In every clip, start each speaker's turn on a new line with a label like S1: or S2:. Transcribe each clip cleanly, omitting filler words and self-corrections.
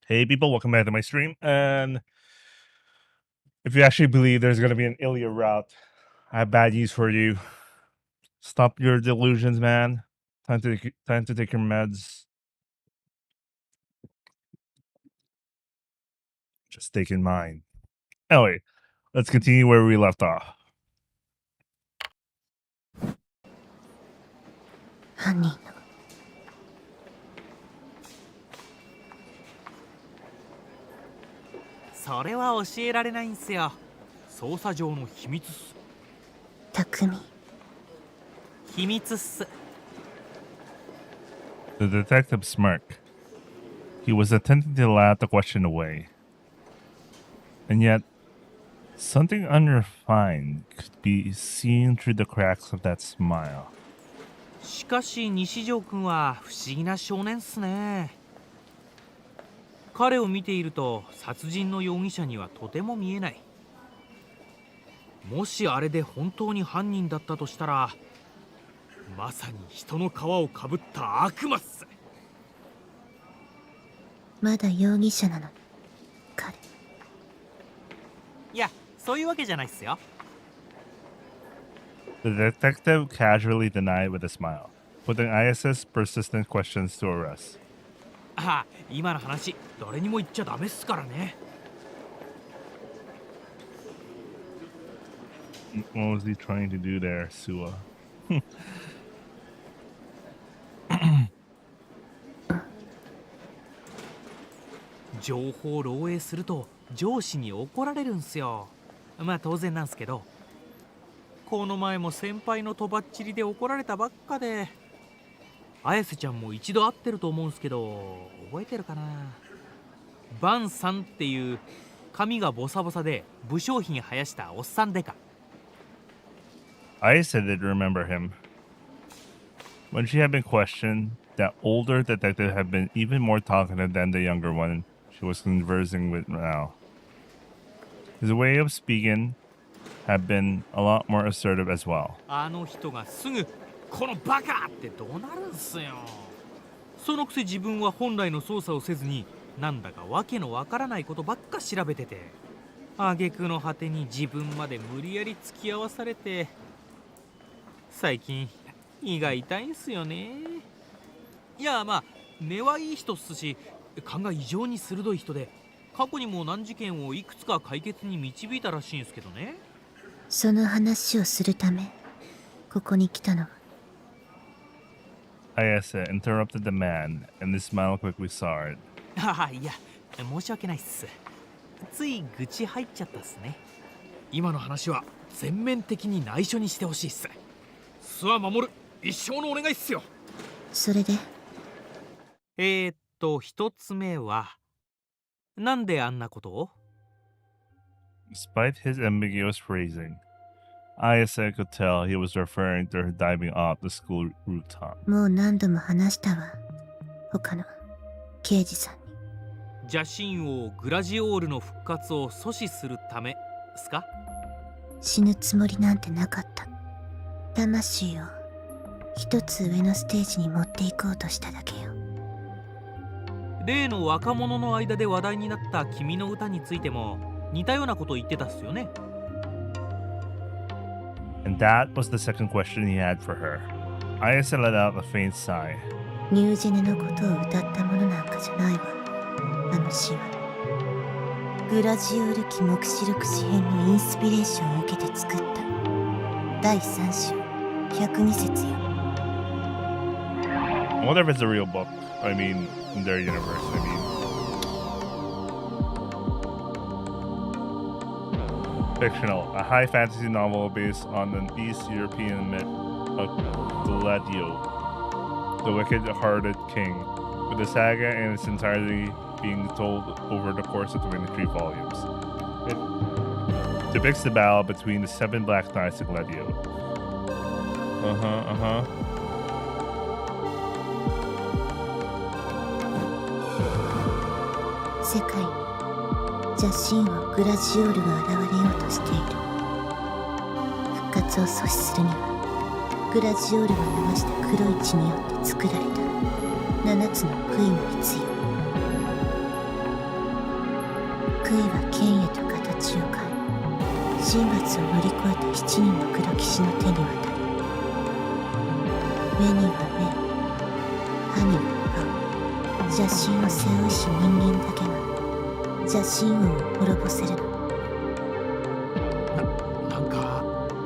S1: Hey people, welcome back to my stream. And if you actually believe there's going to be an Ilya route, I have bad news for you. Stop your delusions, man. Time to take your meds. Just taking mine. Anyway, let's continue where we left off.
S2: 犯人の
S3: それは教えられないんすよ。捜査上の秘密っす。
S2: 匠。
S3: 秘密っす。
S1: The detective smirked. He was attempting to laugh the question away. And yet, something unrefined could be seen through the cracks of that smile.
S3: しかし西条くんは不思議な少年っすね。彼を見ていると殺人の容疑者にはとても見えない。もしあれで本当に犯人だったとしたら、まさに人の皮をかぶった悪魔っす。
S2: まだ容疑者なの、彼。
S3: いや、そういうわけじゃないっすよ。
S1: The detective casually denied with a smile, putting IS's persistent questions to rest.
S3: ああ、今の話、誰にも言っちゃダメっすからね。
S1: What was he trying to do there, Sua?
S3: 情報漏洩すると上司に怒られるんすよ。まあ当然なんすけど、この前も先輩のとばっちりで怒られたばっかで、綾瀬ちゃんも一度会ってると思うんすけど、覚えてるかな。バンさんっていう髪がボサボサで武将髭生やしたおっさんでか。
S1: Ayase did remember him. When she had been questioned, that older detective had been even more talkative than the younger one she was conversing with now. His way of speaking had been a lot more assertive as well.
S3: あの人がすぐこのバカってどうなるんすよ。そのくせ自分は本来の捜査をせずに、なんだかわけのわからないことばっか調べてて、挙句の果てに自分まで無理やり付き合わされて、最近胃が痛いんすよね。いや、まあ根はいい人っすし、勘が異常に鋭い人で、過去にも難事件をいくつか解決に導いたらしいんすけどね。
S2: その話をするためここに来たのは。
S1: Ayase interrupted the man, and his smile quickly soured.
S3: ああ、いや、申し訳ないっす。つい愚痴入っちゃったっすね。今の話は全面的に内緒にしてほしいっす。諏訪守、一生のお願いっすよ。
S2: それで
S3: 一つ目は、なんであんなことを？
S1: Despite his ambiguous phrasing, Ayase could tell he was referring to her diving off the school rooftop.
S2: もう何度も話したわ、他の刑事さんに。
S3: 邪神王グラジオールの復活を阻止するためですか？
S2: 死ぬつもりなんてなかった。魂を一つ上のステージに持っていこうとしただけよ。
S3: 例の若者の間で話題になった君の歌についても似たようなこと言ってたっすよね。
S1: And that was the second question he had for her. Ayase let out a faint sigh.
S2: ニュージェネのことを歌ったものなんかじゃないわ、あの詩は。グラジオール期目視録詩編のインスピレーションを受けて作った第3章102節よ。
S1: I wonder if it's a real book. I mean, in their universe, I mean. Fictional, a high fantasy novel based on an East European myth of Gladio, the wicked-hearted king, with the saga in its entirety being told over the course of 23 volumes. It depicts the battle between the 7 Black Knights of Gladio. Uh-huh.
S2: 世界に邪神王グラジオールが現れようとしている。復活を阻止するにはグラジオールが流した黒い血によって作られた7つの杭が必要。悔いは剣へと形を変え、神罰を乗り越えた7人の黒騎士の手に渡る。目には目、歯には歯、邪神を背負いし人間だけが邪神王を滅ぼせるの。
S3: なんか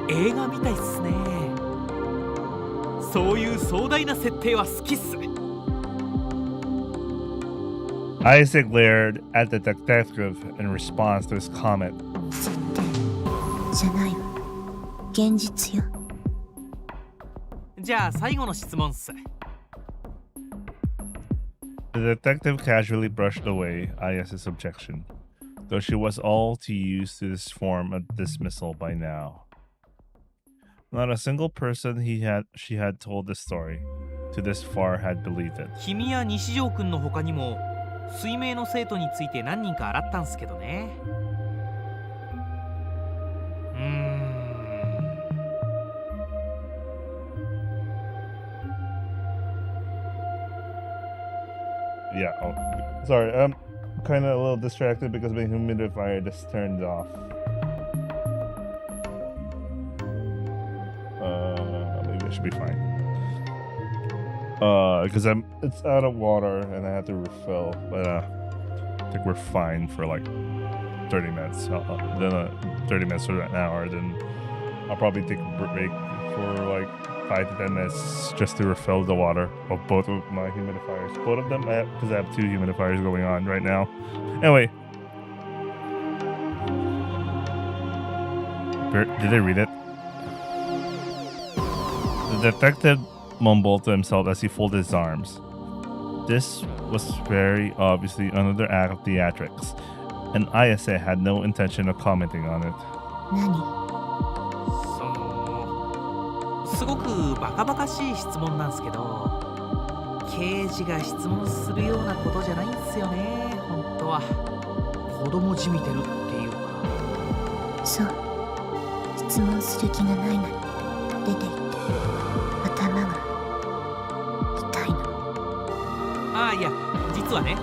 S3: 映画みたいっすね。そういう壮大な設定は好きっす。
S1: Isaac glared at the detective in response to his comment.
S2: 設定じゃないわ、現実よ。
S3: じゃあ最後の質問っす。
S1: The detective casually brushed away Ayas's objection, though she was all too used to this form of dismissal by now. Not a single person she had told this story to this far had believed it.
S3: 君や西条くんの他にも水明の生徒について何人か洗ったんすけどね。
S1: Yeah, oh, sorry, I'm kind of a little distracted because my humidifier just turned off. Maybe I should be fine. Because it's out of water and I have to refill, but I think we're fine for like 30 minutes. Then 30 minutes or an hour. Then I'll probably take a break for like 5 to 10 minutes just to refill the water of both of my humidifiers. Both of them, because I have 2 humidifiers going on right now. Anyway, did I read it? The detective mumbled to himself as he folded his arms. This was very obviously another act of theatrics, and Ayase had no intention of commenting on it.
S2: 何？
S3: すごくバカバカしい質問なんすけど、刑事が質問するようなことじゃないんすよね。本当は子供じみてるっていうか。
S2: そう、質問する気がないなら出て行って。頭が痛いの。
S3: ああ、いや実はね、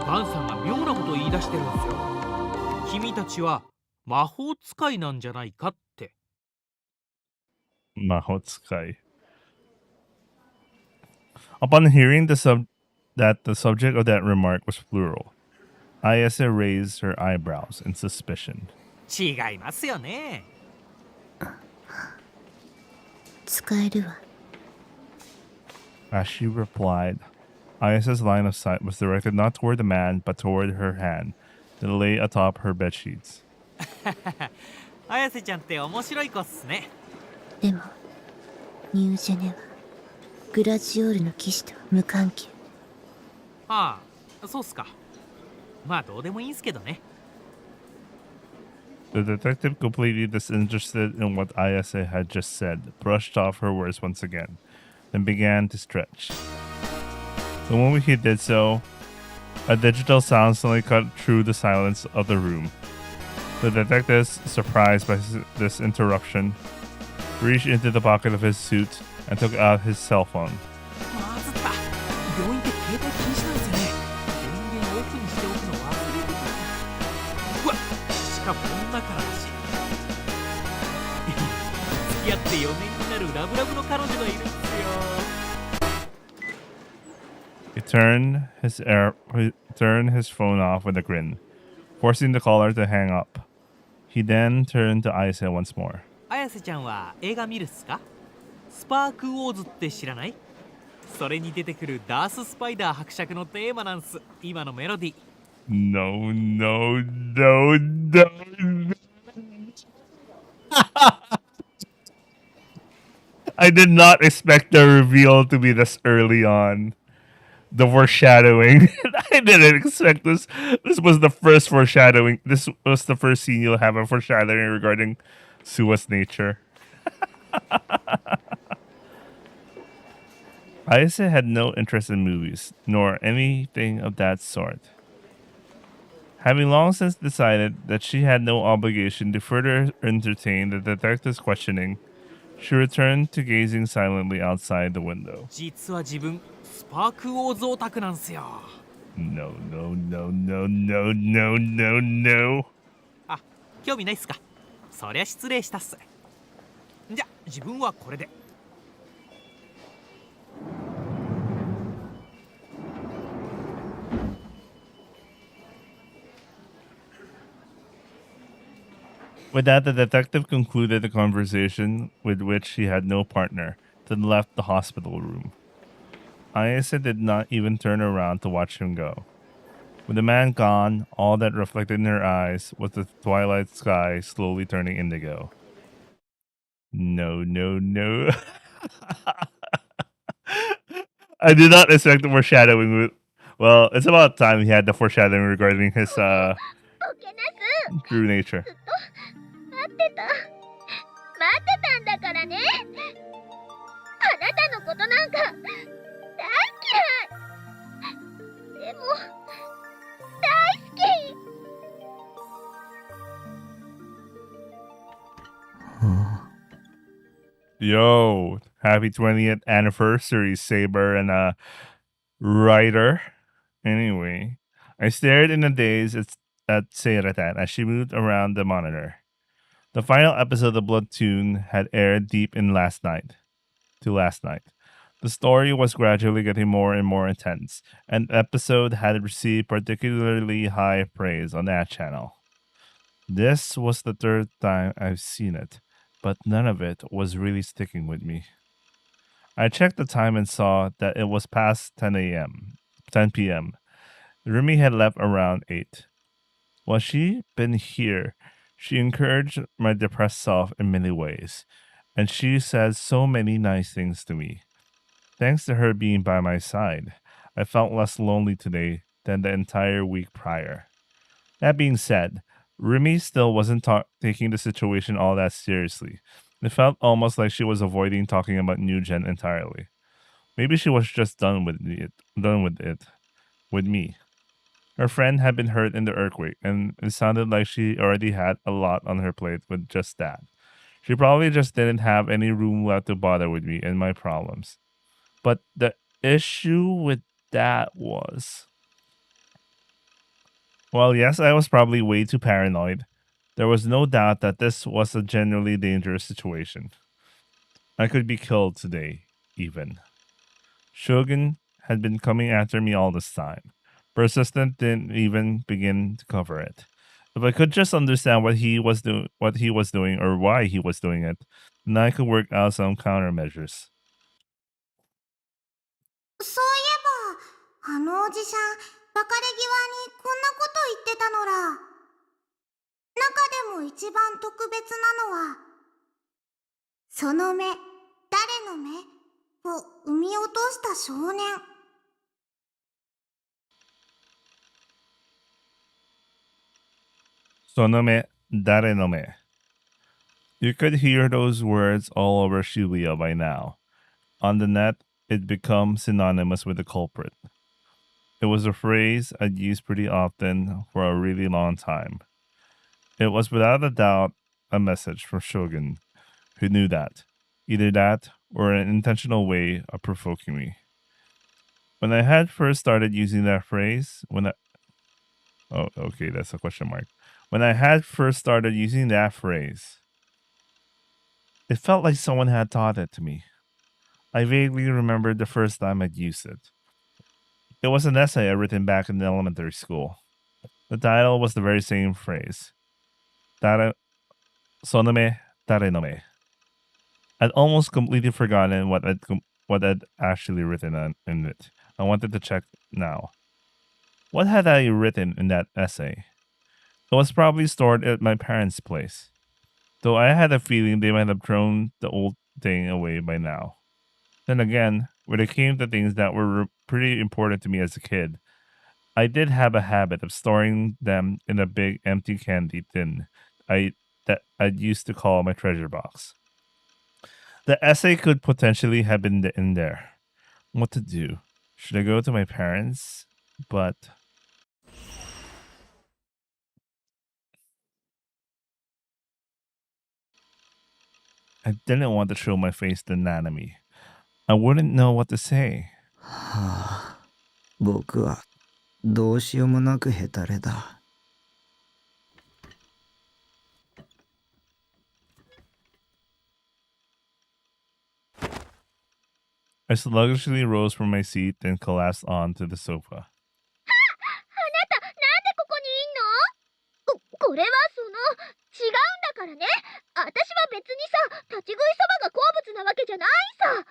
S3: バンさんが妙なことを言い出してるんですよ。君たちは魔法使いなんじゃないかって。
S1: Mahotsukai. Upon hearing that the subject of that remark was plural, Ayase raised her eyebrows in suspicion.
S3: 違いますよね。
S2: 使えるわ。
S1: As she replied, Ayase's line of sight was directed not toward the man, but toward her hand that lay atop her bed sheets.
S3: 綾瀬ちゃんって面白い子っすね。
S2: でもニュージェネはグラジオールの騎士とは無関係。
S3: ああ、そうっすか。まあどうでもいいんすけどね。
S1: The detective, completely disinterested in what Ayase had just said, brushed off her words once again, then began to stretch. The moment he did so, a digital sound suddenly cut through the silence of the room. The detective, surprised by this interruption, reached into the pocket of his suit and took out his cell phone.
S3: まずった。病院って携帯禁止なんですよね。電源オフにしておくの忘れてた。うわっ、しかも女からだし。付き合って4年になるラブラブの彼女がいるんですよ。
S1: He turned his phone off with a grin, forcing the caller to hang up. He then turned to Ayase once more.
S3: 綾瀬ちゃんは映画見るっすか？スパークウォーズって知らない？それに出てくるダース・スパイダー伯爵のテーマなんす。今のメロディー。
S1: No, no, no, no, no. I did not expect the reveal to be this early on. The foreshadowing. I didn't expect this. This was the first foreshadowing. This was the first scene you'll have a foreshadowing regarding Sua's nature. Ayase had no interest in movies, nor anything of that sort. Having long since decided that she had no obligation to further entertain the detective's questioning, she returned to gazing silently outside the window.
S3: 実は自分スパークウォーズオタクなんすよ。
S1: No, no, no, no, no, no, no, no.
S3: あ、興味ないっすか。そりゃ失礼したっす。じゃ自分はこれで。
S1: With that, the detective concluded the conversation, with which he had no partner, then left the hospital room. Ayase did not even turn around to watch him go. With the man gone, all that reflected in her eyes was the twilight sky slowly turning indigo. No, no, no. I did not expect the foreshadowing. Well, it's about time he had the foreshadowing regarding his
S2: ボケナス
S1: true nature.
S2: 待ってたんだからね。あなたのことなんか大嫌い。でも大好き。
S1: Yo, happy 20th anniversary, Saber and Ryder. Anyway, I stared in a daze at Seiratan as she moved around the monitor. The final episode of Blood Tune had aired deep in last night. The story was gradually getting more and more intense, and the episode had received particularly high praise on that channel. This was the third time I've seen it, but none of it was really sticking with me. I checked the time and saw that it was past 10 p.m. Rumi had left around 8. While she been here, she encouraged my depressed self in many ways, and she said so many nice things to me. Thanks to her being by my side, I felt less lonely today than the entire week prior. That being said, Rumi still wasn't taking the situation all that seriously. It felt almost like she was avoiding talking about New Gen entirely. Maybe she was just done with me. Her friend had been hurt in the earthquake, and it sounded like she already had a lot on her plate with just that. She probably just didn't have any room left to bother with me and my problems. But the issue with that was, well, yes, I was probably way too paranoid. There was no doubt that this was a genuinely dangerous situation. I could be killed today, even. Shogun had been coming after me all this time. Persistent didn't even begin to cover it. If I could just understand what he was doing, or why he was doing it, then I could work out some countermeasures.
S2: そういえば、あのおじさん、別れ際にこんなこと言ってたのら。中でも一番特別なのは、その目、誰の目を産み落とした少年。
S1: Sonome dare no me. You could hear those words all over Shibuya by now. On the net, it becomes synonymous with the culprit. It was a phrase I'd used pretty often for a really long time. It was without a doubt a message from Shogun, who knew that. Either that or an intentional way of provoking me. When I had first started using that phrase, oh, okay, that's a question mark. When I had first started using that phrase, it felt like someone had taught it to me. I vaguely remembered the first time I'd used it. It was an essay I'd written back in elementary school. The title was the very same phrase. Sonome dare no me. I'd almost completely forgotten what I'd actually written in it. I wanted to check now. What had I written in that essay? It was probably stored at my parents' place, though I had a feeling they might have thrown the old thing away by now. Then again, when it came to things that were pretty important to me as a kid, I did have a habit of storing them in a big empty candy tin that I'd used to call my treasure box. The essay could potentially have been in there. What to do? Should I go to my parents? But I didn't want to show my face to Nanami. I wouldn't know what to say.
S4: はあ、僕はどうしようもなくヘタレだ。
S1: I sluggishly rose from my seat and collapsed onto the sofa.
S5: なんでここにいんの？これは違うんだからね。私は別にさ、立ち食いそばが好物なわけじゃないさ。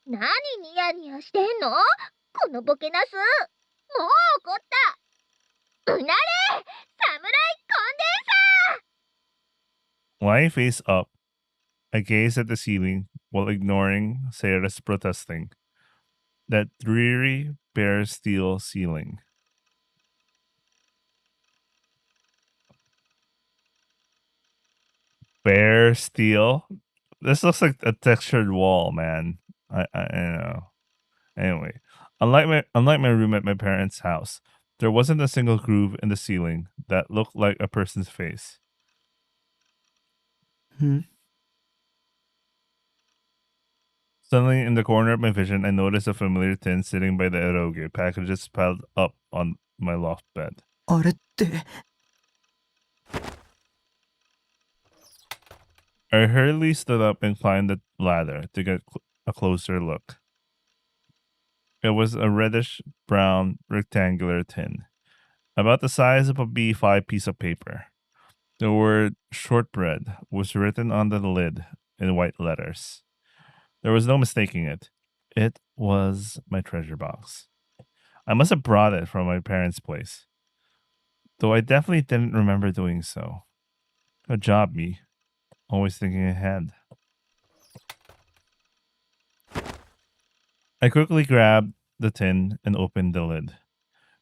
S5: 何ニヤニヤしてんの？このボケナス。もう怒った。うなれ！侍コンデンサー！
S1: Lying face up, I gazed at the ceiling while ignoring Sarah's protesting. That dreary, bare steel ceiling. Bare steel? This looks like a textured wall, man. I know. Anyway, unlike my room at my parents' house, there wasn't a single groove in the ceiling that looked like a person's face.
S4: ん
S1: Suddenly, in the corner of my vision, I noticed a familiar tin sitting by the eroge, packages piled up on my loft bed.
S4: あれって、
S1: I hurriedly stood up and climbed the ladder to get a closer look. It was a reddish brown rectangular tin, about the size of a B5 piece of paper. The word shortbread was written on the lid in white letters. There was no mistaking it. It was my treasure box. I must have brought it from my parents' place, though I definitely didn't remember doing so. Good job, me. Always thinking ahead. I quickly grabbed the tin and opened the lid.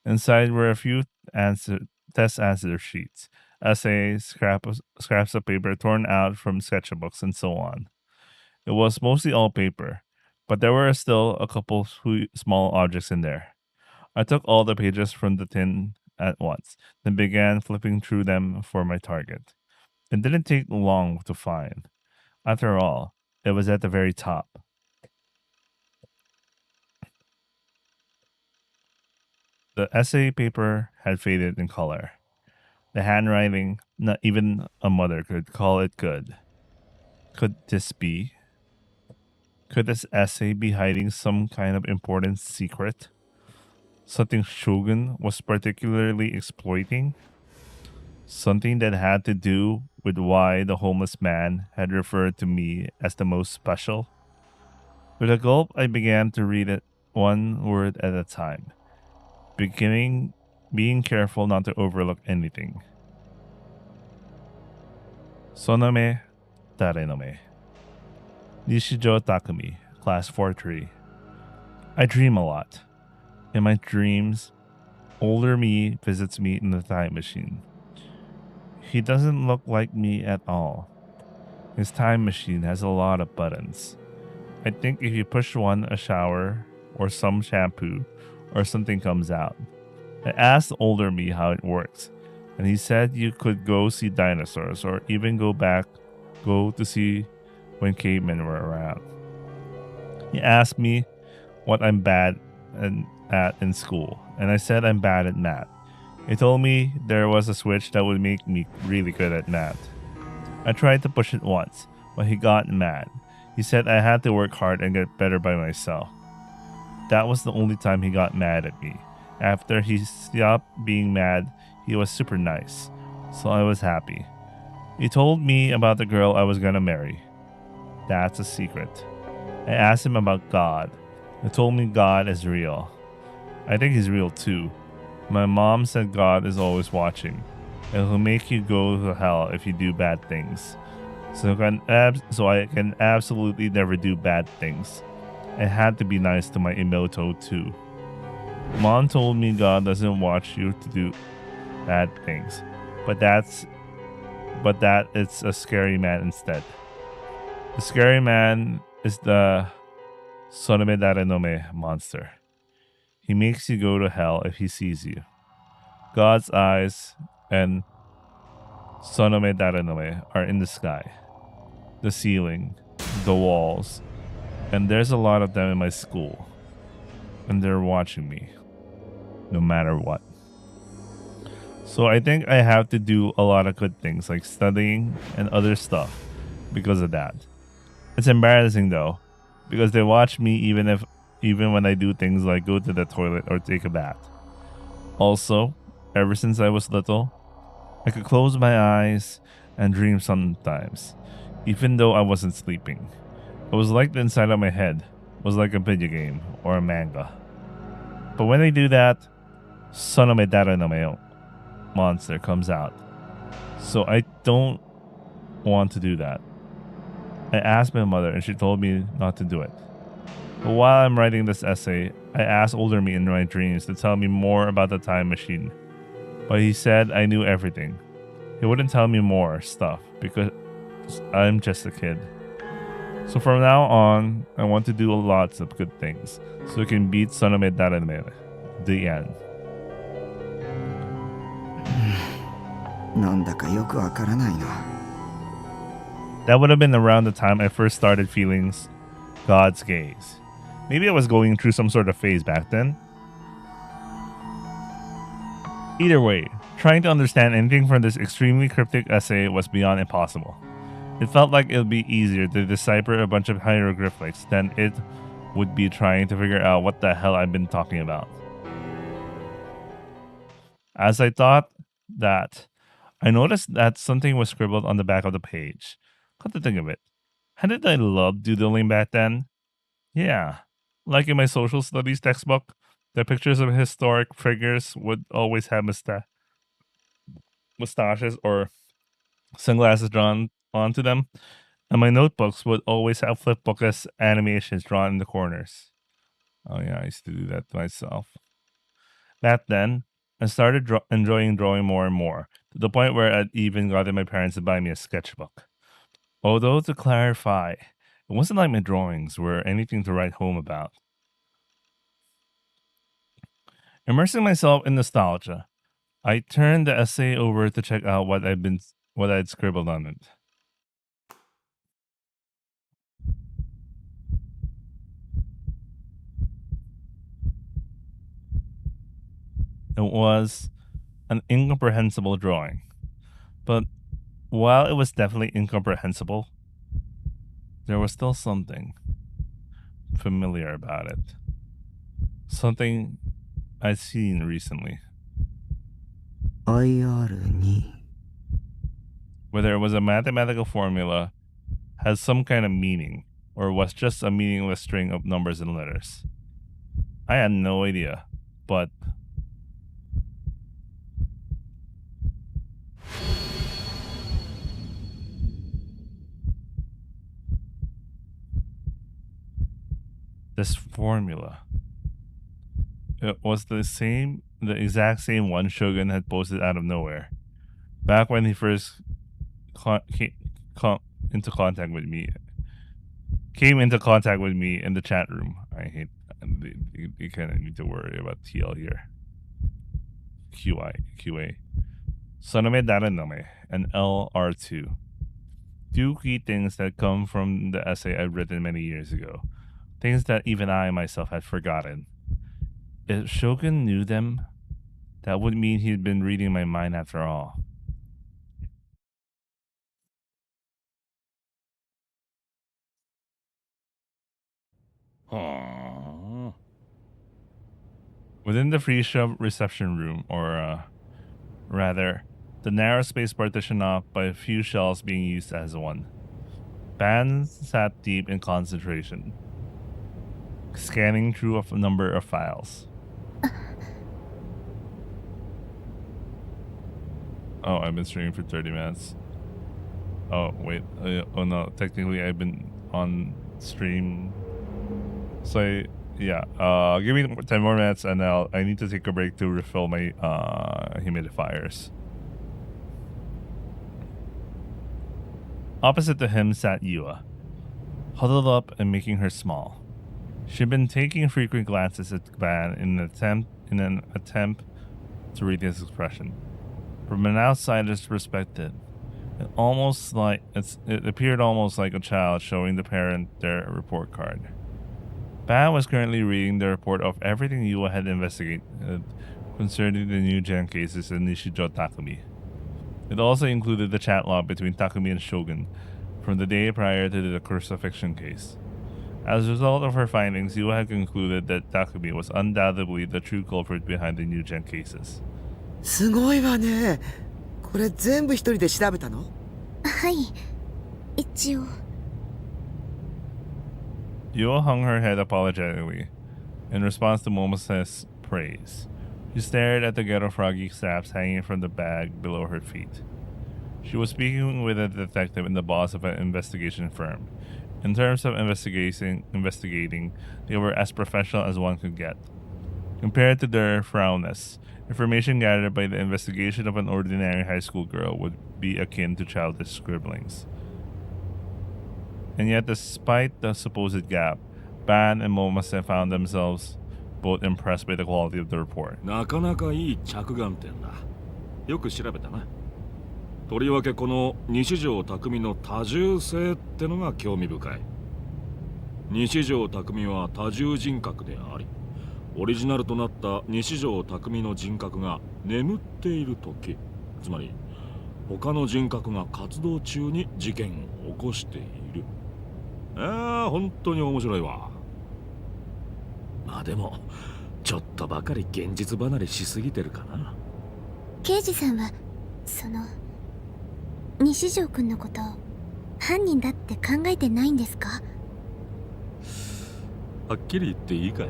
S1: Inside were a few test answer sheets, essays, scraps of paper torn out from sketchbooks, and so on. It was mostly all paper, but there were still a couple small objects in there. I took all the pages from the tin at once, then began flipping through them for my target. It didn't take long to find. After all, it was at the very top. The essay paper had faded in color. The handwriting, not even a mother could call it good. Could this be? Could this essay be hiding some kind of important secret? Something Shogun was particularly exploiting? Something that had to do with why the homeless man had referred to me as the most special? With a gulp, I began to read it one word at a time, being careful not to overlook anything. Sonome Darenome. Nishijo Takumi, Class 4-3. I dream a lot. In my dreams, older me visits me in the time machine. He doesn't look like me at all. His time machine has a lot of buttons. I think if you push one, a shower or some shampoo or something comes out. I asked older me how it works, and he said you could go see dinosaurs or even go to see when cavemen were around. He asked me what I'm bad at in school, and I said I'm bad at math. He told me there was a switch that would make me really good at math. I tried to push it once, but he got mad. He said I had to work hard and get better by myself. That was the only time he got mad at me. After he stopped being mad, he was super nice, so I was happy. He told me about the girl I was gonna marry. That's a secret. I asked him about God. He told me God is real. I think he's real too. My mom said God is always watching, and he'll make you go to hell if you do bad things. So I can absolutely never do bad things. I had to be nice to my Imoto too. Mom told me God doesn't watch you to do bad things, but that it's a scary man instead. The scary man is the Sonome Darenome monster. He makes you go to hell if he sees you. God's eyes and Sonome Darenome are in the sky, the ceiling, the walls, and there's a lot of them in my school, and they're watching me. no matter what. So I think I have to do a lot of good things like studying and other stuff because of that. It's embarrassing though, because they watch me even when I do things like go to the toilet or take a bath. Also, ever since I was little, I could close my eyes and dream sometimes, even though I wasn't sleeping. It was like the inside of my head was like a video game or a manga. But when I do that, Sonome Dara no Meo monster comes out. So I don't want to do that. I asked my mother and she told me not to do it. But while I'm writing this essay, I asked older me in my dreams to tell me more about the time machine. But he said I knew everything. He wouldn't tell me more stuff because I'm just a kid. So from now on, I want to do lots of good things so I can beat Sonome Daranmere. The end.
S4: なんだかよくわからないな。
S1: That would have been around the time I first started feeling God's gaze. Maybe I was going through some sort of phase back then. Either way, trying to understand anything from this extremely cryptic essay was beyond impossible. It felt like it would be easier to decipher a bunch of hieroglyphics than it would be trying to figure out what the hell I've been talking about. As I thought that, I noticed that something was scribbled on the back of the page. Come to think of it, hadn't I loved doodling back then? Yeah, like in my social studies textbook, the pictures of historic figures would always have mustaches or sunglasses drawn onto them, and my notebooks would always have flipbook animations drawn in the corners. Oh yeah, I used to do that to myself. Back then, I started enjoying drawing more and more, to the point where I'd even gotten my parents to buy me a sketchbook. Although, to clarify, it wasn't like my drawings were anything to write home about. Immersing myself in nostalgia, I turned the essay over to check out what I'd scribbled on it. It was an incomprehensible drawing, but while it was definitely incomprehensible, there was still something familiar about it. Something I'd seen recently.
S4: IR2
S1: Whether it was a mathematical formula, had some kind of meaning, or was just a meaningless string of numbers and letters. I had no idea, but this formula, it was the exact same one Shogun had posted out of nowhere, back when he first came into contact with me in the chat room. I hate you kind of need to worry about TL here. QA. Sonome Daranome and LR2. Two key things that come from the essay I'd written many years ago. Things that even I myself had forgotten. If Shogun knew them, that would mean he'd been reading my mind after all. Aww. Within the free shop reception room, or rather, the narrow space partitioned off by a few shelves being used as one, Ban sat deep in concentration, scanning through a number of files. Oh, I've been streaming for 30 minutes. Oh, wait. Oh, no. Technically, I've been on stream. So, yeah. Give me 10 more minutes and I need to take a break to refill my humidifiers. Opposite to him sat Yua, huddled up and making her small. She'd been taking frequent glances at Ban in an attempt to read his expression. From an outsider's perspective, it appeared almost like a child showing the parent their report card. Ban was currently reading the report of everything Yua had investigated concerning the new gen cases in Nishijo Takumi. It also included the chat log between Takumi and Shogun from the day prior to the crucifixion case. As a result of her findings, Yua had concluded that Takumi was undoubtedly the true culprit behind the new gen cases.
S6: すごいわね。これ全部一人で調べたの？
S2: はい、一応。
S1: Yua hung her head apologetically in response to Momose's praise. She stared at the ghetto froggy straps hanging from the bag below her feet. She was speaking with a detective and the boss of an investigation firm. In terms of investigating, they were as professional as one could get. Compared to their frownness, information gathered by the investigation of an ordinary high school girl would be akin to childish scribblings. And yet, despite the supposed gap, Ban and Momose found themselves both impressed by the quality of the report.
S7: なかなかいい着眼点だ。よく調べたな。とりわけこの西条匠の多重性ってのが興味深い。西条匠は多重人格であり、オリジナルとなった西条匠の人格が眠っている時、つまり他の人格が活動中に事件を起こしている。本当に面白いわ。まあでもちょっとばかり現実離れしすぎてるかな。
S2: 刑事さんはその西条くんのこと犯人だって考えてないんですか？
S7: はっきり言っていいかい？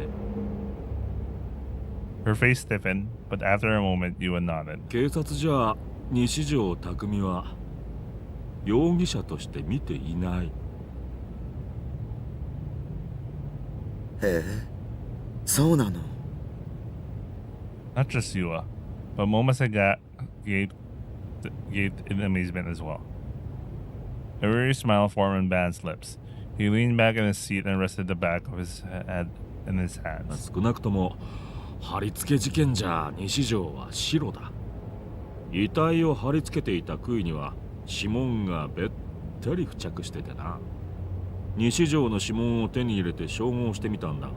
S1: Her face stiffened, but after a moment, Yua nodded.
S7: 警察じゃ西条匠は容疑者として見ていない。
S6: へえ、そうなの。
S1: Not just Yua, but Momose gave in amazement as well. A weary smile formed on Ban's lips. He leaned back in his seat and rested the back of his head in his hands.
S7: 少なくとも貼り付け事件じゃ西条は白だ。遺体を貼り付けていた杭には指紋がべったり付着しててな。西条の指紋を手に入れて照合してみたんだが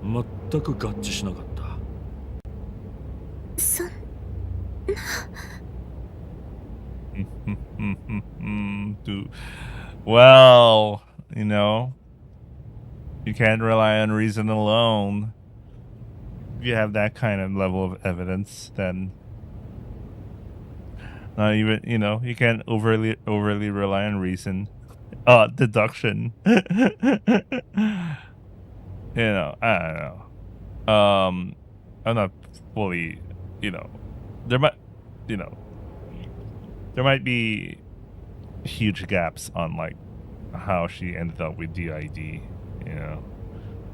S7: 全く合致しなかった。
S2: そんな。
S1: Well, you know, you can't rely on reason alone. If you have that kind of level of evidence, then not even, you know, you can't overly rely on reason. Deduction. You know, I don't know. I'm not fully, you know, there might be huge gaps on like how she ended up with DID. You know,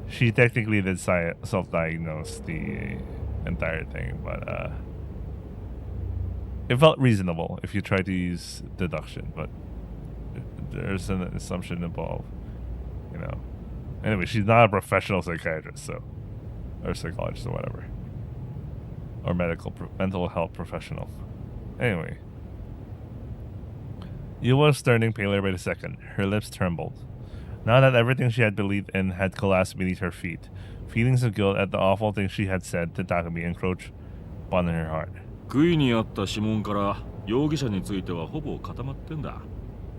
S1: she technically did self-diagnose the entire thing, but it felt reasonable if you try to use deduction, but there's an assumption involved, you know. Anyway, she's not a professional psychiatrist, so, or psychologist or whatever, or mental health professional. Anyway, Yua was turning paler by the second. Her lips trembled. Now that everything she had believed in had collapsed beneath her feet, feelings of guilt at the awful things she had said to Takumi encroached upon her heart.
S7: 杭にあった指紋から容疑者についてはほぼ固まってんだ。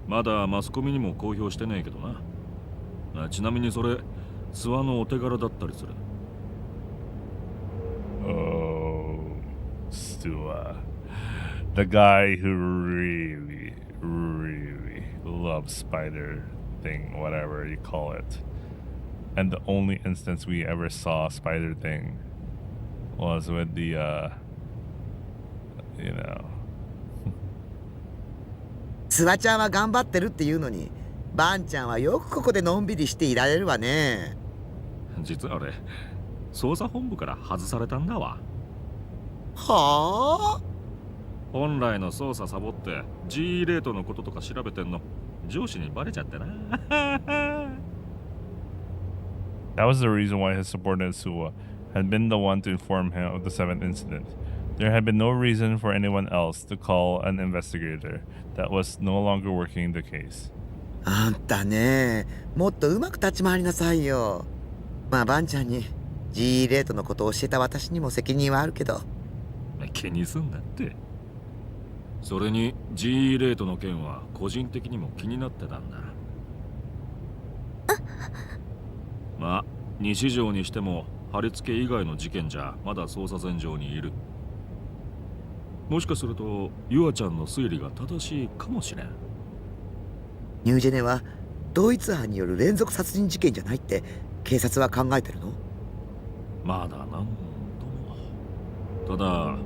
S7: まだマスコミにも公表してないけどな。ちなみにそれ諏訪のお手柄だったりする。
S1: Oh, Stua. The guy who really loves Spider Thing, whatever you call it. And the only instance we ever saw Spider Thing was with the, you know.
S6: スワちゃんは頑張ってるっていうのに、バンちゃんはよくここでのんびりしていられるわね。
S7: 実はあれ、捜査本部から外されたんだわ。
S6: はあ？
S7: 本来の捜査サボって G レートのこととか調べてんの上司にバレちゃってな。
S1: That was the reason why his subordinate Suwa had been the one to inform him of the 7th incident. There had been no reason for anyone else to call an investigator that was no longer working the case.
S6: あんたね、もっとうまく立ち回りなさいよ。まあバンちゃんに G レートのことを教えた私にも責任はあるけど、
S7: 気にすんなって。それに GE レートの件は個人的にも気になってたんだ。まあ西条にしても貼り付け以外の事件じゃまだ捜査線上にいる。もしかするとユアちゃんの推理が正しいかもしれん。
S6: ニュージェネは同一犯による連続殺人事件じゃないって警察は考えてるの？
S7: まだなんとも。ただ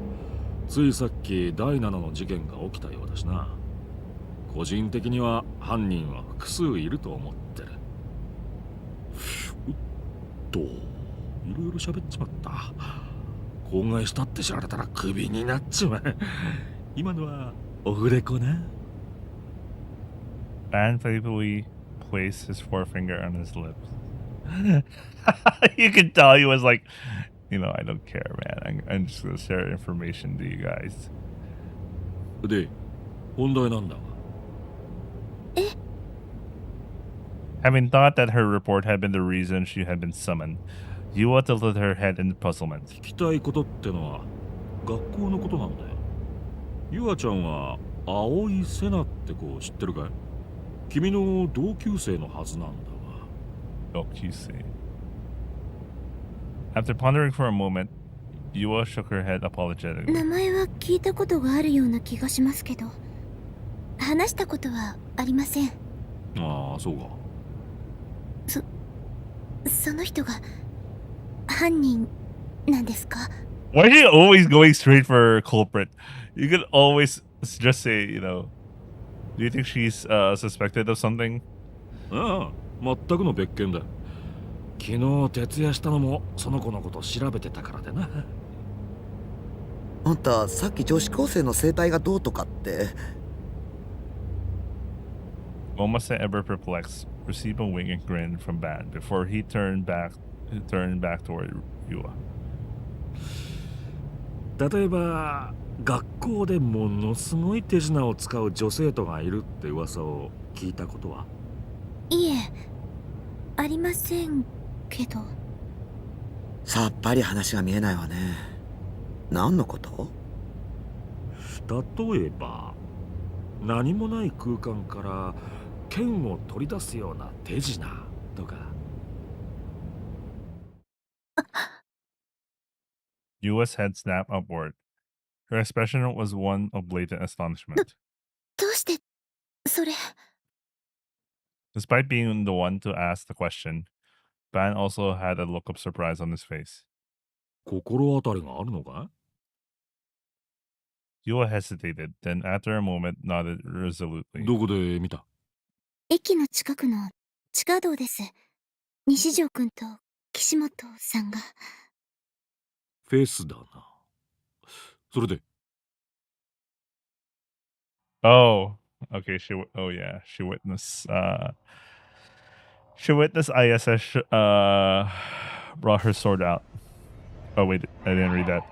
S7: ついさっき第7の事件が起きたようだしな。個人的には犯人は複数いると思ってる。うっと、いろいろ喋っちまった。口外したって知られたらクビになっちまう。今のはオフレコな。
S1: Ban playfully placed his forefinger on his lips. You could tell he was like, you know, I don't care, man. I'm just gonna share information to you guys.
S7: で、本題なんだが。
S1: Having thought that her report had been the reason she had been summoned, Yua tilted her head in puzzlement.
S7: 聞きたいことってのは学校のことなんだよ。ユアちゃんは青井瀬名って子知ってるかい？君の同級生のはずなんだが。
S1: Oh, you see. After pondering for a moment, Yua shook her head apologetically.
S2: 名前は聞いたことがあるような気がしますけど、話したことはありません。
S7: ああ、そうか。
S2: その人が犯人なんですか？
S1: Why are you always going straight for culprit? You could always just say, you know, do you think she's suspected of something?
S7: ああ、全くの別件だ。昨日徹夜したのもその子のこと調べてたからでな。
S6: あんたさっき女子高生の生態がどうとかって。
S1: Momose, ever perplexed, received a wink and grin from Ban before he turned back toward Yua.
S7: 例えば学校でものすごい手品を使う女生徒がいるって噂を聞いたことは？
S2: いえ、ありませんけど。
S6: さっぱり話が見えないわね。何のこと？
S7: 例えば何もない空間から剣を取り出すような手品とか。
S1: Yua's head snapped upward. Her expression was one of blatant astonishment.
S2: どうしてそれ？
S1: Despite being the one to ask the question, Ban also had a look of surprise on his face.
S7: 心当たりがあるのか
S1: Yua hesitated, then after a moment nodded resolutely.
S7: い？どこで見た？
S2: 駅の近くの地下道です。西条くんと岸本さんが。
S7: フェスだな。それで。
S1: Oh, okay. Oh yeah, she witnessed. She witnessed ISS. Brought her sword out. Oh wait, I didn't read that.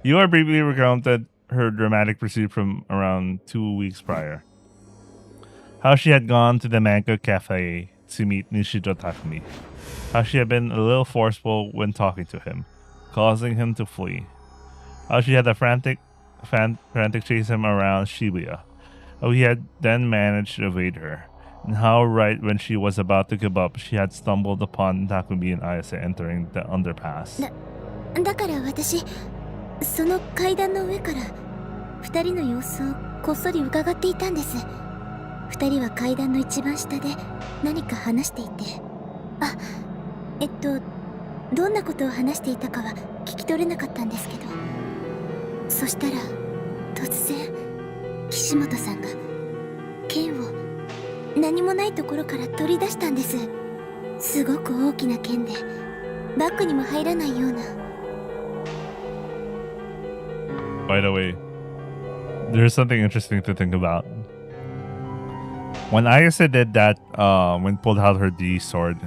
S1: Yua briefly recounted her dramatic pursuit from around 2 weeks prior. How she had gone to the manga cafe to meet Nishijo Takumi. How she had been a little forceful when talking to him, causing him to flee. How she had a frantic chase him around Shibuya. How he had then managed to evade her. And how right when she was about to give up, she had stumbled upon Takumi and Ayase entering the underpass.
S2: だから私、その階段の上から二人の様子をこっそり伺っていたんです。二人は階段の一番下で何か話していて、どんなことを話していたかは聞き取れなかったんですけど、そしたら突然岸本さんが剣を何もないところから取り出したんです。すごく大きな剣でバッグにも入らないような。
S1: By the way, there's something interesting to think about. When Ayase did that, when pulled out her D sword,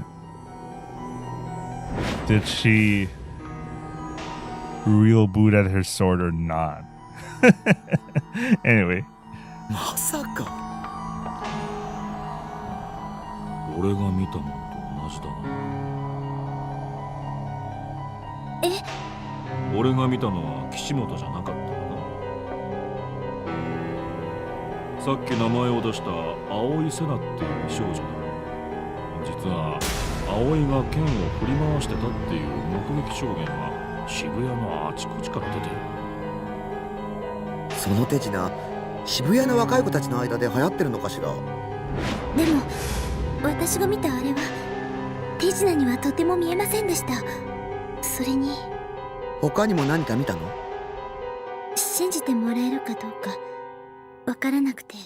S1: did she real boot at her sword or not? Anyway.
S6: まさか。
S7: 俺が見たのと同じだな。
S2: え？
S7: 俺が見たのは岸本じゃなかったかな。さっき名前を出した青井瀬名っていう少女だ。実は葵が剣を振り回してたっていう目撃証言が渋谷のあちこちから出てる。
S6: その手品、渋谷の若い子たちの間で流行ってるのかしら。
S5: でも私が見たあれは手品にはとても見えませんでした。それに
S6: 他にも何か見たの？
S5: 信じてもらえるかどうかわからなくて、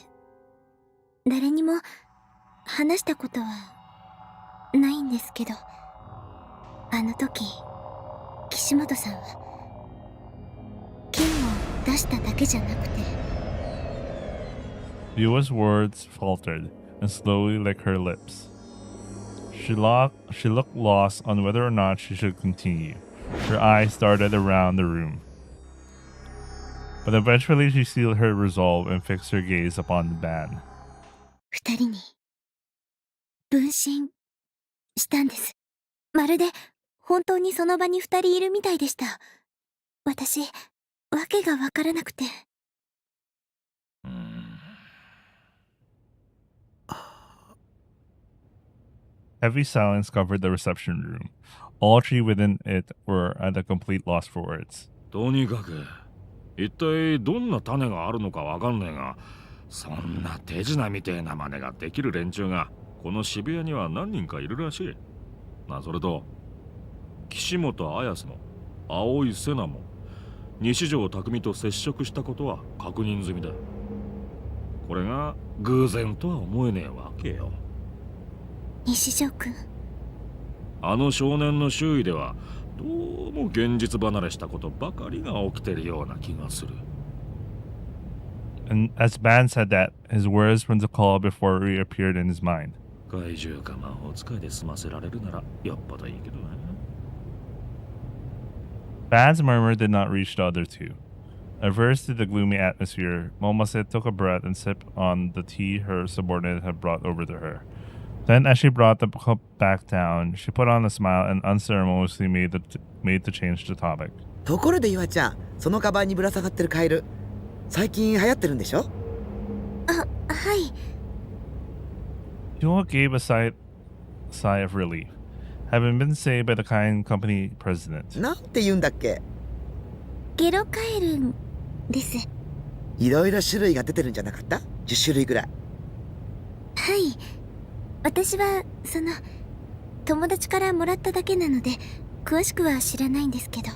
S5: 誰にも話したことはないんですけど、あの時岸本さんは剣を出しただけじゃなくて。
S1: Yua's words faltered and slowly licked her lips. She looked lost on whether or not she should continue. Her eyes darted around the room. But eventually she sealed her resolve and fixed her gaze upon the band.
S5: 二人に分身したんです。まるで本当にその場に二人いるみたいでした。私、わけがわからなくて。
S1: Heavy silence covered the reception room. All three within it were at a complete loss for words.
S7: とにかく一体どんな種があるのかわかんねえが、そんな手品みてえな真似ができる連中がこの渋谷には何人かいるらしい。それと岸本綾瀬も青井瀬名も西条匠と接触したことは確認済みだ。これが偶然とは思えねえわけよ。
S5: 西条くん。
S7: あの少年の周囲ではどうも現実離れしたことばかりが起きてるような気がする。
S1: And as Ban said that, his words from the call before reappeared in his mind.
S7: 怪獣か魔法使いで済ませられるならよっぽどいいけどな。
S1: Ban's murmur did not reach the other two. Averse to the gloomy atmosphere, Momose took a breath and sipped on the tea her subordinate had brought over to her. Then, as she brought the cup back down, she put on a smile and unceremoniously made to change the topic.
S6: ところで岩ちゃん、そのカバンにぶら下がってるカエル、最近流行ってるんでしょ？
S5: はい。
S1: Yua gave a sigh of relief, having been saved by the kind company president.
S6: なんて言うんだっけ？
S5: ゲロカエルンです。
S6: いろいろ種類が出てるんじゃなかった？ 10 種類ぐらい。
S5: はい。私は友達からもらっただけなので詳しくは知らないんですけど。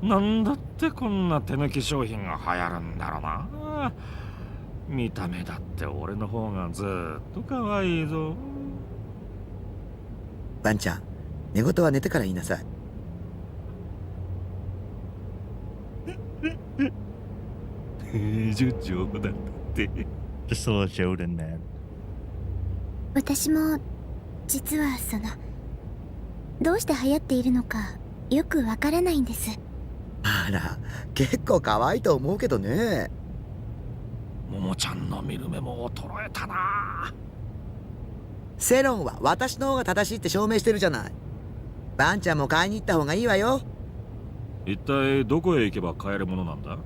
S7: なんだってこんな手抜き商品が流行るんだろうな。見た目だって俺の方がずっと可愛いぞ。
S6: バンちゃん、寝言は寝てから言いなさい。
S7: 冗談だって。
S1: Just a little Joden man.
S5: 私も実はどうして流行っているのかよくわからないんです。
S6: あら、結構可愛いと思うけどね。
S7: ももちゃんの見る目も衰えたな。
S6: 世論は私の方が正しいって証明してるじゃない。バンちゃんも買いに行った方がいいわよ。
S7: 一体どこへ行けば買えるものなんだ？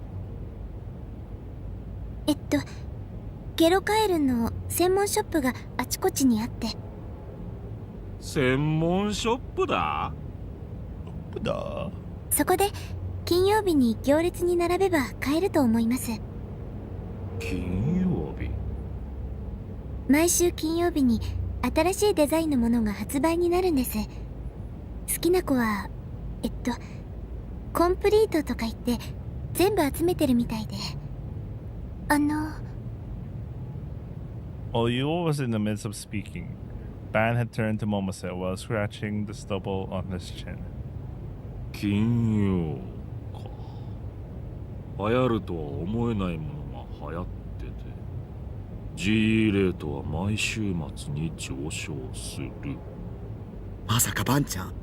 S5: ゲロカエルンの専門ショップがあちこちにあって。
S7: 専門ショップだ？
S5: そこで金曜日に行列に並べば買えると思います。
S7: 金曜日？
S5: 毎週金曜日に新しいデザインのものが発売になるんです。好きな子はコンプリートとか言って全部集めてるみたいで。
S1: While Yua was in the midst of speaking, Ban had turned to Momose while scratching the stubble on his chin.
S7: 金曜か。流行るとは思えないものが流行ってて GE レートは毎週末に上昇する。
S6: まさかバンちゃん。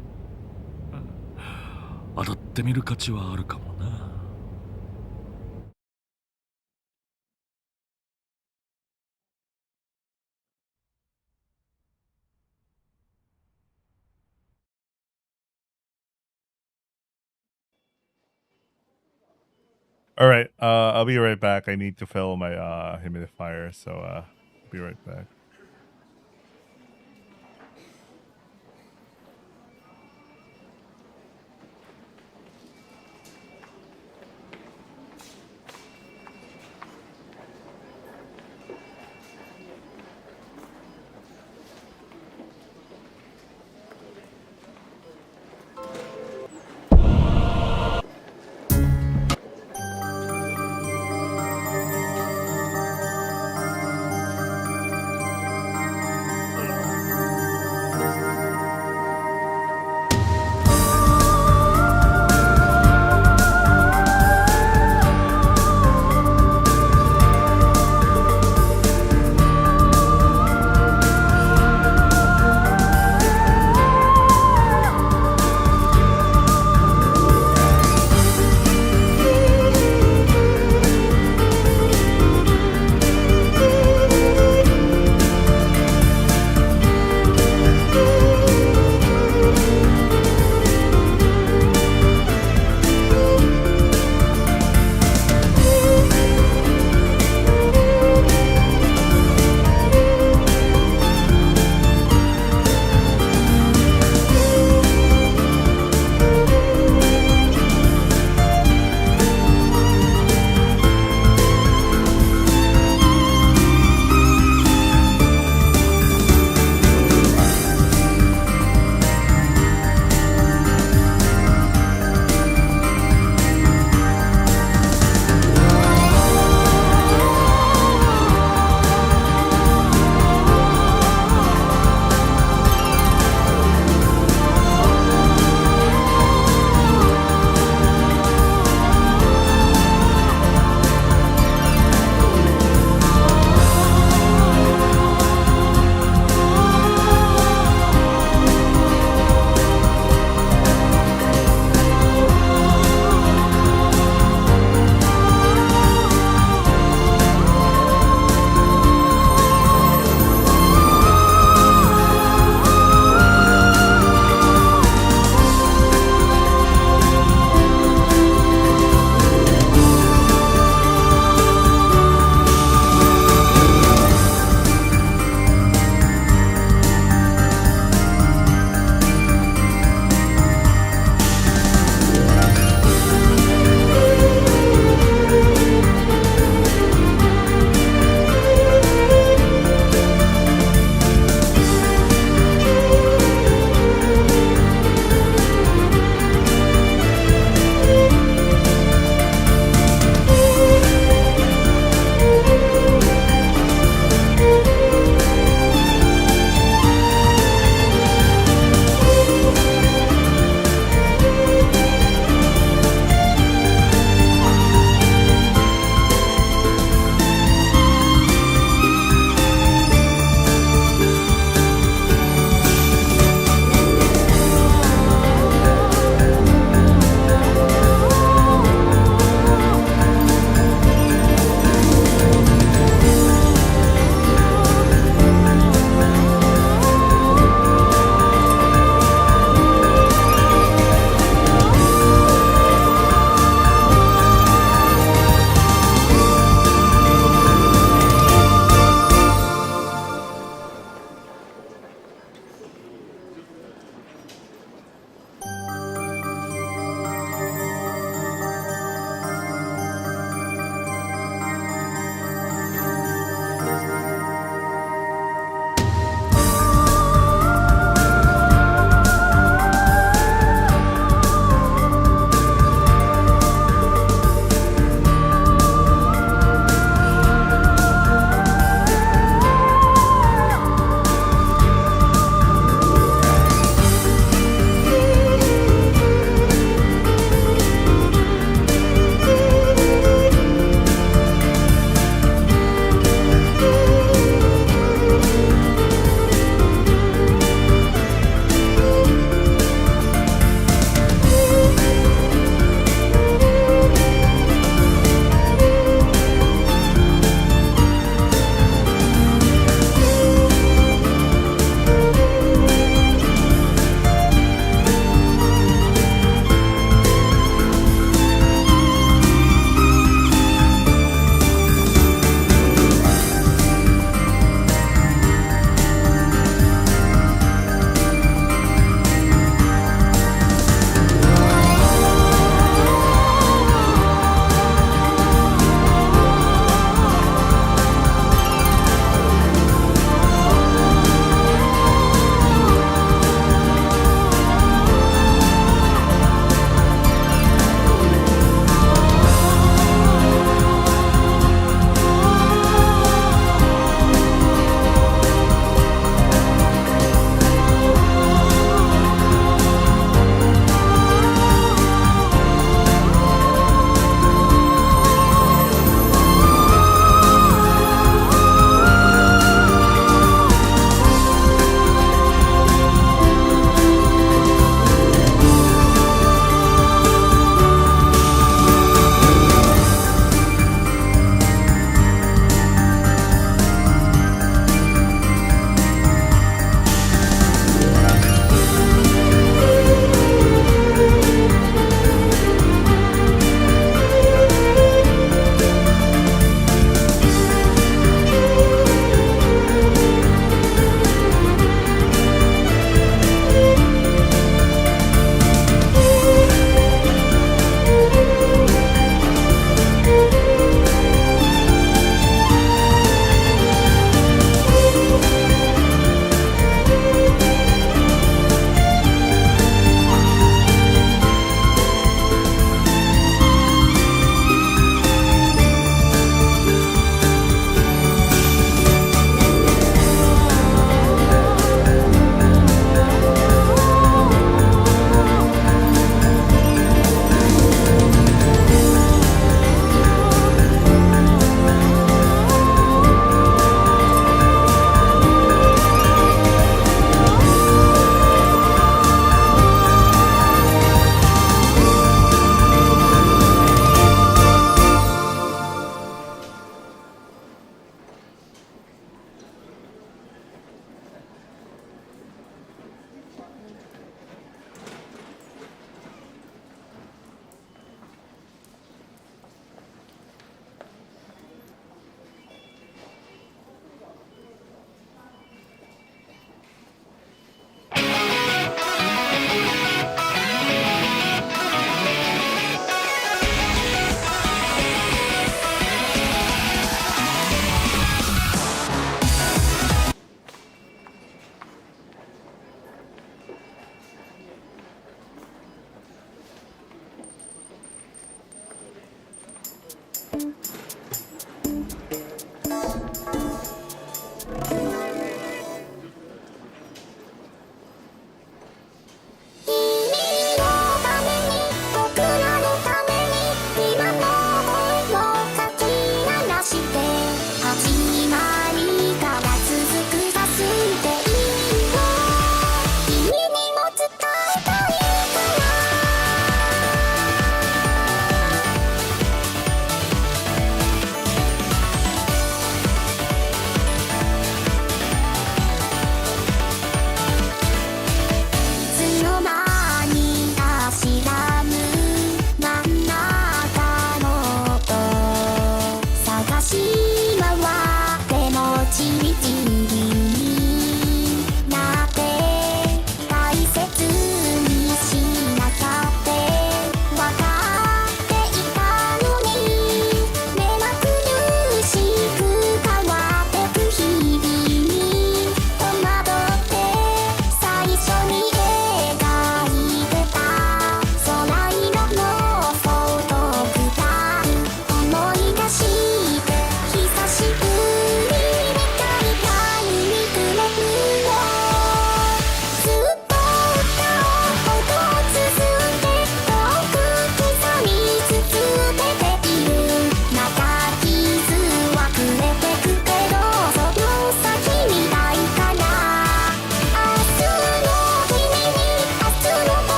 S7: 当たってみる価値はあるかもな。
S1: All right. I'll be right back. I need to fill my humidifier, so be right back.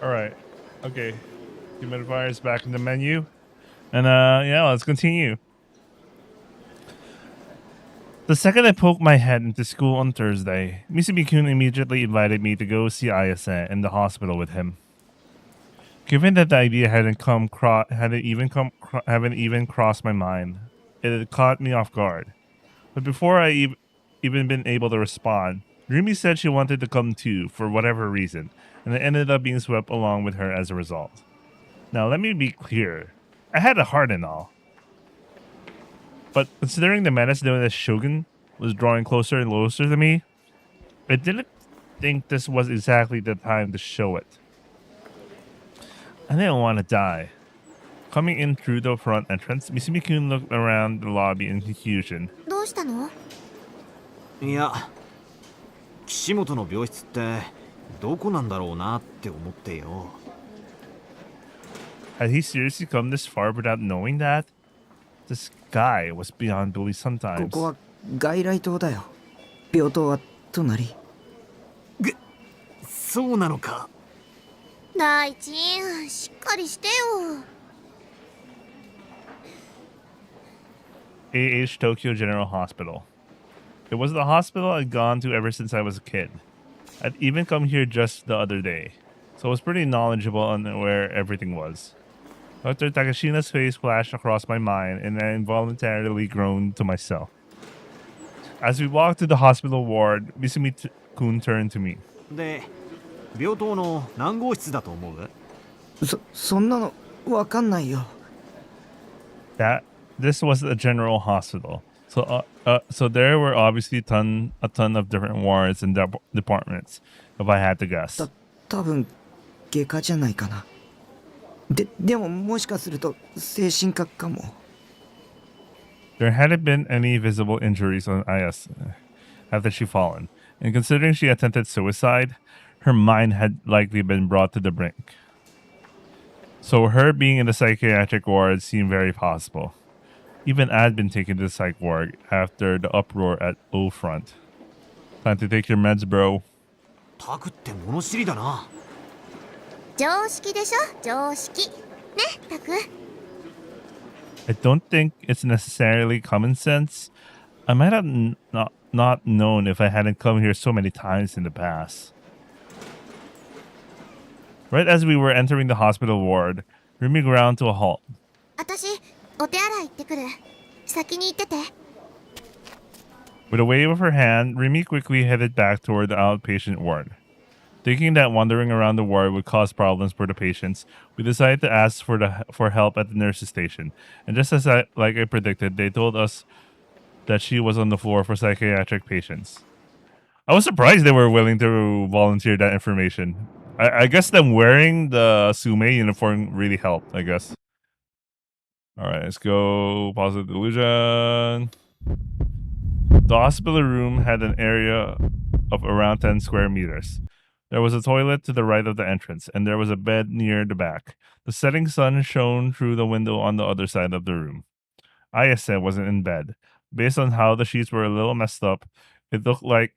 S1: All right. Okay. Humidifier is back in the menu. And yeah, let's continue. The second I poked my head into school on Thursday, Misumi-kun immediately invited me to go see Ayase in the hospital with him. Given that the idea hadn't even crossed my mind, it had caught me off guard. But before I even been able to respond, Rumi said she wanted to come too for whatever reason, and I ended up being swept along with her as a result. Now let me be clear, I had a heart and all. But considering the menace known as Shogun was drawing closer and closer to me, I didn't think this was exactly the time to show it. I didn't want to die. Coming in through the front entrance, Misumi-kun looked around the lobby in confusion.
S2: どうしたの？
S8: いや、岸本の病室ってどこなんだろうなって思ってよ。
S1: Had he seriously come this far without knowing that? This guy was beyond belief
S4: こ
S1: sometimes.
S4: こは外来棟だよ。病棟は隣。
S8: そうなのか。
S2: 大地、しっかりしてよ。
S1: AH Tokyo General Hospital. It was the hospital I'd gone to ever since I was a kid. I'd even come here just the other day, so I was pretty knowledgeable on where everything was. Dr. Takashina's face flashed across my mind, and I involuntarily groaned to myself. As we walked to the hospital ward, Misumi-kun turned to me.
S8: で、病棟の何号室だと思う？
S4: そんなのわかんないよ。
S1: This was a general hospital, so there were obviously a ton of different wards and departments. If I had to guess,
S4: 多分外科じゃないかな。でももしかすると精神科かも。
S1: there hadn't been any visible injuries on Ayase after she fallen, and considering she attempted suicide, her mind had likely been brought to the brink. So her being in the psychiatric ward seemed very possible. Even I'd been taken to the psych ward after the uproar at O Front. Time to take your meds, bro.
S8: タクって物知りだな。
S2: 常識でしょ、常識。ね、タク。
S1: I don't think it's necessarily common sense. I might have not known if I hadn't come here so many times in the past. Right as we were entering the hospital ward, Rumi ground to a halt.
S2: 私、お手洗い行ってくる。先に行ってて。
S1: With a wave of her hand, Rumi quickly headed back toward the outpatient ward. Thinking that wandering around the ward would cause problems for the patients, we decided to ask for help at the nurse's station. And just as I predicted, they told us that she was on the floor for psychiatric patients. I was surprised they were willing to volunteer that information. I guess them wearing the Sume uniform really helped, I guess. Alright, let's go. Positive delusion. The hospital room had an area of around 10 square meters. There was a toilet to the right of the entrance, and there was a bed near the back. The setting sun shone through the window on the other side of the room. Ayase wasn't in bed. Based on how the sheets were a little messed up, it looked like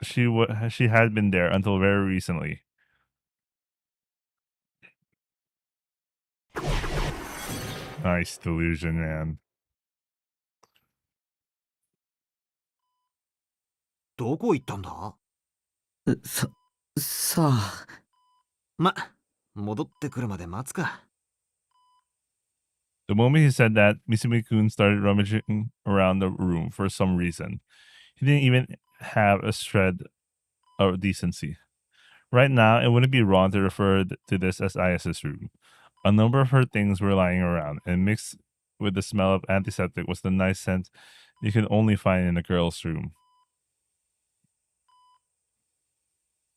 S1: she had been there until very recently. Nice delusion, man.
S8: どこ行ったんだ？
S4: さあ。
S8: ま、戻ってくるまで待つか。
S1: The moment he said that, Misumi-kun started rummaging around the room for some reason. He didn't even have a shred of decency. Right now, it wouldn't be wrong to refer to this as Ayase's room. A number of her things were lying around, and mixed with the smell of antiseptic was the nice scent you can only find in a girl's room.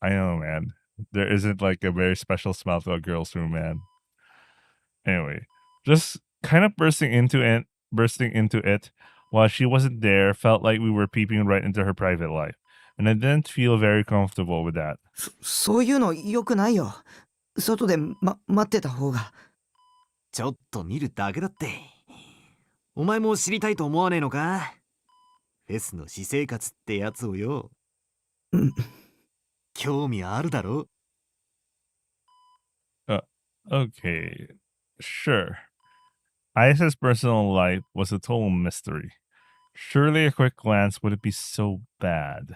S1: I know, man. There isn't like a very special smell to a girl's room, man. Anyway, just kind of bursting into it while she wasn't there felt like we were peeping right into her private life, and I didn't feel very comfortable with that.
S4: そういうの良くないよ。外で、待ってた方が。
S8: ちょっと見るだけだって。お前も知りたいと思わねえのか？フェスの私生活ってやつをよ。興味あるだろ？
S1: Okay, sure. Ayasa's personal life was a total mystery. Surely a quick glance wouldn't be so bad.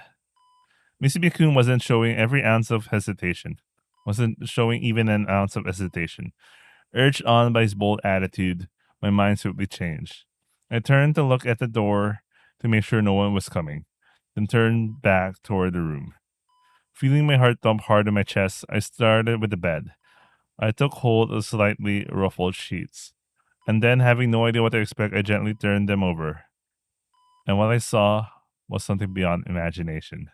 S1: Misumi-kun wasn't showing every ounce of hesitation. Wasn't showing even an ounce of hesitation. Urged on by his bold attitude, my mind swiftly changed. I turned to look at the door to make sure no one was coming, then turned back toward the room. Feeling my heart thump hard in my chest, I started with the bed. I took hold of slightly ruffled sheets, and then, having no idea what to expect, I gently turned them over. And what I saw was something beyond imagination.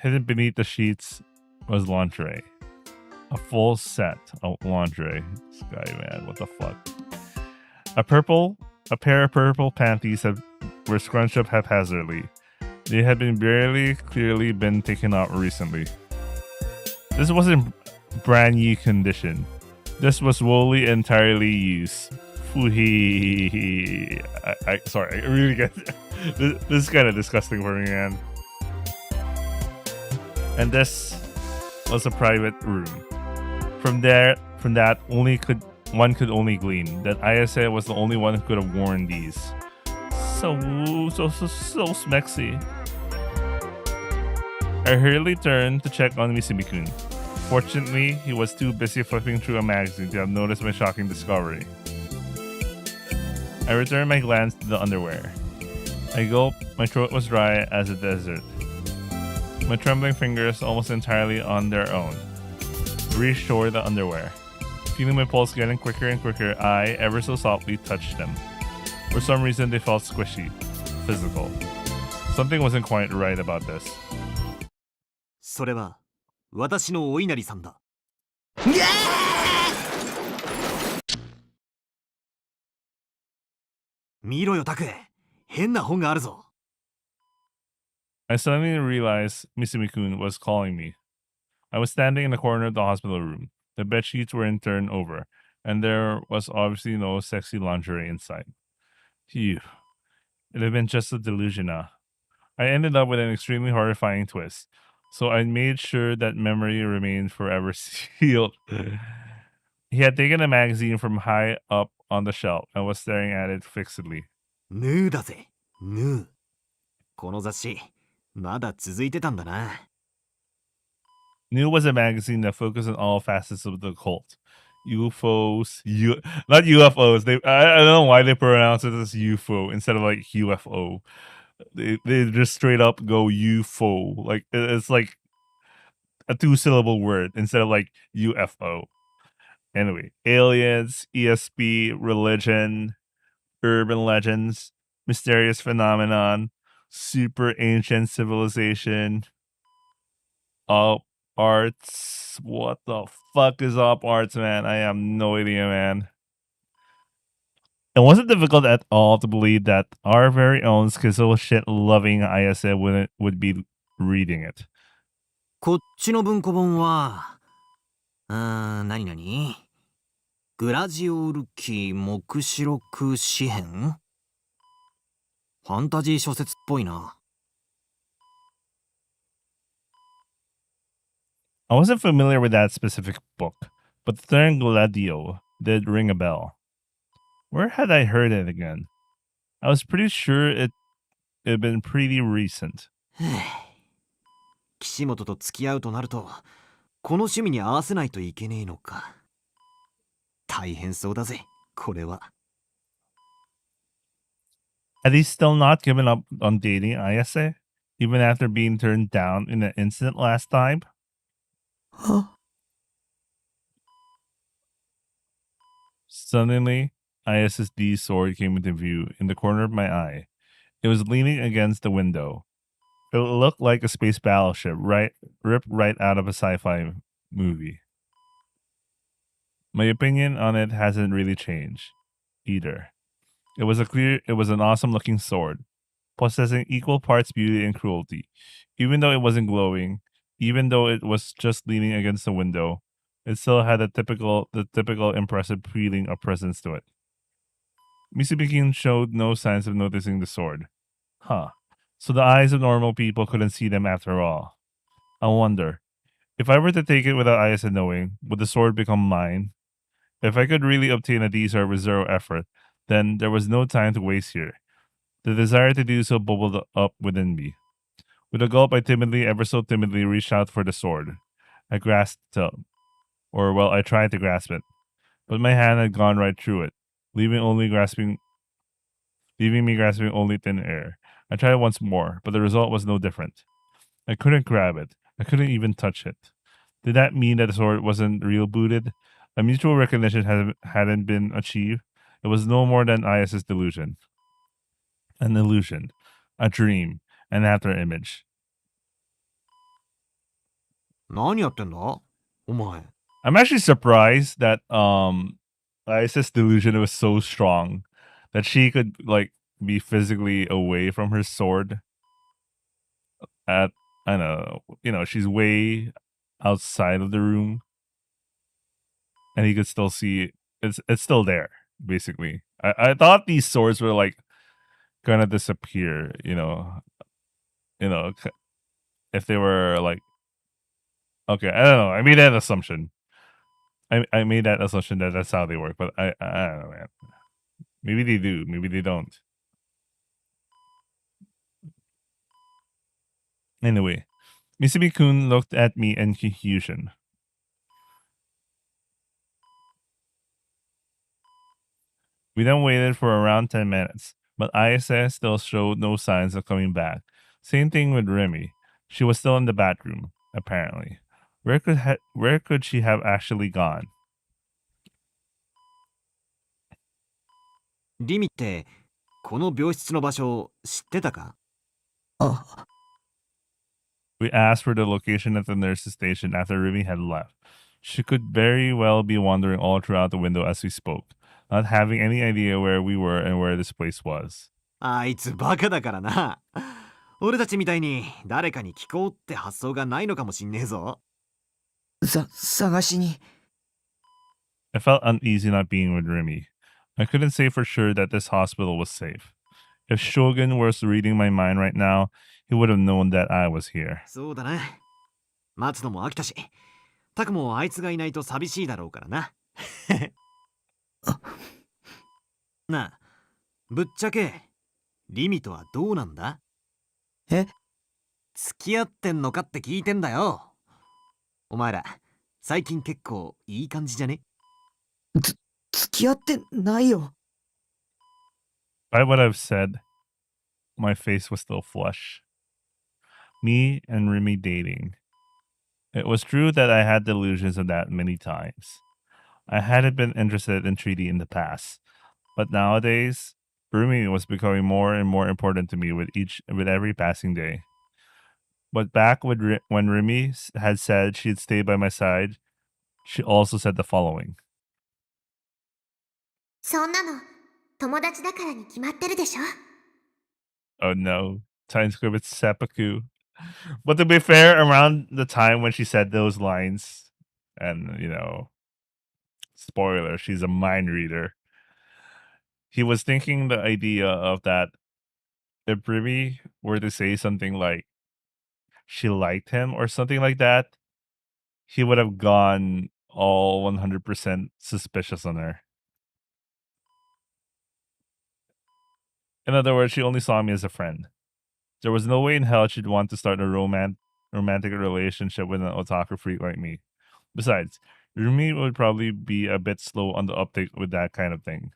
S1: Hidden beneath the sheets was lingerie. A full set of lingerie. This guy, man, what the fuck? A pair of purple panties were scrunched up haphazardly. They had been clearly been taken out recently. This wasn't brand new condition. This was wholly entirely used. Fuhi. Sorry, I really get this is kind of disgusting for me, man. And this was a private room. From that, one could only glean that Ayase was the only one who could have worn these. So smexy. I hurriedly turned to check on Misumi-kun. Fortunately, he was too busy flipping through a magazine to have noticed my shocking discovery. I returned my glance to the underwear. I gulped. My throat was dry as a desert. My trembling fingers, almost entirely on their own, reached toward the underwear. Feeling my pulse getting quicker and quicker, I, ever so softly, touched them. For some reason, they felt squishy, physical. Something wasn't quite right about this.
S8: それは私のお稲荷さんだ。見ろよタク、変な本があるぞ。
S1: I suddenly realized Misumi-kun was calling me. I was standing in the corner of the hospital room. The bed sheets were in turn over, and there was obviously no sexy lingerie inside. Phew. It had been just a delusion. I ended up with an extremely horrifying twist, so I made sure that memory remained forever sealed. He had taken a magazine from high up on the shelf and was staring at it fixedly.
S8: ヌーだぜ、ヌー。この雑誌、まだ続いてたんだな。
S1: New was a magazine that focused on all facets of the cult. UFOs, not UFOs. I don't know why they pronounce it as UFO instead of like UFO. They just straight up go UFO. Like it's like a 2-syllable word instead of like UFO. Anyway, aliens, ESP, religion, urban legends, mysterious phenomenon, super ancient civilization, op arts. What the fuck is op arts, man? I have no idea, man. It wasn't difficult at all to believe that our very own schizo shit loving ISA would be reading it.
S8: こっちの文庫本は、何々グラジオール記黙示録詩編ファンタジー小説っぽいな。
S1: I wasn't familiar with that specific book, but the term Gladio did ring a bell. Where had I heard it again? I was pretty sure it had been pretty recent.
S8: 岸本と付き合うとなると、この趣味に合わせないといけねえのか。大変そうだぜ、これは。
S1: Had he still not given up on dating Ayase, even after being turned down in an instant last time? Suddenly, Ayase's D sword came into view in the corner of my eye. It was leaning against the window. It looked like a space battleship ripped right out of a sci-fi movie. My opinion on it hasn't really changed either. It was an awesome looking sword, possessing equal parts beauty and cruelty. Even though it wasn't glowing, even though it was just leaning against the window, it still had the typical impressive feeling of presence to it. Misumi-kun showed no signs of noticing the sword. Huh. So the eyes of normal people couldn't see them after all. I wonder, if I were to take it without Ayase knowing, would the sword become mine? If I could really obtain a D sword with zero effort, then there was no time to waste here. The desire to do so bubbled up within me. With a gulp, I timidly, ever so timidly, reached out for the sword. I grasped it, or well, I tried to grasp it, but my hand had gone right through it, leaving me grasping only thin air. I tried once more, but the result was no different. I couldn't grab it. I couldn't even touch it. Did that mean that the sword wasn't real booted? A mutual recognition hadn't been achieved. It was no more than Aya's delusion. An illusion. A dream. An after image.
S8: 何やってんだお前。
S1: I'm actually surprised that Aya's delusion was so strong that she could like be physically away from her sword at I don't know, she's way outside of the room and he could still see it's still there, basically. I thought these swords were like gonna disappear, if they were like okay, I don't know. I made that assumption. I made that assumption that that's how they work, but I don't know, man. Maybe they do, maybe they don't. Anyway, Misumi-kun looked at me in confusion. We then waited for around 10 minutes, but Ayase still showed no signs of coming back. Same thing with Remy. She was still in the bathroom, apparently. Where could she have actually gone?
S8: リミって、この病室の場所知ってたか
S1: We asked for the location at the nurse's station after Remy had left. She could very well be wandering all throughout the window as we spoke, not having any idea where we were and where this place was.
S8: あいつバカだからな。俺たちみたいに誰かに聞こうって発想がないのかもしんねえぞ。
S4: 探しに。
S1: I felt uneasy not being with Remy. I couldn't say for sure that this hospital was safe. If Shogun was reading my mind right now, he would have known that I was here.
S8: そうだな。待つのも飽きたし、タクもあいつがいないと寂しいだろうからな。なあ、ぶっちゃけ、リミとはどうなんだ
S4: え
S8: 付き合ってんのかって聞いてんだよ。お前ら、最近結構いい感じじゃね
S4: 付き合ってないよ。
S1: By what I've said, my face was still flush. Me and Remy dating. It was true that I had delusions of that many times. I hadn't been interested in Treaty in the past, but nowadays, Remy was becoming more and more important to me with every passing day. But back when Remy had said she'd stay by my side, she also said the following.
S5: そんなの友達だからに決まってるでしょ
S1: Oh no, Times Square with seppuku. But to be fair, around the time when she said those lines, and spoiler, she's a mind reader. He was thinking the idea of that if Remy were to say something like she liked him or something like that, he would have gone all 100% suspicious on her. In other words, she only saw me as a friend. There was no way in hell she'd want to start a romantic relationship with an otaku freak like me. Besides, Rumi would probably be a bit slow on the uptake with that kind of thing.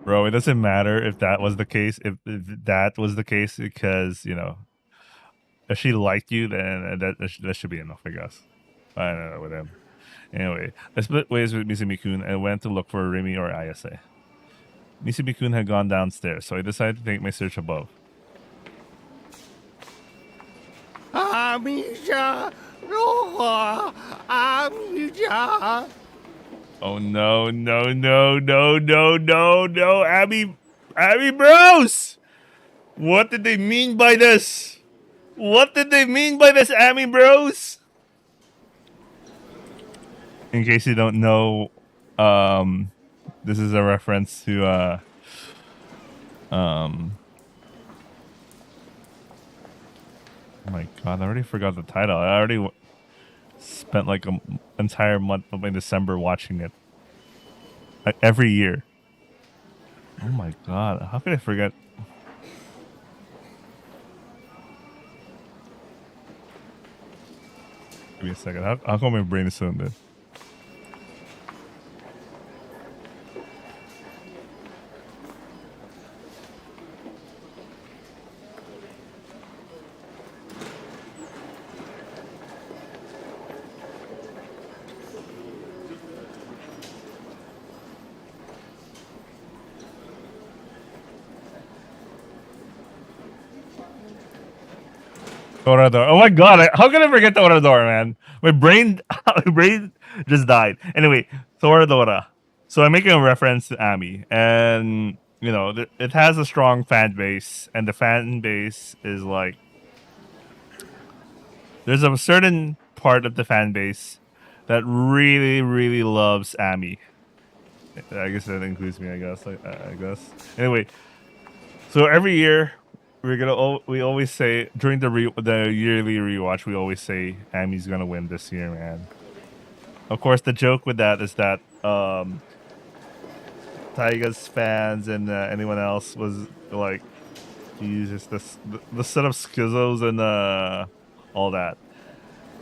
S1: Bro, it doesn't matter if that was the case. If that was the case, because, if she liked you, then that should be enough, I guess. I don't know, whatever. Anyway, I split ways with Misumi-kun and went to look for Remy or Ayase. Misumi-kun had gone downstairs, so I decided to take my search above.
S9: Amisha! No! Amisha!
S1: Oh no, Abby Bros! What did they mean by this? What did they mean by this, Abby Bros? In case you don't know, this is a reference to Oh my god, I already forgot the title. I already spent like an entire month of my December watching it. Every year. Oh my god, how could I forget? Give me a second. How come my brain is so dead? Toradora. Oh my god, how can I forget Toradora, man? My brain just died. Anyway, Toradora. So I'm making a reference to Ami, and you know, it has a strong fan base, and the fan base is like there's a certain part of the fan base that really, really loves Ami. I guess that includes me. I guess. Anyway, so every year we always say during the yearly rewatch, we always say Ami's gonna win this year, man. Of course, the joke with that is that Taiga's fans and anyone else was like, Jesus, the set of schizos and all that.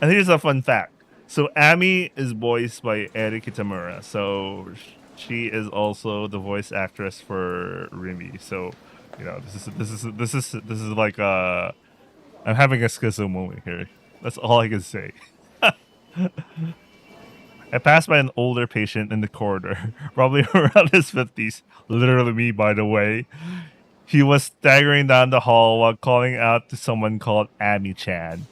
S1: And here's a fun fact. So Ami is voiced by Eri Kitamura. So she is also the voice actress for Rimi. So, you know, this is like I'm having a schizo moment here. That's all I can say. I passed by an older patient in the corridor, probably around his 50s. Literally me, by the way. He was staggering down the hall while calling out to someone called Ami-chan.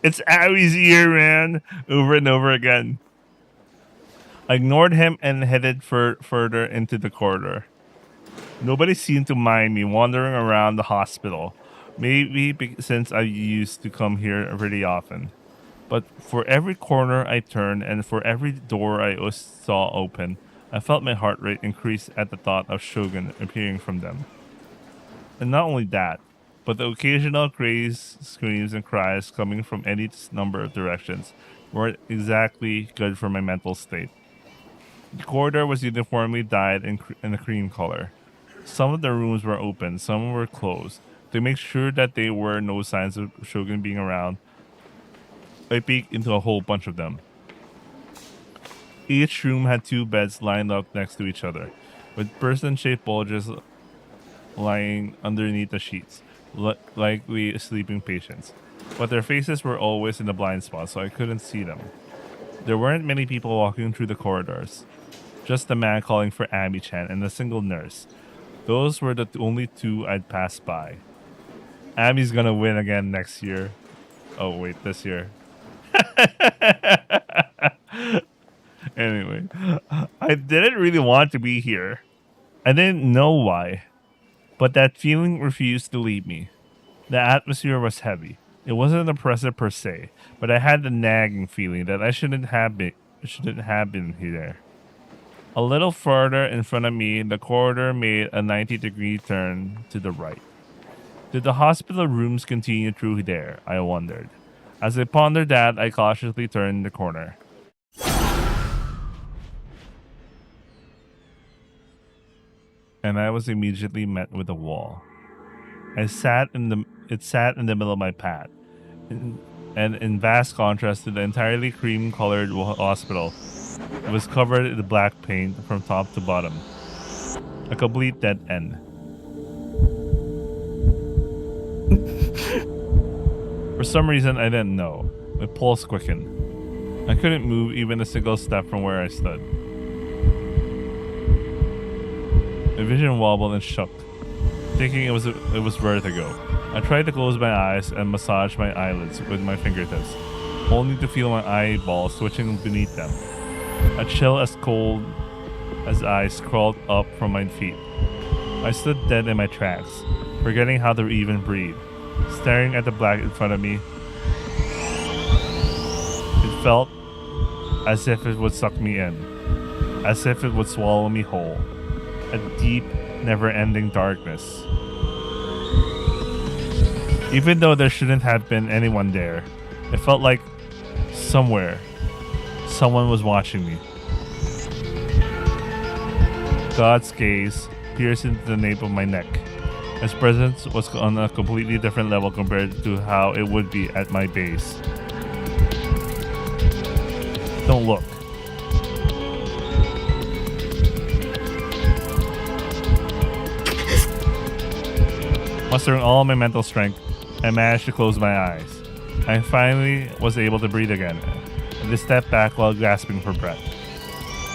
S1: It's Ami's year, man. Over and over again. I ignored him and headed further into the corridor. Nobody seemed to mind me wandering around the hospital. Maybe since I used to come here pretty often. But for every corner I turned and for every door I saw open, I felt my heart rate increase at the thought of Shogun appearing from them. And not only that, but the occasional crazed screams and cries coming from any number of directions weren't exactly good for my mental state. The corridor was uniformly dyed in a cream color. Some of the rooms were open, some were closed. To make sure that there were no signs of Shogun being around, I peeked into a whole bunch of them. Each room had 2 beds lined up next to each other, with person-shaped bulges lying underneath the sheets, likely sleeping patients. But their faces were always in the blind spot, so I couldn't see them. There weren't many people walking through the corridors. Just the man calling for Ami-chan and a single nurse. Those were the only 2 I'd passed by. Ami's gonna win again next year. Oh wait, this year. Anyway, I didn't really want to be here. I didn't know why, but that feeling refused to leave me. The atmosphere was heavy. It wasn't oppressive per se, but I had the nagging feeling that I shouldn't have been here. A little further in front of me, the corridor made a 90-degree turn to the right. Did the hospital rooms continue through there? I wondered. As I pondered that, I cautiously turned the corner. And I was immediately met with a wall. It sat in the middle of my path, and in vast contrast to the entirely cream-colored hospital, it was covered in black paint from top to bottom. A complete dead end. For some reason I didn't know. My pulse quickened. I couldn't move even a single step from where I stood. My vision wobbled and shook, thinking it was vertigo. I tried to close my eyes and massage my eyelids with my fingertips, only to feel my eyeballs twitching beneath them. A chill as cold as ice crawled up from my feet. I stood dead in my tracks, forgetting how to even breathe, staring at the black in front of me. It felt as if it would suck me in, as if it would swallow me whole. A deep, never-ending darkness. Even though there shouldn't have been anyone there, it felt like somewhere someone was watching me. God's gaze pierced into the nape of my neck. His presence was on a completely different level compared to how it would be at my base. Don't look. Mustering all my mental strength, I managed to close my eyes. I finally was able to breathe again, and I stepped back while gasping for breath.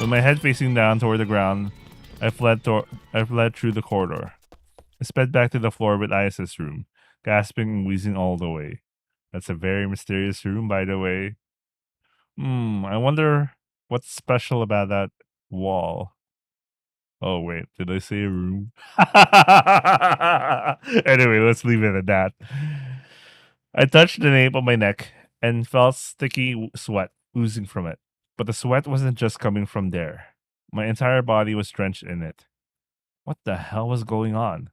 S1: With my head facing down toward the ground, I fled through the corridor. I sped back to the floor with ISS room, gasping and wheezing all the way. That's a very mysterious room, by the way. I wonder what's special about that wall. Oh, wait, did I say a room? Anyway, let's leave it at that. I touched the nape of my neck and felt sticky sweat oozing from it. But the sweat wasn't just coming from there. My entire body was drenched in it. What the hell was going on?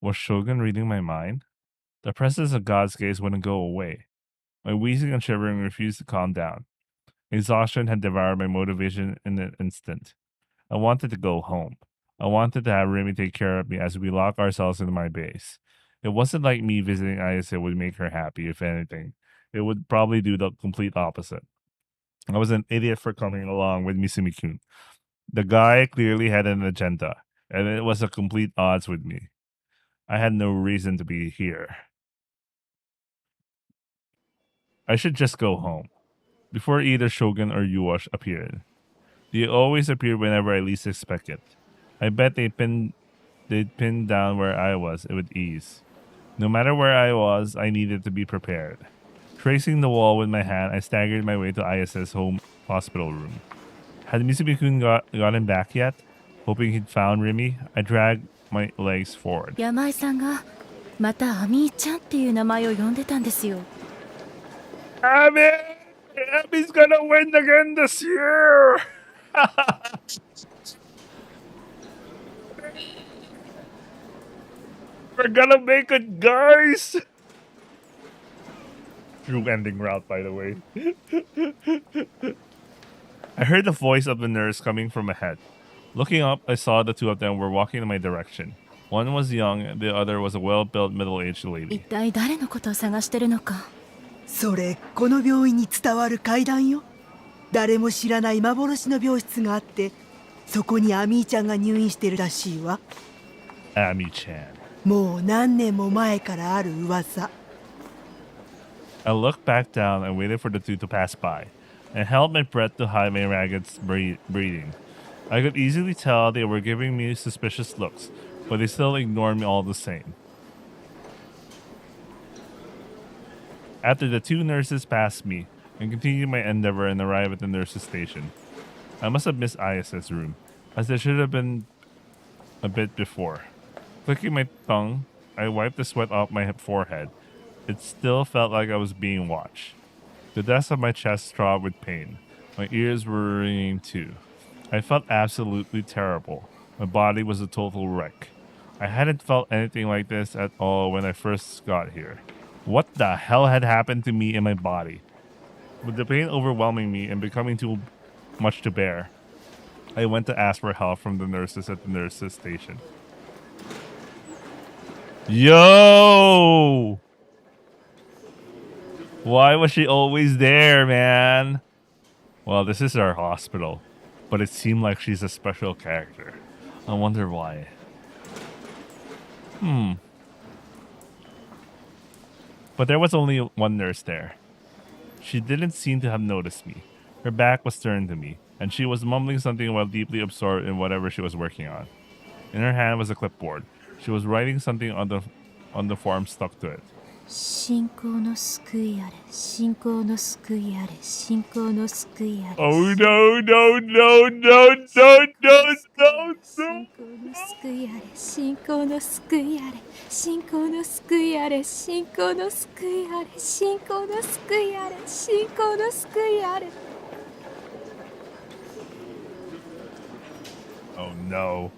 S1: Was Shogun reading my mind? The presence of God's gaze wouldn't go away. My wheezing and shivering refused to calm down. Exhaustion had devoured my motivation in an instant. I wanted to go home. I wanted to have Remy take care of me as we lock ourselves into my base. It wasn't like me visiting Ayase would make her happy, if anything. It would probably do the complete opposite. I was an idiot for coming along with Misumi-kun. The guy clearly had an agenda, and it was a complete odds with me. I had no reason to be here. I should just go home. Before either Shogun or Yuash appeared. They always appear whenever I least expect it. I bet they'd pin down where I was with ease. No matter where I was, I needed to be prepared. Tracing the wall with my hand, I staggered my way to ISS home hospital room. Had Misumi-kun gotten back yet? Hoping he'd found Remy, I dragged my legs forward.
S2: 山井さんがまたアミーちゃんっていう名前を呼んでたんですよ。
S1: Abby! Abby's gonna win again this year! We're gonna make it, guys! True ending route, by the way. I heard the voice of the nurse coming from ahead. Looking up, I saw the two of them were walking in my direction. One was young, the other was a well-built middle-aged
S2: 一
S1: lady.
S2: 体誰のことを探してるのか。
S10: それこの病院に伝わる怪談よ。誰も知らない幻の病室があって、そこにアミーちゃんが入院してるらしいわ。
S1: Ami-chan.
S10: もう何年も前からある噂。
S1: I looked back down and waited for the two to pass by, and held my breath to hide my ragged breathing. I could easily tell they were giving me suspicious looks, but they still ignored me all the same. After the two nurses passed me, I continued my endeavor and arrived at the nurses' station. I must have missed ISS room, as there should have been a bit before. Clicking my tongue, I wiped the sweat off my forehead. It still felt like I was being watched. The depths of my chest throbbed with pain. My ears were ringing too. I felt absolutely terrible. My body was a total wreck. I hadn't felt anything like this at all when I first got here. What the hell had happened to me in my body? With the pain overwhelming me and becoming too much to bear, I went to ask for help from the nurses at the nurses' station. Yo! Why was she always there, man? Well, this is our hospital, but it seemed like she's a special character. I wonder why. But there was only one nurse there. She didn't seem to have noticed me. Her back was turned to me, and she was mumbling something while deeply absorbed in whatever she was working on. In her hand was a clipboard. She was writing something on the form stuck to it.
S2: 信仰の救いあれ、信仰の救いあれ、信仰の救いあれ。
S1: Oh no, no, no, no, no, no, no,
S2: 信仰の救いあれ、信仰の救いあれ、信仰の救いあれ、信仰の救いあれ、信仰の救いあれ、信仰の救いあれ。
S1: Oh no.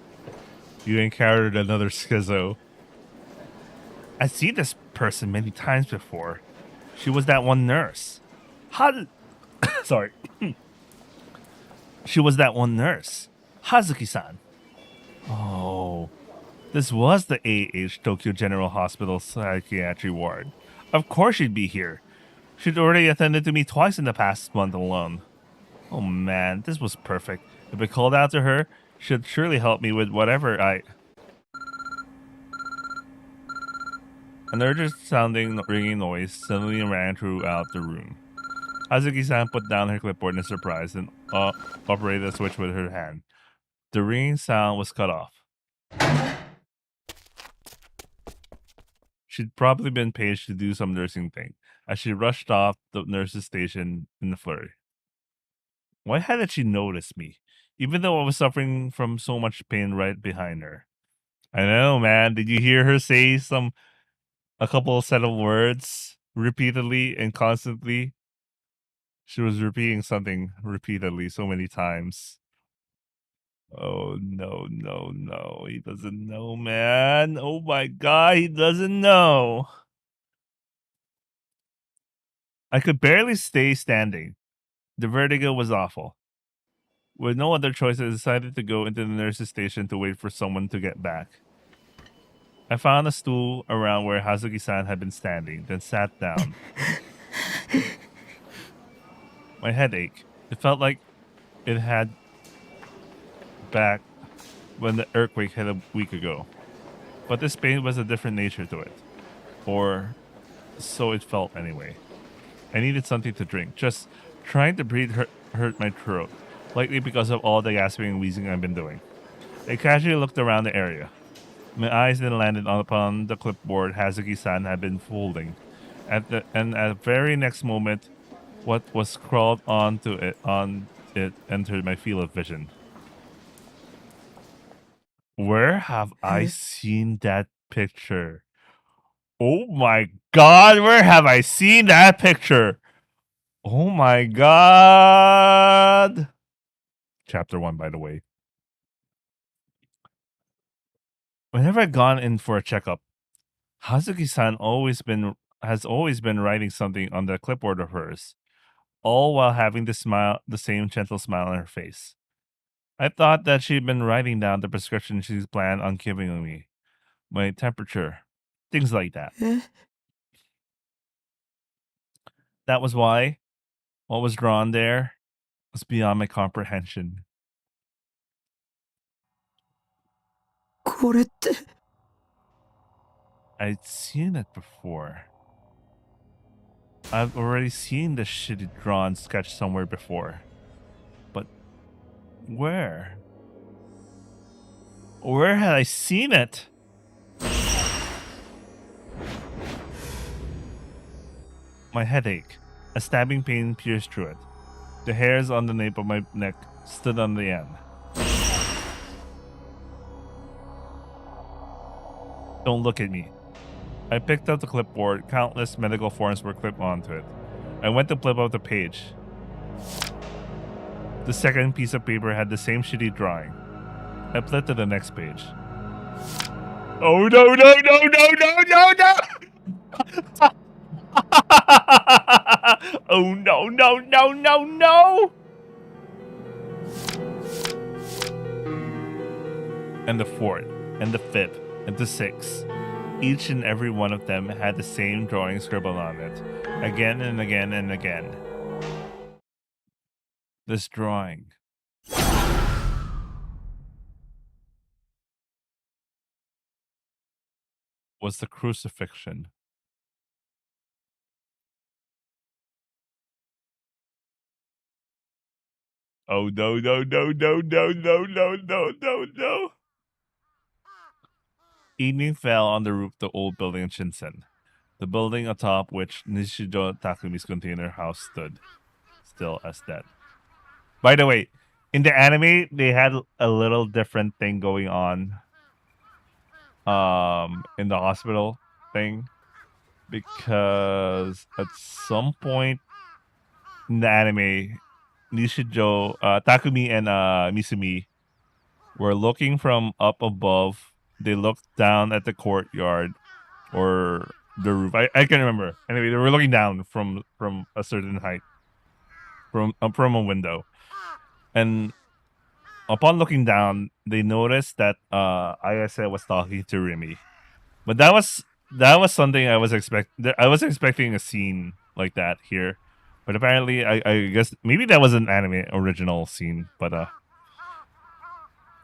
S1: You encountered another schizo. I've seen this person many times before. She was that one nurse. Sorry. She was that one nurse. Hazuki-san. Oh. This was the AH Tokyo General Hospital Psychiatry Ward. Of course she'd be here. She'd already attended to me twice in the past month alone. Oh man, this was perfect. If I called out to her, she'd surely help me with whatever I... An urgent-sounding ringing noise suddenly rang throughout the room. Hazuki-san put down her clipboard in surprise and operated a switch with her hand. The ringing sound was cut off. She'd probably been paged to do some nursing thing, as she rushed off the nurse's station in a flurry. Why hadn't she noticed me, even though I was suffering from so much pain right behind her? I know, man. Did you hear her say a couple set of words repeatedly and constantly? She was repeating something repeatedly so many times. Oh, no, no, no. He doesn't know, man. Oh my god, he doesn't know. I could barely stay standing. The vertigo was awful. With no other choice, I decided to go into the nurse's station to wait for someone to get back. I found a stool around where Hazuki-san had been standing, then sat down. My head ached. It felt like it had back when the earthquake hit a week ago. But this pain was a different nature to it. Or so it felt anyway. I needed something to drink. Just trying to breathe hurt my throat, likely because of all the gasping and wheezing I've been doing. I casually looked around the area. My eyes then landed upon the clipboard Hazuki-san had been folding. At the very next moment, what was scrawled on it entered my field of vision. Where have I seen that picture? Oh my god, where have I seen that picture? Oh my god. Chapter 1, by the way. Whenever I've gone in for a checkup, Hazuki-san has always been writing something on the clipboard of hers, all while having the same gentle smile on her face. I thought that she'd been writing down the prescription she's planned on giving me, my temperature, things like that. That was why what was drawn there was beyond my comprehension.
S4: これって
S1: I'd seen it before. I've already seen this shitty drawn sketch somewhere before. But where? Where had I seen it? My head ached. A stabbing pain pierced through it. The hairs on the nape of my neck stood on the end. Don't look at me. I picked up the clipboard. Countless medical forms were clipped onto it. I went to flip out the page. The second piece of paper had the same shitty drawing. I flipped to the next page. Oh no, no, no, no, no, no, no! Oh no, no, no, no, no! And the fourth, and the fifth, and the sixth. Each and every one of them had the same drawing scribbled on it, again and again and again. This drawing was the crucifixion. Oh no, no, no, no, no, no, no, no, no, no. Evening fell on the roof of the old building in Shinsen, the building atop which Nishijo Takumi's container house stood, still as dead. By the way, in the anime, they had a little different thing going on in the hospital thing, because at some point in the anime, Nishijo, Takumi and Misumi were looking from up above. They looked down at the courtyard, or the roof. I can't remember. Anyway, they were looking down from a certain height, from a window, and upon looking down, they noticed that Ayase was talking to Remy. But that was something I was expecting a scene like that here. But apparently I guess maybe that was an anime original scene, but I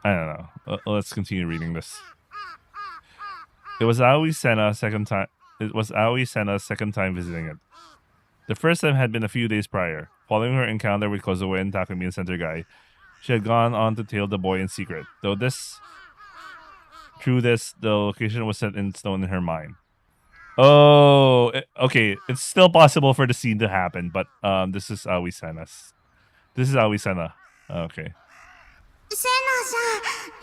S1: don't know. Let's continue reading this. It was Aoi Senna's second time visiting it. The first time had been a few days prior. Following her encounter with Kozoe and Takumi and Center Guy, she had gone on to tail the boy in secret. Through this, the location was set in stone in her mind. Oh, okay. It's still possible for the scene to happen, but this is Aoi Senna's. This is Aoi Senna. Okay.
S5: セナさん、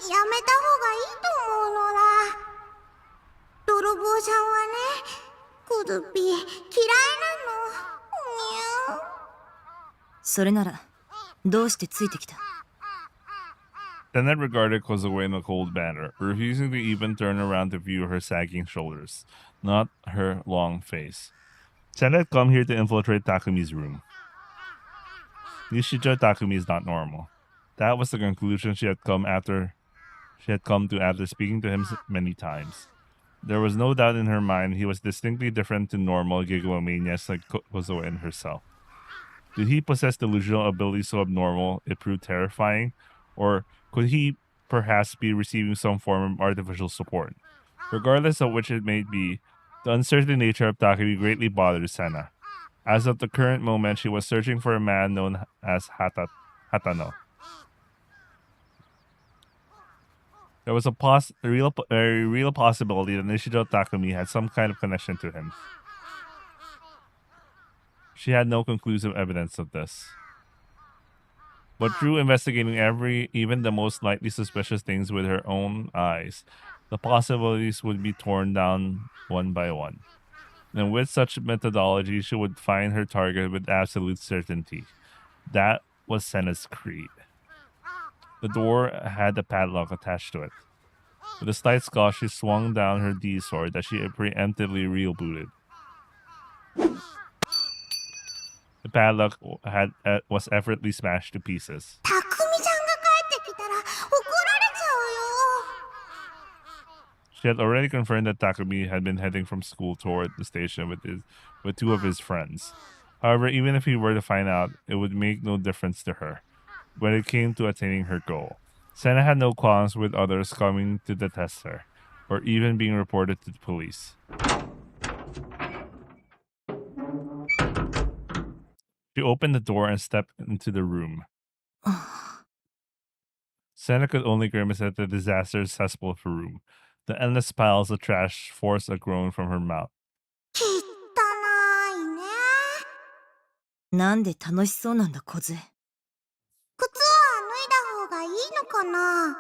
S5: やめた方がいいと思うのだ。泥棒さんはね、クドピ嫌いなの。にゃー。
S2: それならどうしてついてきた？
S1: Tenet regarded Kozoe in a cold manner, refusing to even turn around to view her sagging shoulders, not her long face. Tenet had come here to infiltrate Takumi's room. Nishija Takumi is not normal. That was the conclusion she had come to after speaking to him many times. There was no doubt in her mind he was distinctly different to normal gigolomaniacs like Kozoe and herself. Did he possess delusional abilities so abnormal it proved terrifying, or could he perhaps be receiving some form of artificial support? Regardless of which it may be, the uncertain nature of Takumi greatly bothered Senna. As of the current moment, she was searching for a man known as Hatano. There was a real possibility that Nishida Takumi had some kind of connection to him. She had no conclusive evidence of this. But through investigating even the most slightly suspicious things with her own eyes, the possibilities would be torn down one by one. And with such methodology, she would find her target with absolute certainty. That was Senna's creed. The door had a padlock attached to it. With a slight scoff, she swung down her D-sword that she preemptively rebooted. The padlock was effortlessly smashed to pieces.
S5: たくみさんが帰ってきたら怒られちゃうよ。
S1: She had already confirmed that Takumi had been heading from school toward the station with two of his friends. However, even if he were to find out, it would make no difference to her when it came to attaining her goal. Senna had no qualms with others coming to detest her, or even being reported to the police. She opened the door and stepped into the room. Senna could only grimace at the disastrous cesspool of her room. The endless piles of trash forced a groan from her mouth.
S5: 汚いね。
S2: なんで楽しそうなんだ小杖。
S5: 靴は脱いだ方がいいのかな。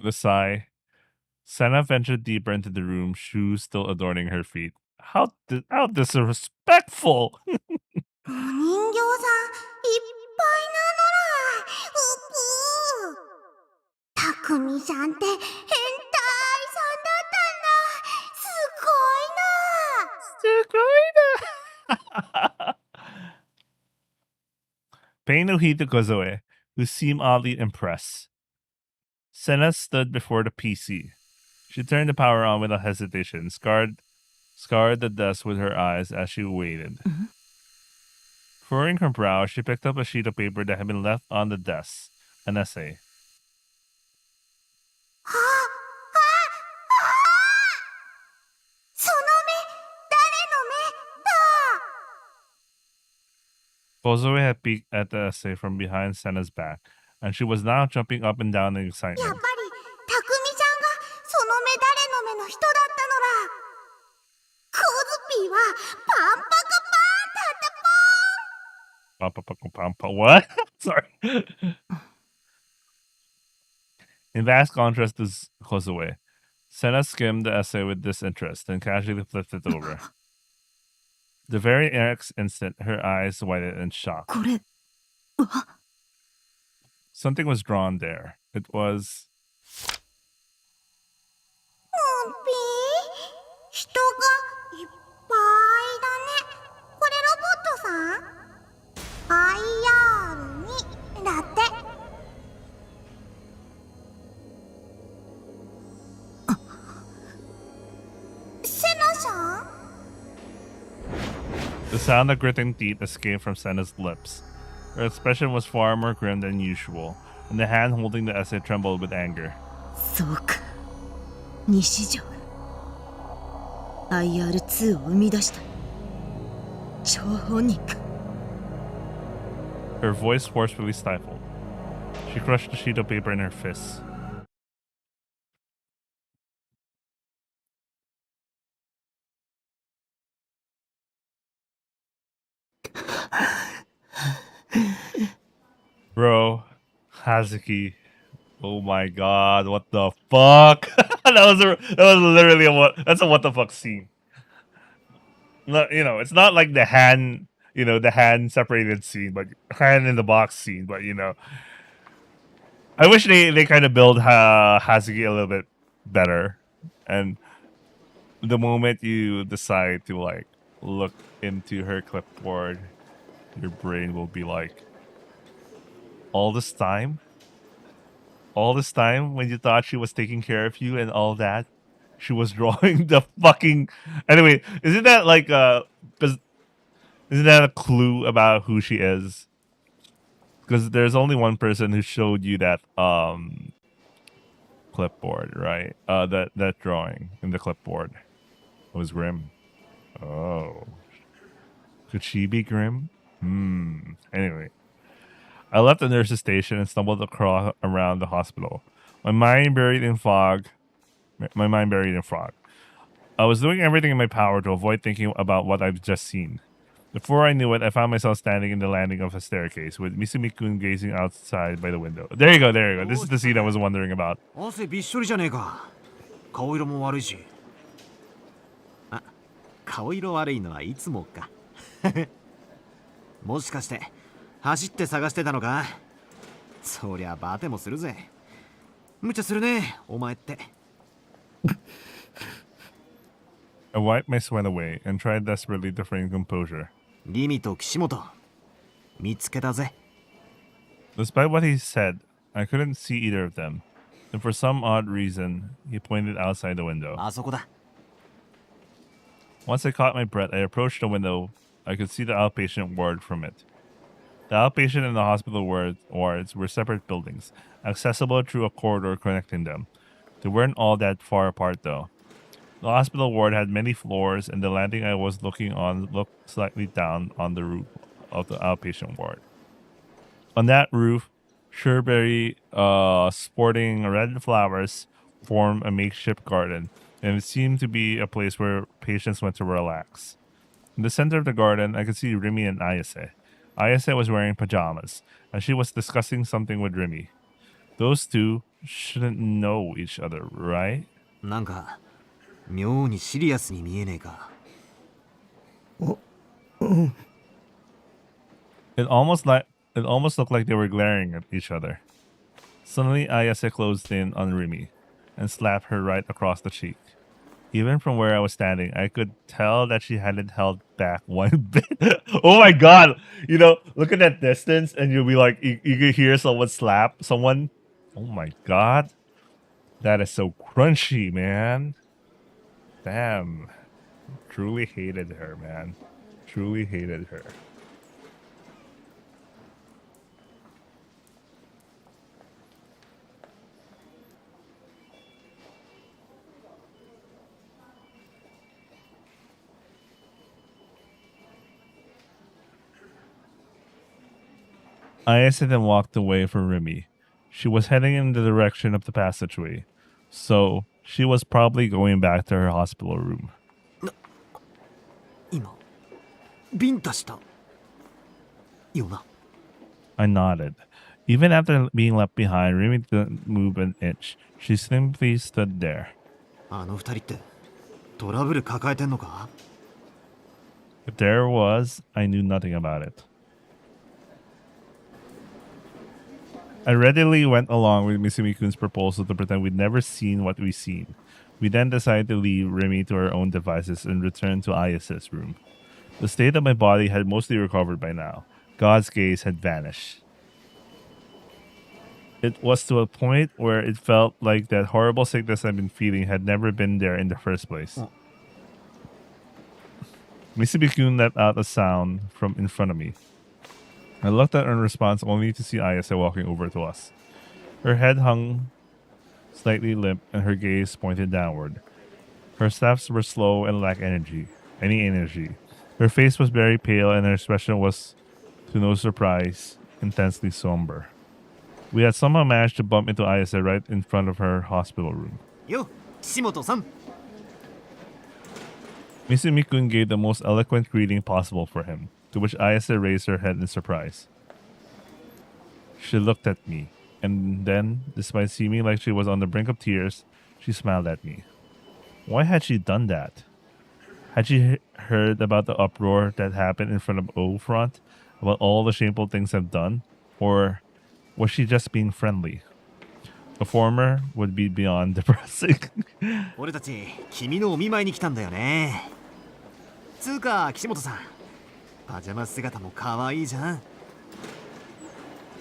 S1: With a sigh, Senna ventured deeper into the room, shoes still adorning her feet. How disrespectful!
S5: お人形さんいっぱいなのら。うぷー。たくみさんって変態さんだったんだ。すごいな。
S1: Paying no heed to Kozoe, who seemed oddly impressed, Senna stood before the PC. She turned the power on without hesitation, scoured the desk with her eyes as she waited. Furrowing her brow, she picked up a sheet of paper that had been left on the desk, an essay.
S5: その目、誰の目だ。
S1: Kozoe had peeked at the essay from behind Senna's back, and she was now jumping up and down in
S5: やっ
S1: excitement.
S5: ぱりたくみちゃんがその目誰の目の人だったのら。コズピーはパンパカパーンタタポーン。
S1: What? Sorry. In vast contrast to Kozoe, Senna skimmed the essay with disinterest and casually flipped it over. The very next instant, her eyes widened in shock.
S2: これ。
S1: Something was drawn there. It was
S5: ンピー、人がいっぱいだね。これロボットさん？ IR2 だって。セナさん？
S1: The sound of gritting teeth escaped from Senna's lips. Her expression was far more grim than usual, and the hand holding the essay trembled with anger.
S2: そうか、西条が IR2 を生み出した張本人か。
S1: Her voice forcefully stifled. She crushed the sheet of paper in her fists. Bro, Hazuki. Oh my god, what the fuck? that was literally that's a what the fuck scene. No, you know, it's not like the hand, the hand separated scene, but hand in the box scene, but I wish they kind of build Hazuki a little bit better. And the moment you decide to like look into her clipboard, your brain will be like, all this time when you thought she was taking care of you and all that, she was drawing the fucking. Anyway, isn't that like because isn't that a clue about who she is? Because there's only one person who showed you that clipboard, right? That drawing in the clipboard. It was Grim. Oh, could she be Grim? Anyway, I left the nurse's station and stumbled around the hospital. My mind buried in fog. I was doing everything in my power to avoid thinking about what I've just seen. Before I knew it, I found myself standing in the landing of a staircase with Misumi-kun gazing outside by the window. There you go. This is the scene I was wondering about.
S8: 汗びっしょりじゃねえか。顔色も悪いし。あ、顔色悪いのはいつもか。もしかして走って探してたのか？そりゃバテもするぜ。無茶するね、お前って。
S1: I wiped my sweat away and tried desperately to feign composure.
S8: リミと岸本、見つけたぜ。
S1: Despite what he said, I couldn't see either of them, and for some odd reason, he pointed outside the window.
S8: あそこだ。
S1: Once I caught my breath, I approached the window. I could see the outpatient ward from it. The outpatient and the hospital wards were separate buildings, accessible through a corridor connecting them. They weren't all that far apart, though. The hospital ward had many floors, and the landing I was looking on looked slightly down on the roof of the outpatient ward. On that roof, shrubbery sporting red flowers formed a makeshift garden, and it seemed to be a place where patients went to relax. In the center of the garden, I could see Rimi and Ayase. Ayase was wearing pajamas, and she was discussing something with Rimi. Those two shouldn't know each other, right?
S8: なんか妙にシリアスに見えねえか。
S1: It almost looked like they were glaring at each other. Suddenly, Ayase closed in on Rimi and slapped her right across the cheek. Even from where I was standing, I could tell that she hadn't held back one bit. Oh my god! Look at that distance and you'll be like, you could hear someone slap someone. Oh my god. That is so crunchy, man. Damn. Truly hated her, man. Truly hated her. Ayase then walked away from Rimi. She was heading in the direction of the passageway, so she was probably going back to her hospital room.
S8: 今ビンタしたよな。
S1: I nodded. Even after being left behind, Rimi didn't move an inch. She simply stood there.
S8: あの二人ってトラブル抱えてんのか？
S1: If there was, I knew nothing about it. I readily went along with Misumi-kun's proposal to pretend we'd never seen what we'd seen. We then decided to leave Remy to her own devices and return to Ayase's room. The state of my body had mostly recovered by now. God's gaze had vanished. It was to a point where it felt like that horrible sickness I've been feeling had never been there in the first place. Misubi-kun let out a sound from in front of me. I looked at her in response only to see Ayase walking over to us. Her head hung slightly limp and her gaze pointed downward. Her steps were slow and lacked any energy. Her face was very pale and her expression was, to no surprise, intensely somber. We had somehow managed to bump into Ayase right in front of her hospital room.
S8: Yo, Kishimoto-san.
S1: Misumi-kun gave the most eloquent greeting possible for him, to which Ayase raised her head in surprise. She looked at me, and then, despite seeming like she was on the brink of tears, she smiled at me. Why had she done that? Had she heard about the uproar that happened in front of O-Front, about all the shameful things I've done, or was she just being friendly? The former would be beyond depressing.
S8: 俺たち君のお見舞いに来たんだよね。つうか岸本さん、パジャマ姿も可愛いじゃん。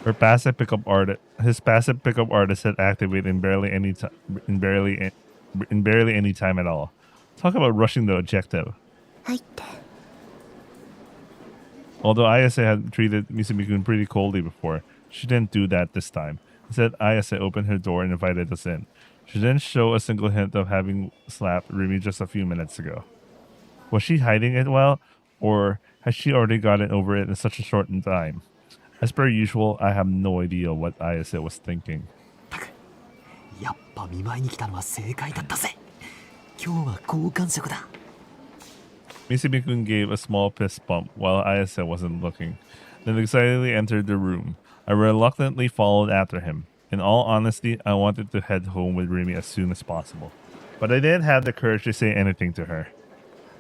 S1: His passive pickup artist had activated in barely any time at all. Talk about rushing the objective.
S2: 入って。
S1: Although Ayase had treated Misumi-kun pretty coldly before, she didn't do that this time. Instead, Ayase opened her door and invited us in. She didn't show a single hint of having slapped Remy just a few minutes ago. Was she hiding it well, or had she already gotten over it in such a short time? As per usual, I have no idea what Ayase was thinking.
S8: やっぱ見舞いに来たのは正解だったぜ。今日は好感触だ。
S1: Misumi-kun gave a small fist bump while Ayase wasn't looking, then excitedly entered the room. I reluctantly followed after him. In all honesty, I wanted to head home with Remy as soon as possible. But I didn't have the courage to say anything to her.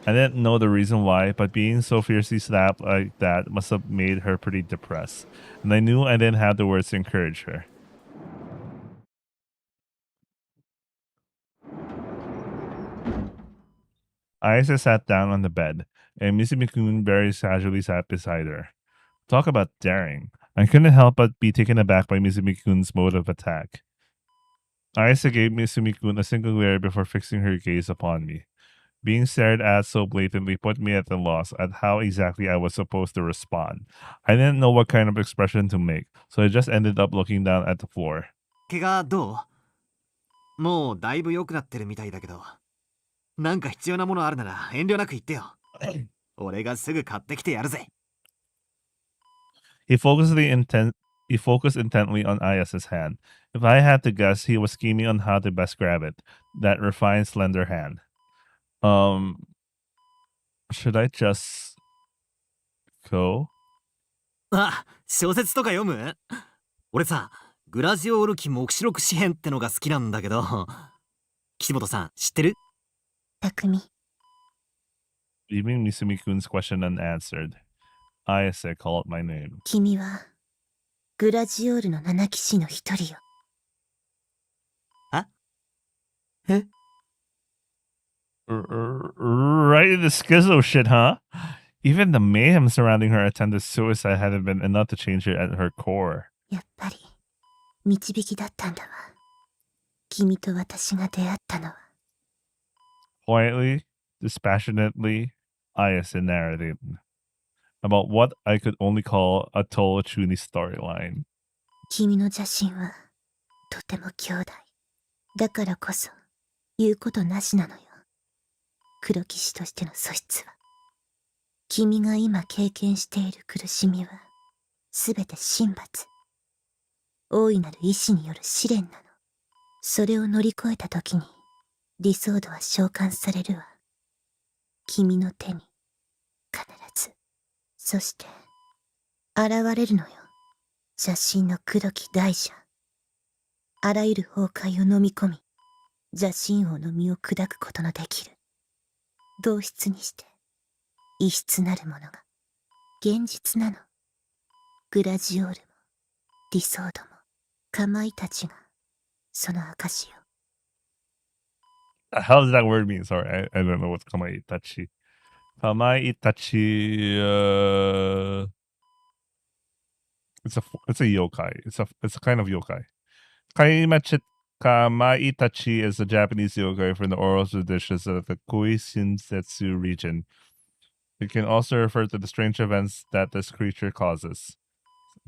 S1: I didn't know the reason why, but being so fiercely slapped like that must have made her pretty depressed. And I knew I didn't have the words to encourage her. Ayase sat down on the bed, and Misumi-kun very casually sat beside her. Talk about daring. I couldn't help but be taken aback by Misumi-kun's mode of attack. Ayase gave Misumi-kun a single glare before fixing her gaze upon me. Being stared at so blatantly put me at a loss at how exactly I was supposed to respond. I didn't know what kind of expression to make, so I just ended up looking down at the floor.
S8: 怪我どう？もうだいぶ良くなってるみたいだけど。なんか必要なものあるなら遠慮なく言ってよ。俺がすぐ買ってきてやるぜ。
S1: He focused intently on Ayase's hand. If I had to guess, he was scheming on how to best grab it. That refined, slender hand. Should I just go?
S8: あ、小説とか読む？俺さ、グラジオール記黙示録詩編ってのが好きなんだけど。岸本さん、知ってる？
S2: 匠。
S1: Leaving Misumi-kun's question unanswered, Ayase called my name.
S2: 君はグラジオールの7騎士の一人よ。
S4: え？
S1: Right in the schizo shit, huh? Even the mayhem surrounding her attempted suicide hadn't been enough to change her at her core.
S2: やっぱり導きだったんだわ。君と私が出会ったのは。
S1: Quietly, dispassionately, Ayase narrated about what I could only call a Tola Chuni storyline.
S2: 君の邪神はとても強大。だからこそ言うことなしなのよ。黒騎士としての素質は。君が今経験している苦しみはすべて神罰。大いなる意志による試練なの。それを乗り越えた時に理想度は召喚されるわ。君の手に必ず。そして現れるのよ。邪神の黒き大蛇。あらゆる崩壊を飲み込み、邪神王の身を砕くことのできる。同質にして異質なるものが現実なの。グラジオールも理想度もかまいたちがその証よ。
S1: The hell does that word mean? Sorry, I don't know what Kamai Itachi. Kamai Itachi. It's a yokai. It's a kind of yokai. Kamai Itachi is a Japanese yokai from the oral traditions of the Koi Shinsetsu region. It can also refer to the strange events that this creature causes.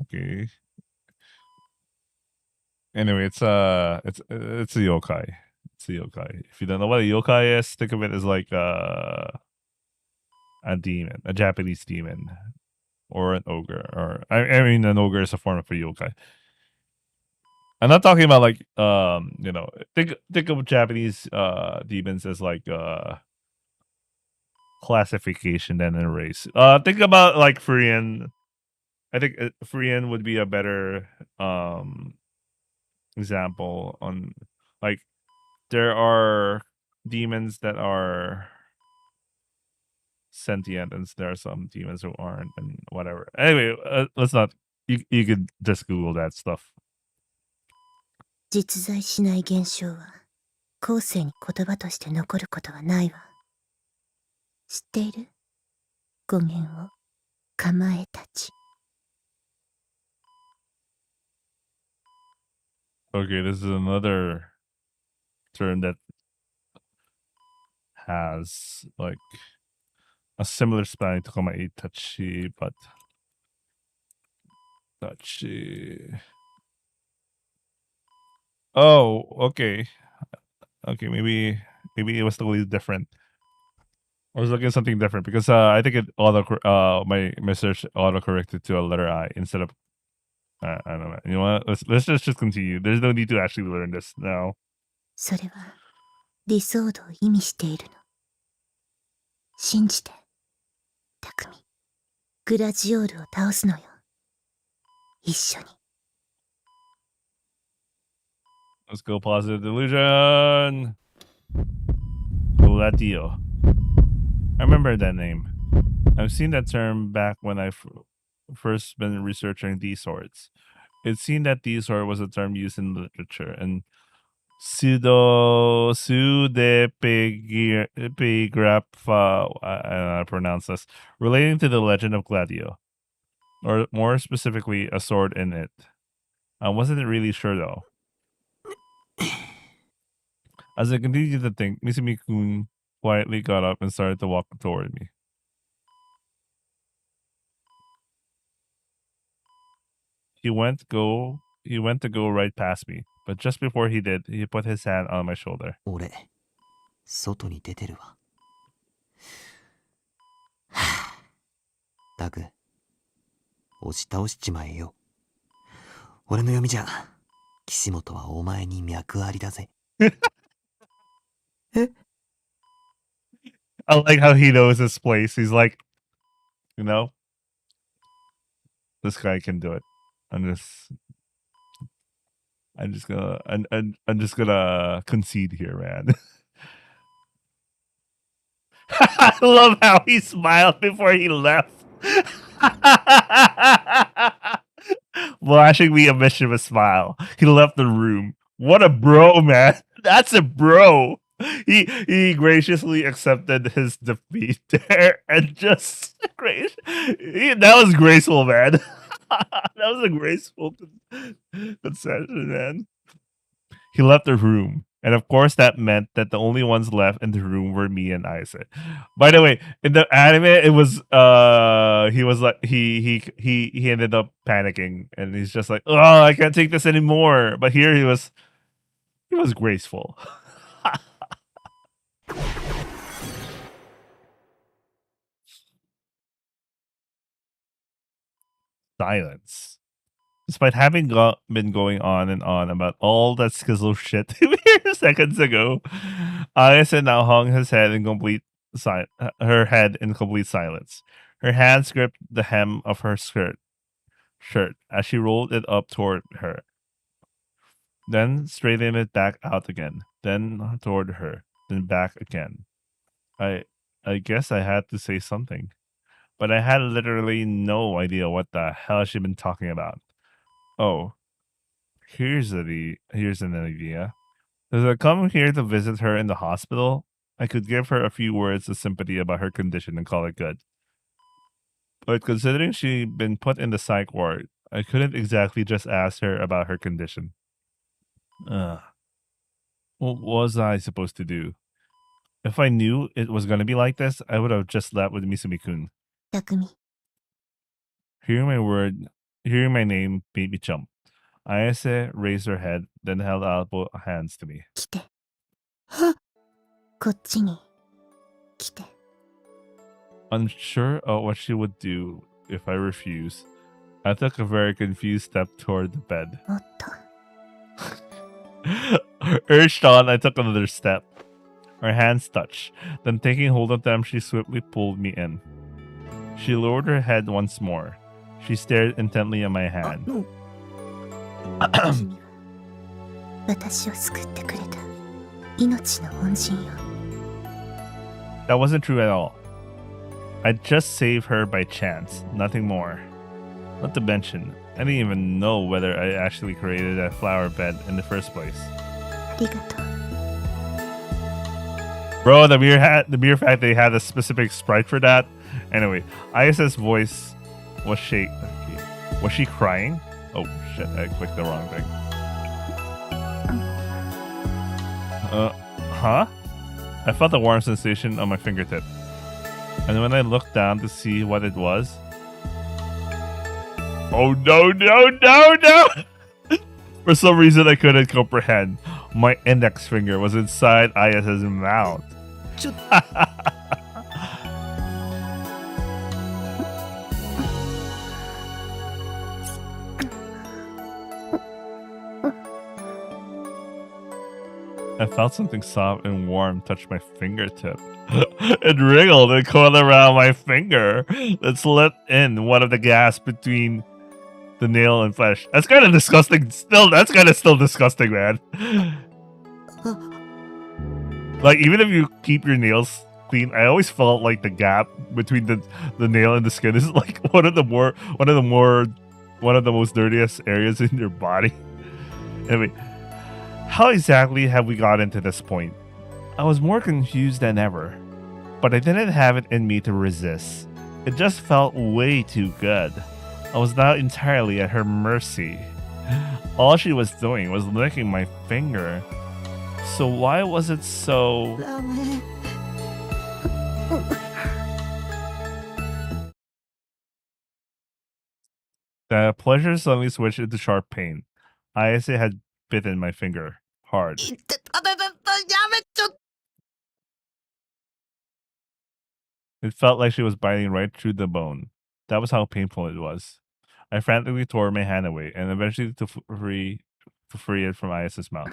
S1: Okay. Anyway, it's a yokai. It's a yokai. If you don't know what a yokai is, think of it as like a demon, a Japanese demon, or an ogre. Or I mean, an ogre is a form of a yokai. I'm not talking about like think of Japanese demons as like classification than a race. Think about like Frien. I think Frien would be a better example on like there are demons that are sentient and there are some demons who aren't and whatever. Anyway, let's not you could just Google that stuff.
S2: 実在しない現象は後世に言葉として残ることはないわ。知っている？語源を構えたち。
S1: Okay, this is another term that has like a similar spelling to Kamai Tachi, but Tachi. Oh, okay. Okay, maybe it was totally different. I was looking at something different because I think it my search auto corrected to a letter I instead of I don't know. You know what? Let's just continue. There's no need to actually learn this now.
S2: それは理想度を意味しているの。信じて、匠。グラジオールを倒すのよ。一緒に。
S1: Let's go positive delusion. Gladio. I remember that name. I've seen that term back when I first been researching D-swords. It seemed that D-sword was a term used in literature and pseudepigrapha, I pronounce this, relating to the legend of Gladio, or more specifically, a sword in it. I wasn't really sure though. As I continued to think, Mizumi-kun quietly got up and started to walk toward me. He went to go right past me, but just before he did, he put his hand on my shoulder.
S8: 俺、外に出てるわ。ダグ、押し倒しちまえよ。俺の読みじゃ、岸本はお前に脈ありだぜ。
S1: I like how he knows his place. He's like, this guy can do it. I'm just gonna concede here, man. I love how he smiled before he left. Flashing me a mischievous smile. He left the room. What a bro, man. That's a bro. He graciously accepted his defeat there and just that was graceful, man. That was a graceful concession, man. He left the room. And of course, that meant that the only ones left in the room were me and Isaac. By the way, in the anime, it was he was like he ended up panicking, and he's just like, "Oh, I can't take this anymore." But here he was graceful. Silence. Despite having been going on and on about all that Skizzle shit mere seconds ago, Ayase now hung her head in complete silence. Her hands gripped the hem of her shirt as she rolled it up toward her. Then straightened it back out again. Then toward her. Then back again. I guess I had to say something. But I had literally no idea what the hell she'd been talking about. Oh, here's an idea. As I come here to visit her in the hospital, I could give her a few words of sympathy about her condition and call it good. But considering she'd been put in the psych ward, I couldn't exactly just ask her about her condition. What was I supposed to do? If I knew it was going to be like this, I would have just left with Misumi-kun.
S2: 匠、
S1: Hearing my name made me jump. Ayase raised her head, then held out both hands to me.
S2: 来て。こっちに来て。
S1: Unsure of what she would do if I refused, I took a very confused step toward the bed.
S2: もっと。
S1: Urged on, I took another step. Our hands touched. Then taking hold of them, she swiftly pulled me in. She lowered her head once more. She stared intently at my hand.
S2: 君は私を救ってくれた命の恩人よ。
S1: That wasn't true at all. I just saved her by chance, nothing more. Not to mention, I didn't even know whether I actually created that flower bed in the first place.
S2: ありがとう。
S1: Bro, the mere fact they had a specific sprite for that. Anyway, Ayasa's voice was shaking. Was she crying? Oh shit, I clicked the wrong thing. Huh? I felt a warm sensation on my fingertip. And when I looked down to see what it was... Oh no, no, no, no! For some reason I couldn't comprehend. My index finger was inside Ayasa's mouth. I felt something soft and warm touch my fingertip. It wriggled and coiled around my finger. It slipped in one of the gaps between the nail and flesh. That's kind of disgusting. That's kind of still disgusting, man. Like, even if you keep your nails clean, I always felt like the gap between the nail and the skin is like one of the most dirtiest areas in your body. Anyway, how exactly have we gotten to this point? I was more confused than ever, but I didn't have it in me to resist. It just felt way too good. I was now entirely at her mercy. All she was doing was licking my finger. So why was it so...
S2: ラメ。
S1: The pleasure suddenly switched into sharp pain. Ayase had bitten my finger hard. It felt like she was biting right through the bone. That was how painful it was. I frantically tore my hand away and eventually to free it from Ayase's mouth.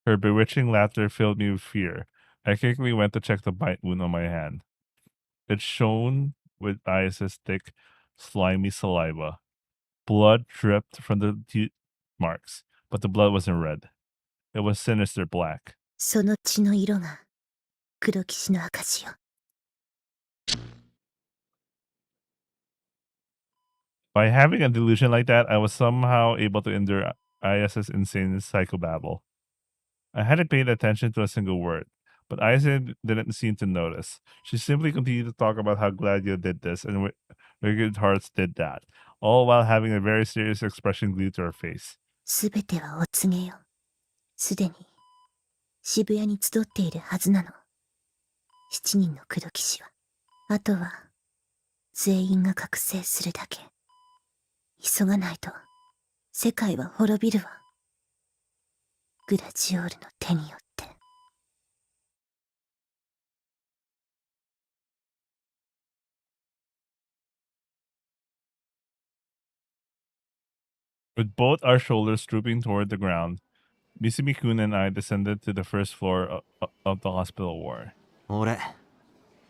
S1: Her bewitching laughter filled me with fear. I quickly went to check the bite wound on my hand. It shone with Ayase's thick, slimy saliva. Blood dripped from the teeth marks, but the blood wasn't red. It was sinister black.
S2: その血の色が黒騎士の証よ。
S1: By having a delusion like that, I was somehow able to endure Ayase's insane psychobabble. I hadn't paid attention to a single word, but Ayase didn't seem to notice. She simply continued to talk about how Gladio did this and Wicked Hearts did that, all while having a very serious expression glued to her face.
S2: すべてはお告げよ。すでに渋谷に集っているはずなの。7人の黒騎士は。あとは全員が覚醒するだけ。急がないと世界は滅びるわ。グラジオールの手によって。
S1: With both our shoulders drooping toward the ground, Misumi-kun and I descended to the first floor of the hospital ward.
S8: 俺、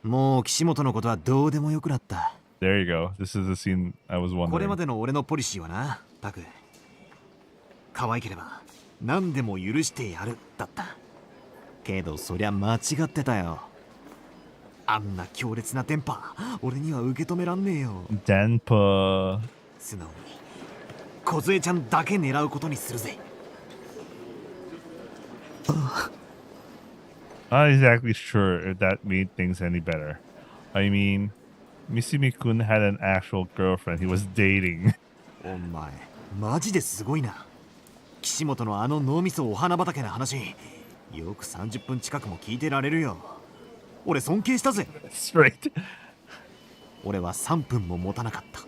S8: もう岸本のことはどうでもよくなった。
S1: There you go. This is the scene I was
S8: これま
S1: wondering.
S8: での俺のポリシーはな、タク。可愛ければ何でも許してやるだった。けどそりゃ間違ってたよ。あんな強烈なテンパ、俺には受け止めらんねえよ。
S1: Denpa.
S8: 素直に梢ちゃんだけ狙うことにするぜ。
S1: Not exactly sure if that made things any better. I mean, Misumi-kun had an actual girlfriend he was dating.
S8: お前マジですごいな。岸本のあの脳みそお花畑の話よく30分近くも聞いてられるよ。俺尊敬したぜ。
S1: Straight.
S8: 俺は3分も持たなかった。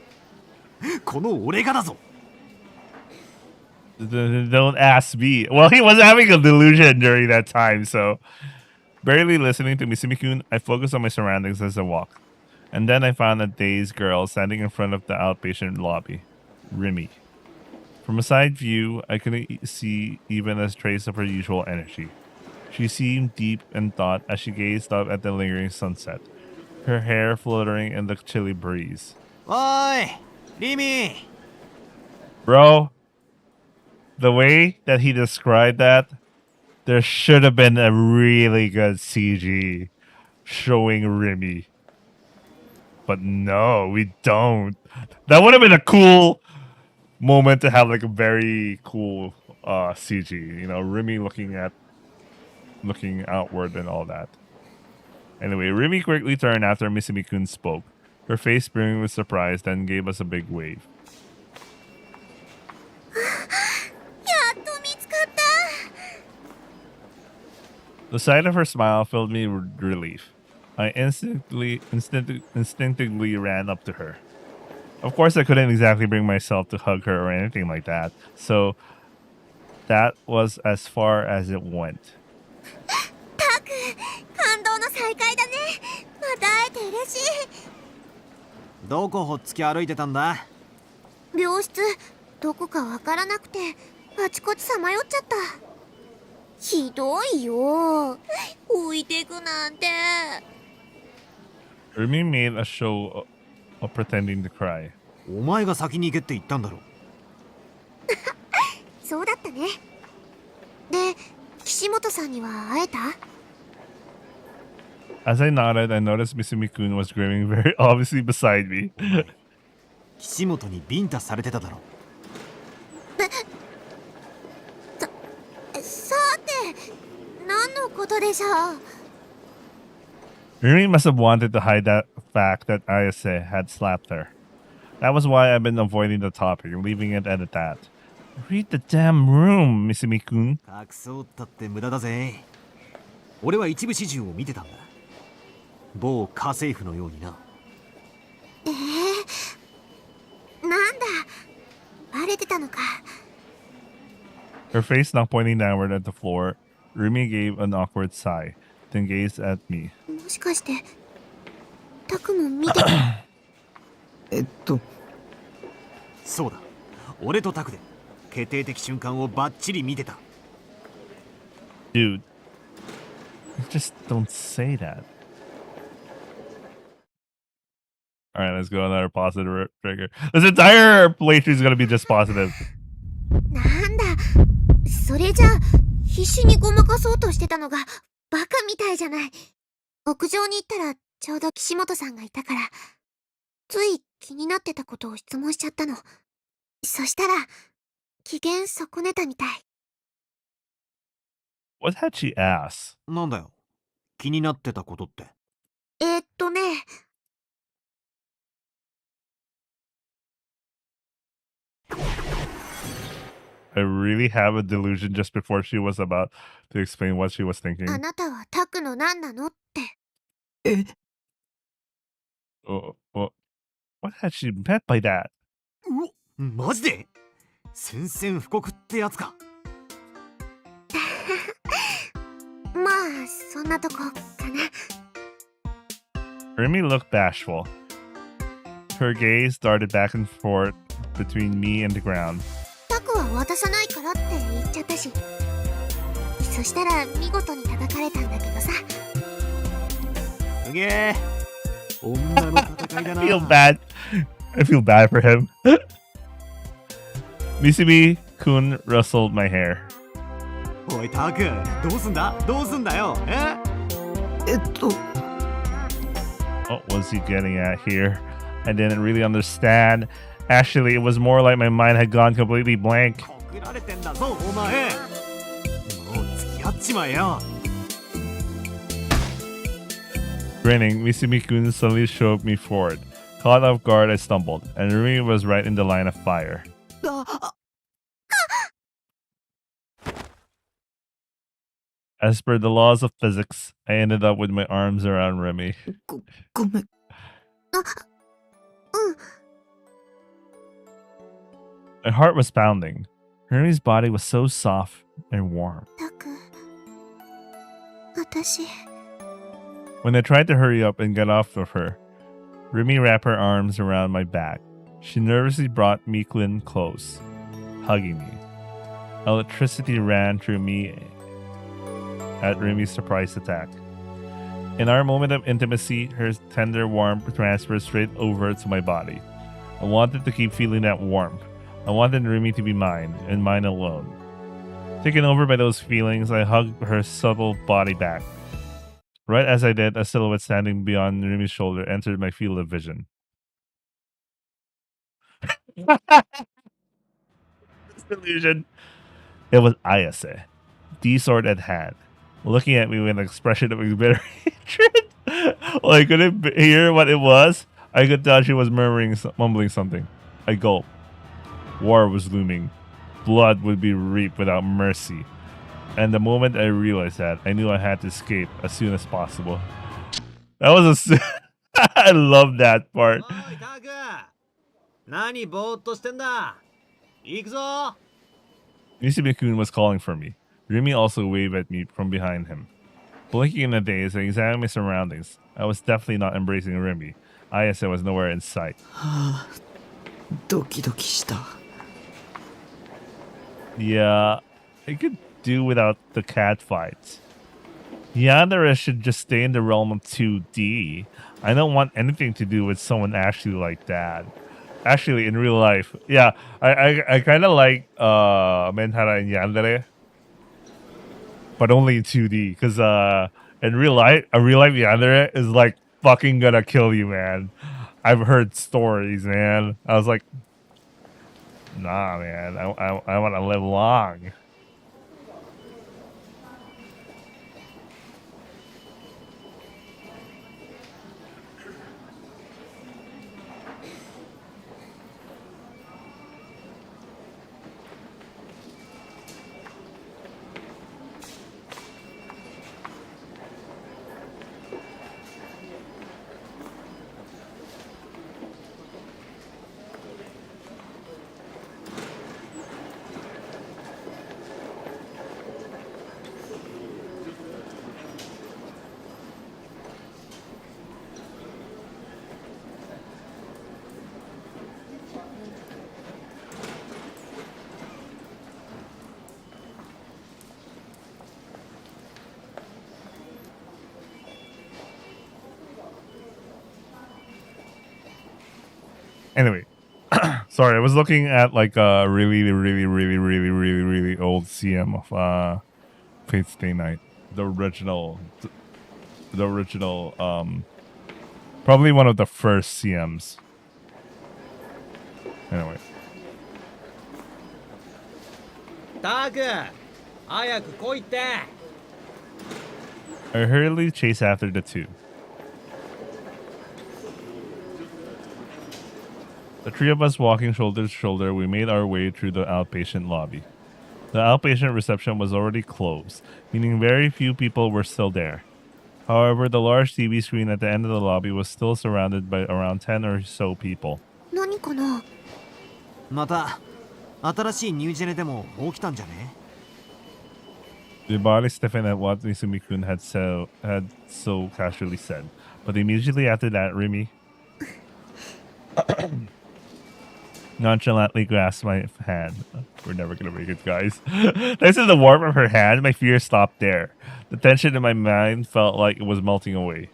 S8: この俺がだぞ。
S1: Don't ask me. Well, he was having a delusion during that time, so barely listening to Misumi-kun, I focused on my surroundings as I walked. And then I found a dazed girl standing in front of the outpatient lobby, Remy. From a side view, I couldn't see even a trace of her usual energy. She seemed deep in thought as she gazed up at the lingering sunset, her hair fluttering in the chilly breeze.
S8: おーいリミー。
S1: Bro, the way that he described that, there should have been a really good CG showing Remy. But no, we don't. That would have been a cool moment to have like a very cool CG. You know, Remy looking outward and all that. Anyway, Remy quickly turned after Misumi-kun spoke. Her face brimming with surprise, then gave us a big wave.
S5: やっと見つかった。
S1: The sight of her smile filled me with relief. I instinctively ran up to her. Of course, I couldn't exactly bring myself to hug her or anything like that, so that was as far as it went.
S5: タク、感動の再会だね。また会えて嬉しい。
S8: どこほっつき歩いてたんだ。
S5: 病室どこかわからなくてあちこちさまよっちゃった。ひどいよ。置いてくなんて。
S1: Remy made a show of pretending to cry.
S8: お前が先に行けって言ったんだろ。
S5: そうだったね。で、岸本さんには会えた？
S1: As I nodded, I noticed Misumi-kun was grinning very obviously beside me.
S8: 岸本にビンタされてただろ。
S5: さて、何のことでしょう。
S1: Remy must have wanted to hide that fact that Ayase had slapped her. That was why I've been avoiding the topic, leaving it at that. Read the damn room, Misumi-kun.
S8: 隠そうったって無駄だぜ。俺は一部始終を見てたんだ。某家政婦のようにな。
S5: なんだ、バレてたのか。
S1: Her face now pointing downward at the floor, Remy gave an awkward sigh, then gazed at me.
S5: もしかして、タクも見てた？
S8: そうだ。俺とタクで決定的瞬間をバッチリ見てた。
S1: Dude, just don't say that. Alright, let's go another positive trigger. This entire playthrough is gonna be just positive.
S5: なんだ、それじゃあ必死にごまかそうとしてたのがバカみたいじゃない。屋上に行ったらちょうど岸本さんがいたから、つい気になってたことを質問しちゃったの。そしたら機嫌損ねたみたい。
S1: What had she asked?
S8: なんだよ。気になってたことって。
S5: ね。
S1: I really have a delusion just before she was about to explain what she was thinking.
S5: あなたはタクの何なのって。
S1: What had she meant by that?
S8: マジで？宣戦布告ってやつか。
S5: まあそんなとこかな。
S1: Remy looked bashful. Her gaze darted back and forth between me and the ground.
S5: タクは渡さないからって言っちゃったし。そしたら見事に叩かれたんだけどさ。
S8: すげえ。女の戦いだな。
S1: I feel bad. I feel bad for him. Misumi-kun rustled my hair.
S8: おいタク、どうすんだ？どうすんだよ。
S1: What was he getting at here? I didn't really understand. Actually, it was more like my mind had gone completely blank.
S8: 告られてんだぞお前。もう付き合っちまえよ。
S1: Grinning, Misumi-kun suddenly shoved me forward. Caught off guard, I stumbled, and Rumi was right in the line of fire. As per the laws of physics, I ended up with my arms around Remy.
S4: ごめん。
S1: My heart was pounding. Remy's body was so soft and warm.
S2: タク、私、
S1: When I tried to hurry up and get off of her, Remy wrapped her arms around my back. She nervously brought Miklin close, hugging me. Electricity ran through me at Remy's surprise attack. In our moment of intimacy, her tender warmth transferred straight over to my body. I wanted to keep feeling that warmth. I wanted Remy to be mine, and mine alone. Taken over by those feelings, I hugged her supple body back. Right as I did, a silhouette standing beyond Remy's shoulder entered my field of vision. Illusion. It was Ayase, D sword at hand, looking at me with an expression of bitter hatred. Well, I couldn't hear what it was. I could tell she was mumbling something. I gulped. War was looming. Blood would be reaped without mercy. And the moment I realized that, I knew I had to escape as soon as possible. That was I love that part.
S8: おいタク、何ぼーっとしてんだ。行くぞ。
S1: Misumi-kun was calling for me. Remy also waved at me from behind him. Blinking in a daze, I examined my surroundings. I was definitely not embracing Remy. Ayase was nowhere in sight.
S4: はあ、ドキドキした。
S1: Yeah, I could do without the cat fights. Yandere should just stay in the realm of 2D. I don't want anything to do with someone actually like that. Actually, in real life, yeah, I kind of like Menhara and Yandere, but only in 2D. Because in real life, a real life Yandere is like fucking gonna kill you, man. I've heard stories, man. I was like, nah, man. I want to live long. Anyway, sorry, I was looking at like a really old CM of Fate Stay Night, the original, probably one of the first CMs. Anyway,
S8: タク、早く来いって。
S1: I hurriedly chased after the two. The three of us walking shoulder to shoulder, we made our way through the outpatient lobby. The outpatient reception was already closed, meaning very few people were still there. However, the large TV screen at the end of the lobby was still surrounded by around 10 or so people.
S2: 何かな。
S8: また新しいニュージェネでも起きたんじゃね。
S1: The body stiffened at what Misumi-kun had so casually said, but immediately after that, Remy nonchalantly grasped my hand. We're never gonna make it, guys. Thanks to the warmth of her hand, my fear stopped there. The tension in my mind felt like it was melting away.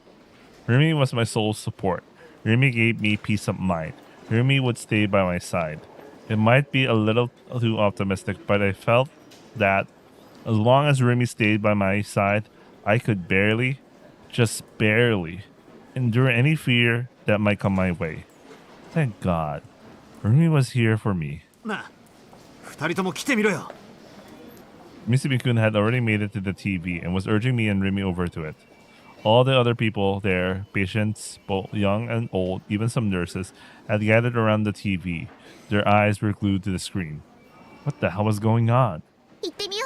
S1: Remy was my sole support. Remy gave me peace of mind. Remy would stay by my side. It might be a little too optimistic, but I felt that as long as Remy stayed by my side, I could barely, just barely, endure any fear that might come my way. Thank God. Rumi was here for me.
S8: なあ、二人とも来てみろよ。
S1: Misumi-kun had already made it to the TV and was urging me and Rumi over to it. All the other people there, patients, both young and old, even some nurses, had gathered around the TV. Their eyes were glued to the screen. What the hell was going on?
S5: 行ってみよ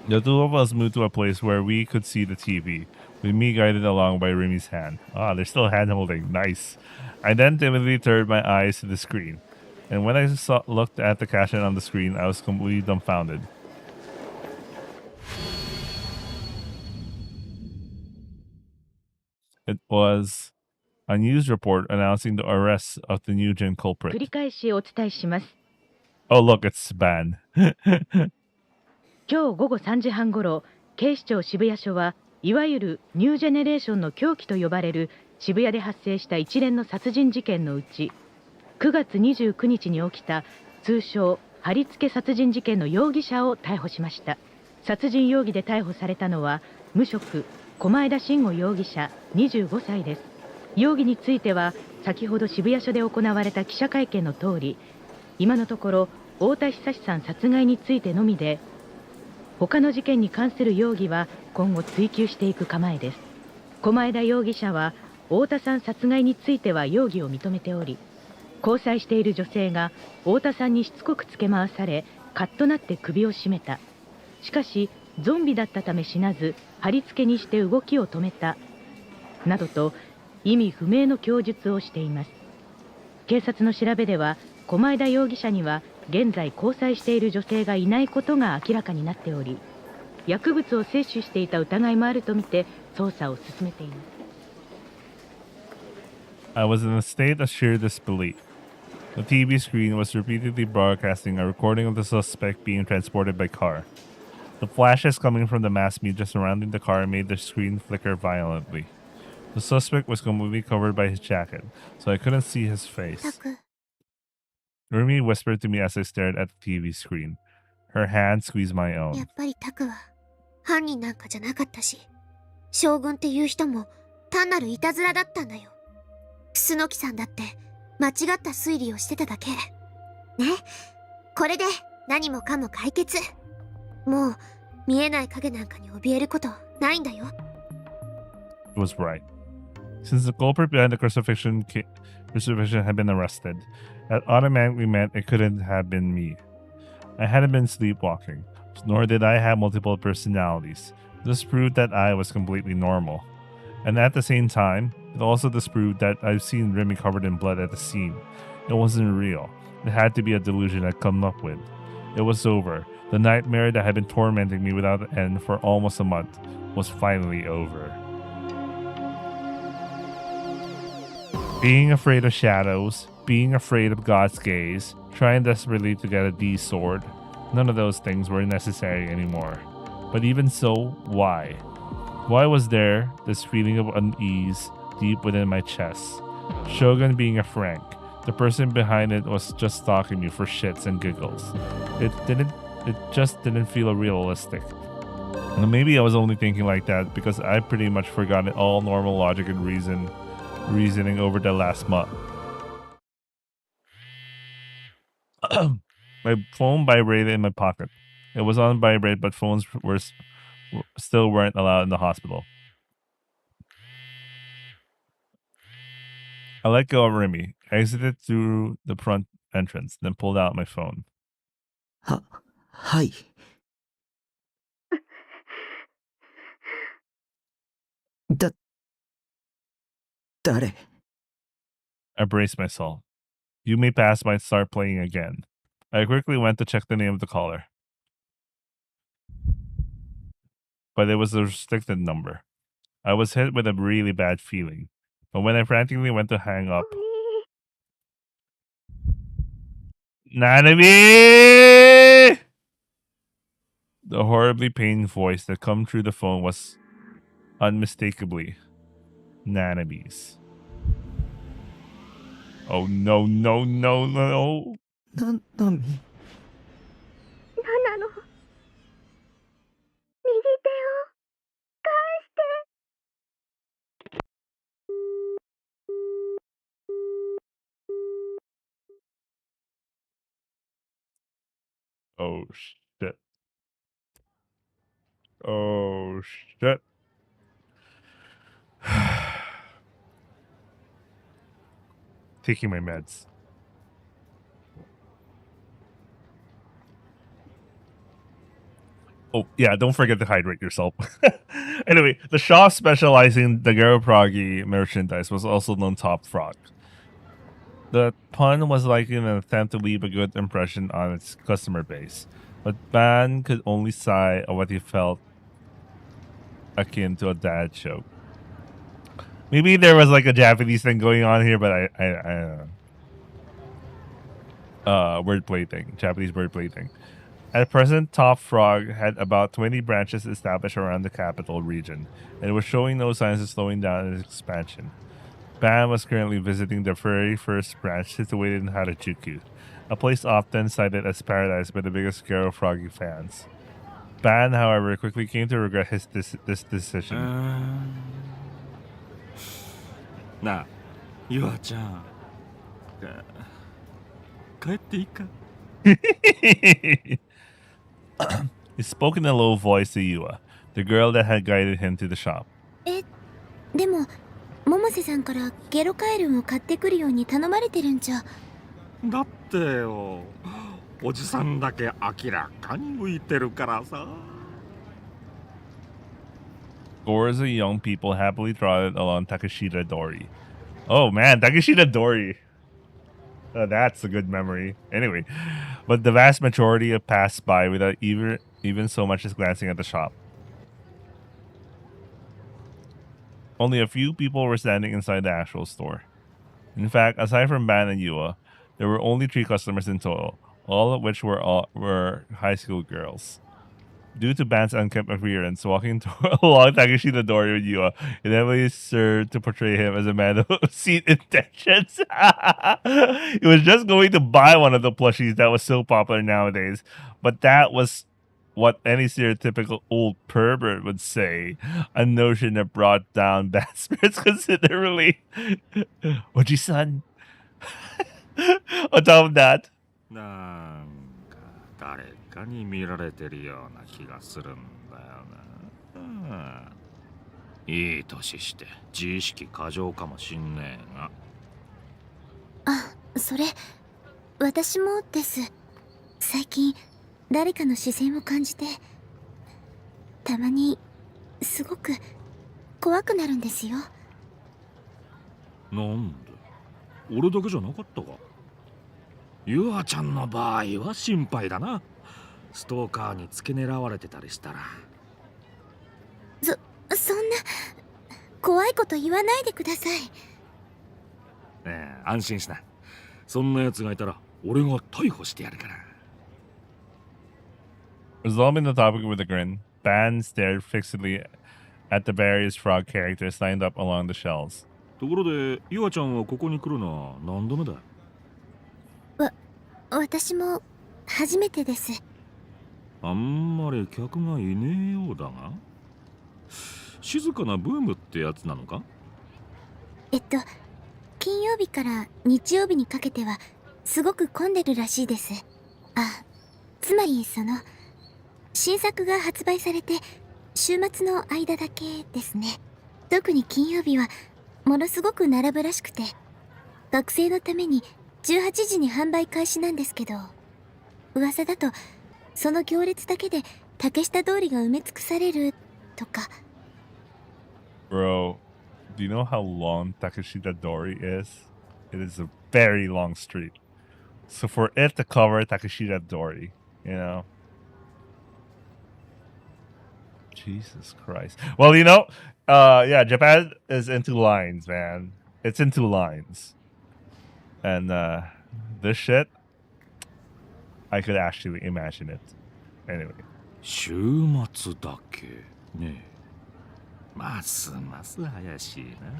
S5: う。
S1: The two of us moved to a place where we could see the TV, with me guided along by Rumi's hand. Ah, they're still hand holding. Nice. I then timidly turned my eyes to the screen, and when I looked at the caption on the screen, I was completely dumbfounded. It was a news report announcing the arrest of the Nugent
S11: 繰
S1: culprit.
S11: り返しお伝えします。
S1: Oh, look, it's Ban.
S11: 今日午後3時半ごろ、警視庁渋谷署はいわゆるニュージェネレーションの凶器と呼ばれる渋谷で発生した一連の殺人事件のうち、9月29日に起きた通称貼り付け殺人事件の容疑者を逮捕しました。殺人容疑で逮捕されたのは無職狛江田慎吾容疑者25歳です。容疑については先ほど渋谷署で行われた記者会見の通り、今のところ太田久さん殺害についてのみで、他の事件に関する容疑は今後追及していく構えです。狛江田容疑者は太田さん殺害については容疑を認めており、交際している女性が太田さんにしつこくつけ回され、カッとなって首を絞めた。しかしゾンビだったため死なず、貼り付けにして動きを止めたなどと意味不明の供述をしています。警察の調べでは狛江田容疑者には現在交際している女性がいないことが明らかになっており、薬物を摂取していた疑いもあるとみて捜査を進めています。
S1: I was in a state of sheer disbelief. The TV screen was repeatedly broadcasting a recording of the suspect being transported by car. The flashes coming from the mass media surrounding the car made the screen flicker violently. The suspect was completely covered by his jacket, so I couldn't see his
S5: タ
S1: face.
S5: ク、
S1: Rumi whispered to me as I stared at the TV screen. Her hand squeezed my
S5: や
S1: own.
S5: っぱりタクは犯人なんかじゃなかったし、将軍っていう人も単なるいたずらだったんだよ。楠木さんだって間違った推理をしてただけ。ね、これで何もかも解決。もう見えない影なんかに怯えることないんだよ。
S1: It was right. Since the culprit behind the crucifixion had been arrested, that automatically meant it couldn't have been me. I hadn't been sleepwalking, nor did I have multiple personalities. This proved that I was completely normal. And at the same time, it also disproved that I've seen Remy covered in blood at the scene. It wasn't real. It had to be a delusion I'd come up with. It was over. The nightmare that had been tormenting me without end for almost a month was finally over. Being afraid of shadows, being afraid of God's gaze, trying desperately to get a D sword, none of those things were necessary anymore. But even so, why? Why was there this feeling of unease deep within my chest? Shogun being a Frank, the person behind it was just stalking me for shits and giggles. It just didn't feel realistic. And maybe I was only thinking like that because I pretty much forgotten all normal logic and reasoning over the last month. My phone vibrated in my pocket. It was on vibrate, but phones still weren't allowed in the hospital. I let go of Remy, exited through the front entrance, then pulled out my phone.
S4: はい。誰？
S1: I braced myself. You May Pass might start playing again. I quickly went to check the name of the caller. But it was a restricted number. I was hit with a really bad feeling. But when I frantically went to hang up, Nanami! The horribly pained voice that come through the phone was unmistakably Nanami's. Oh no, no, no, no.
S4: ナミ。
S5: 何なの？右手を返して。
S1: I Oh shit. Oh shit. Taking my meds. Oh, yeah, don't forget to hydrate yourself. Anyway, the shop specializing Daguerreopragi merchandise was also known Top Frog. The pun was likely an attempt to leave a good impression on its customer base, but Ban could only sigh at what he felt akin to a dad joke. Maybe there was like a Japanese thing going on here, but I don't know. Wordplay thing, Japanese wordplay thing. At present, Top Frog had about 20 branches established around the capital region, and was showing no signs of slowing down in its expansion. Ban was currently visiting the very first branch situated in Harajuku, a place often cited as paradise by the biggest Garo Froggy fans. Ban, however, quickly came to regret this decision.
S7: なあ、ゆあちゃん。帰っていいか
S1: He spoke in a low voice to Yua, the girl that had guided him to the shop.
S5: でも百瀬さんからゲロカエルンを買ってくるように頼まれてるんじゃ。
S7: だってよ、おじさんだけ明らかに向いてるからさ。
S1: Scores of young people happily trotted along Takeshita Dori. Oh man, Takeshita Dori. That's a good memory. Anyway, but the vast majority have passed by without even so much as glancing at the shop. Only a few people were standing inside the actual store. In fact, aside from Ban and Yua, there were only 3 customers in total, all of which were high school girls. Due to Ban's unkempt appearance, walking along Takeshita Dori with Yua inevitably served to portray him as a man of obscene intentions. He was just going to buy one of the plushies that was so popular nowadays, but that was what any stereotypical old pervert would say, a notion that brought down bad spirits considerably. Oji-san. On top of that,
S7: なんか誰かに見られてるような気がするんだよな。いい年して自意識過剰かもしんねえが。
S5: あ、それ私もです。最近誰かの視線を感じて、たまにすごく怖くなるんですよ。
S7: なんで俺だけじゃなかったか。ゆあちゃんの場合は心配だな。ストーカーに付け狙われてたりしたら。
S5: そんな怖いこと言わないでください。
S7: 安心しな。そんな奴がいたら俺が逮捕してやるから。
S1: resolving the topic with a grin, Ban stared fixedly at the various frog characters lined up along the shelves.
S7: ところで、ゆあちゃんはここに来るのは何度目だ？
S5: 私も初めてです。
S7: あんまり客がいねえようだが。静かなブームってやつなのか？
S5: 金曜日から日曜日にかけてはすごく混んでるらしいです。あ、つまり新作が発売されて週末の間だけですね。特に金曜日はものすごく並ぶらしくて、学生のために18時に販売開始なんですけど、噂だとその行列だけで竹下通りが埋め尽くされるとか。
S1: Bro, do you know how long Takeshita Dori is? It is a very long street. So for it to cover Takeshita Dori, you know? Jesus Christ. Well, yeah, Japan is into lines, man. It's into lines. And this shit, I could actually imagine it. Anyway.
S7: 週末だけねえ。ますます怪しいな。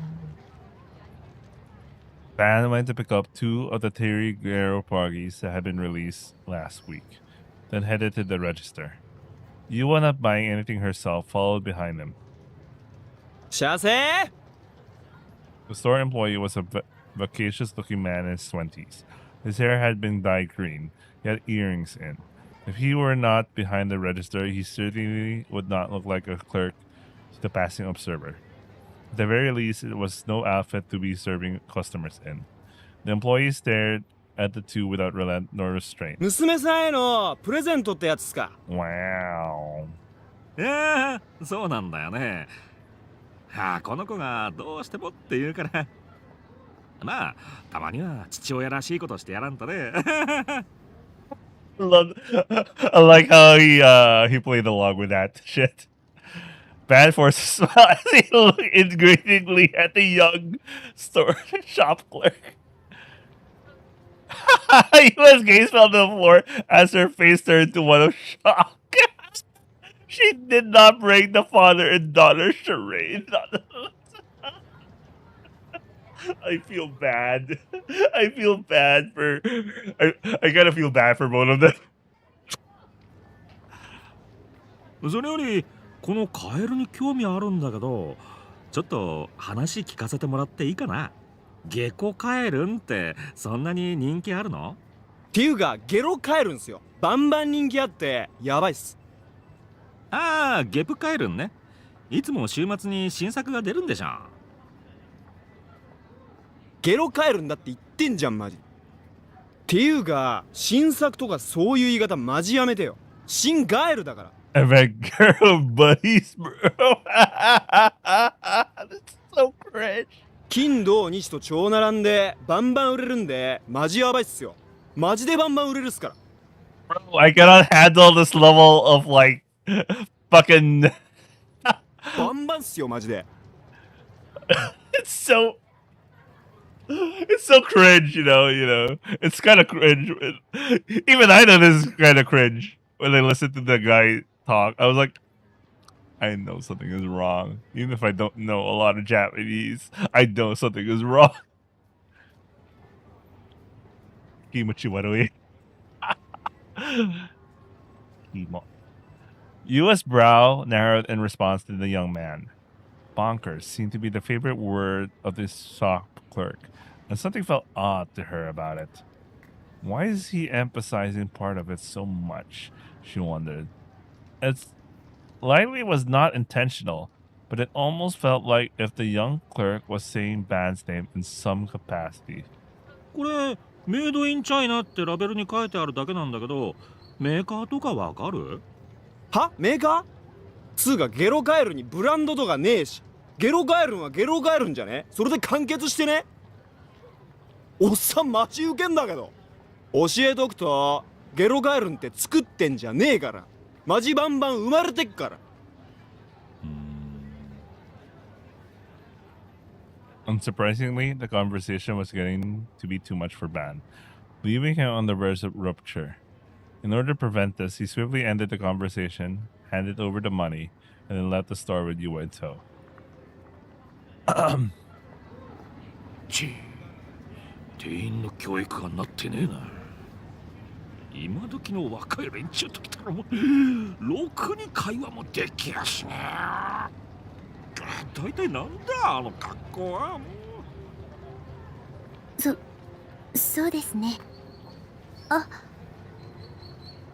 S1: Ban went to pick up 2 of the Terry Guerrero Proggies that had been released last week, then headed to the register. Yua, not buying anything herself, followed behind him.
S8: 幸せ
S1: The store employee was a vacacious-looking man in his 20s. His hair had been dyed green. He had earrings in. If he were not behind the register, he certainly would not look like a clerk to the passing observer. At the very least, it was no outfit to be serving customers in. The employee stared at the two without relent nor restraint.
S12: 娘さんへのプレゼントってやつっすか。
S1: Wow.
S7: いやー、そうなんだよね。この子がどうしてもって言うから。まあ、たまには父親らしいことしてやらんとね。
S1: I like how he played along with that shit. Bad forces smile as he looked ingratiatingly at the young store shop clerk. U.S. gaze fell to the floor as her face turned to one of shock. She did not break the father and daughter charade. I feel bad. I feel bad for. I gotta feel bad for both of them.
S7: それより、このカエルに興味あるんだけど、ちょっと話聞かせてもらっていいかな。ゲコカエルンってそんなに人気あるの？
S12: っていうかゲロカエルんすよ。バンバン人気あってやばいっす。
S7: ああ、ゲプカエルンね。いつも週末に新作が出るんでしょ。
S12: ゲロカエルんだって言ってんじゃんマジ。っていうか新作とかそういう言い方マジやめてよ。新ガエルだから。
S1: I meant girl buddies, bro. That's so cringe.
S12: 金土日と超並んでバンバン売れるんでマジやばいっすよ。マジでバンバン売れるっすから。
S1: Bro, I cannot handle this level of like fucking.
S12: バンバンっすよマジで。
S1: It's so. It's so cringe, you know. It's kind of cringe. Even I know this is kind of cringe when I listen to the guy talk. I was like, I know something is wrong. Even if I don't know a lot of Japanese, I know something is wrong. Kimochi warui. U.S. brow narrowed in response to the young man. Bonkers seemed to be the favorite word of this shop clerk, and something felt odd to her about it. Why is he emphasizing part of it so much? She wondered. It's likely was not intentional, but it almost felt like if the young clerk was saying Ban's name in some capacity.
S7: これメイドインチャイナってラベルに書いてあるだけなんだけど、メーカーとかわかる？
S12: は？メーカー？つうかゲロカエルにブランドとかねえし、ゲロカエルはゲロカエルんじゃね？それで完結してね。おっさんマジウケんだけど。教えとくと、ゲロカエルンって作ってんじゃねえから。マジバンバン生まれてっから。
S1: Unsurprisingly, the conversation was getting to be too much for Ban, leaving him on the verge of rupture. In order to prevent this, he swiftly ended the conversation, handed over the money, and then left the store with Yua in tow.
S7: 店員の教育がなってねえな。今時の若い連中ときたらもうろくに会話もできやしねえ。大体なんだあの格好は。もう
S5: そうですね。あ。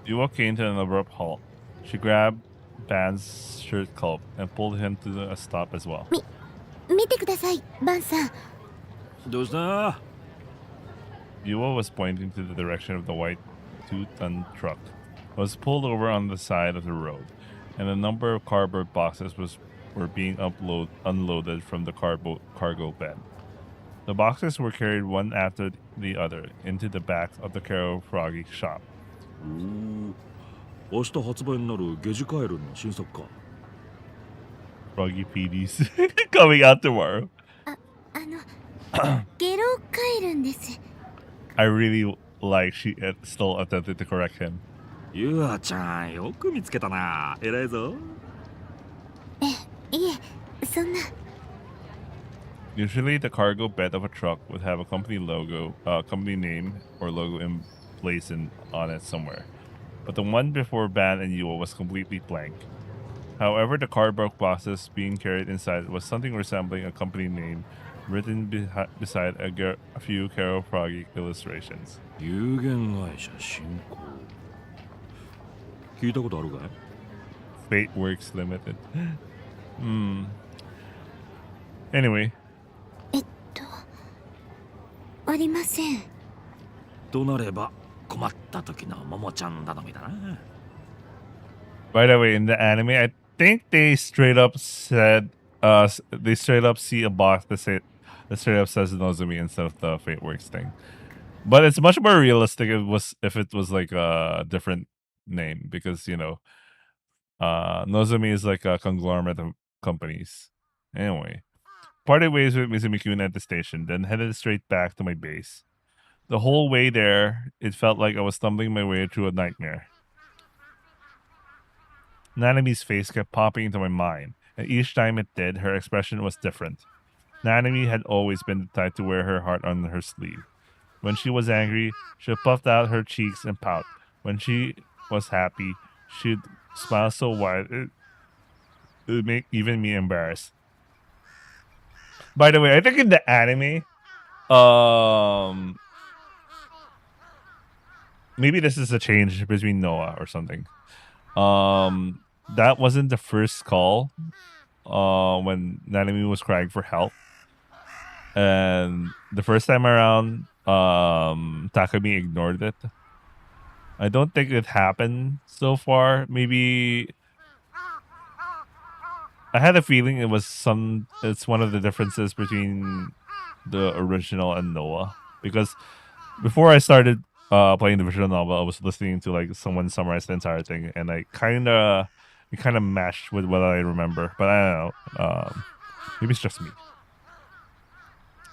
S1: Yua came to an abrupt halt. She grabbed Ban's shirt collar and pulled him to a stop as well.
S5: 見てください、バンさん。
S7: どうした？
S1: Yua was pointing to the direction of the white 2-ton truck. It was pulled over on the side of the road, and a number of cardboard boxes were being unloaded from the cargo bed. The boxes were carried one after the other into the back of the Karo Froggy shop.
S7: 明日発売になるゲジカエルの新作か。
S1: Froggy PDs coming out tomorrow.
S5: ゲロカエルンです。
S1: I really like she still attempted to correct him.
S7: ゆあちゃん、よく見つけたな。偉いぞ。
S5: いえ、そんな。
S1: Usually, the cargo bed of a truck would have a company name or logo emblazoned on it somewhere. But the one before Ban and Yua was completely blank. However, the cardboard boxes being carried inside was something resembling a company name written beside a few Karo Froggy illustrations.
S7: 有限会社振興。聞いたことあるかい？
S1: Fate Works Limited. Anyway,
S2: ありません。
S7: となれば困った時のももちゃん頼みだな。
S1: by the way, in the anime, I think they straight up said, they straight up see a box that straight up says Nozumi instead of the Fate Works thing. But it's much more realistic if it was like a different name, because you know, Nozumi is like a conglomerate of companies. Anyway, parted ways with Mizumi-kun at the station, then headed straight back to my base. The whole way there, it felt like I was stumbling my way through a nightmare. Nanami's face kept popping into my mind, and each time it did, her expression was different. Nanami had always been the type to wear her heart on her sleeve. When she was angry, she puffed out her cheeks and pout. When she was happy, she'd smile so wide it would make even me embarrassed. By the way, I think in the anime, maybe this is a change between Noah or something. That wasn't the first call when Nanami was crying for help. And the first time around, Takumi ignored it. I don't think it happened so far. Maybe I had a feeling it's one of the differences between the original and Noah. Because before I started playing the visual novel, I was listening to like someone summarize the entire thing, and it kind of matched with what I remember. But I don't know. Maybe it's just me.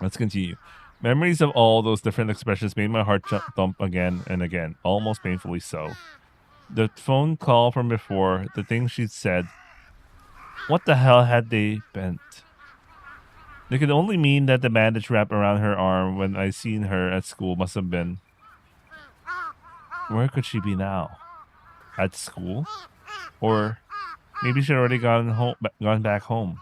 S1: Let's continue. Memories of all those different expressions made my heart thump again and again, almost painfully so. The phone call from before, the things she'd said, what the hell had they bent? They could only mean that the bandage wrapped around her arm when I seen her at school must have been. Where could she be now? At school? Or maybe she'd already gone back home.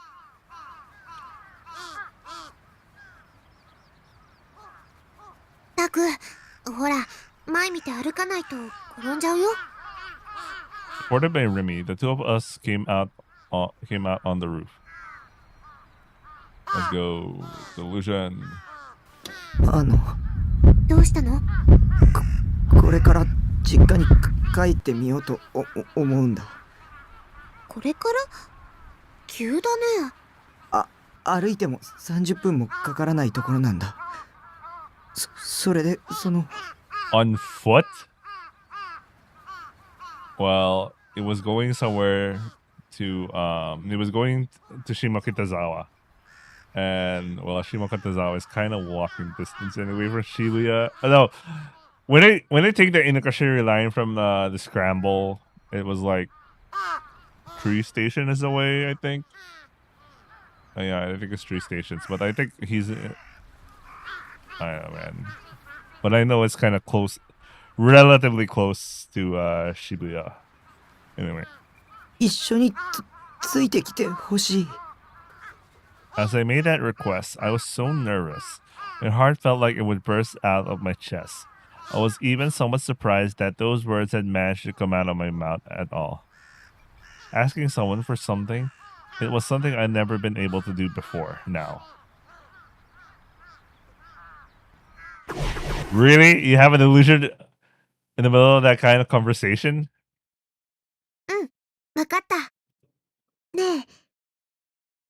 S1: Supported by Remy, the two of us came out on the roof. Let's go. Delusion.
S4: どうしたの？これから実家に帰ってみようと思うんだ。
S2: これから急だね。
S4: 歩いても30分もかからないところなんだ。それで
S1: On foot? Well, it was going somewhere to it was going to Shimokitazawa. And well, Shimokitazawa is kind of walking distance anyway from Shibuya. No, when I take the Inokashiri line from the scramble, it was like 3 stations away, I think. Yeah, I think it's 3 stations, but I think he's. I don't know, man. But I know it's kind of close, relatively close to Shibuya. Anyway.
S4: 一緒についてきてほしい。
S1: As I made that request, I was so nervous. My heart felt like it would burst out of my chest. I was even somewhat surprised that those words had managed to come out of my mouth at all. Asking someone for something, it was something I'd never been able to do before now. Really? You have an illusion in the middle of that kind of conversation?
S2: わかった。ねえ、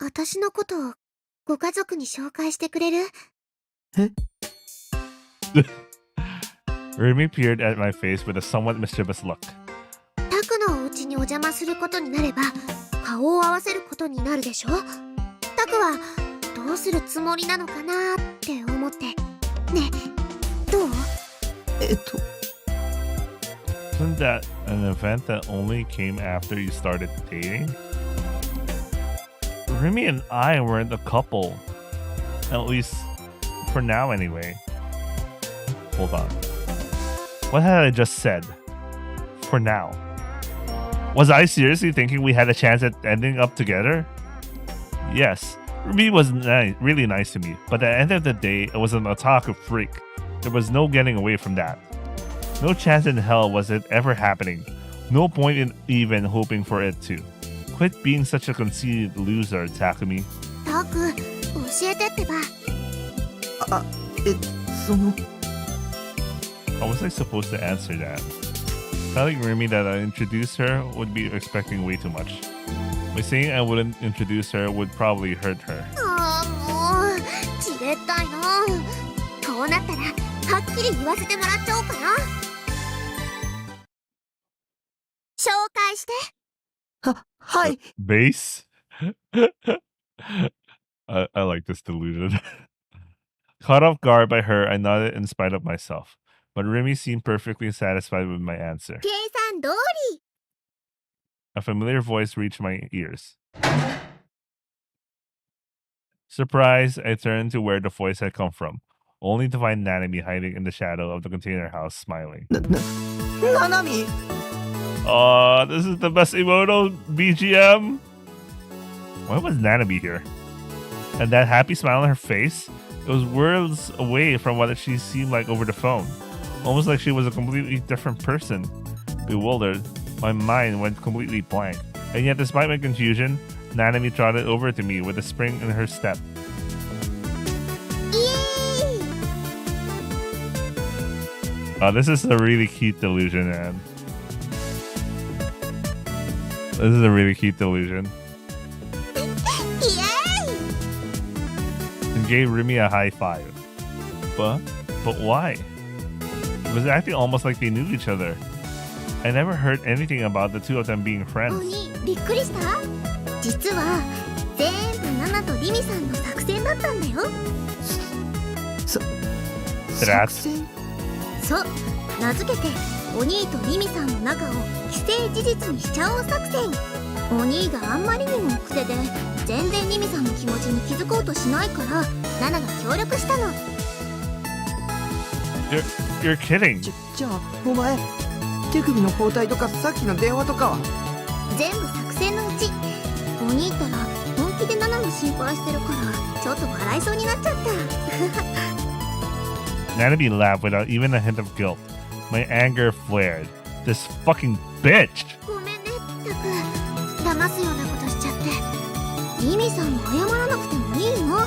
S2: 私のことをご家族に紹介してくれる？
S4: え？
S1: Remy peered at my face with a somewhat mischievous look.
S2: タクのお家にお邪魔することになれば、顔を合わせることになるでしょ？タクはどうするつもりなのかなって思って。ねえ、どう
S1: ？Isn't that an event that only came after you started dating? Remy and I weren't a couple. At least, for now anyway. Hold on. What had I just said? For now. Was I seriously thinking we had a chance at ending up together? Yes, Remy was really nice to me, but at the end of the day, I was an otaku freak. There was no getting away from that. No chance in hell was it ever happening. No point in even hoping for it to. Quit being such a conceited loser, Takumi.
S5: タク、教えてってば。
S4: その
S1: How was I supposed to answer that? Telling Remy that I introduced her would be expecting way too much. By saying I wouldn't introduce her would probably hurt her.
S5: ああ、もう、ちれったいな。こうなったら、はっきり言わせてもらっちゃおうかな。紹介して。
S4: はい
S1: Base? I like this delusion. Caught off guard by her, I nodded in spite of myself. But Remy seemed perfectly satisfied with my answer.
S5: 計算通り。
S1: A familiar voice reached my ears. Surprised, I turned to where the voice had come from, only to find Nanami hiding in the shadow of the container house, smiling.
S4: ななみ
S1: Oh, this is the best Emoto BGM. Why was Nanami here? And that happy smile on her face? It was worlds away from what she seemed like over the phone. Almost like she was a completely different person. Bewildered, my mind went completely blank. And yet, despite my confusion, Nanami trotted over to me with a spring in her step.
S5: イエーイ。
S1: Oh, this is a really cute delusion, man. This is a really cute delusion.
S5: イエーイ。
S1: And gave Remy a high five. But why? It was acting almost like they knew each other. I never heard anything about the two of them being
S5: お
S1: friends.
S5: に、びっくりした？実は、全部ナナとリミさんの作戦だったんだよ。
S4: 作
S1: That's
S4: 戦
S5: そう、名付けてお兄とリミさんの仲を既成事実にしちゃおう作戦。お兄があんまりにも奥手で全然リミさんの気持ちに気づこうとしないからナナが協力したの。
S1: You're kidding.
S4: じゃあお前手首の包帯とかさっきの電話とかは
S5: 全部作戦のうち。お兄ったら本気でナナの心配してるからちょっと笑いそうになっちゃった。
S1: Nanami laughed without even a hint of guilt. My anger flared. This fucking bitch!
S5: ごめんね、タク。騙すようなことしちゃって。リミさんも謝らなくてもいいの。お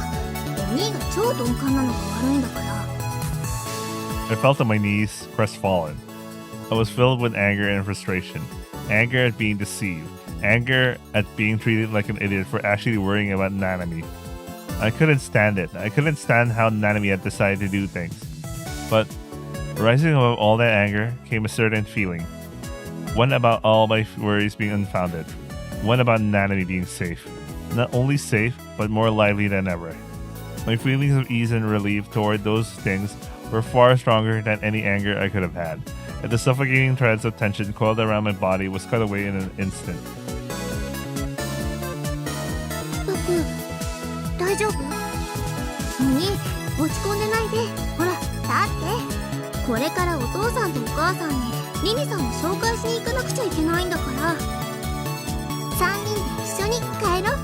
S5: 兄が超鈍感なのが悪いんだから。
S1: I felt on my knees, crestfallen. I was filled with anger and frustration. Anger at being deceived. Anger at being treated like an idiot for actually worrying about Nanami. I couldn't stand it. I couldn't stand how Nanami had decided to do things. But rising above all that anger came a certain feeling. One about all my worries being unfounded. One about Nanami being safe. Not only safe, but more lively than ever. My feelings of ease and relief toward those things were far stronger than any anger I could have had. And the suffocating threads of tension coiled around my body was cut away in an instant.
S5: タク、大丈夫？お兄、落ち込んでないで。ほら、だってこれからお父さんとお母さんにリミさんを紹介しに行かなくちゃいけないんだから。3人で一緒に帰ろう。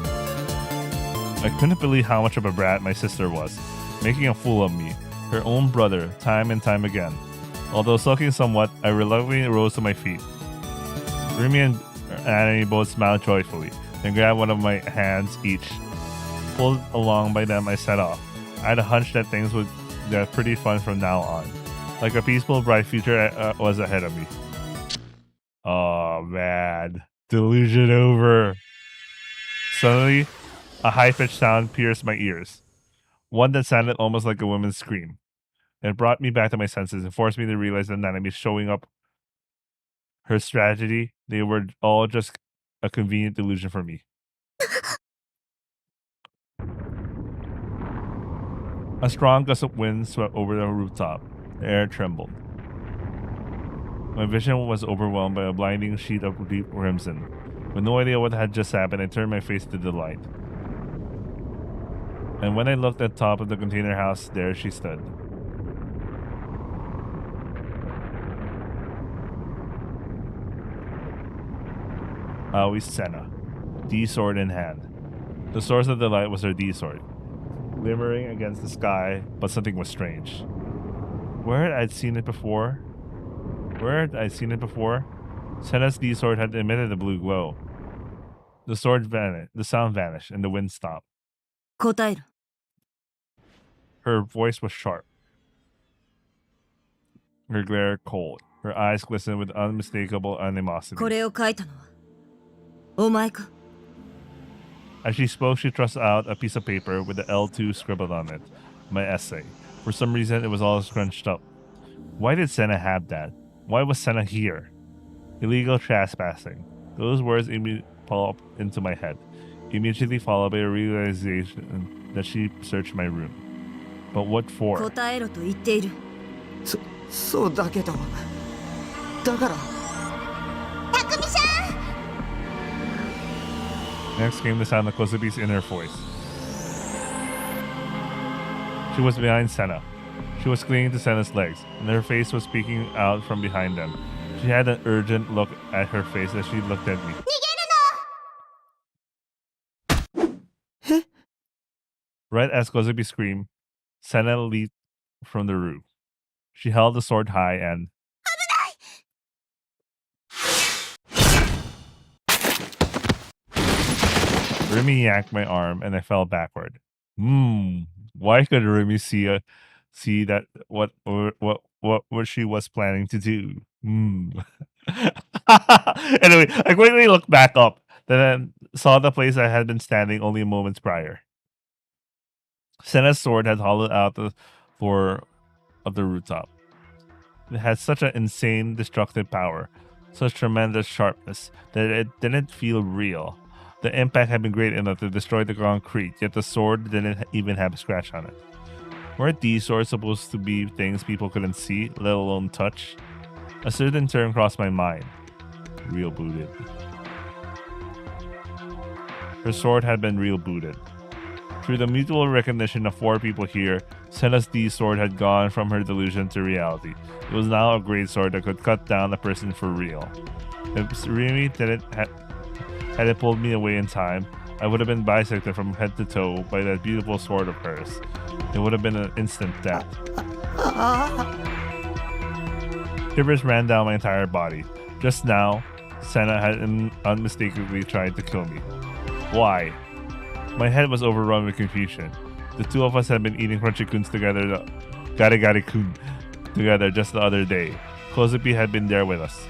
S1: I couldn't believe how much of a brat my sister was, making a fool of me, her own brother, time and time again. Although sulking somewhat, I reluctantly rose to my feet. Remy and Annie both smiled joyfully, then grabbed one of my hands each. Pulled along by them, I set off. I had a hunch that things would get pretty fun from now on. Like a peaceful, bright future was ahead of me. Oh man, delusion over. Suddenly, a high-pitched sound pierced my ears. One that sounded almost like a woman's scream. It brought me back to my senses and forced me to realize that Nanami showing up her strategy, they were all just a convenient delusion for me. A strong gust of wind swept over the rooftop. The air trembled. My vision was overwhelmed by a blinding sheet of deep crimson. With no idea what had just happened, I turned my face to the light. And when I looked at the top of the container house, there she stood. Aoi Senna, D-sword in hand. The source of the light was her D-sword, glimmering against the sky, but something was strange. Where had I seen it before? Senna's D sword had emitted a blue glow. The sword vanished, the sound vanished, and the wind stopped.
S2: 答える。
S1: Her voice was sharp. Her glare cold. Her eyes glistened with unmistakable animosity.
S2: これを書いたのはお前か？
S1: As she spoke, she thrust out a piece of paper with the L2 scribbled on it. My essay. For some reason, it was all scrunched up. Why did Senna have that? Why was Senna here? Illegal trespassing. Those words immediately popped into my head, immediately followed by a realization that she searched my room. But what for?
S2: 答えろと言っている。
S4: そうだけどだから
S5: 匠さん
S1: Next came the sound of Kozubi's inner voice. She was behind Senna. She was clinging to Senna's legs, and her face was peeking out from behind them. She had an urgent look at her face as she looked at me.
S5: 逃げるの
S1: Right as Kozubi screamed, Senna leaped from the roof. She held the sword high and... Remy yanked my arm and I fell backward. Why could Remy see that what she was planning to do? Anyway, I quickly looked back up, then I saw the place I had been standing only moments prior. Senna's sword had hollowed out the floor of the rooftop. It had such an insane destructive power, such tremendous sharpness, that it didn't feel real. The impact had been great enough to destroy the concrete, yet the sword didn't even have a scratch on it. Weren't these swords supposed to be things people couldn't see, let alone touch? A certain term crossed my mind. Real booted. Her sword had been real booted. Through the mutual recognition of 4 people here, Senna's D sword had gone from her delusion to reality. It was now a great sword that could cut down a person for real. If Remy had it pulled me away in time, I would have been bisected from head to toe by that beautiful sword of hers. It would have been an instant death. Shivers ran down my entire body. Just now, Senna had unmistakably tried to kill me. Why? My head was overrun with confusion. The two of us had been eating crunchy-kuns together, gari-gari-kun together just the other day. Kozubi had been there with us.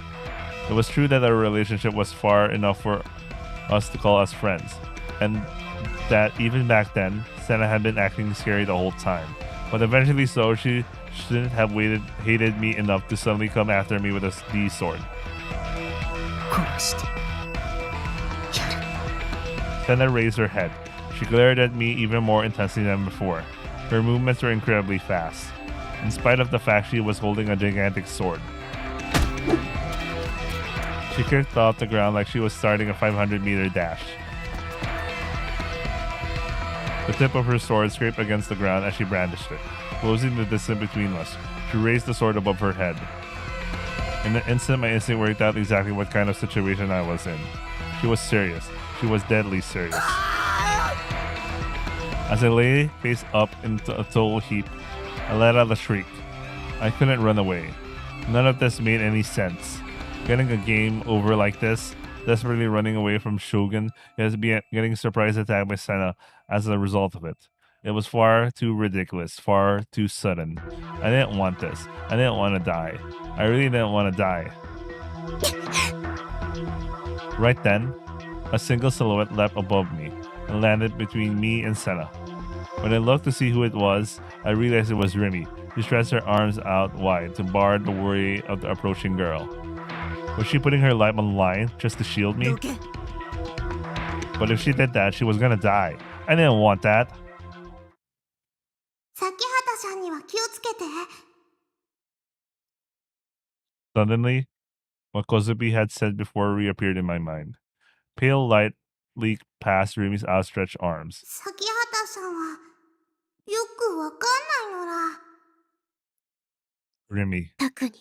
S1: It was true that our relationship was far enough for us to call us friends, and that even back then, Senna had been acting scary the whole time. But eventually she shouldn't have hated me enough to suddenly come after me with a D sword. Senna raised her head. She glared at me even more intensely than before. Her movements were incredibly fast, in spite of the fact she was holding a gigantic sword. She kicked off the ground like she was starting a 500-meter dash. The tip of her sword scraped against the ground as she brandished it, closing the distance between us. She raised the sword above her head. In an instant, my instinct worked out exactly what kind of situation I was in. She was serious. She was deadly serious. As I lay face up into a total heap, I let out a shriek. I couldn't run away. None of this made any sense. Getting a game over like this, desperately running away from Shogun, getting surprise attacked by Senna as a result of it. It was far too ridiculous, far too sudden. I didn't want this. I didn't want to die. I really didn't want to die. Right then, a single silhouette leapt above me and landed between me and Senna. When I looked to see who it was, I realized it was Remy, who stretched her arms out wide to bar the worry of the approaching girl. Was she putting her life on the line just to shield me? But if she did that, she was gonna die. I didn't want that.
S5: 先畑さんには気をつけて。
S1: Suddenly, what Kozubi had said before reappeared in my mind. Pale light leaked past Remy's outstretched arms.
S5: 先畑さんはよくわかんないのら。
S1: Remy.
S5: タクに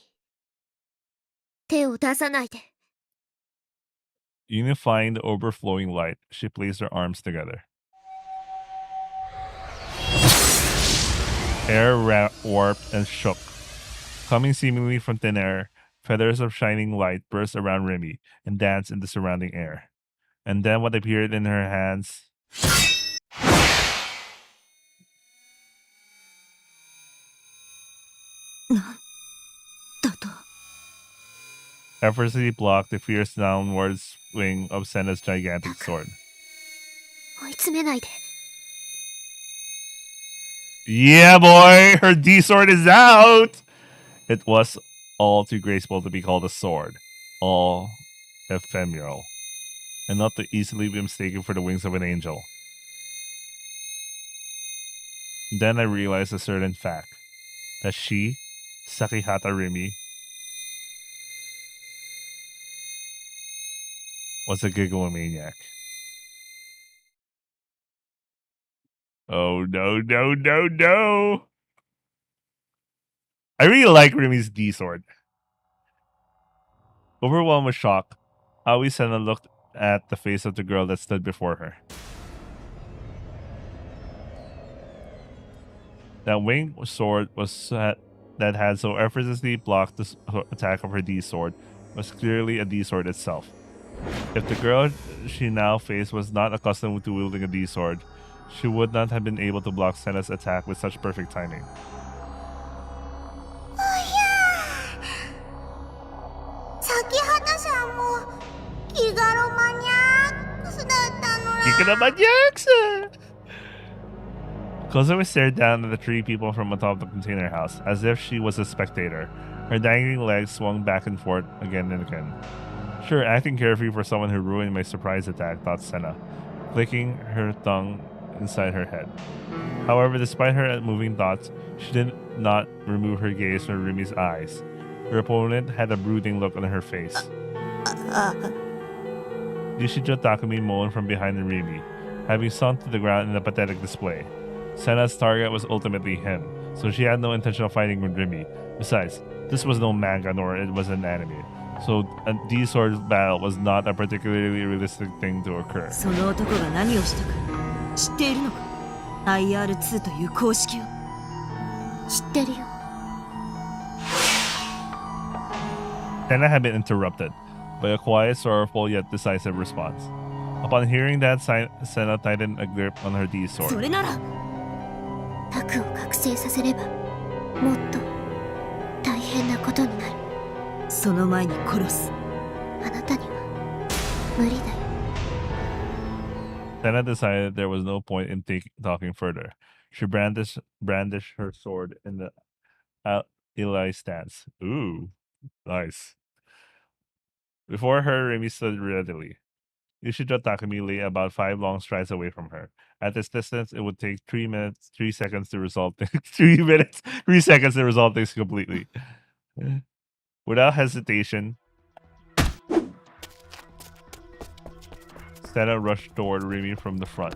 S5: 手を出さないで。
S1: Unifying the overflowing light, she placed her arms together. Air warped and shook. Coming seemingly from thin air, Feathers of shining light burst around Remy and danced in the surrounding air. And then what appeared in her hands. Effortlessly blocked the fierce downward swing of Senna's gigantic sword.
S5: 追い詰めないで。
S1: Yeah, boy! Her D sword is out! It was all too graceful to be called a sword. All ephemeral. And not to easily be mistaken for the wings of an angel. Then I realized a certain fact. That she, Sakihata Rimi, was a gigalomaniac. Oh no, no, no, no! I really like Rimi's D sword. Overwhelmed with shock, Aoi Senna looked at the face of the girl that stood before her. That winged sword that had so effortlessly blocked the attack of her D sword was clearly a D sword itself. If the girl she now faced was not accustomed to wielding a D sword, she would not have been able to block Senna's attack with such perfect timing. Kozoe stared down at the three people from atop the container house, as if she was a spectator. Her dangling legs swung back and forth again and again. Sure, acting carefree for someone who ruined my surprise attack, thought Senna, clicking her tongue inside her head. However, despite her moving thoughts, she did not remove her gaze from Rimi's eyes. Her opponent had a brooding look on her face. Nishijo Takumi moaned from behind Rimi, having sunk to the ground in a pathetic display. Senna's target was ultimately him, so she had no intention of fighting with Rimi. Besides, this was no manga nor it was an anime, so a D-sword battle was not a particularly realistic thing to occur.
S2: その男が何をしたか知っているのか IR2 という公式を知ってるよ
S1: Senna had been interrupted by a quiet, sorrowful yet decisive response. Upon hearing that, Senna tightened a grip on her D-sword.
S5: それならタクを覚醒させればもっと大変なことになる
S2: その前に殺す
S5: あなたには無理だよ
S1: Senna decided there was no point in talking further. She brandished her sword in the Eli stance. Ooh, nice. Before her, Rimi stood readily. Nishijo Takumi lay about 5 long strides away from her. At this distance, it would take 3 minutes, 3 seconds to resolve things. 3 minutes, 3 seconds to resolve things completely. Without hesitation, Senna rushed toward Rimi from the front.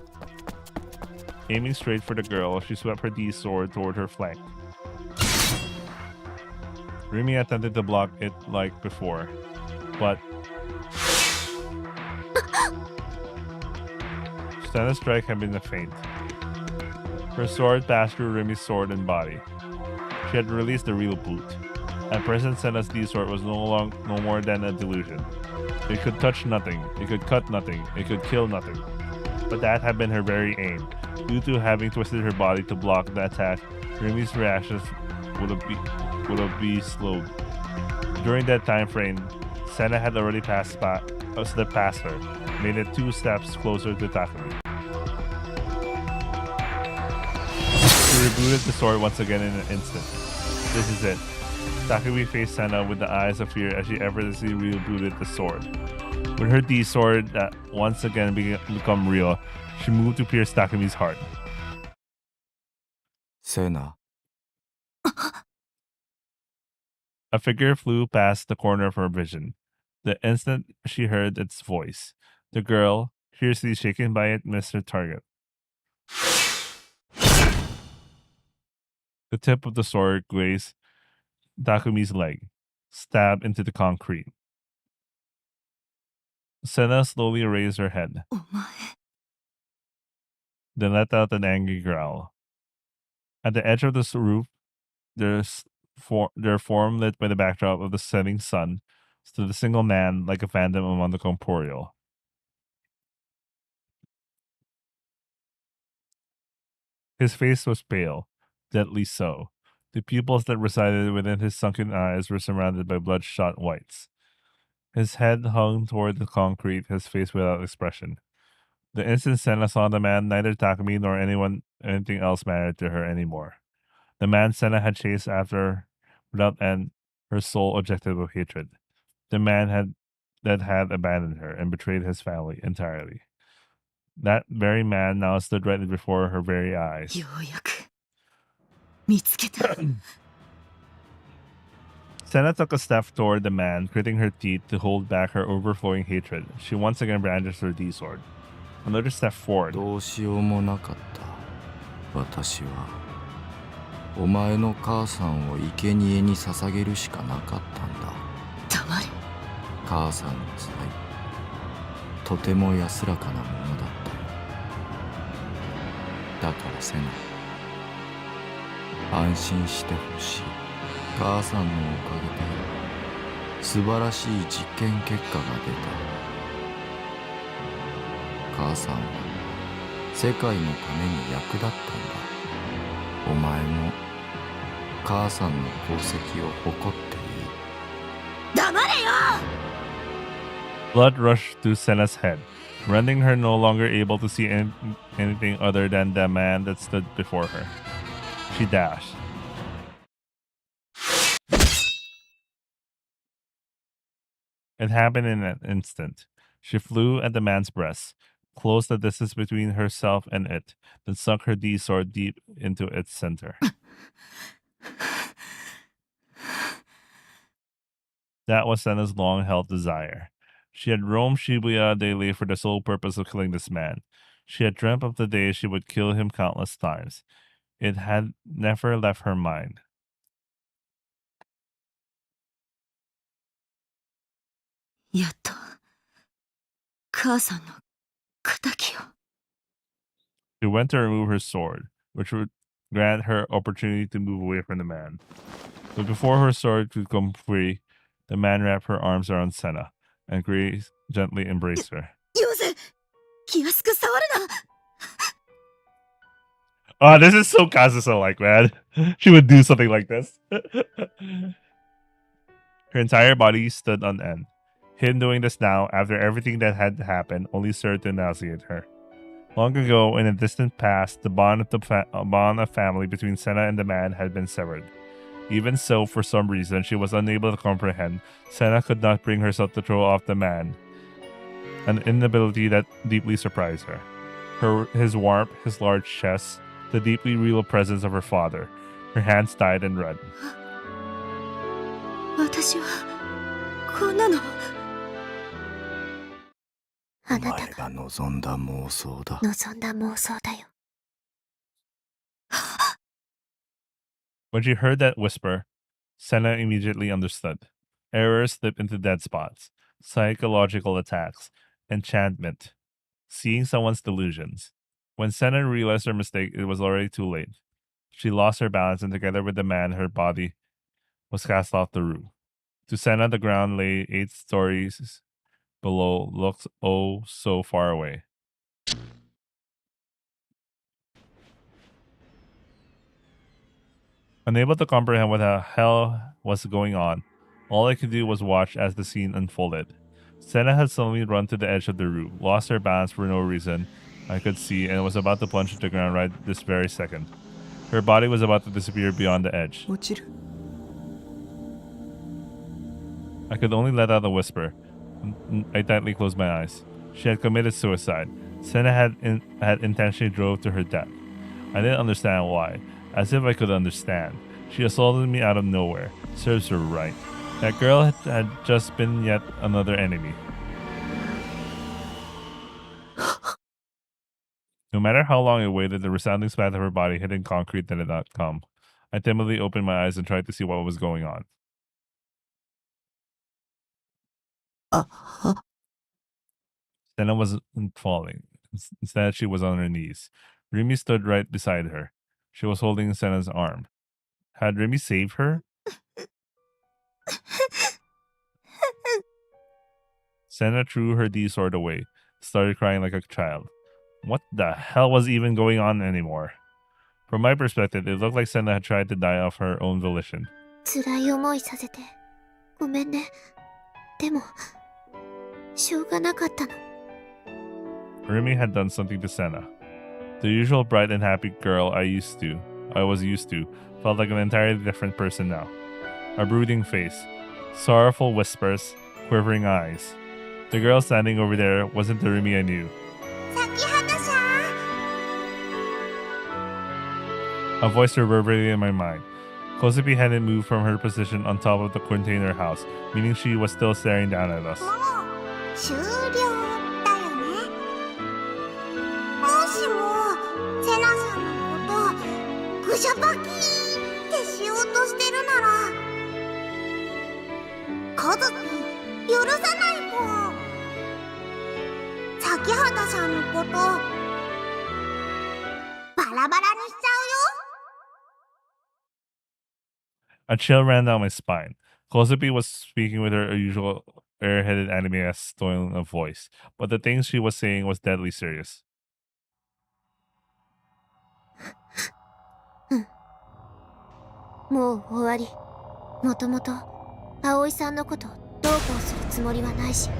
S1: Aiming straight for the girl, she swept her D-sword toward her flank. Rimi attempted to block it like before, but Senna's strike had been a feint. Her sword passed through Rimi's sword and body. She had released the real boot. At present, Senna's D-sword was no more than a delusion. It could touch nothing, it could cut nothing, it could kill nothing. But that had been her very aim. Due to having twisted her body to block the attack, Rimi's reactions would have been slowed. During that time frame, Senna had already slipped past her, made it 2 steps closer to Takumi. She rebooted the sword once again in an instant. This is it. Takumi faced Senna with the eyes of fear as she effortlessly rebooted the sword. With her D-sword that once again become real, she moved to pierce Takumi's heart.
S12: Senna.
S1: A figure flew past the corner of her vision. The instant she heard its voice, the girl, fiercely shaken by it, missed her target. The tip of the sword grazed Takumi's leg, stabbed into the concrete. Senna slowly raised her head, then let out an angry growl. At the edge of the roof, there their form lit by the backdrop of the setting sun, stood a single man like a phantom among the corporeal. His face was pale, deadly so. The pupils that resided within his sunken eyes were surrounded by bloodshot whites. His head hung toward the concrete, his face without expression. The instant Senna saw the man, neither Takumi nor anything else mattered to her anymore. The man Senna had chased after without end, her sole objective of hatred. The man that had abandoned her and betrayed his family entirely. That very man now stood right before her very eyes.
S2: ようやく見つけた。
S1: Senna took a step toward the man, gritting her teeth to hold back her overflowing hatred. She once again brandished her D-sword. Another step forward.
S13: どうしようもなかった。私はお前の母さんを生贄に捧げるしかなかったんだ。
S2: 黙れ。
S13: 母さんの罪、とても安らかなものだった。だからセナ、安心してほしい。母さんのおかげで素晴らしい実験結果が出た。母さんは世界のために役立ったんだ。お前も母さんの功績を誇っていい。
S2: 黙れよ。
S1: Blood rushed through Senna's head, rendering her no longer able to see anything other than the man that stood before her. She dashed. It happened in an instant. She flew at the man's breast, closed the distance between herself and it, then sunk her D-sword deep into its center. That was Senna's long-held desire. She had roamed Shibuya daily for the sole purpose of killing this man. She had dreamt of the day she would kill him countless times. It had never left her mind.
S2: やっと母さんの仇を。
S1: She went to remove her sword, which would grant her opportunity to move away from the man. But before her sword could come free, the man wrapped her arms around Senna, and Grace gently embraced her.
S2: ヨゼ、気安く触るな。
S1: Oh, this is so Kazusa-like, man. She would do something like this. Her entire body stood on end. Him doing this now, after everything that had happened, only served to nauseate her. Long ago, in a distant past, the bond of family between Senna and the man had been severed. Even so, for some reason, she was unable to comprehend. Senna could not bring herself to throw off the man, an inability that deeply surprised her. His warmth, his large chest, the deeply real presence of her father. Her hands dyed and red.
S2: 私はこんなの。あ
S13: お
S2: なた
S13: 前が望んだ妄想だ。
S2: 望んだ妄想だよ。
S1: When she heard that whisper, Senna immediately understood. Errors slip into dead spots, psychological attacks, enchantment, seeing someone's delusions. When Senna realized her mistake, it was already too late. She lost her balance, and together with the man, her body was cast off the roof. To Senna, the ground lay 8 stories below, looked oh so far away. Unable to comprehend what the hell was going on, all I could do was watch as the scene unfolded. Senna had suddenly run to the edge of the roof, lost her balance for no reason I could see, and was about to plunge to the ground right this very second. Her body was about to disappear beyond the edge.
S10: 落ちる。
S1: I could only let out a whisper. I tightly closed my eyes. She had committed suicide. Senna had intentionally drove to her death. I didn't understand why. As if I could understand. She assaulted me out of nowhere. Serves her right. That girl had just been yet another enemy. No matter how long I waited, the resounding spat of her body hitting concrete did not come. I timidly opened my eyes and tried to see what was going on. Senna wasn't falling. Instead, she was on her knees. Remy stood right beside her. She was holding Senna's arm. Had Remy saved her? Senna threw her D sword away, started crying like a child. What the hell was even going on anymore? From my perspective, it looked like Senna had tried to die of her own volition.
S5: 辛い思いさせてごめんね。でもしょうがなかったの。
S1: Rumi had done something to Senna. The usual bright and happy girl I was used to, felt like an entirely different person now. A brooding face, sorrowful whispers, quivering eyes. The girl standing over there wasn't the Rumi I knew. A voice reverberated in my mind. Kozupi hadn't moved from her position on top of the container house, meaning she was still staring down at us.
S5: 終了だよね。もしもセナさんのことぐしゃばきってしようとしてるなら家族許さないぽん。崎畑さんのことバラバラにしちゃうよ。
S1: A chill ran down my spine. Kozupi was speaking with her usual airheaded anime-esque tone of voice, but the things she was saying was deadly serious.
S5: もう終わり。もともと葵さんのことどうこうするつもりはないし、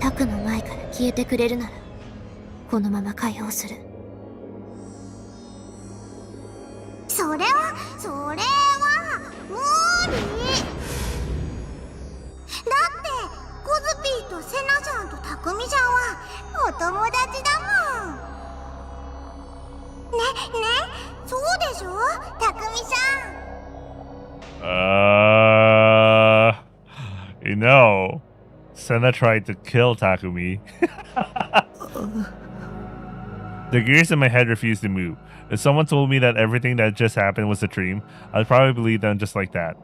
S5: タクの前から消えてくれるならこのまま解放する。それは無理。だってコズピーとセナちゃんとタクミちゃんはお友達だもん。ねそうでしょタクミちゃん。
S1: You know, Senna tried to kill Takumi. The gears in my head refused to move. If someone told me that everything that just happened was a dream, I'd probably believe them just like that.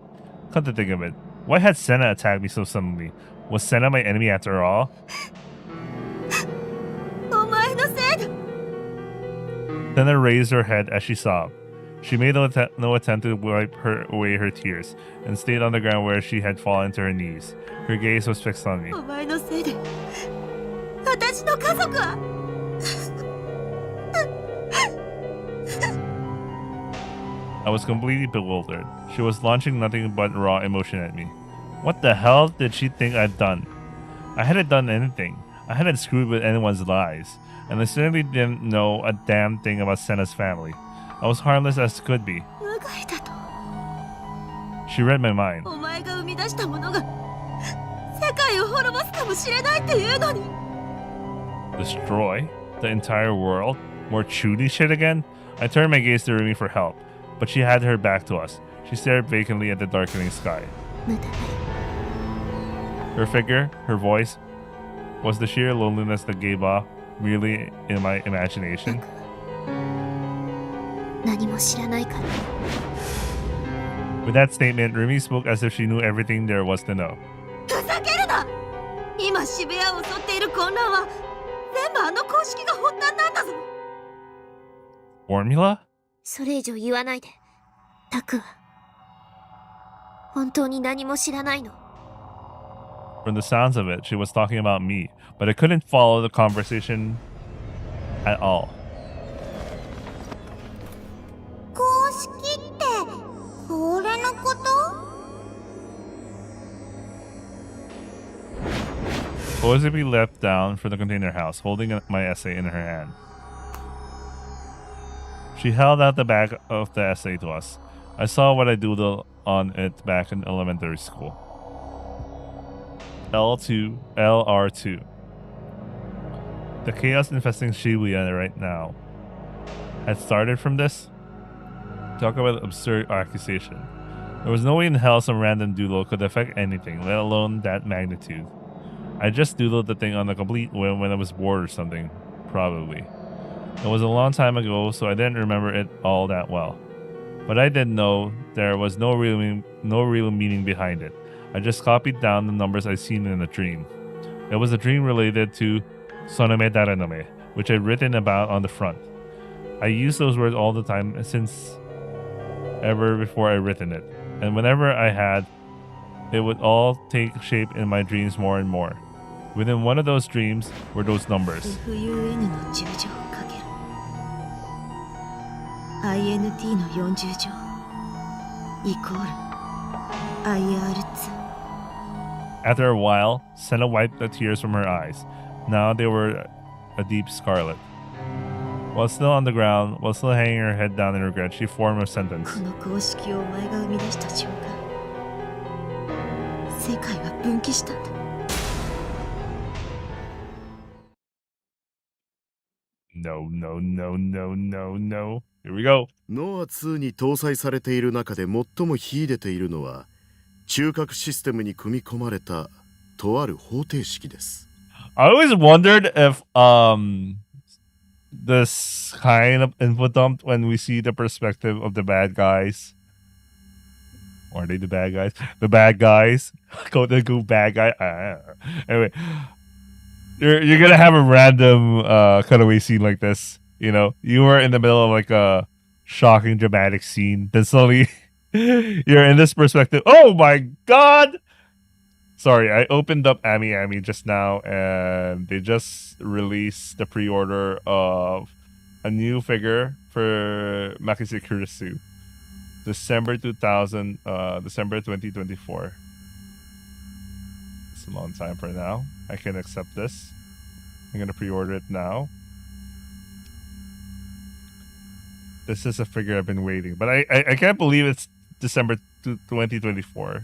S1: Come to think of it, why had Senna attacked me so suddenly? Was Senna my enemy after all?
S5: お前のせいだ。
S1: Senna raised her head as she sobbed. She made no attempt to wipe away her tears, and stayed on the ground where she had fallen to her knees. Her gaze was fixed on me.
S5: お前のせいで私の家族は。
S1: I was completely bewildered. She was launching nothing but raw emotion at me. What the hell did she think I'd done? I hadn't done anything. I hadn't screwed with anyone's lives, and I certainly didn't know a damn thing about Senna's family. I was harmless as could be.
S5: 無害だと。
S1: She read my mind.
S5: お前が生み出したものが世界を滅ぼすかもしれないっていうのに。
S1: Destroy? The entire world? More Chudy shit again? I turned my gaze to Rumi for help, but she had her back to us. She stared vacantly at the darkening sky.
S5: 無駄だ。
S1: Her figure, her voice, was the sheer loneliness that gave off merely in my imagination.
S5: 何も知らないから。
S1: With that statement, Rumi spoke as if she knew everything there was to know.
S5: ふざけるな。今渋谷を襲っている混乱は全部あの公式が発端なんだぞ。
S1: Formula?
S5: それ以上言わないで。タクは本当に何も知らないの。
S1: From the sounds of it, she was talking about me, but I couldn't follow the conversation at all.
S5: 公式ってこれのこと？
S1: Kozubi leapt down from the container house, holding my essay in her hand. She held out the back of the essay to us. I saw what I doodled on it back in elementary school. L2, LR2. The chaos infesting Shibuya right now had started from this? Talk about absurd accusation. There was no way in hell some random doodle could affect anything, let alone that magnitude. I just doodled the thing on a complete whim when I was bored or something. Probably. It was a long time ago, so I didn't remember it all that well. But I did know there was no real meaning behind it. I just copied down the numbers I'd seen in a dream. It was a dream related to Sonome Darenome, which I'd written about on the front. I used those words all the time since ever before I'd written it, and whenever I had it would all take shape in my dreams more and more. Within one of those dreams were those numbers.
S2: FUN の10乗かける INT の40乗イコール IR2。
S1: After a while, Senna wiped the tears from her eyes. Now they were a deep scarlet. While still on the ground, while still hanging her head down in regret, she formed a sentence.
S2: この公式をお前が生み出した瞬間、世界は分岐したんだ。
S1: No, no, no, no, no, no. Here we go.
S14: ノア2に搭載されている中で最も秀でているのは、中核システムに組み込まれたとある方程式です。
S1: I always wondered if this kind of info dump when we see the perspective of the bad guys. Or are they the bad guys? The bad guys. Go bad guy. Anyway. You're gonna have a random cutaway scene like this. You know, you were in the middle of like a shocking dramatic scene, then suddenly you're in this perspective. Oh my god! Sorry, I opened up Ami Ami just now, and they just released the pre-order of a new figure for Makise Kurisu, December 2024. It's a long time for now. I can accept this. I'm gonna pre-order it now. This is a figure I've been waiting, but I can't believe it's December 2024.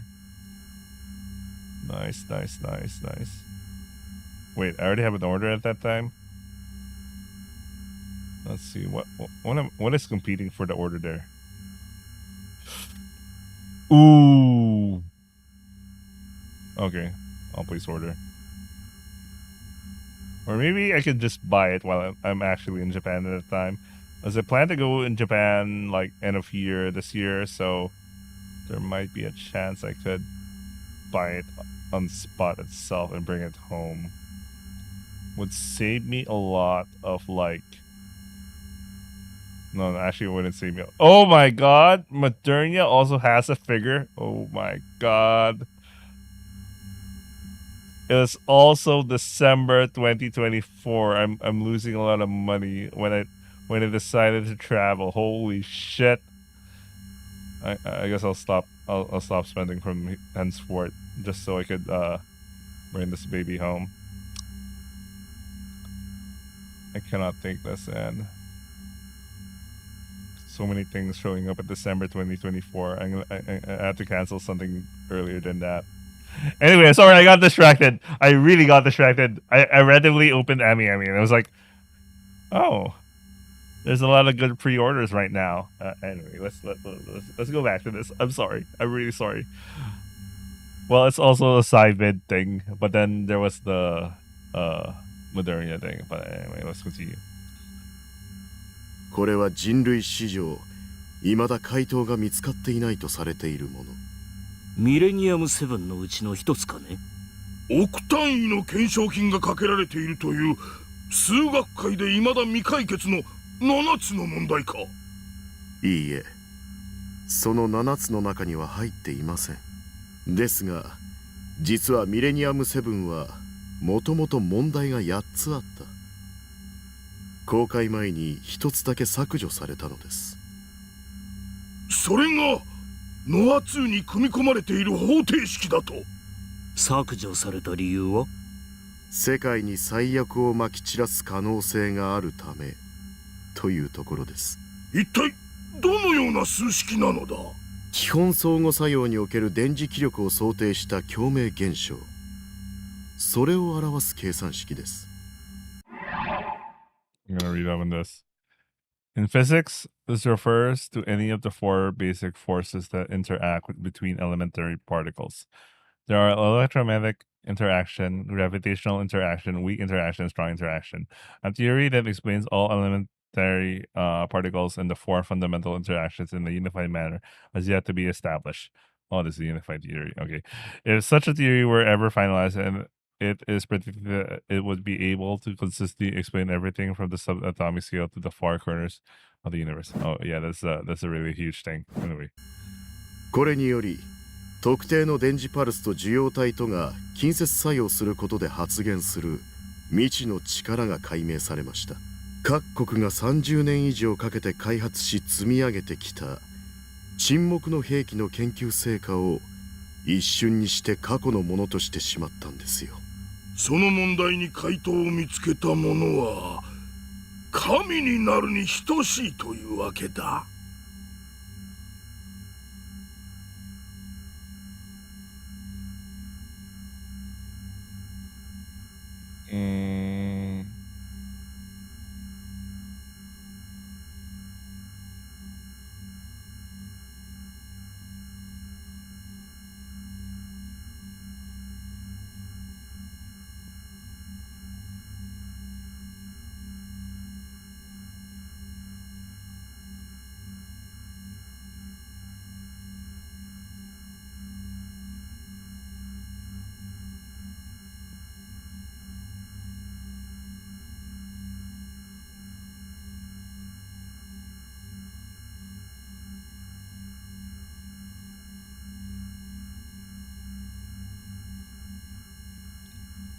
S1: Nice, nice, nice, nice. Wait, I already have an order at that time. Let's see what is competing for the order there. Ooh. Okay, I'll place order. Or maybe I could just buy it while I'm actually in Japan at the time. As I plan to go in Japan like end of year this year, so there might be a chance I could buy it on the spot itself and bring it home. Would save me a lot of like... No, actually it wouldn't save me. Oh my god! Modernia also has a figure. Oh my god. It was also December 2024. I'm losing a lot of money when I decided to travel. Holy shit! I guess I'll stop spending from henceforth just so I could bring this baby home. I cannot take this in. So many things showing up at December 2024. I have to cancel something earlier than that. Anyway, sorry, I got distracted. I really got distracted. I randomly opened Ami Ami and I was like, oh, there's a lot of good pre-orders right now. Anyway, let's go back to this. I'm sorry. I'm really sorry. Well, it's also a side bid thing, but then there was the Modernia thing. But anyway, let's continue.
S14: これは人類史上未だ回答が見つかっていないとされているもの。
S15: ミレニアム7のうちの一つかね。
S9: 億単位の懸賞金がかけられているという数学界で未だ未解決の7つの問題か。
S14: いいえ、その7つの中には入っていません。ですが実はミレニアム7はもともと問題が8つあった。公開前に1つだけ削除されたのです。
S9: それがノア2に組み込まれている方程式だと。
S15: 削除された理由は、
S14: 世界に最悪をまき散らす可能性があるためというところです。
S9: 一体どのような数式なのだ。
S14: 基本相互作用における電磁気力を想定した共鳴現象、それを表す計算式です。
S1: I'm gonna read up on this. In physics, this refers to any of the four basic forces that interact between elementary particles. There are electromagnetic interaction, gravitational interaction, weak interaction, strong interaction. A theory that explains all elementary particles and the four fundamental interactions in a unified manner has yet to be established. Oh, this is a unified theory. Okay. If such a theory were ever finalized, and it is predicted that it would be able to consistently explain everything from the subatomic scale to the far corners of the universe. Oh yeah, that's a really huge thing. Anyway.
S14: これにより特定の電磁パルスと受容体とが近接作用することで発現する未知の力が解明されました。各国が30年以上かけて開発し積み上げてきた沈黙の兵器の研究成果を一瞬にして過去のものとしてしまったんですよ。
S9: その問題に回答を見つけた者は神になるに等しいというわけだ。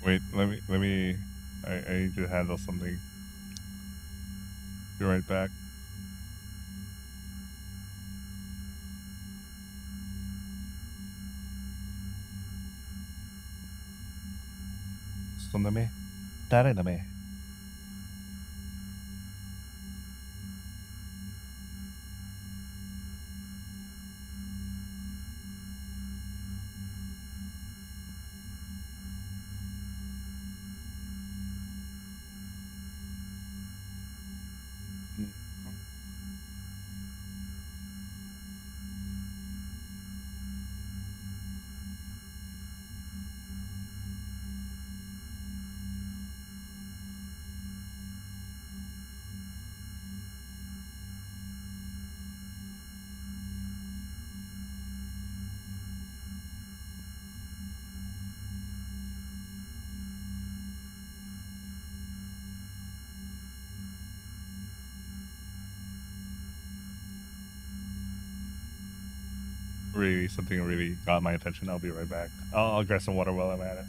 S1: Wait, I need to handle something. Be right back. Soname, dare dame. Really, something really got my attention. I'll be right back. I'll grab some water while I'm at it.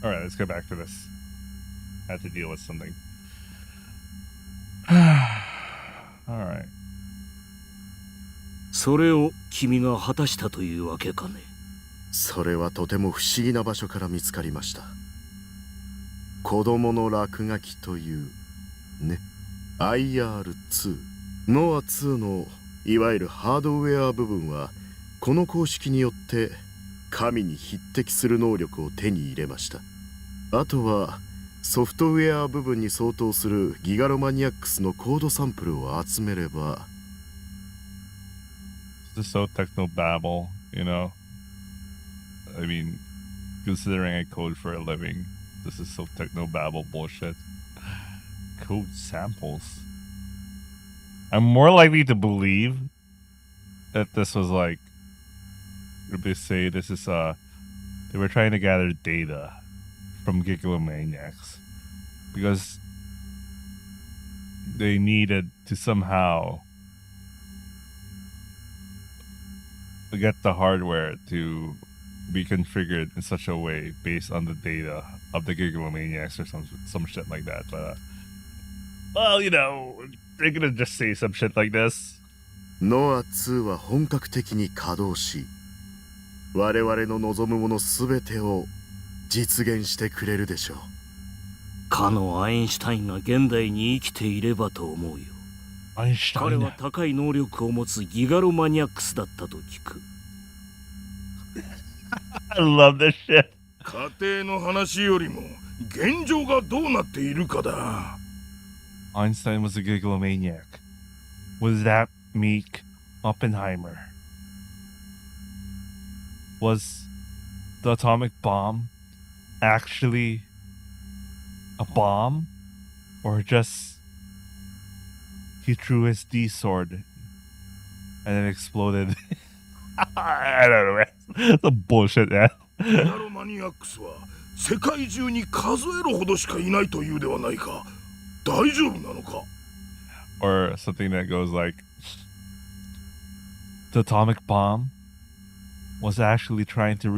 S1: All right, let's go back to this. I had to deal with something. All right.
S15: それを君が果たしたというわけかね。
S14: それはとても不思議な場所から見つかりました。子供の落書きというね、 IR2 ノア2のいわゆるハードウェア部分はこの公式によって神に匹敵する能力を手に入れました。あとはソフトウェア部分に相当するギガロマニアックスのコードサンプルを集めれば。
S1: This is so technobabble, you know? I mean, considering I code for a living, this is so technobabble bullshit. Code samples. I'm more likely to believe that this was like, what did they say? This is, they were trying to gather data from Gigalomaniacs because they needed to somehow get the hardware to be configured in such a way based on the data of the Gigalomaniacs or some shit like that. But well, you know, they're gonna just say some shit like this.
S14: ノア2は本格的に稼働し、我々の望むものすべてを実現してくれるでしょう。
S15: かのアインシュタインが現代に生きていればと思うよ。彼は高い能力を持つギガロマニアックスだったと聞く。
S1: I love this shit.
S9: 家庭の話よりも現状がどうなっているかだ。
S1: Einstein was a Gigalomaniac. Was that Meek Oppenheimer? Was the atomic bomb actually a bomb? Or just he threw his D sword and it exploded? I don't know, man. It's a bullshit, man.
S9: ギガロマニアックスは世界中に数えるほどしかいないというではないか。大丈夫なのか?
S1: Or something that goes like, the atomic bomb was actually trying to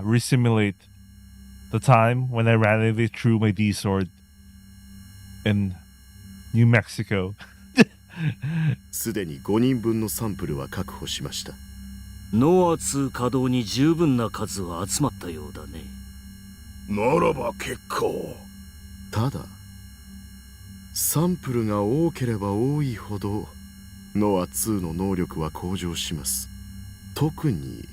S1: re-simulate the time when I randomly threw my D sword in New Mexico.
S14: すでに5人分のサンプルは確保しました。
S15: ノア2稼働に十分な数は集まったようだね。
S9: ならば結構。
S14: ただサンプルが多ければ多いほどノア2の能力は向上します。特に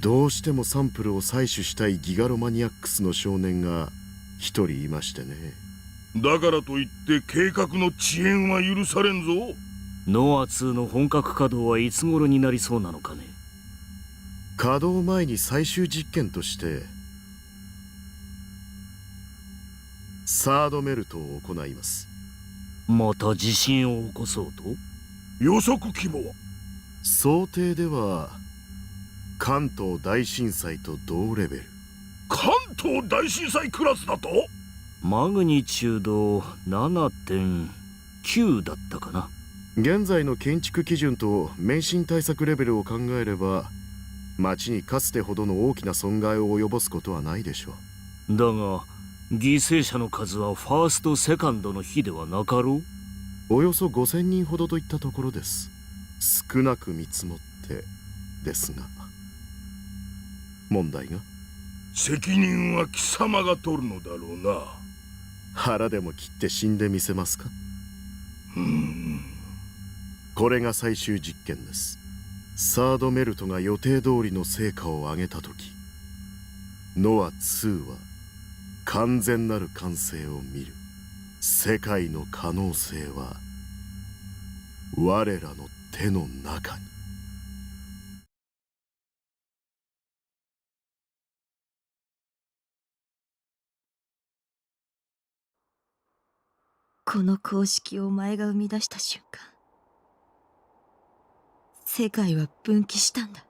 S14: どうしてもサンプルを採取したいギガロマニアックスの少年が一人いましてね。
S9: だからといって計画の遅延は許されんぞ。
S15: ノア2の本格稼働はいつ頃になりそうなのかね。
S14: 稼働前に最終実験としてサードメルトを行います。
S15: また地震を起こそうと？
S9: 予測規模は？
S14: 想定では関東大震災と同レベル。
S9: 関東大震災クラスだと？
S15: マグニチュード 7.9 だったかな。
S14: 現在の建築基準と免震対策レベルを考えれば町にかつてほどの大きな損害を及ぼすことはないでしょ
S15: う。だが犠牲者の数はファーストセカンドの日ではなかろ
S14: う。およそ5000人ほどといったところです。少なく見積もってですが。問題が？
S9: 責任は貴様が取るのだろうな。
S14: 腹でも切って死んでみせますか？これが最終実験です。サードメルトが予定通りの成果を上げた時、ノア2は完全なる完成を見る。世界の可能性は我らの手の中に。
S2: この公式をお前が生み出した瞬間、世界は分岐したんだ。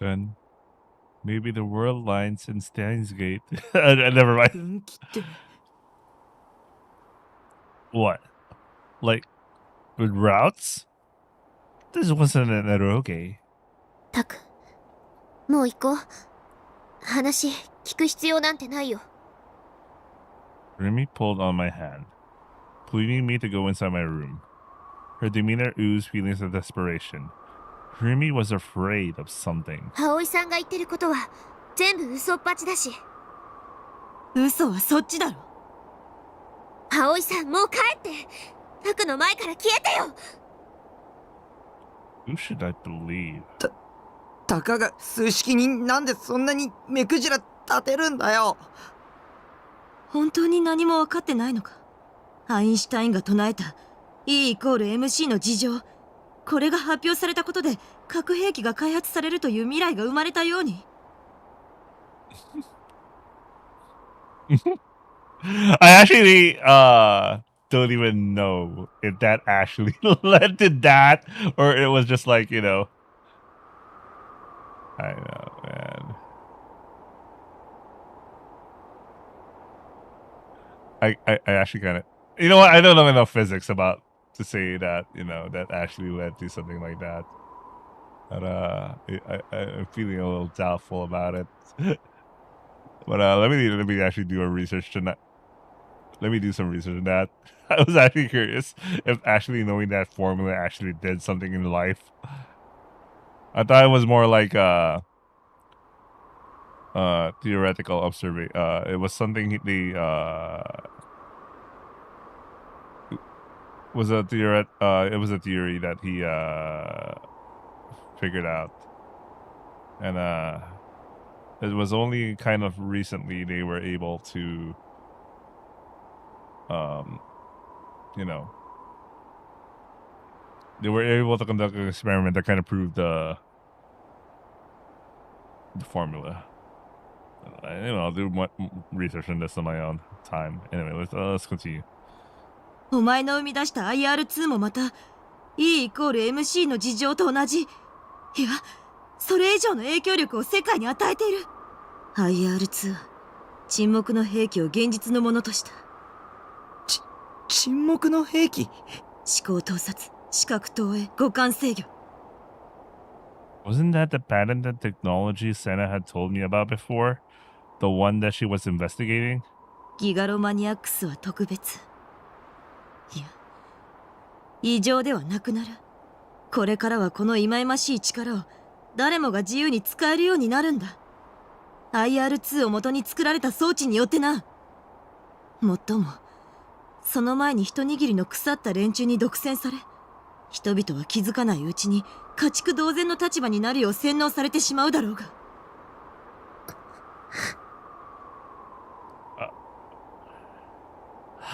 S1: Then maybe the world lines in Steins Gate. Never mind.
S2: 分岐って。
S1: What? Like with routes? This wasn't an eroge.
S5: タク、もう行こう。話聞く必要なんてないよ。
S1: Rumi pulled on my hand, pleading me to go inside my room. Her demeanor oozed feelings of desperation. Rumi was afraid of something.
S5: 葵さんが言ってることは全部嘘っぱちだし。
S2: 嘘はそっちだろ。
S5: 葵さん、もう帰って。タクの前から消えてよ。
S1: Who should I believe?
S4: たかが数式になんでそんなに目くじら立てるんだよ。
S2: 本当に何も分かってないのか。アインシュタインが唱えた E=MC の事情、これが発表されたことで核兵器が開発されるという未来が生まれたように。
S1: I actually don't even know if that actually led to that or it was just like, you know. I know, man. I actually kind of, you know what? I don't know enough physics about to say that, you know, that actually led to something like that. But I'm feeling a little doubtful about it. But let me actually do a research tonight. Let me do some research on that. I was actually curious if actually knowing that formula actually did something in life. I thought it was more like theoretical observation. It was something it was a theory that he figured out. And it was only kind of recently they were able to you know, they were able to conduct an experiment that kind of proved the formula. Anyway, I'll do more research on this on my own time. Anyway, let's continue.
S2: お前の生み出した IR2 もまた E=MC の事情と同じ、いやそれ以上の影響力を世界に与えている。 IR2 は沈黙の兵器を現実のものとした。
S4: 沈黙の兵器？
S2: 思考盗撮、視覚投影、五感制御。
S1: Wasn't that the patented technology Senna had told me about before? The one that she was investigating?
S2: ギガロマニアックスは特別。いや、異常ではなくなる。これからはこの忌々しい力を誰もが自由に使えるようになるんだ。IR2 を元に作られた装置によってな。もっとも、その前に一握りの腐った連中に独占され、人々は気づかないうちに家畜同然の立場になるよう洗脳されてしまうだろうが。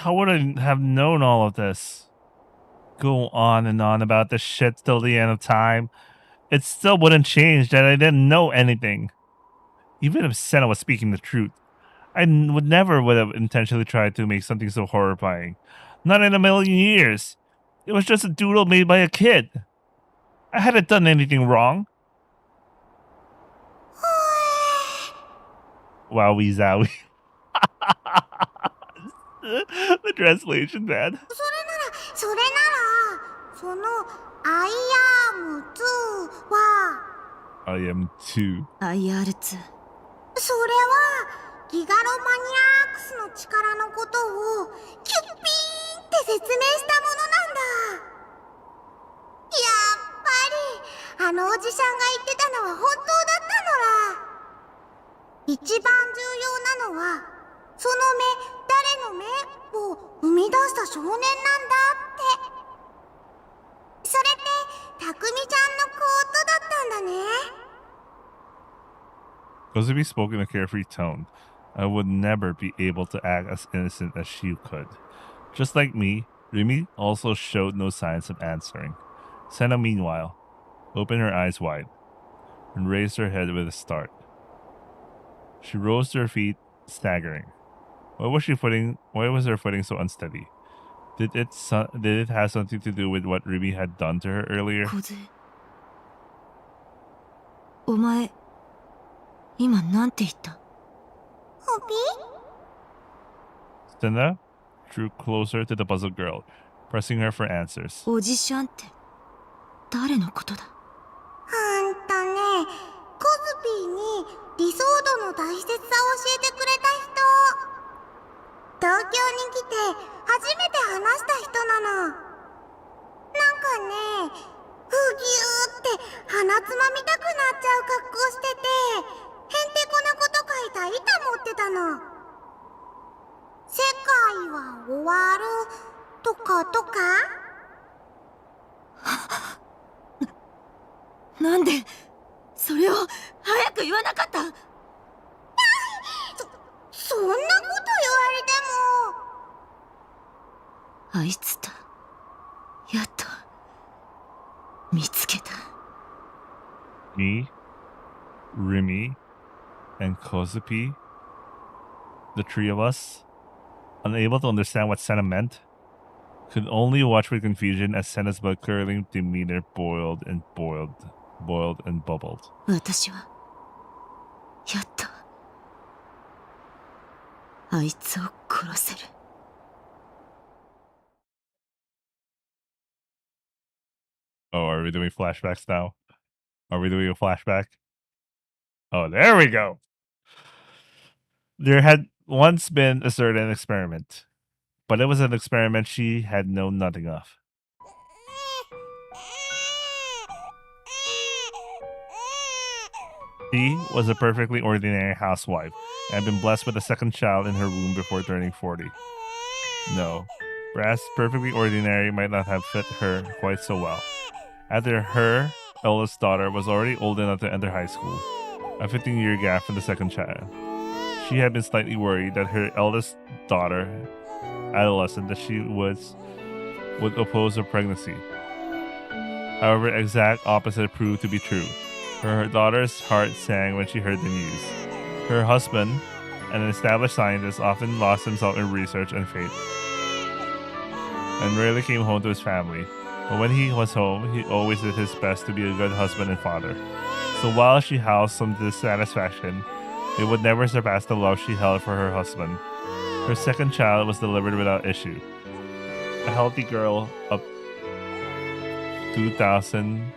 S1: How would I have known all of this? Go on and on about this shit till the end of time. It still wouldn't change that I didn't know anything. Even if Senna was speaking the truth, I would never have intentionally tried to make something so horrifying. Not in a million years. It was just a doodle made by a kid. I hadn't done anything wrong. Wowie zowie. The translation, man.
S5: それならそのアイアーム2は
S1: I am too.
S2: IR2。
S5: それはギガロマニアックスの力のことをキュッピーンって説明したものなんだ。やっぱりあのおじさんが言ってたのは本当だったのら。一番重要なのはその目、誰の目を生み出した少年なんだって。それってタクミちゃんのコートだったんだね。
S1: Because if he spoke in a carefree tone, I would never be able to act as innocent as she could. Just like me, Rumi also showed no signs of answering. Senna, meanwhile, opened her eyes wide and raised her head with a start. She rose to her feet, staggering. Why was her footing so unsteady? Did it have something to do with what Rumi had done to her earlier?
S2: お前、今なんて言った？
S5: ホビ？
S1: Senna drew closer to the puzzled girl, pressing her for answers.
S2: おじしゃんって誰のことだ？
S5: コズピーに理ソードの大切さを教えてくれた人。東京に来て初めて話した人なの。なんかね、ふぎゅーって鼻つまみたくなっちゃう格好してて、へんてこなこと書いた板持ってたの。世界は終わるとかとか。
S2: なんでそれを早く言わなかった。
S5: そんなこと言われても。
S2: あいつだ。やっと見つけた。
S1: Me, Remy, and Kozupi, the three of us, unable to understand what Senna meant, could only watch with confusion as Senna's blood-curdling demeanor boiled and bubbled.
S2: 私はやっとあいつを殺せる。
S1: Oh, are we doing flashbacks now? Are we doing a flashback? Oh, there we go. There had once been a certain experiment, but it was an experiment she had known nothing of. She was a perfectly ordinary housewife and had been blessed with a second child in her womb before turning 40. No, perhaps perfectly ordinary might not have fit her quite so well. After her eldest daughter was already old enough to enter high school, a 15-year gap from the second child, she had been slightly worried that her eldest daughter, adolescent that she was, would oppose her pregnancy. However, exact opposite proved to be true. Her daughter's heart sang when she heard the news. Her husband, an established scientist, often lost himself in research and faith, and rarely came home to his family. But when he was home, he always did his best to be a good husband and father. So while she housed some dissatisfaction, it would never surpass the love she held for her husband. Her second child was delivered without issue. A healthy girl of 2000.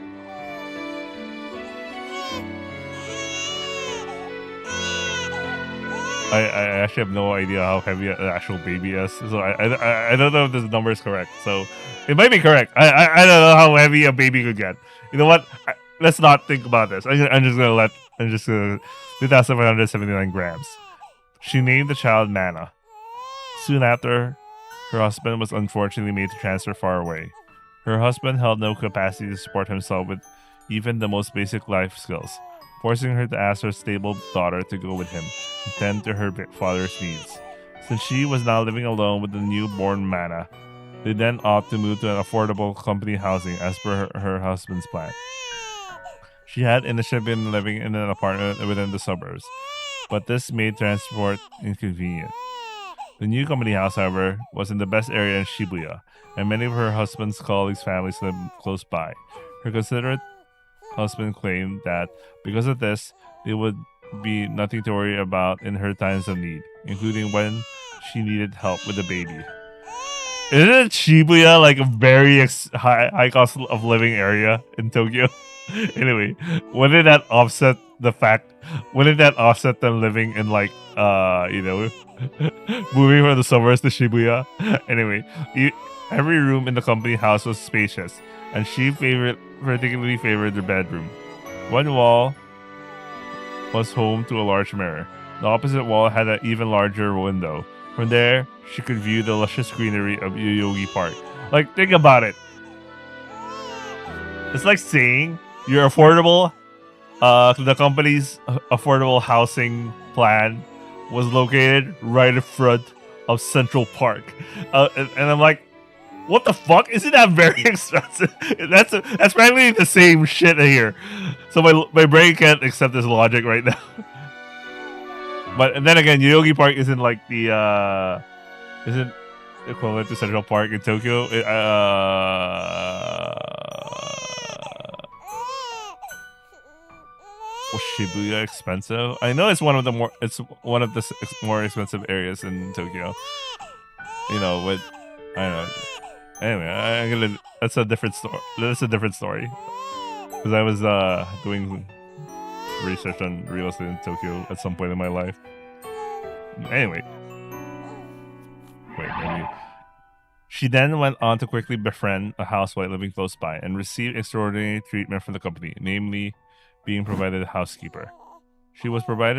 S1: I actually have no idea how heavy an actual baby is, so I don't know if this number is correct. So it might be correct. I don't know how heavy a baby could get. You know what? Let's not think about this. I'm just gonna 2,579 grams. She named the child Mana. Soon after, her husband was unfortunately made to transfer far away. Her husband held no capacity to support himself with even the most basic life skills, forcing her to ask her stable daughter to go with him and tend to her father's needs. Since she was now living alone with the newborn Mana, they then opted to move to an affordable company housing as per her husband's plan. She had initially been living in an apartment within the suburbs, but this made transport inconvenient. The new company house, however, was in the best area in Shibuya, and many of her husband's colleagues' families lived close by. Her considerate husband claimed that because of this, there would be nothing to worry about in her times of need, including when she needed help with the baby. Isn't Shibuya like a very high cost of living area in Tokyo? Anyway, wouldn't that offset them living in like moving from the suburbs to Shibuya? Anyway, every room in the company house was spacious, and she particularly favored the bedroom. One wall was home to a large mirror. The opposite wall had an even larger window. From there, she could view the luscious greenery of Yoyogi Park. Like, think about it. It's like saying your affordable, the company's affordable housing plan was located right in front of Central Park. And I'm like, what the fuck? Isn't that very expensive? That's practically the same shit here. So my brain can't accept this logic right now. But and then again, Yoyogi Park isn't like the isn't equivalent to Central Park in Tokyo. Was Shibuya expensive? I know it's one of the more more expensive areas in Tokyo. You know, but I don't know. Anyway, that's a different story. That's a different story. Because I was doing research on real estate in Tokyo at some point in my life. Anyway. Wait, maybe. She then went on to quickly befriend a housewife living close by and received extraordinary treatment from the company, namely being provided a housekeeper. She was proud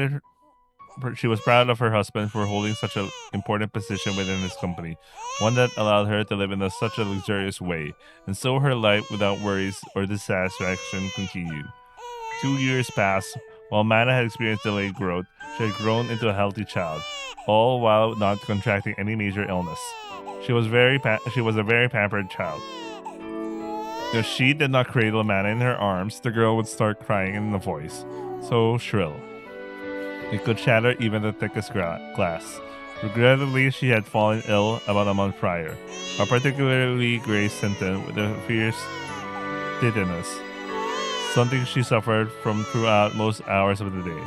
S1: of her husband for holding such an important position within his company, one that allowed her to live in such a luxurious way, and so her life without worries or dissatisfaction continued. 2 years passed. While Mana had experienced delayed growth, she had grown into a healthy child, all while not contracting any major illness. She was a very pampered child. If she did not cradle Mana in her arms, the girl would start crying in a voice so shrill it could shatter even the thickest glass. Regrettably, she had fallen ill about a month prior, a particularly grave symptom with a fierce tetanus, something she suffered from throughout most hours of the day.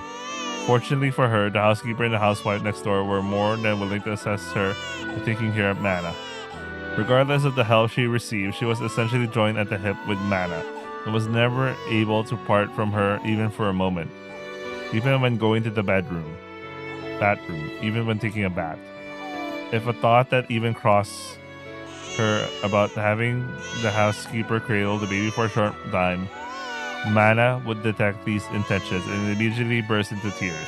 S1: Fortunately for her, the housekeeper and the housewife next door were more than willing to assist her in taking care of Mana. Regardless of the help she received, she was essentially joined at the hip with Mana and was never able to part from her even for a moment, even when going to the bathroom, even when taking a bath. If a thought that even crossed her about having the housekeeper cradle the baby for a short time, Mana would detect these intentions and immediately burst into tears.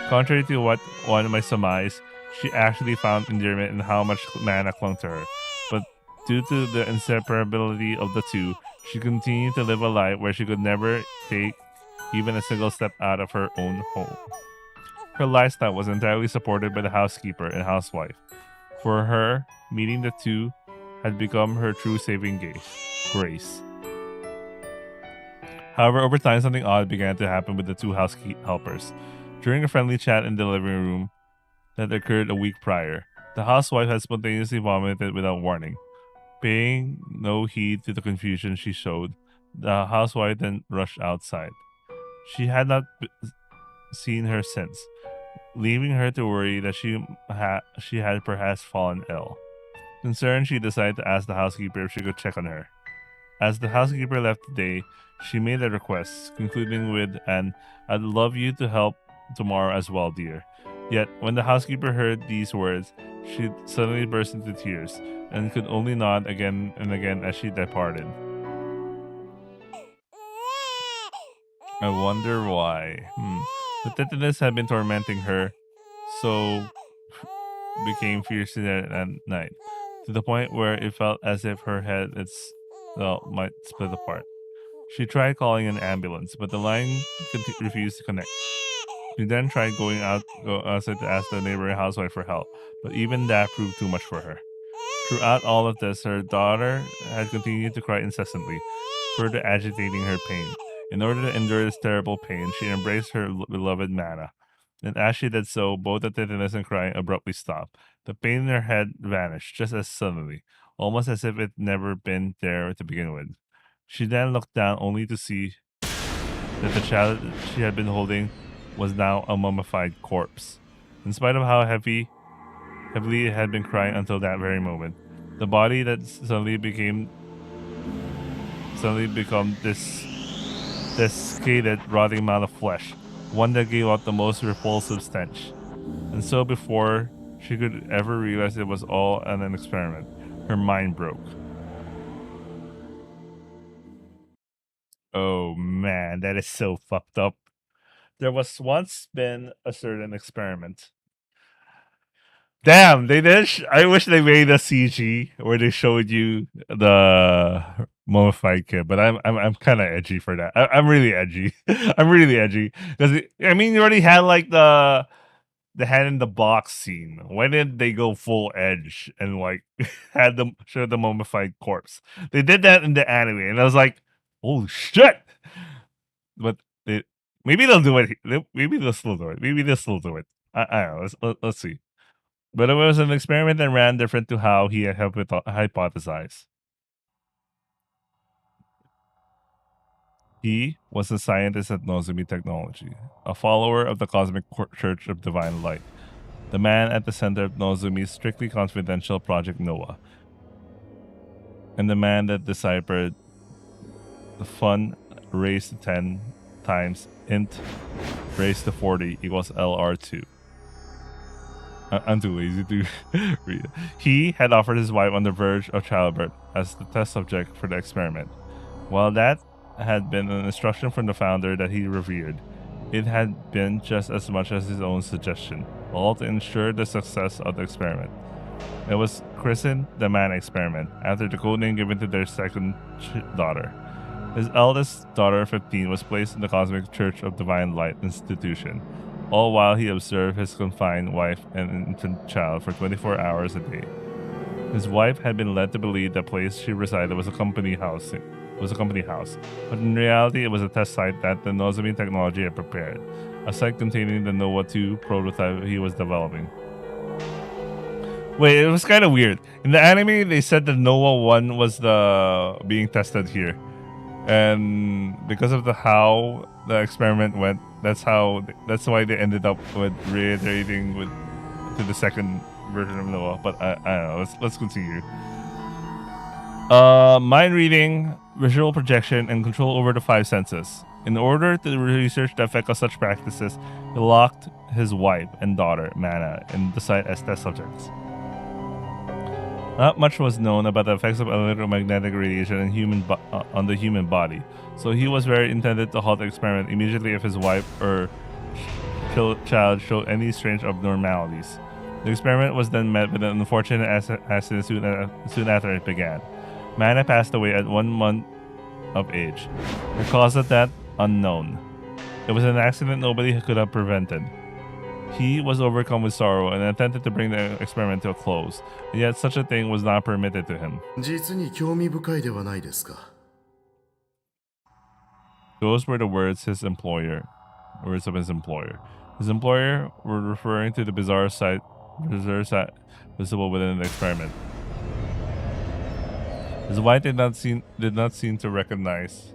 S1: Contrary to what one might surmise, she actually found endearment in how much Mana clung to her. But due to the inseparability of the two, she continued to live a life where she could never take even a single step out of her own home. Her lifestyle was entirely supported by the housekeeper and housewife. For her, meeting the two had become her true saving grace. However, over time, something odd began to happen with the two helpers. During a friendly chat in the living room that occurred a week prior, the housewife had spontaneously vomited without warning. Paying no heed to the confusion she showed, the housewife then rushed outside. She had not seen her since, leaving her to worry that she had perhaps fallen ill. Concerned, she decided to ask the housekeeper if she could check on her. As the housekeeper left the day, she made a request, concluding with an "I'd love you to help tomorrow as well, dear." Yet, when the housekeeper heard these words, she suddenly burst into tears and could only nod again and again as she departed. I wonder why. The tetanus had been tormenting her, so became fiercer at night, to the point where it felt as if her head might split apart. She tried calling an ambulance, but the line refused to connect. She then tried going outside to ask the neighboring housewife for help, but even that proved too much for her. Throughout all of this, her daughter had continued to cry incessantly, further agitating her pain. In order to endure this terrible pain, she embraced her beloved Mana. And as she did so, both the tetanus and crying abruptly stopped. The pain in her head vanished just as suddenly, almost as if it never been there to begin with. She then looked down only to see that the child she had been holding was now a mummified corpse. In spite of how heavily it had been crying until that very moment, the body that suddenly become this desiccated, rotting mound of flesh, one that gave out the most repulsive stench. And so before she could ever realize it was all an experiment, her mind broke. Oh man, that is so fucked up. There was once been a certain experiment. Damn, they did. I wish they made a CG where they showed you the mummified kid, but I'm kind of edgy for that. I'm really edgy. I'm really edgy because I mean you already had like the hand in the box scene. Why didn't they go full edge and like had them show the mummified corpse? They did that in the anime, and I was like, oh shit! But maybe they'll do it. Maybe they'll still do it. Maybe they'll still do it. I don't know. Let's see. But it was an experiment that ran different to how he had hypothesized. He was a scientist at Nozomi Technology, a follower of the Cosmic Church of Divine Light, the man at the center of Nozomi's strictly confidential Project Noah, and the man that deciphered the fun raised to 10 times int raised to 40 equals LR2. I'm too lazy to read it. He had offered his wife on the verge of childbirth as the test subject for the experiment. While that had been an instruction from the founder that he revered, it had been just as much as his own suggestion, all to ensure the success of the experiment. It was christened the Mana Experiment, after the codename given to their second daughter. His eldest daughter, 15, was placed in the Cosmic Church of Divine Light institution, all while he observed his confined wife and infant child for 24 hours a day. His wife had been led to believe the place she resided was a company house, but in reality it was a test site that the Nozomi technology had prepared, a site containing the Nova 2 prototype he was developing. Wait, it was kind of weird. In the anime, they said that Nova 1 was the being tested here, and because of how the experiment went, that's why they ended up with reiterating to the second version of Nova. But I don't know. Let's continue. Mind reading, visual projection, and control over the 5 senses. In order to research the effect of such practices, he locked his wife and daughter, Mana, in the site as test subjects. Not much was known about the effects of electromagnetic radiation on the human body, so he was very intended to halt the experiment immediately if his wife or child showed any strange abnormalities. The experiment was then met with an unfortunate accident soon after it began. Mana passed away at 1 month of age. The cause of death unknown. It was an accident nobody could have prevented. He was overcome with sorrow and attempted to bring the experiment to a close, yet such a thing was not permitted to him.
S14: 実に興味深いではないですか。
S1: Those were the words of his employer. His employer were referring to the bizarre sight visible within the experiment. His wife did not seem to recognize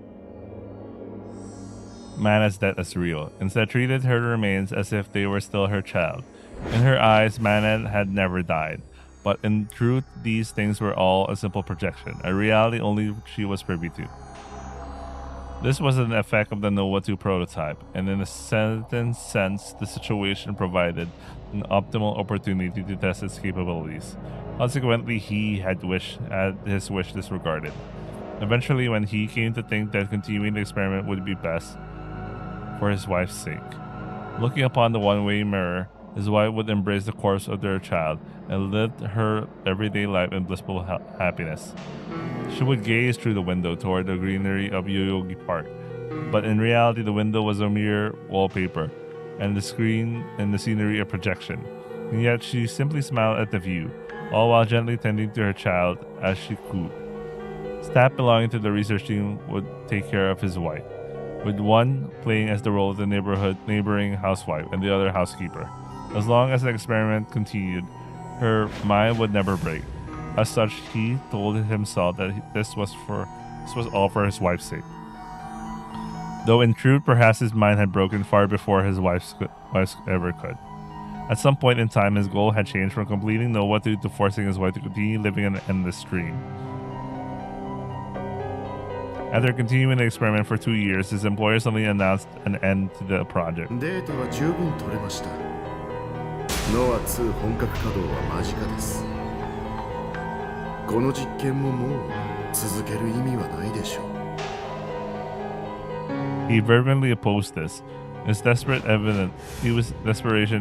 S1: Mana's death as real. Instead, treated her remains as if they were still her child. In her eyes, Mana had never died. But in truth, these things were all a simple projection, a reality only she was privy to. This was an effect of the Nova 2 prototype, and in a certain sense, the situation provided an optimal opportunity to test its capabilities. Consequently, he had his wish disregarded. Eventually, when he came to think that continuing the experiment would be best for his wife's sake, looking upon the one-way mirror, his wife would embrace the corpse of their child and live her everyday life in blissful happiness. She would gaze through the window toward the greenery of Yoyogi Park, but in reality the window was a mere wallpaper, and the screen and the scenery a projection. And yet she simply smiled at the view, all while gently tending to her child as she cooed. Staff belonging to the research team would take care of his wife, with one playing as the role of the neighboring housewife and the other housekeeper. As long as the experiment continued, her mind would never break. As such, he told himself that this was all for his wife's sake. Though in truth, perhaps his mind had broken far before his wife's ever could. At some point in time, his goal had changed from completing Nova 2 to forcing his wife to continue living in an endless dream. After continuing the experiment for 2 years, his employer suddenly announced an end to the project.
S14: データは十分取れました。ノア2本格稼働は間近です。この実験ももう続ける意味はないでしょう。
S1: He vehemently opposed this. Desperation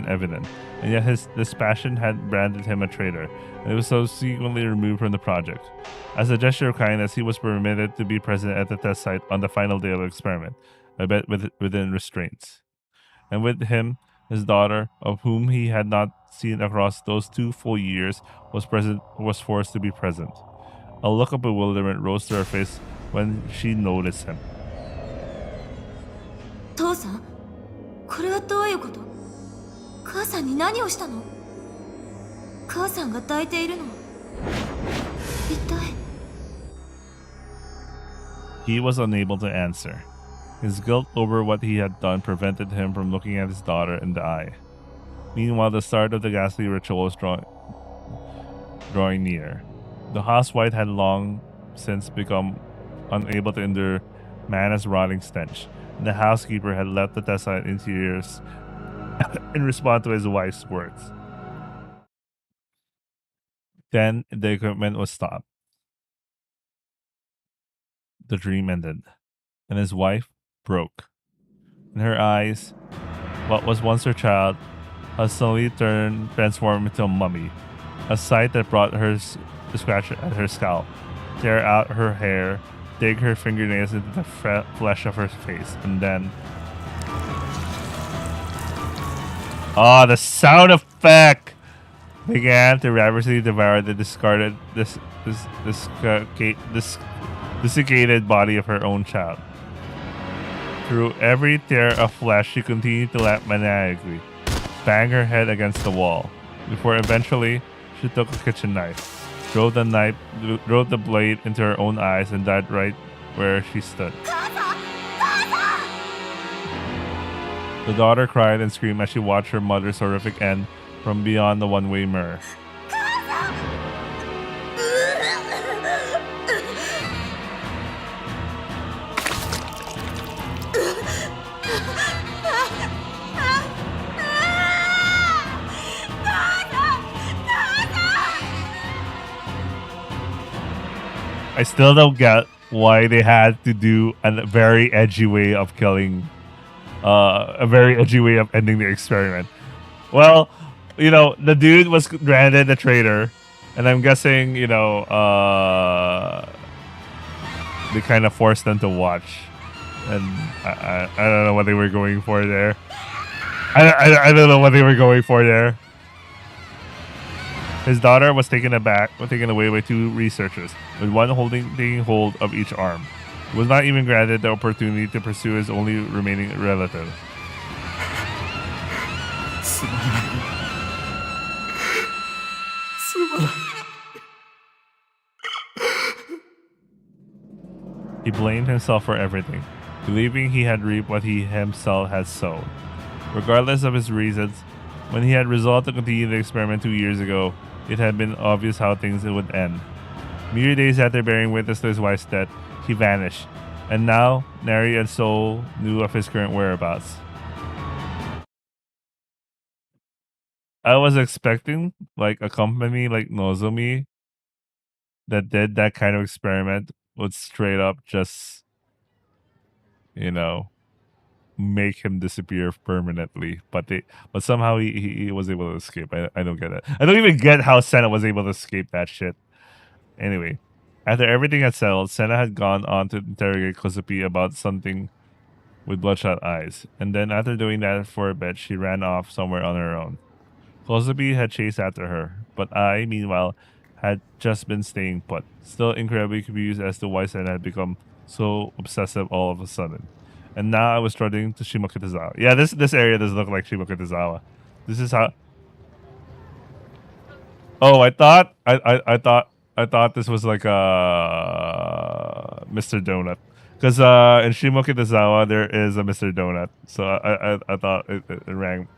S1: evident, and yet this passion had branded him a traitor, and he was subsequently removed from the project. As a gesture of kindness, he was permitted to be present at the test site on the final day of the experiment, albeit within restraints. And with him, his daughter, of whom he had not seen across those 2 full years, was forced to be present. A look of bewilderment rose to her face when she noticed him.
S2: 父さん、これはどういうこと？母さんに何をしたの？母さんが抱いているのは一体。
S1: He was unable to answer. His guilt over what he had done prevented him from looking at his daughter in the eye. Meanwhile, the start of the ghastly ritual was drawing near. The housewife had long since become unable to endure Mana's rotting stench, and the housekeeper had left the Tesla interiors in response to his wife's words. Then the equipment was stopped. The dream ended, and his wife broke. In her eyes, what was once her child had suddenly transformed into a mummy, a sight that brought her to scratch at her scalp, tear out her hair, dig her fingernails into the flesh of her face, and then... the sound effect began to ravenously devour the discarded, desiccated body of her own child. Through every tear of flesh, she continued to laugh maniacally, bang her head against the wall, before eventually she took a kitchen knife, drove the blade into her own eyes, and died right where she stood. The daughter cried and screamed as she watched her mother's horrific end from beyond the one-way mirror. I still don't get why they had to do a very edgy way of killing, a very edgy way of ending the experiment. Well, you know, the dude was granted a traitor, and I'm guessing, you know, they kind of forced them to watch, and I don't know what they were going for there. I don't know what they were going for there. His daughter was taken away by two researchers, with one taking hold of each arm. He was not even granted the opportunity to pursue his only remaining relative. He blamed himself for everything, believing he had reaped what he himself had sown. Regardless of his reasons, when he had resolved to continue the experiment 2 years ago, it had been obvious how things would end. Mere days after bearing witness to his wife's death, he vanished, and now nary a soul knew of his current whereabouts. I was expecting like a company like Nozomi that did that kind of experiment would straight up just, you know, make him disappear permanently, but somehow he was able to escape. I don't get it. I don't even get how Senna was able to escape that shit. Anyway, after everything had settled, Senna had gone on to interrogate Kozupi about something with bloodshot eyes, and then after doing that for a bit, she ran off somewhere on her own. Kozupi had chased after her, but I, meanwhile, had just been staying put, still incredibly confused as to why Senna had become so obsessive all of a sudden. And now I was struggling to Shimokitazawa. Yeah, this area does look like Shimokitazawa. This is how. Oh, I thought this was like a Mr. Donut, because in Shimokitazawa there is a Mr. Donut. So I thought it rang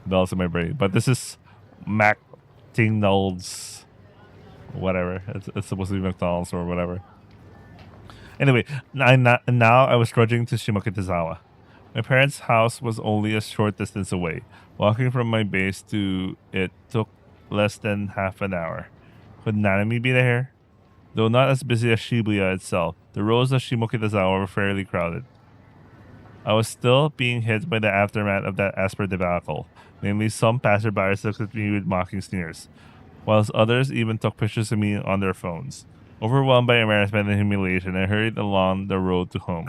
S1: bells in my brain. But this is McDonald's, whatever. It's supposed to be McDonald's or whatever. Anyway, now I was trudging to Shimokitazawa. My parents' house was only a short distance away. Walking from my base to it took less than half an hour. Could Nanami be there? Though not as busy as Shibuya itself, the roads of Shimokitazawa were fairly crowded. I was still being hit by the aftermath of that Asper debacle. Namely, some passerbyers looked at me with mocking sneers, whilst others even took pictures of me on their phones. Overwhelmed by embarrassment and humiliation, I hurried along the road to home.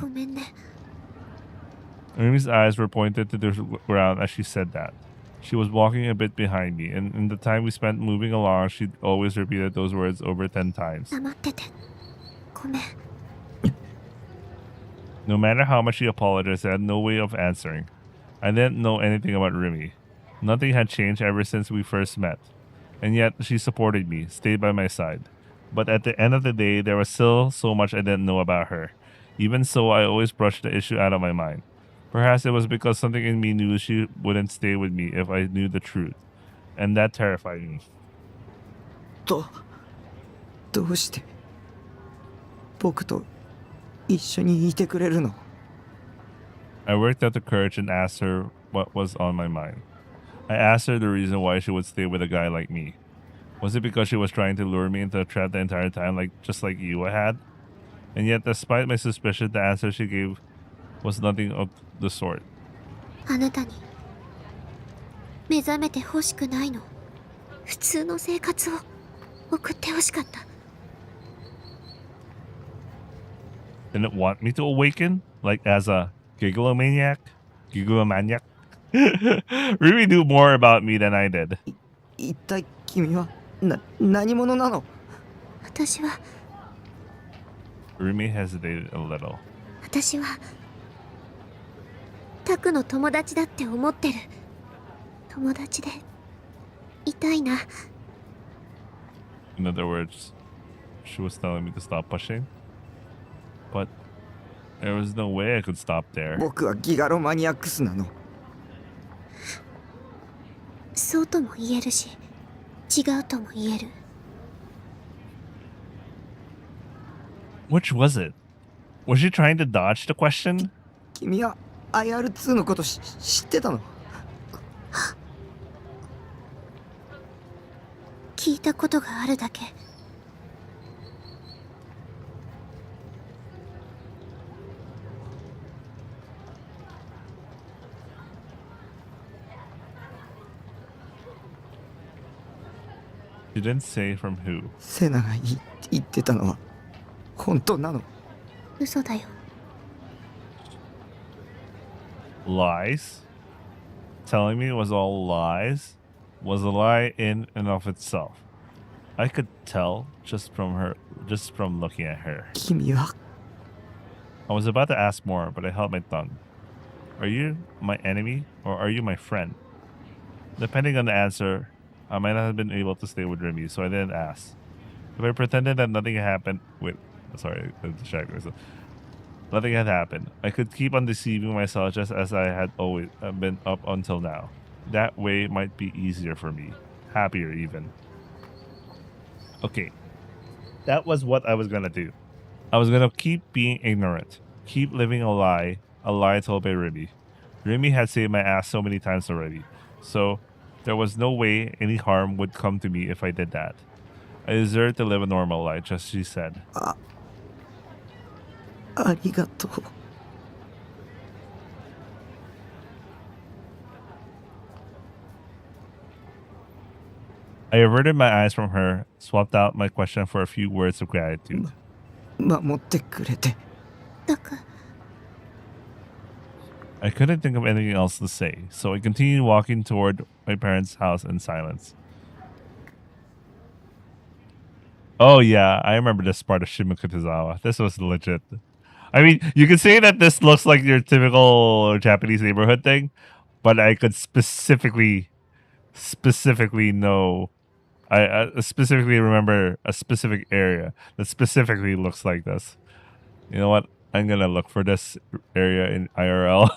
S1: Rumi's eyes were pointed to the ground as she said that. She was walking a bit behind me, and in the time we spent moving along, she'd always repeated those words over 10 times. No matter how much she apologized, I had no way of answering. I didn't know anything about Rumi. Nothing had changed ever since we first met. And yet, she supported me, stayed by my side. But at the end of the day, there was still so much I didn't know about her. Even so, I always brushed the issue out of my mind. Perhaps it was because something in me knew she wouldn't stay with me if I knew the truth. And that terrified me.
S4: どうして僕と一緒にいてくれるの?
S1: I worked up the courage and asked her what was on my mind. I asked her the reason why she would stay with a guy like me. Was it because she was trying to lure me into a trap the entire time, just like you had? And yet, despite my suspicion, the answer she gave was nothing of the sort.
S5: あなたに目覚めてほしくないの。普通の生活を送ってほしかった。
S1: Didn't want me to awaken? Like as a gigolomaniac? Gigolomaniac? Really knew more about me than I did.
S4: 一体君は何者なの？
S5: 私は
S1: Rumi hesitated a little.
S5: 私はタクの友達だって思ってる。友達でいたいな。
S1: In other words, she was telling me to stop pushing. But there was no way I could stop there.
S4: 僕はギガロマニアックスなの。
S5: そうとも言えるし、違うとも言える。
S1: Which was it? Was she trying to dodge the question?
S4: 君は IR2 のこと知ってたの？
S5: 聞いたことがあるだけ。
S1: She didn't say from who.
S4: セナが言ってたのは本当なの？
S5: 嘘だよ。
S1: Lies? Telling me it was all lies? Was a lie in and of itself. I could tell just from looking at her.
S4: 君は
S1: I was about to ask more, but I held my tongue. Are you my enemy or are you my friend? Depending on the answer, I might not have been able to stay with Remy, so I didn't ask. If I pretended that nothing had happened, sorry, I distracted myself. Nothing had happened. I could keep on deceiving myself just as I had always been up until now. That way might be easier for me. Happier even. Okay. That was what I was gonna do. I was gonna keep being ignorant. Keep living a lie told by Remy. Remy had saved my ass so many times already. So there was no way any harm would come to me if I did that. I deserved to live a normal life, just she said.
S4: ありがとう。
S1: I averted my eyes from her, swapped out my question for a few words of gratitude.
S4: 守ってくれて。
S5: タク。
S1: I couldn't think of anything else to say, so I continued walking toward my parents' house in silence. Oh yeah, I remember this part of Shimokitazawa. This was legit. I mean, you could say that this looks like your typical Japanese neighborhood thing, but I could specifically know. I specifically remember a specific area that specifically looks like this. You know what? I'm gonna look for this area in IRL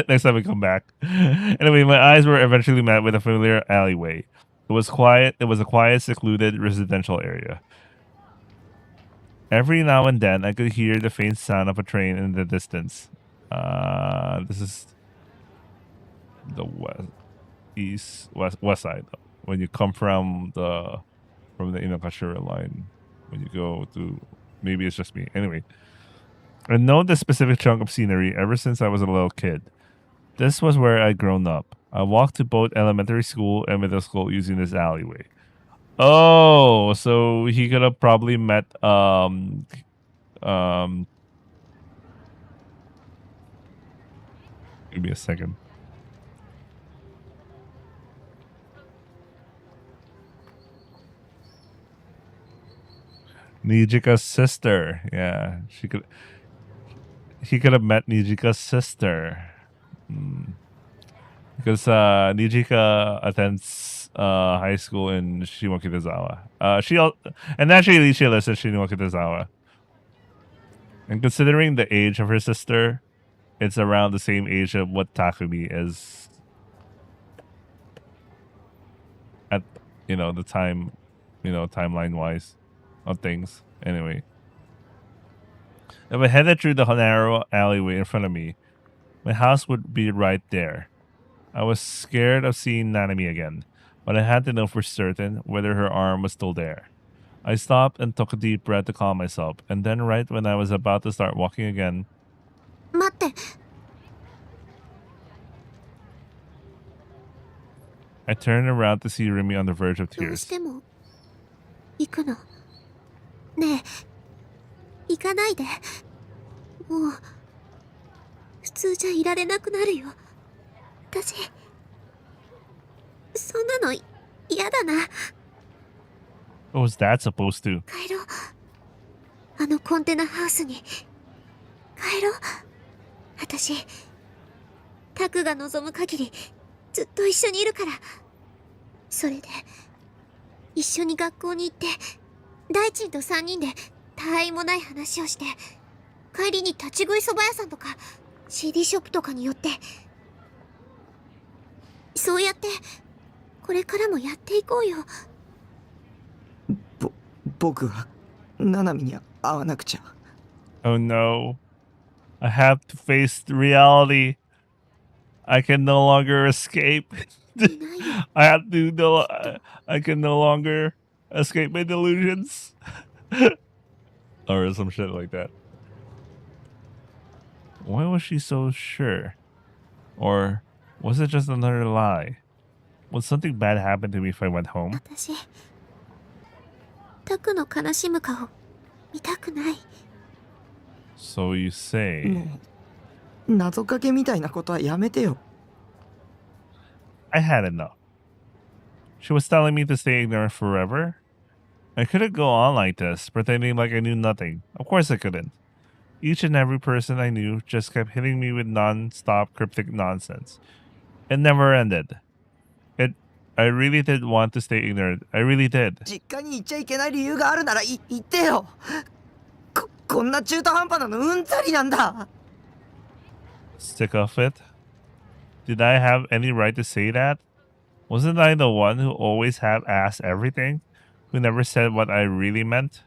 S1: next time we come back. Anyway, my eyes were eventually met with a familiar alleyway. It was quiet. It was a quiet, secluded residential area. Every now and then, I could hear the faint sound of a train in the distance. This is the west side. When you come from the Inokashira line, when you go to, maybe it's just me. Anyway, I know this specific chunk of scenery ever since I was a little kid. This was where I'd grown up. I walked to both elementary school and middle school using this alleyway. Oh, so he could have probably met give me a second. Nijika's sister. Yeah, he could have met Nijika's sister. Because Nijika attends high school in Shimokitazawa. And naturally she lives in Shimokitazawa. And considering the age of her sister, it's around the same age of what Takumi is at, the time, timeline wise of things. Anyway, if I headed through the narrow alleyway in front of me, My house would be right there. I was scared of seeing Nanami again, but I had to know for certain whether her arm was still there. I stopped and took a deep breath to calm myself, and then right when I was about to start walking again,
S2: 待って。
S1: I turned around to see Rumi on the verge of
S2: どう
S1: tears.
S2: しても行くの？ねえ、行かないで。もう普通じゃいられなくなるよ。私そんなの嫌だな。
S1: What was that supposed to?
S2: 帰ろう。あのコンテナハウスに帰ろう。私タクが望む限りずっと一緒にいるから。それで一緒に学校に行って大臣と3人で他愛もない話をして、帰りに立ち食いそば屋さんとか CD ショップとかに寄って、そうやってこれからもやっていこうよ。
S4: 僕はナナミに会わなくちゃ。
S1: Oh no. I have to face the reality. I can no longer escape. I have to no, I can no longer escape my delusions. Or some shit like that. Why was she so sure? Or was it just another lie? Would something bad happen to me if I went home?
S2: 私タクの悲しむ顔見たくない。
S1: So you say.
S4: もう謎かけみたいなことはやめてよ。
S1: I had enough. She was telling me to stay ignorant forever? I couldn't go on like this, pretending like I knew nothing. Of course I couldn't. Each and every person I knew just kept hitting me with non-stop cryptic nonsense. It never ended. I really did want to stay ignorant. I really did.
S4: 実家に行っちゃいけない理由があるなら言ってよ。こんな中途半端なのうんざりなんだ。
S1: Sick of it? Did I have any right to say that? Wasn't I the one who always half-assed everything? Who never said what I really meant?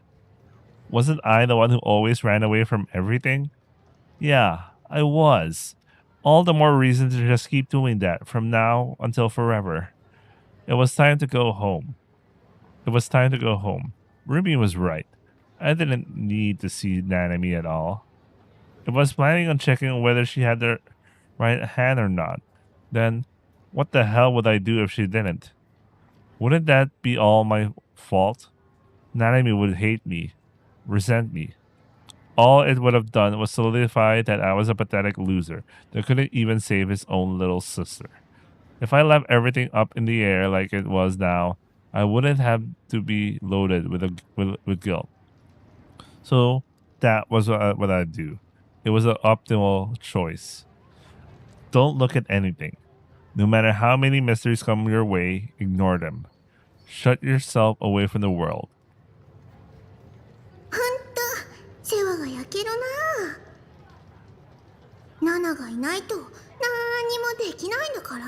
S1: Wasn't I the one who always ran away from everything? Yeah, I was. All the more reason to just keep doing that from now until forever. It was time to go home. It was time to go home. Ruby was right. I didn't need to see Nanami at all. I was planning on checking whether she had the right hand or not. Then, what the hell would I do if she didn't? Wouldn't that be all my fault? Nanami would hate me, resent me. All it would have done was solidify that I was a pathetic loser that couldn't even save his own little sister. If I left everything up in the air like it was now, I wouldn't have to be loaded with guilt. So that was what I'd do. It was an optimal choice. Don't look at anything. No matter how many mysteries come your way, ignore them. Shut yourself away from the world.
S2: ほんと世話が焼けるな。ナナがいないと何にもできないんだから。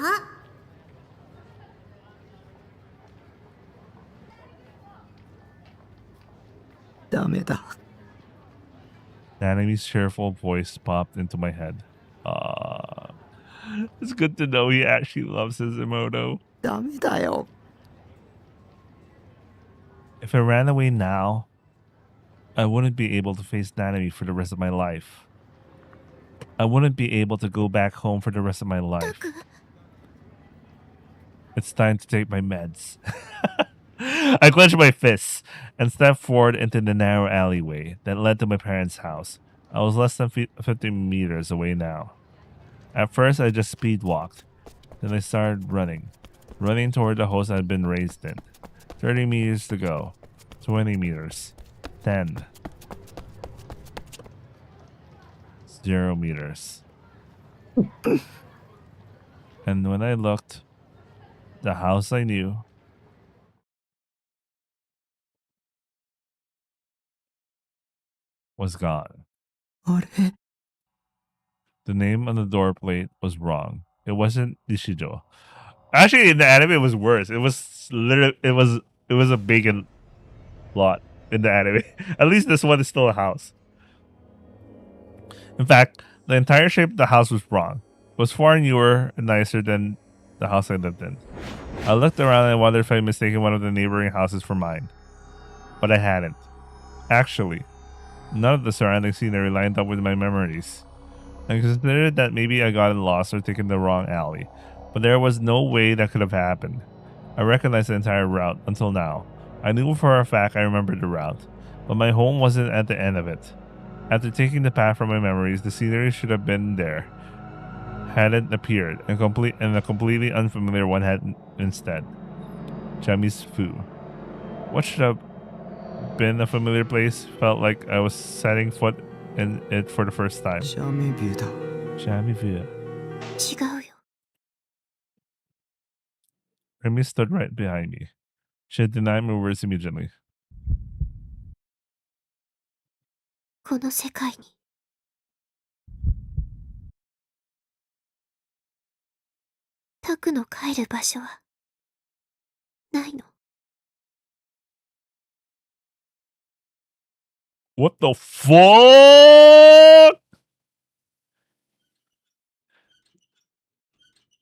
S4: ダメだ。
S1: Nanami's cheerful voice popped into my head. It's good to know he actually loves his Emoto.
S4: ダメだよ。
S1: If I ran away now, I wouldn't be able to face Nanami for the rest of my life. I wouldn't be able to go back home for the rest of my life. It's time to take my meds. I clenched my fists and stepped forward into the narrow alleyway that led to my parents' house. I was less than 50 meters away now. At first, I just speed walked. Then I started running toward the house I'd been raised in. 30 meters to go. 20 meters. 10. 0 meters. And when I looked, the house I knew was gone.
S4: あれ
S1: The name on the door plate was wrong. It wasn't Nishijo. Actually, in the anime, it was worse. It was literally, it was a vacant lot in the anime. At least this one is still a house. In fact, The entire shape of the house was wrong. It was far newer and nicer than the house I lived in. I looked around and wondered if I had mistaken one of the neighboring houses for mine. But I hadn't. Actually, none of the surrounding scenery lined up with my memories. I considered that maybe I gotten lost or taken the wrong alley, but there was no way that could have happened. I recognized the entire route until now. I knew for a fact I remembered the route, but my home wasn't at the end of it. After taking the path from my memories, the scenery should have been there. Hadn't appeared, and a completely unfamiliar one had instead. Chami's Fu. What should have been a familiar place felt like I was setting foot in it for the first time.
S4: Chami View だ。
S1: Chami View.
S2: 違うよ。
S1: Remy stood right behind me. She had denied my words immediately.
S2: この世界にタクの帰る場所はないの。
S1: What the fuck?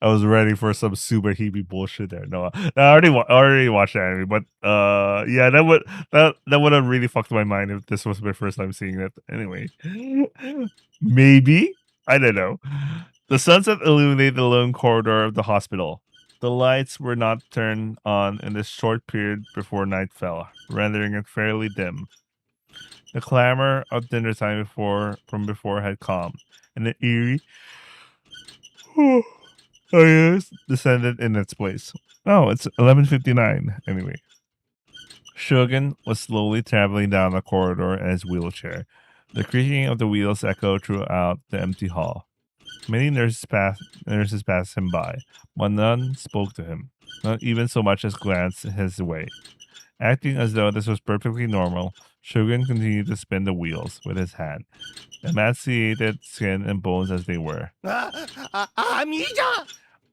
S1: I was ready for some super heebie bullshit there. No, I already watched the anime, but yeah, that would have really fucked my mind if this was my first time seeing it. Anyway, maybe, I don't know. The sunset illuminated the lone corridor of the hospital. The lights were not turned on in this short period before night fell, rendering it fairly dim. The clamor of dinner time from before had calmed, and the eerie descended in its place. Oh, it's 11:59 anyway. Shogun was slowly traveling down the corridor in his wheelchair. The creaking of the wheels echoed throughout the empty hall. Many nurses passed him by, but none spoke to him, not even so much as glanced his way. Acting as though this was perfectly normal, Shogun continued to spin the wheels with his hand, emaciated skin and bones as they were.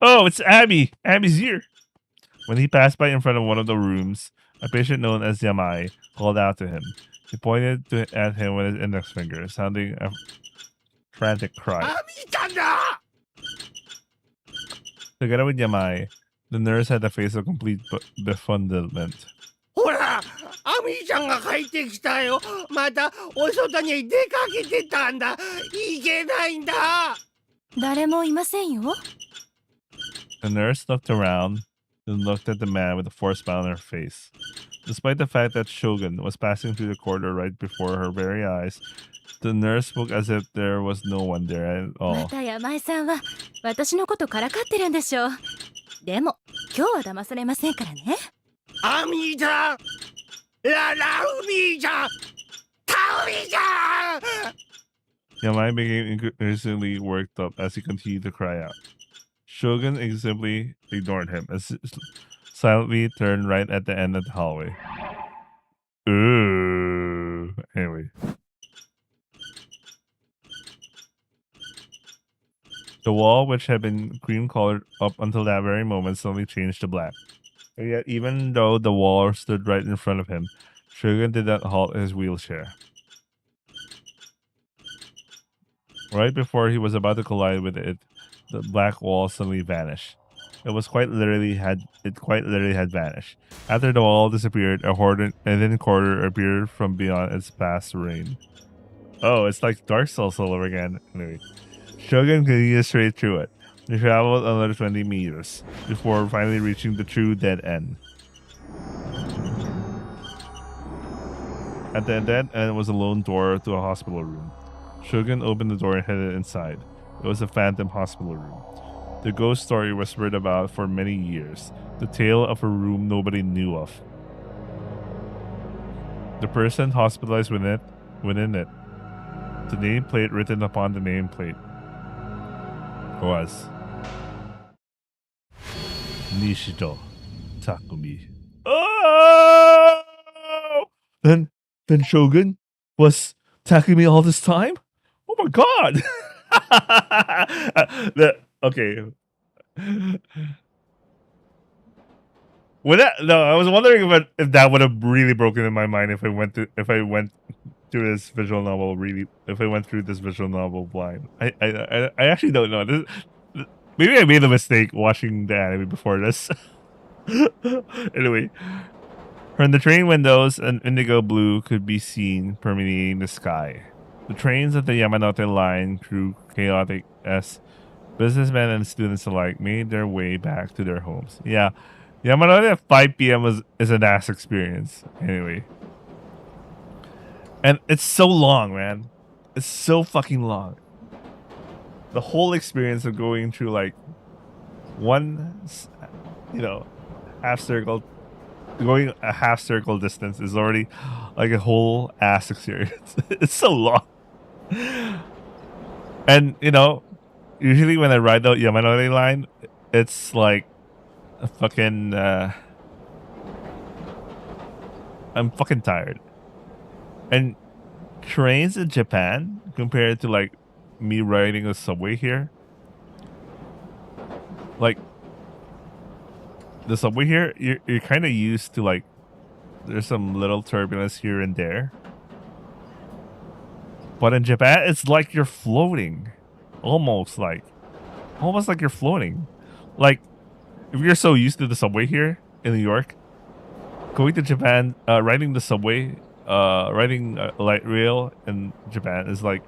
S1: Oh, it's Abby! Abby's here! When he passed by in front of one of the rooms, a patient known as Yamai called out to him. He pointed at him with his index finger, sounding a frantic cry. Together with Yamai, the nurse had a face of complete befuddlement.
S16: ほら、アミちゃんが帰ってきたよ。またお外に出かけてたんだ。いけないんだ。
S2: 誰もいませんよ。
S1: The nurse looked around, then looked at the man with a forced smile on her face. Despite the fact that Shogun was passing through the corridor right before her very eyes, the nurse spoke as if there was no one there at all.
S2: また山井さんは私のことからかってるんでしょう。でも今日は騙されませんからね。
S16: アミちゃん、ラウミちゃん、タウミちゃん。
S1: Yamai became increasingly worked up as he continued to cry out. Shogun simply ignored him and silently turned right at the end of the hallway. Ooh. Anyway. The wall, which had been cream-colored up until that very moment, suddenly changed to black. And yet, even though the wall stood right in front of him, Shogun did not halt in his wheelchair. Right before he was about to collide with it, the black wall suddenly vanished. It quite literally had vanished. After the wall disappeared, a hidden corridor appeared from beyond its past reign. Oh, it's like Dark Souls all over again. Anyway, Shogun continued straight through it. He traveled another 20 meters before finally reaching the true dead end. At the dead end was a lone door to a hospital room. Shogun opened the door and headed inside. It was a phantom hospital room. The ghost story was spread about for many years, the tale of a room nobody knew of. The person hospitalized within it, the nameplate written upon the nameplate was Nishido Takumi. Oh! Then Shogun was Takumi all this time? Oh my god! Okay. I was wondering if that would have really broken in my mind if I went through this visual novel blind. I actually don't know. Maybe I made a mistake watching the anime before this. Anyway, from the train windows, an indigo blue could be seen permeating the sky. The trains of the Yamanote line grew chaotic as businessmen and students alike made their way back to their homes. Yeah, Yamanote at 5 p.m. is an ass experience. Anyway. And it's so long, man. It's so fucking long. The whole experience of going through like one, half circle, going a half circle distance is already like a whole ass experience. It's so long. And, usually when I ride the Yamanote line, it's like a fucking, I'm fucking tired. And trains in Japan, compared to like me riding a subway here, like the subway here, you're kind of used to like there's some little turbulence here and there. But in Japan, it's like you're floating, almost like you're floating. Like if you're so used to the subway here in New York, going to Japan, riding the subway. Riding a light rail in Japan is like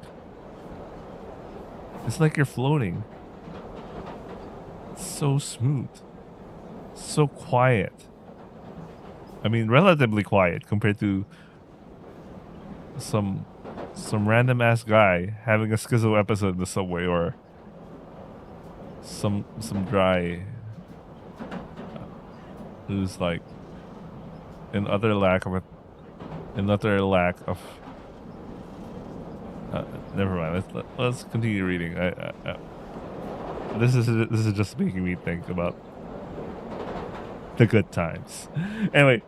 S1: it's like you're floating. It's so smooth, so quiet. I mean, relatively quiet compared to some random ass guy having a schizo episode in the subway, or some dry who's like another lack of never mind. Let's continue reading. This is just making me think about the good times. Anyway,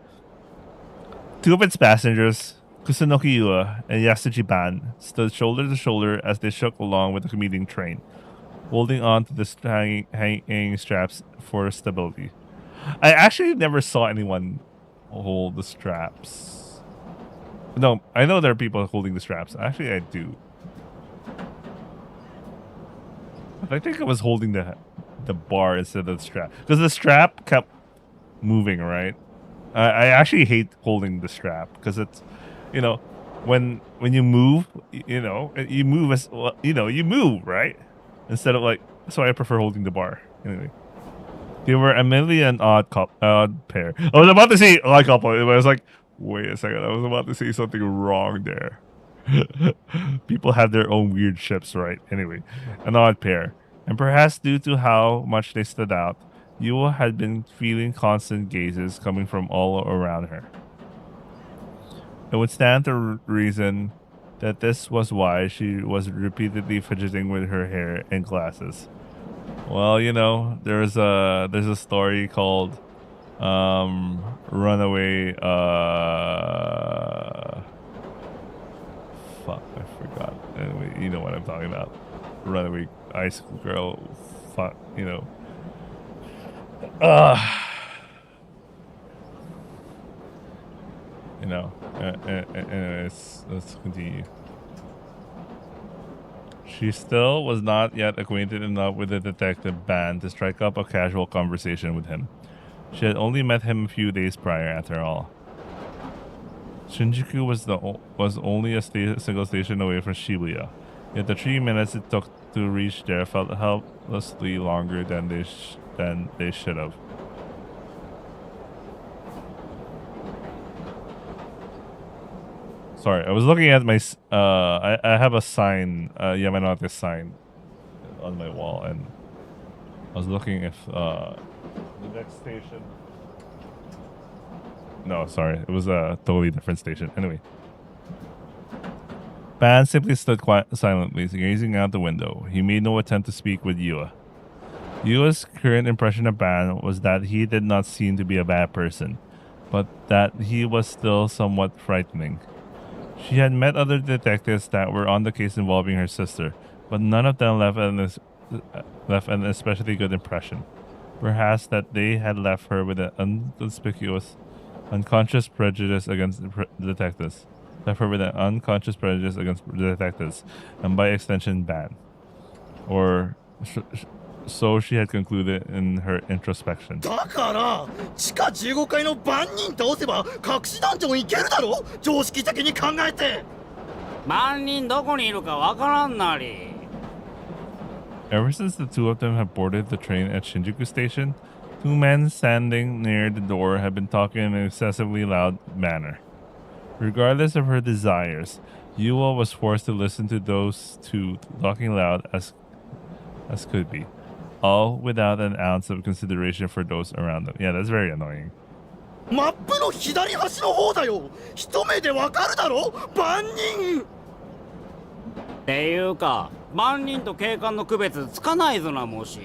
S1: two of its passengers, Kusunoki Yua and Yasuji Ban, stood shoulder to shoulder as they shook along with the commuting train, holding on to the hanging straps for stability. I actually never saw anyone hold the straps. No, I know there are people holding the straps. Actually, I do. I think I was holding the bar instead of the strap, because the strap kept moving, right? I actually hate holding the strap because it's, when you move, you move as well, you move, right? Instead of like, so I prefer holding the bar. Anyway, they were admittedly an odd pair. I was about to say odd couple, but I was like, wait a second, I was about to say something wrong there. People have their own weird ships, right? Anyway, an odd pair. And perhaps due to how much they stood out, Yua had been feeling constant gazes coming from all around her. It would stand to reason that this was why she was repeatedly fidgeting with her hair and glasses. Well, there's a story called Runaway, fuck, I forgot. Anyway, you know what I'm talking about. Runaway high school girl, fuck, anyways, let's continue. She still was not yet acquainted enough with the detective Ban to strike up a casual conversation with him. She had only met him a few days prior, after all. Shinjuku was only a single station away from Shibuya, yet the 3 minutes it took to reach there felt helplessly longer than they should have. Sorry, I was looking at my I have a sign, Yamanote sign on my wall, and I was looking if the next station. No, sorry, it was a totally different station. Anyway, Ban simply stood silently, gazing out the window. He made no attempt to speak with Yua. Yua's current impression of Ban was that he did not seem to be a bad person, but that he was still somewhat frightening. She had met other detectives that were on the case involving her sister, but none of them left an especially good impression. Perhaps that they had left her with an unconscious prejudice against the detectives. left her with an unconscious prejudice against detectives, and by extension, bad. Or so she had concluded in her introspection.
S16: だから地下15階の番人倒せば隠しダンジョン行けるだろ、常識的に考えて。
S17: 番人どこにいるかわからんなり。
S1: Ever since the two of them had boarded the train at Shinjuku Station, two men standing near the door had been talking in an excessively loud manner. Regardless of her desires, Yua was forced to listen to those two talking loud as could be, all without an ounce of consideration for those around them. Yeah, that's very annoying.
S16: マップの左端の方だよ。一目でわかるだろ、番人。
S17: っていうか、番人と警官の区別つかないぞな、もし。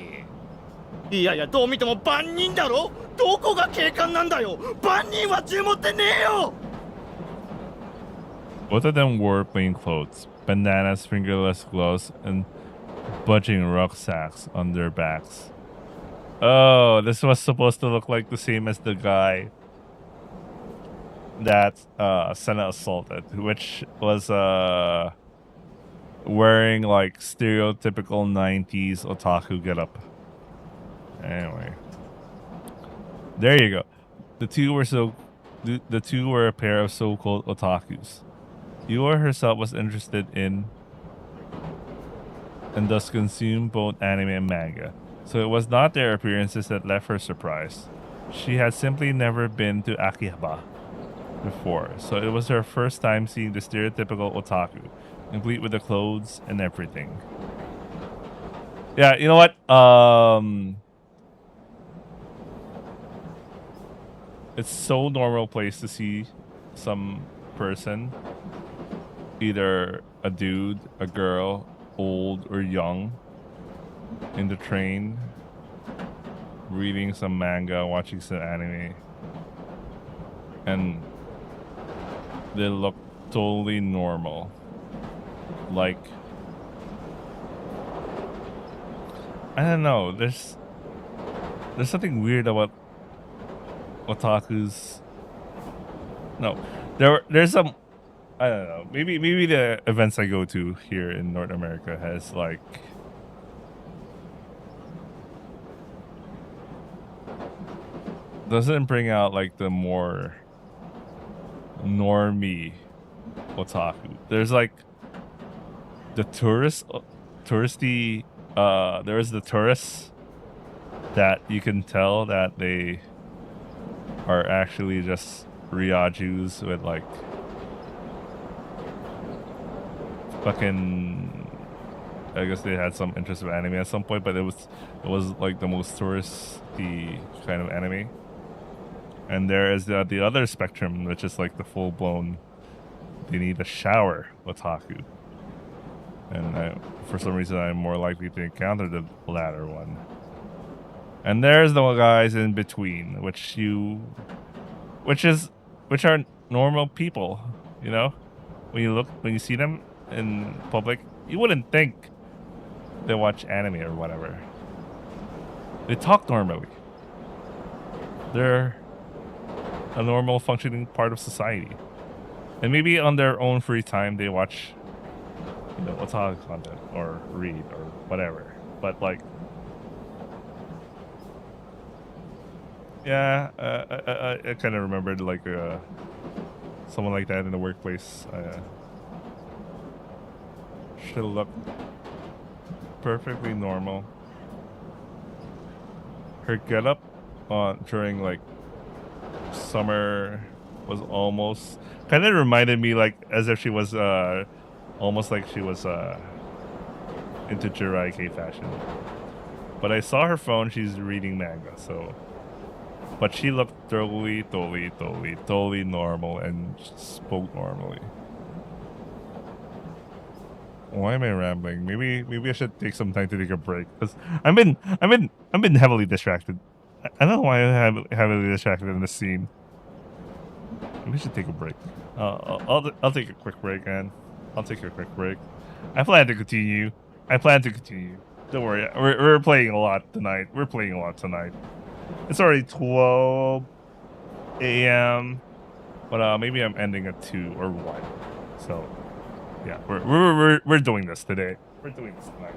S16: いやいや、どう見ても番人だろ。どこが警官なんだよ。番人は銃持ってねえよ。
S1: Both of them wore plain clothes, bandanas, fingerless gloves, and budging rucksacks on their backs. Oh, this was supposed to look like the same as the guy that Senna assaulted, which was wearing like stereotypical 90s otaku getup. Anyway, there you go. The two were a pair of so-called otakus. Yua herself was interested in and thus consumed both anime and manga, so it was not their appearances that left her surprised. She had simply never been to Akihabara before, so it was her first time seeing the stereotypical otaku, complete with the clothes and everything. Yeah, you know what? It's so normal place to see some person, either a dude, a girl, old or young, in the train, reading some manga, watching some anime, and they look totally normal. Like, I don't know, there's something weird about otakus. No, there's some, I don't know, maybe the events I go to here in North America has like doesn't bring out like the more normie otaku. There's like the touristy there's the tourists that you can tell that they are actually just ryajus with like fucking, I guess they had some interest of anime at some point, but it was like the most touristy kind of anime. And there is the other spectrum, which is like the full-blown, they need a shower otaku. And for some reason, I'm more likely to encounter the latter one. And there's the guys in between, which are normal people, you know? When you see them in public, you wouldn't think they watch anime or whatever. They talk normally. They're a normal functioning part of society. And maybe on their own free time they watch, you know, otaku content or read or whatever. But like, yeah, I kind of remembered like someone like that in the workplace. Should look perfectly normal. Her getup during like summer was almost kind of reminded me like as if she was almost like she was into Jiraiya fashion. But I saw her phone, she's reading manga, so, but she looked totally normal and spoke normally. Why am I rambling? Maybe I should take some time to take a break, because I've been heavily distracted. I don't know why I'm heavily distracted in this scene. Maybe I should take a break. I'll take a quick break, man. I'll take a quick break. I plan to continue. Don't worry. We're playing a lot tonight. It's already 12 a.m. But maybe I'm ending at 2 or 1. So, yeah, we're doing this today. We're doing this tonight.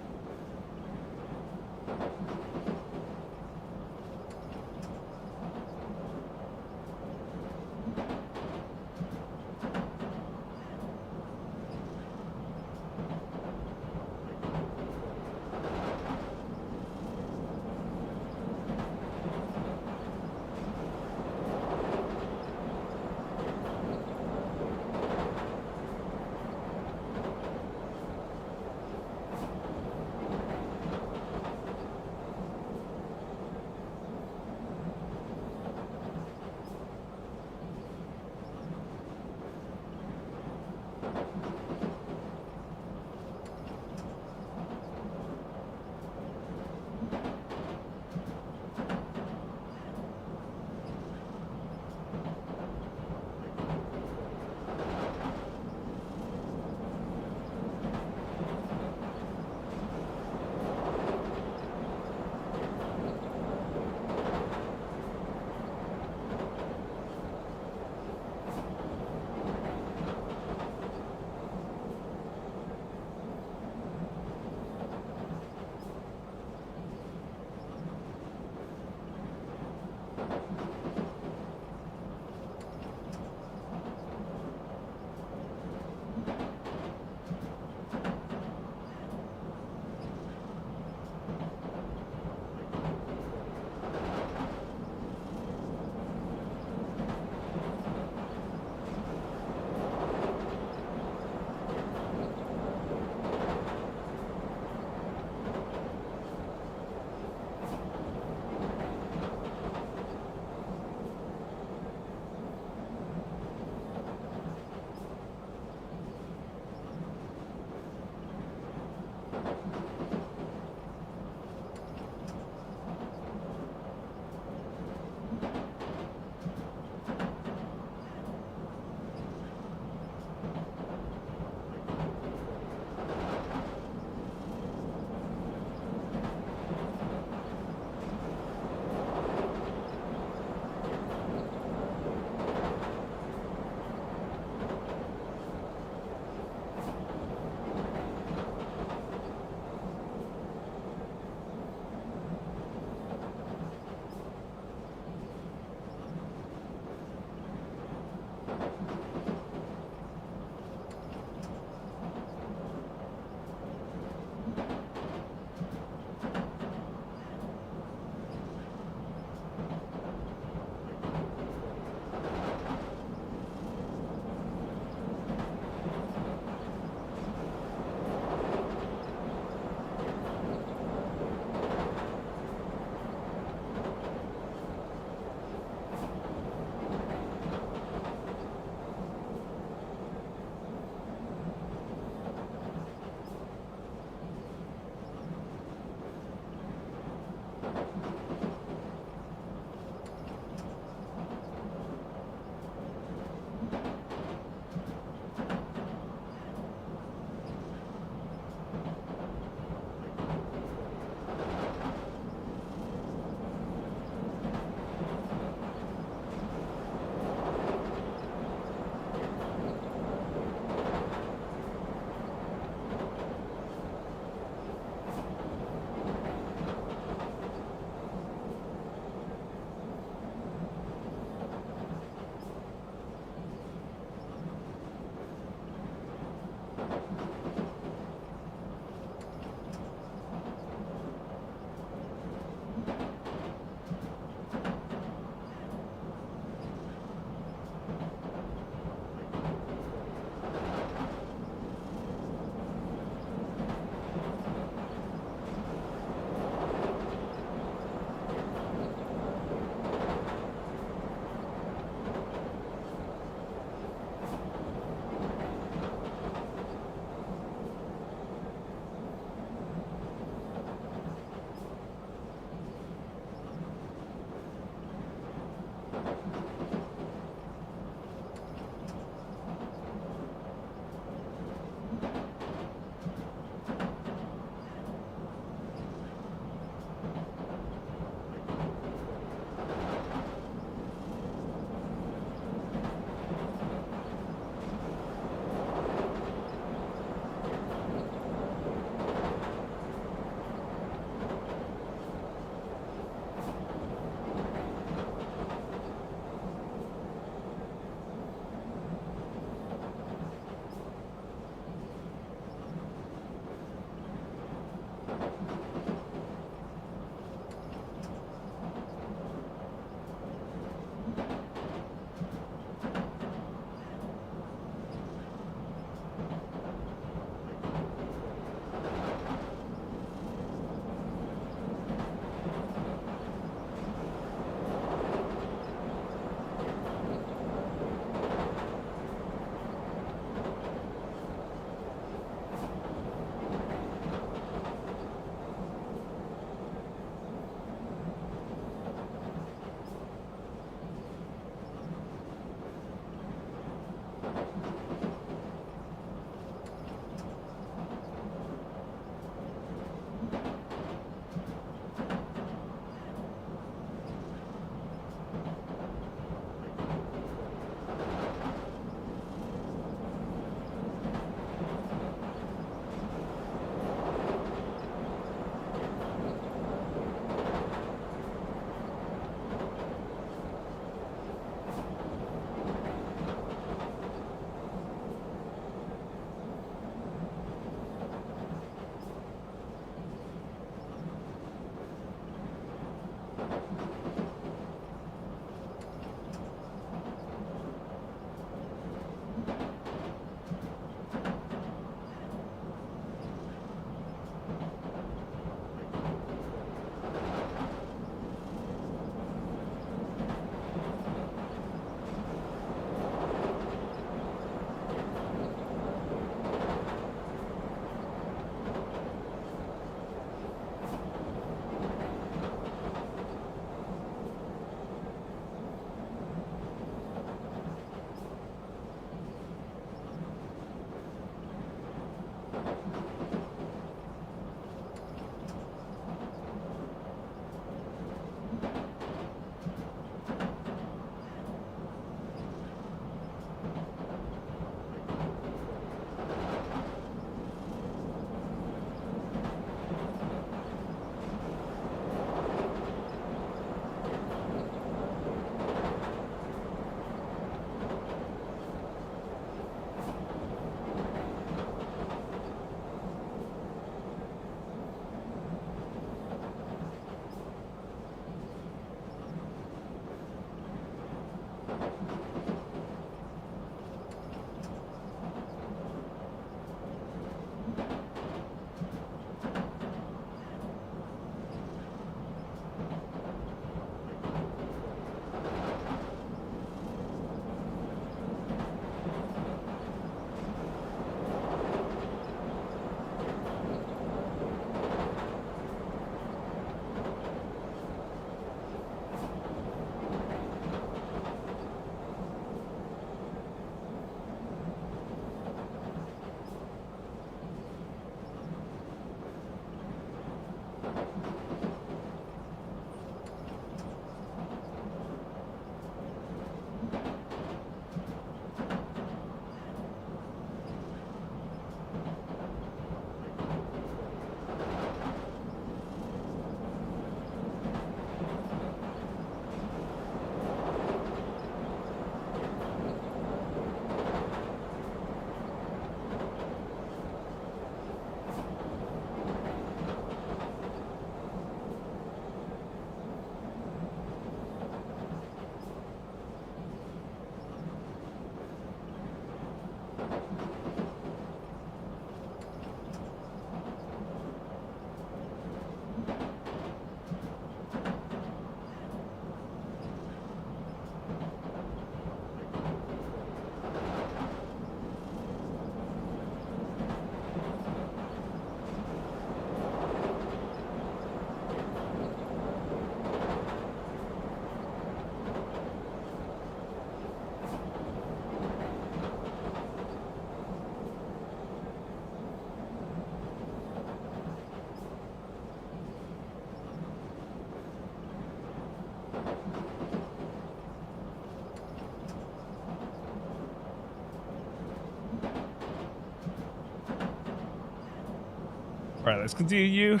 S1: All right, let's continue.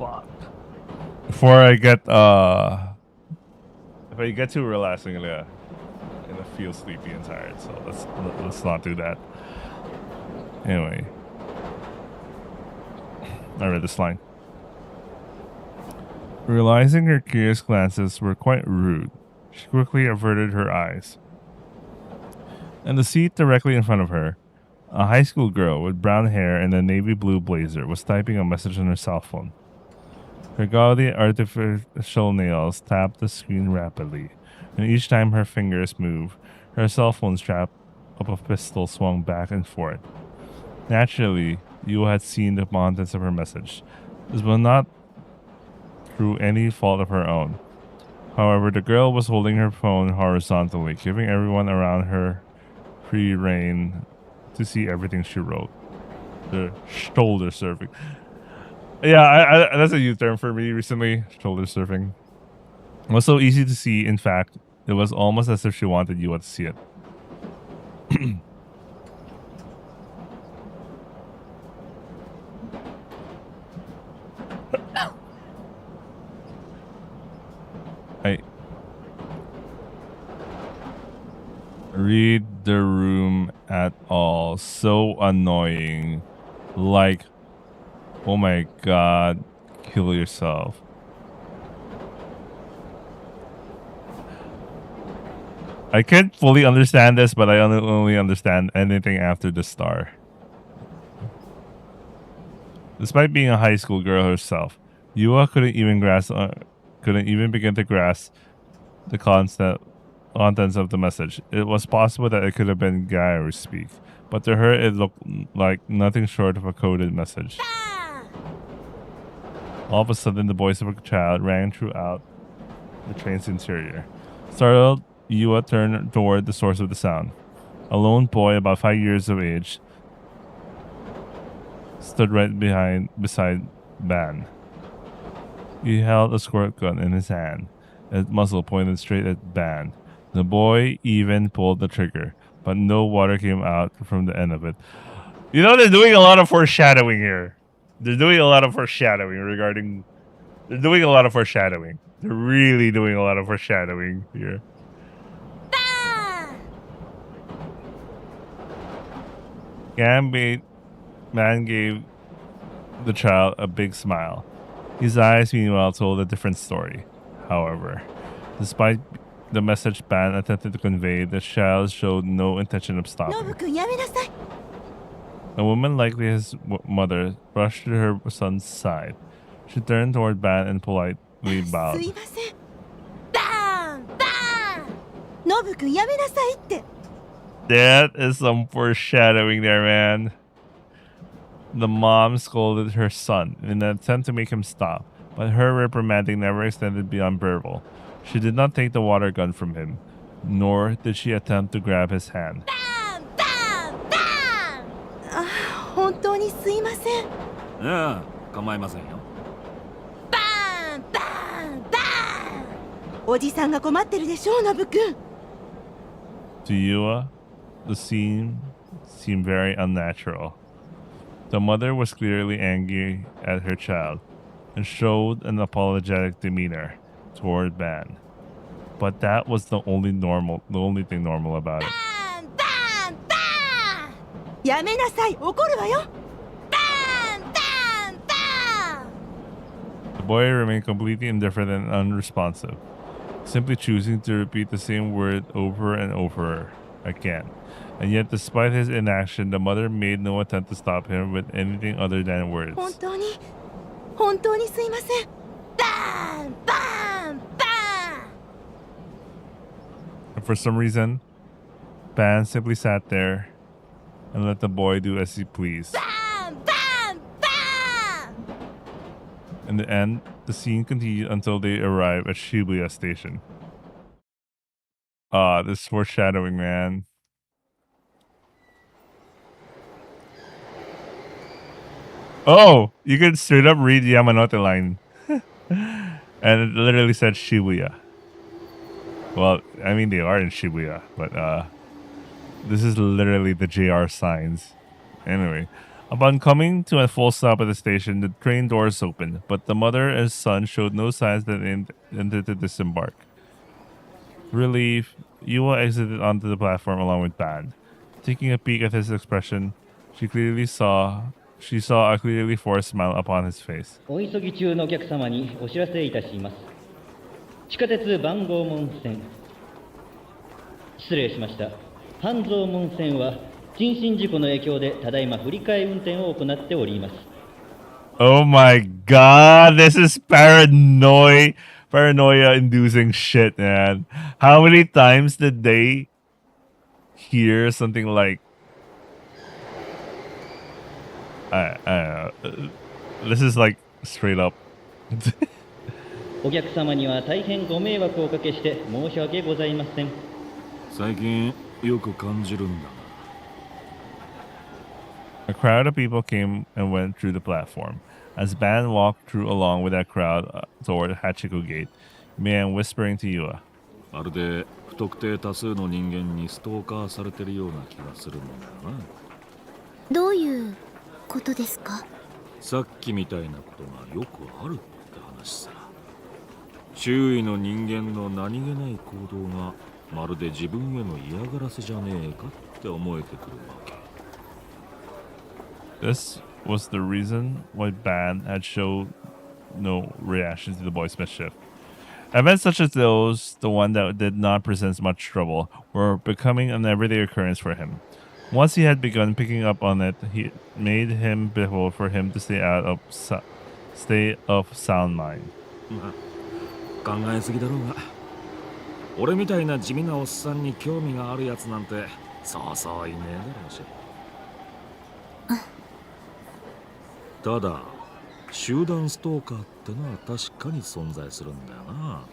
S1: Fuck. Before I get if I get too relaxed, I'm gonna feel sleepy and tired. So let's not do that. Anyway, I read this line. Realizing her curious glances were quite rude, she quickly averted her eyes. In the seat directly in front of her, a high school girl with brown hair and a navy blue blazer was typing a message on her cell phone. Her gaudy artificial nails tapped the screen rapidly, and each time her fingers moved, her cell phone strap of a pistol swung back and forth. Naturally, Yua had seen the contents of her message. This was not through any fault of her own. However, the girl was holding her phone horizontally, giving everyone around her free rein to see everything she wrote. The shoulder surfing. Yeah, I that's a new term for me recently. Shoulder surfing. It was so easy to see. In fact, it was almost as if she wanted you to see it. I read the room at all. So annoying. Like, oh my god, kill yourself. I can't fully understand this, but I only understand anything after the star. Despite being a high school girl herself, Yua couldn't even begin to grasp the contents of the message. It was possible that it could have been Gyaru speak, but to her it looked like nothing short of a coded message. All of a sudden, the voice of a child rang throughout the train's interior. Startled, Yua turned toward the source of the sound. A lone boy about 5 years of age stood right beside Ban. He held a squirt gun in his hand, its muzzle pointed straight at Ban. The boy even pulled the trigger, but no water came out from the end of it. You know, they're doing a lot of foreshadowing here. They're doing a lot of foreshadowing regarding... They're doing a lot of foreshadowing. They're really doing a lot of foreshadowing here. Man gave the child a big smile. His eyes, meanwhile, told a different story. However, despite the message Ban attempted to convey, the child showed no intention of
S2: ノ
S1: stopping.
S2: ブ君やめなさい
S1: A woman, likely his mother, brushed to her son's side. She turned toward Ban and politely
S2: す
S1: bowed.
S2: いませんバーンバーンノブ君やめなさいって
S1: That is some foreshadowing there, man. The mom scolded her son in an attempt to make him stop, but her reprimanding never extended beyond verbal. She did not take the water gun from him, nor did she attempt to grab his hand.
S2: あ本当にすいません
S7: ああ、構いませんよ。
S2: バーンバーンバーンおじさんが困ってるでしょうノブ君
S1: To Yua, the scene seemed very unnatural. The mother was clearly angry at her child and showed an apologetic demeanor toward Ban. But that was the only thing normal about it.
S2: やめなさい怒るわよ
S1: The boy remained completely indifferent and unresponsive, simply choosing to repeat the same word over and over again. And yet, despite his inaction, the mother made no attempt to stop him with anything other than words.
S2: 本当にすいませんバーンバーンバーン
S1: And for some reason, Ban simply sat there and let the boy do as he pleased. In the end, the scene continued until they arrived at Shibuya Station. Ah, this foreshadowing, man. Oh, you can straight up read Yamanote line. And it literally said Shibuya. Well, I mean, they are in Shibuya, but this is literally the JR signs. Anyway, upon coming to a full stop at the station, the train doors opened, but the mother and son showed no signs that they intended to disembark. Relief, Yua exited onto the platform along with Ban. Taking a peek at his expression, she saw a clearly forced smile upon his face.
S18: お急ぎ中のお客様にお知らせいたします。地下鉄番号門線。失礼しました。半蔵門線は人身事故の影響でただいま振り替え運転を行っております。
S1: Oh my god, this is paranoia inducing shit, man. How many times did they hear something like I don't know. This is like straight up.
S18: お客様には大変ご迷惑をおかけして申し訳ございません。
S7: 最近よく感じるんだ。
S1: A crowd of people came and went through the platform. As Ban walked through along with that crowd toward Hachiko Gate, he began whispering to Yua.
S7: まるで不特定多数の人間にストーカーされてるような気がするんだよな。
S5: どういうことですか？
S7: さっきみたいなことがよくあるって話さ。周囲の人間の何気ない行動がまるで自分への嫌がらせじゃねえかって思えてくるわけ。
S1: This was the reason why Ban had showed no reaction to the boy's mischief. Events such as those, the one that did not present much trouble, were becoming an everyday occurrence for him. Once he had begun picking up on it, he made him behold for him to stay of sound mind.
S7: 考えすぎだろうが、俺みたいな地味なおっさんに興味があるやつなんてそうそういねえだろうし。ただ集団ストーカーってのは確かに存在するんだよな。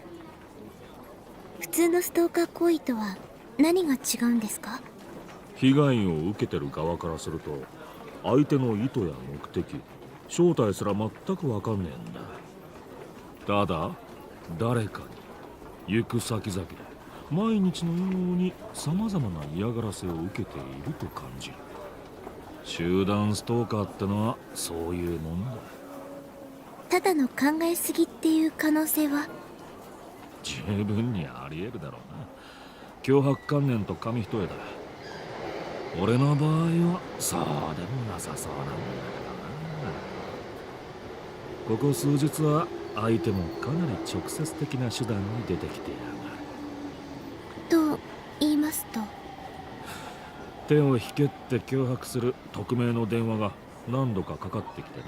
S5: 普通のストーカー行為とは何が違うんですか？
S7: 被害を受けてる側からすると相手の意図や目的、正体すら全くわかんねえんだ。ただ誰かに行く先々で毎日のように様々な嫌がらせを受けていると感じる。集団ストーカーってのはそういうもんだ。
S5: ただの考えすぎっていう可能性は
S7: 十分にあり得るだろうな。脅迫観念と紙一重だ。俺の場合はそうでもなさそうなんだけどな。ここ数日は相手もかなり直接的な手段に出てきてやがる。
S2: ますと。
S7: 手を引けって脅迫する匿名の電話が何度かかかってきてな。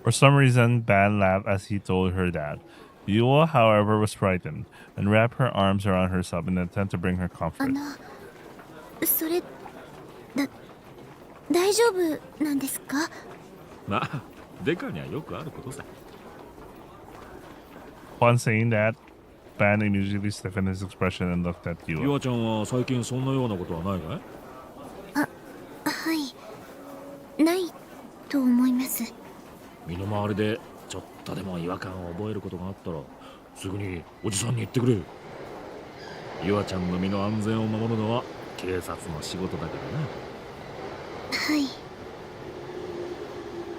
S1: For some reason, Ban laughed as he told her that. Yua, however, was frightened and wrapped her arms around herself in an attempt to bring her comfort.
S2: それ大丈夫なんですか？
S7: まあ、デカにはよくあることさ。
S1: Upon saying that, Ban immediately stiffened his expression and looked at
S7: ユ
S1: Yua.
S7: アちゃんは最近そんなようなことはないかい？
S2: はい、ないと思います。
S7: 身の回りでちょっとでも違和感を覚えることがあったらすぐにおじさんに言ってくれ。ユアちゃんの身の安全を守るのは警察の仕事だからな。
S2: はい。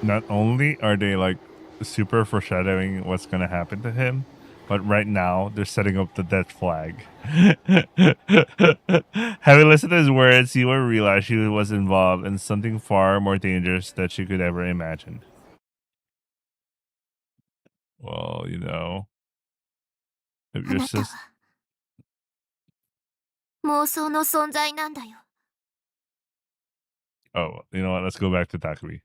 S1: Not only are they like super foreshadowing what's gonna happen to him, but right now they're setting up the death flag. Having listened to his words, Yua realized she was involved in something far more dangerous than she could ever imagine. Well, you know, if your sister.
S2: 妄想の存在なんだよ。
S1: Oh, you know what? Let's go back to Takumi.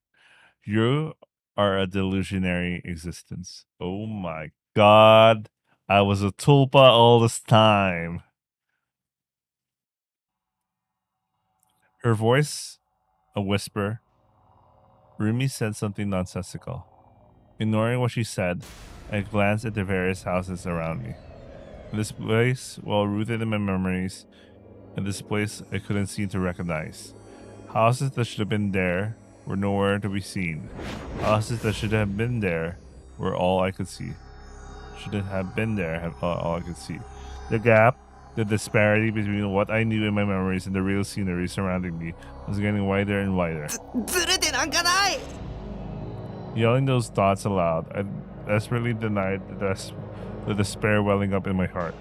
S1: You are a delusionary existence. Oh my god. I was a tulpa all this time. Her voice, a whisper. Rumi said something nonsensical. Ignoring what she said, I glanced at the various houses around me. This place, well rooted in my memories, and this place I couldn't seem to recognize. Houses that should have been there were nowhere to be seen. Houses that should have been there were all I could see. Shouldn't have been there, all I could see. The gap, the disparity between what I knew in my memories and the real scenery surrounding me was getting wider and wider. Yelling those thoughts aloud, I desperately denied the despair welling up in my heart.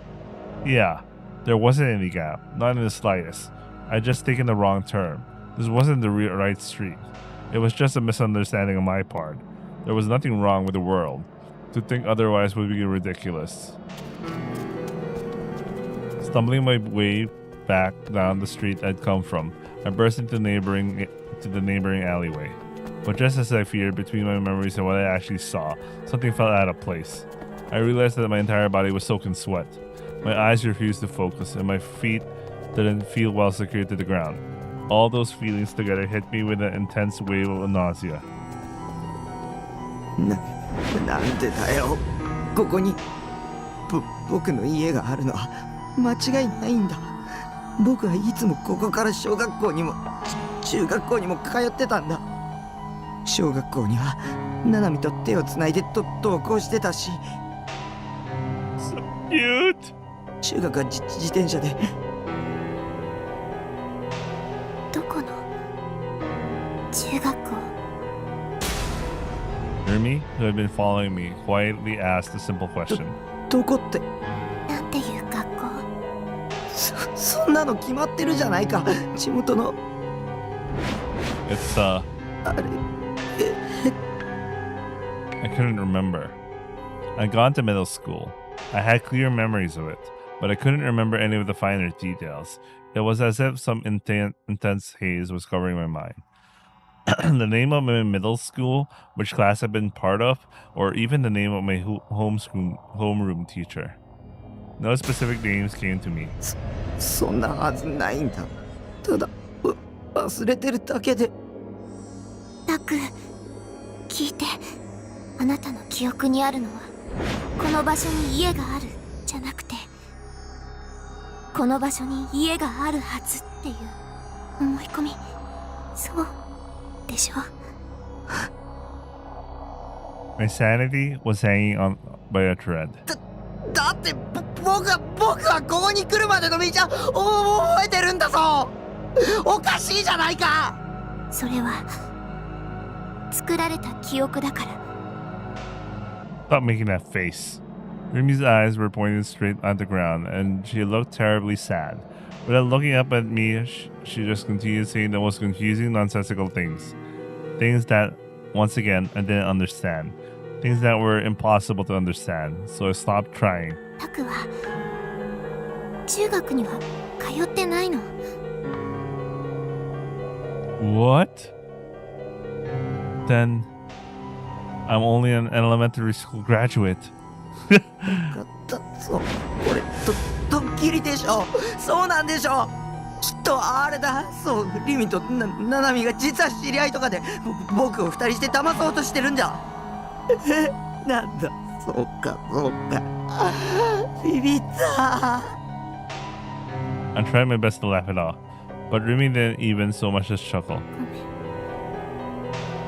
S1: Yeah, there wasn't any gap, not in the slightest. I'd just taken the wrong turn. This wasn't the right street. It was just a misunderstanding on my part. There was nothing wrong with the world. To think otherwise would be ridiculous. Stumbling my way back down the street I'd come from, I burst into the neighboring alleyway. But just as I feared, between my memories and what I actually saw, something fell out of place. I realized that my entire body was soaked in sweat. My eyes refused to focus, and my feet didn't feel well secured to the ground. All those feelings together hit me with an intense wave of nausea.
S4: なんでだよ。ここに僕の家があるのは間違いないんだ。僕はいつもここから小学校にも中学校にも通ってたんだ。小学校にはナナミと手をつないで登校してたし。
S1: So cute.
S4: 中学は自転車で。
S2: どこの中学校？
S1: Rumi, who had been following me, quietly asked a simple question.
S4: どこって？
S2: なんていう学校？
S4: そんなの決まってるじゃないか。地元の。
S1: It's I couldn't remember. I'd gone to middle school. I had clear memories of it, but I couldn't remember any of the finer details. It was as if some intense haze was covering my mind. The name of my middle school, which class I'd been part of, or even the name of my homeroom teacher. No specific names came to me.
S4: そんなはずないんだ。ただ忘れてるだけで。
S2: タク、聞いて。あなたの記憶にあるのはこの場所に家があるじゃなくて、この場所に家があるはずっていう思い込み。そうでしょ？
S1: My sanity was hanging on by a thread.
S4: だって僕はここに来るまでの道は覚えてるんだぞ。おかしいじゃないか。
S2: それは作られた記憶だから。
S1: Stop making that face. Rumi's eyes were pointed straight at the ground, and she looked terribly sad. Without looking up at me, she just continued saying the most confusing, nonsensical things. Things that, once again, I didn't understand. Things that were impossible to understand, so I stopped trying.
S2: タクは
S5: 中学には通ってないの。
S1: What? Then I'm only an elementary school graduate.
S4: そう、これドッキリでしょ。そうなんでしょ。きっとあれだ。そう、リミとナナミが実は知り合いとかで僕を二人して騙そうとしてるんだ。なんだ、そうかそうか。ビビった。
S1: I tried my best to laugh it off, but Rumi didn't even so much as chuckle.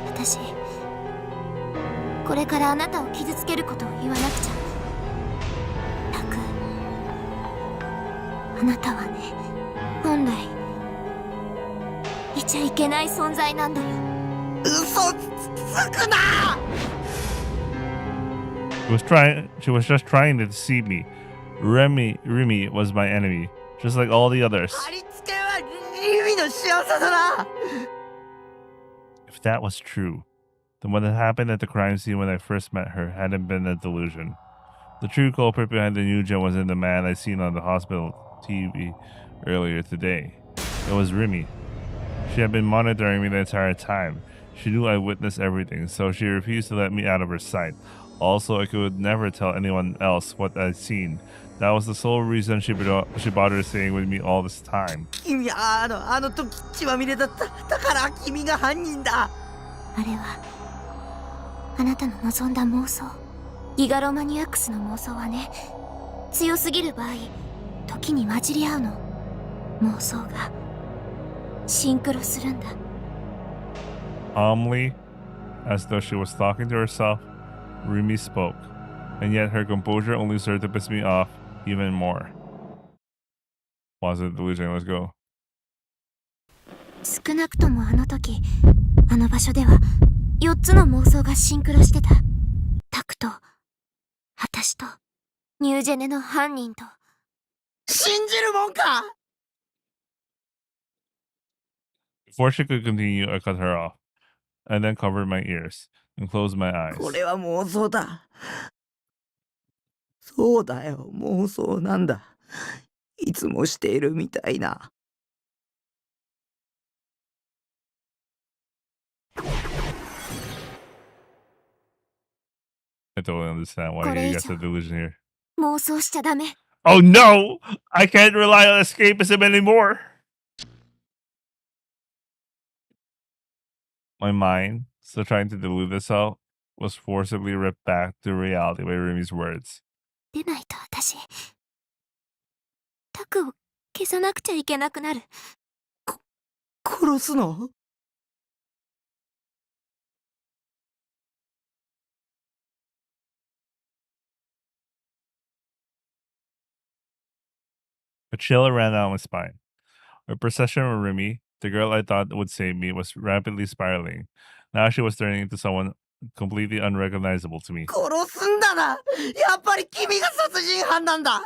S5: 私、これからあなたを傷つけることを言わなくちゃ。タク、あなたはね、本来いちゃいけない存在なんだよ。
S4: 嘘つくな。
S1: She was just trying to deceive me. Rumi was my enemy, just like all the others.
S4: 貼り付けはリミの仕業だな。
S1: If that was true, then what had happened at the crime scene when I first met her hadn't been a delusion. The true culprit behind the new gen wasn't the man I'd seen on the hospital TV earlier today. It was Rumi. She had been monitoring me the entire time. She knew I witnessed everything, so she refused to let me out of her sight. Also, I could never tell anyone else what I'd seen. That was the sole reason she bothered staying with me all this time.
S4: 君あの時血まみれだった。だから君が犯人だ。
S5: あれはあなたの望んだ妄想。ギガロマニアックスの妄想はね、強すぎる場合時に混じり合うの。妄想がシンクロするんだ。
S1: Calmly, as though she was talking to herself, Rumi spoke, and yet her composure only served to piss me off even more. Pause the delusion, let's go.
S5: 少なくともあの時、あの場所では4つの妄想がシンクロしてた。タクと、私と、ニュージェネの犯人と。
S4: 信じるもんか。
S1: Before she could continue, I cut her off, and then covered my ears and closed my eyes.
S4: これは妄想だ。そうだよ、妄想なんだ。いつもしているみたいな。
S1: I totally understand why you got the delusion here.
S5: 妄想しちゃダメ。
S1: Oh no! I can't rely on escapism anymore! My mind, still trying to delude itself, was forcibly ripped back to reality by Rumi's words.
S5: 出ないと私、タクを消さなくちゃいけなくなる。
S4: 殺すの？
S1: A chill ran down my spine. Her procession with Rumi, the girl I thought would save me, was rapidly spiraling. Now she was turning into someone completely unrecognizable to me.
S4: 殺すんだな。やっぱり君が殺人犯なんだ。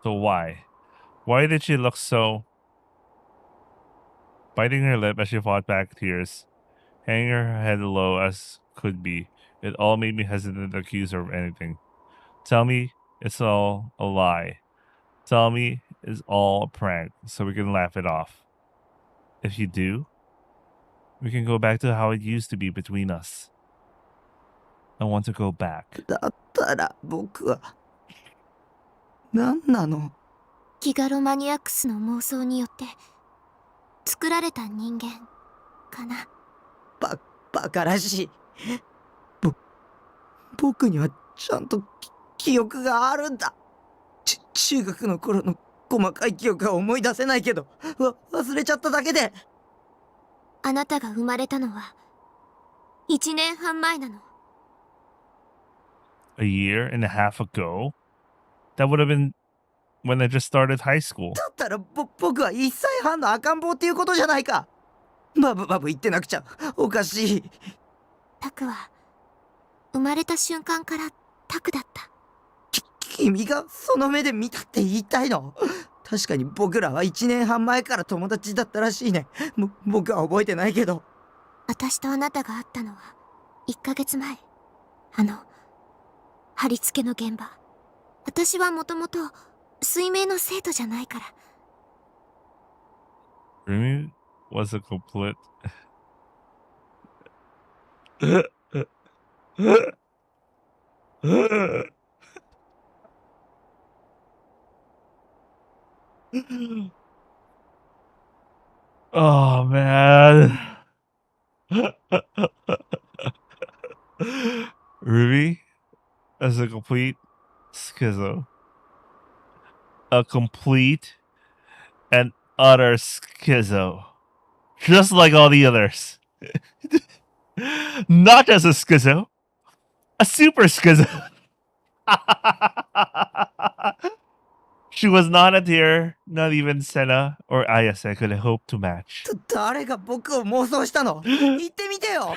S1: So why? Why did she look so... Biting her lip as she fought back tears, hanging her head low as could be, it all made me hesitant to accuse her of anything. Tell me it's all a lie. Tell me it's all a prank so we can laugh it off. If you do, we can go back to how it used to be between us. I want to go back.
S4: だったら僕は何なの？
S5: ギガロマニアックスの妄想によって作られた人間かな。
S4: バカらしい。僕にはちゃんと記憶があるんだ。中学の頃の細かい記憶は思い出せないけど、忘れちゃっただけで。
S5: あなたが生まれたのは1年半前なの。
S1: A year and a half ago? That would have been when I just started high school.
S4: だったら僕は1歳半の赤ん坊っていうことじゃないか。バブ言ってなくちゃ。おかしい。
S5: タクは生まれた瞬間からタクだった。
S4: 君がその目で見たって言いたいの？確かに僕らは1年半前から友達だったらしいね。僕は覚えてないけど。
S5: 私とあなたが会ったのは1ヶ月前。貼り付けの現場。私はもともと水明の生徒じゃないから。
S1: Rumi was a complete. Oh man. Ruby as a complete schizo. A complete and utter schizo. Just like all the others. Not just a schizo. A super schizo. She was not a deer, not even Senna or Ayase could hope to match.
S4: 誰が僕を妄想したの？言ってみてよ。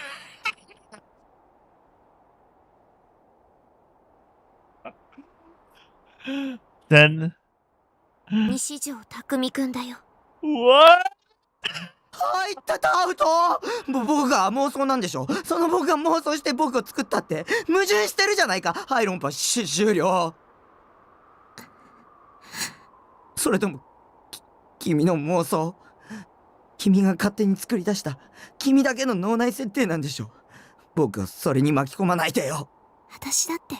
S1: Then
S5: 西条匠くんだよ。
S1: What?
S4: はいったったアウト。僕が妄想なんでしょ。その僕が妄想して僕を作ったって矛盾してるじゃないか。はい論破終了。それとも君の妄想、君が勝手に作り出した君だけの脳内設定なんでしょ。僕をそれに巻き込まないでよ。
S5: 私だって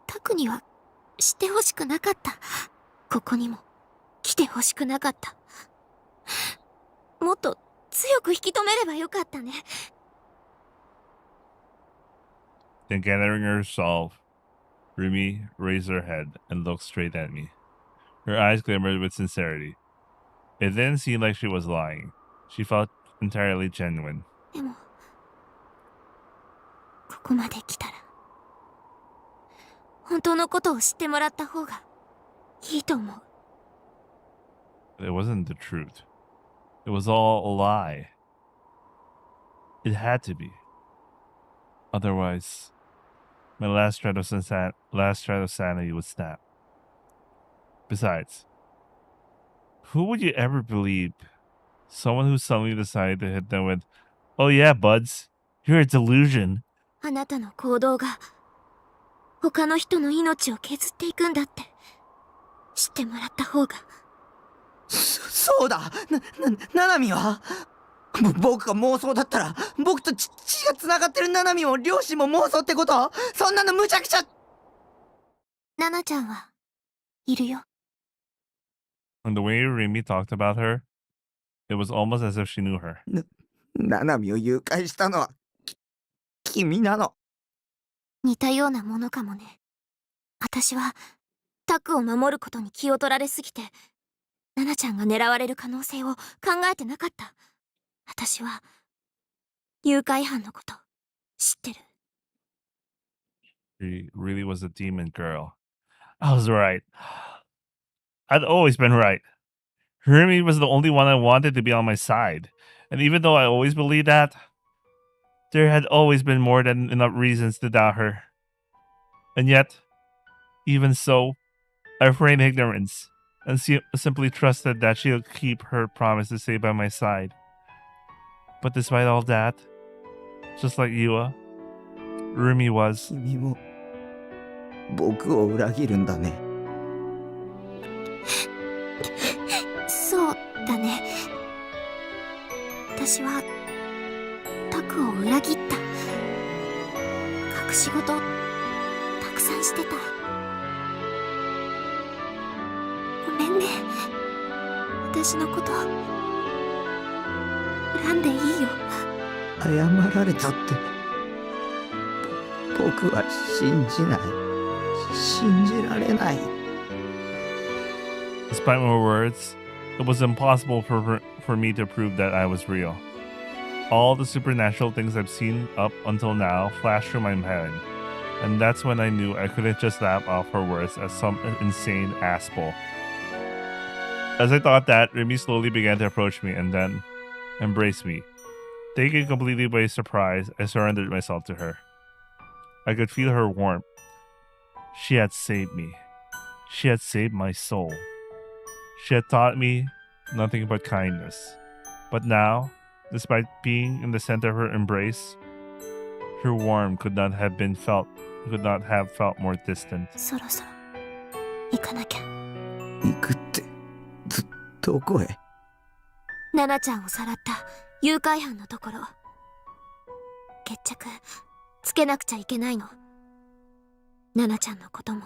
S5: タクには知ってほしくなかった。ここにも来てほしくなかった。もっと強く引き止めればよかったね。
S1: Then gathering her resolve, Rumi raised her head and looked straight at me. Her eyes glimmered with sincerity. It didn't seem like she was lying. She felt entirely genuine.
S5: でもここまで来たら本当のことを知ってもらった方がいいと思う。
S1: It wasn't the truth. It was all a lie. It had to be. Otherwise, my last shred of sanity would snap. Besides, who would you ever believe? Someone who suddenly decided to hit them with, "Oh yeah, buds, you're a delusion."
S5: あなたの行動が他の人の命を削っていくんだって知ってもらった方が。
S4: そうだ。ナナミは僕が妄想だったら僕と血が繋がってるナナミも両親も妄想ってこと？そんなの無茶苦茶。
S5: ナナちゃんはいるよ。
S1: And the way Rimi talked about her, it was almost as if she knew her.
S4: ナナミを誘拐したのは君なの。
S5: 似たようなものかもね。私はタクを守ることに気を取られすぎてナナちゃんが狙われる可能性を考えてなかった。私は誘拐犯のこと知ってる。
S1: She really was a demon girl. I was right. I'd always been right. Rimi was the only one I wanted to be on my side. And even though I always believed that, there had always been more than enough reasons to doubt her. And yet, even so, I feigned ignorance and simply trusted that she'll keep her promise to stay by my side. But despite all that, just like Yua, Rumi was.
S4: 君も僕を裏切るんだね。
S5: そうだね。私はタクを裏切った。隠し事たくさんしてた。ごめんね。私のこと恨んでいいよ。
S4: 謝られたって僕は信じない。信じられない。
S1: Despite my words, it was impossible for me to prove that I was real. All the supernatural things I've seen up until now flashed through my head, and that's when I knew I couldn't just laugh off her words as some insane asshole. As I thought that, Rimi slowly began to approach me and then embrace me. Taken completely by surprise, I surrendered myself to her. I could feel her warmth. She had saved me. She had saved my soul. She had taught me nothing but kindness. But now, despite being in the center of her embrace, her warmth could not have been felt could not have felt more distant.
S2: そろそろ行かなきゃ。
S4: 行くってどこへ？
S2: ナナちゃんをさらった誘拐犯のところ。決着つけなくちゃいけないの。ナナちゃんのことも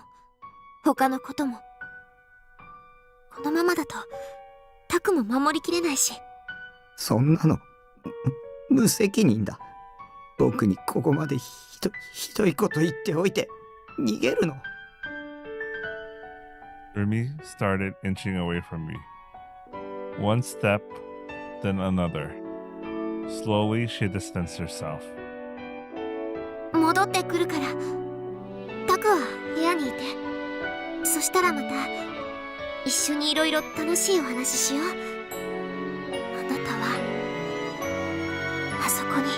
S2: 他のことも。このままだとタクも守りきれないし。
S4: そんなの無責任だ。僕にここまでひどいこと言っておいて逃げるの？
S1: Rumi started inching away from me. One step, then another. Slowly, she distanced herself.
S2: 戻ってくるからタクは部屋にいて。そしたらまた一緒にいろいろ楽しいお話ししよう。あなたはあそこに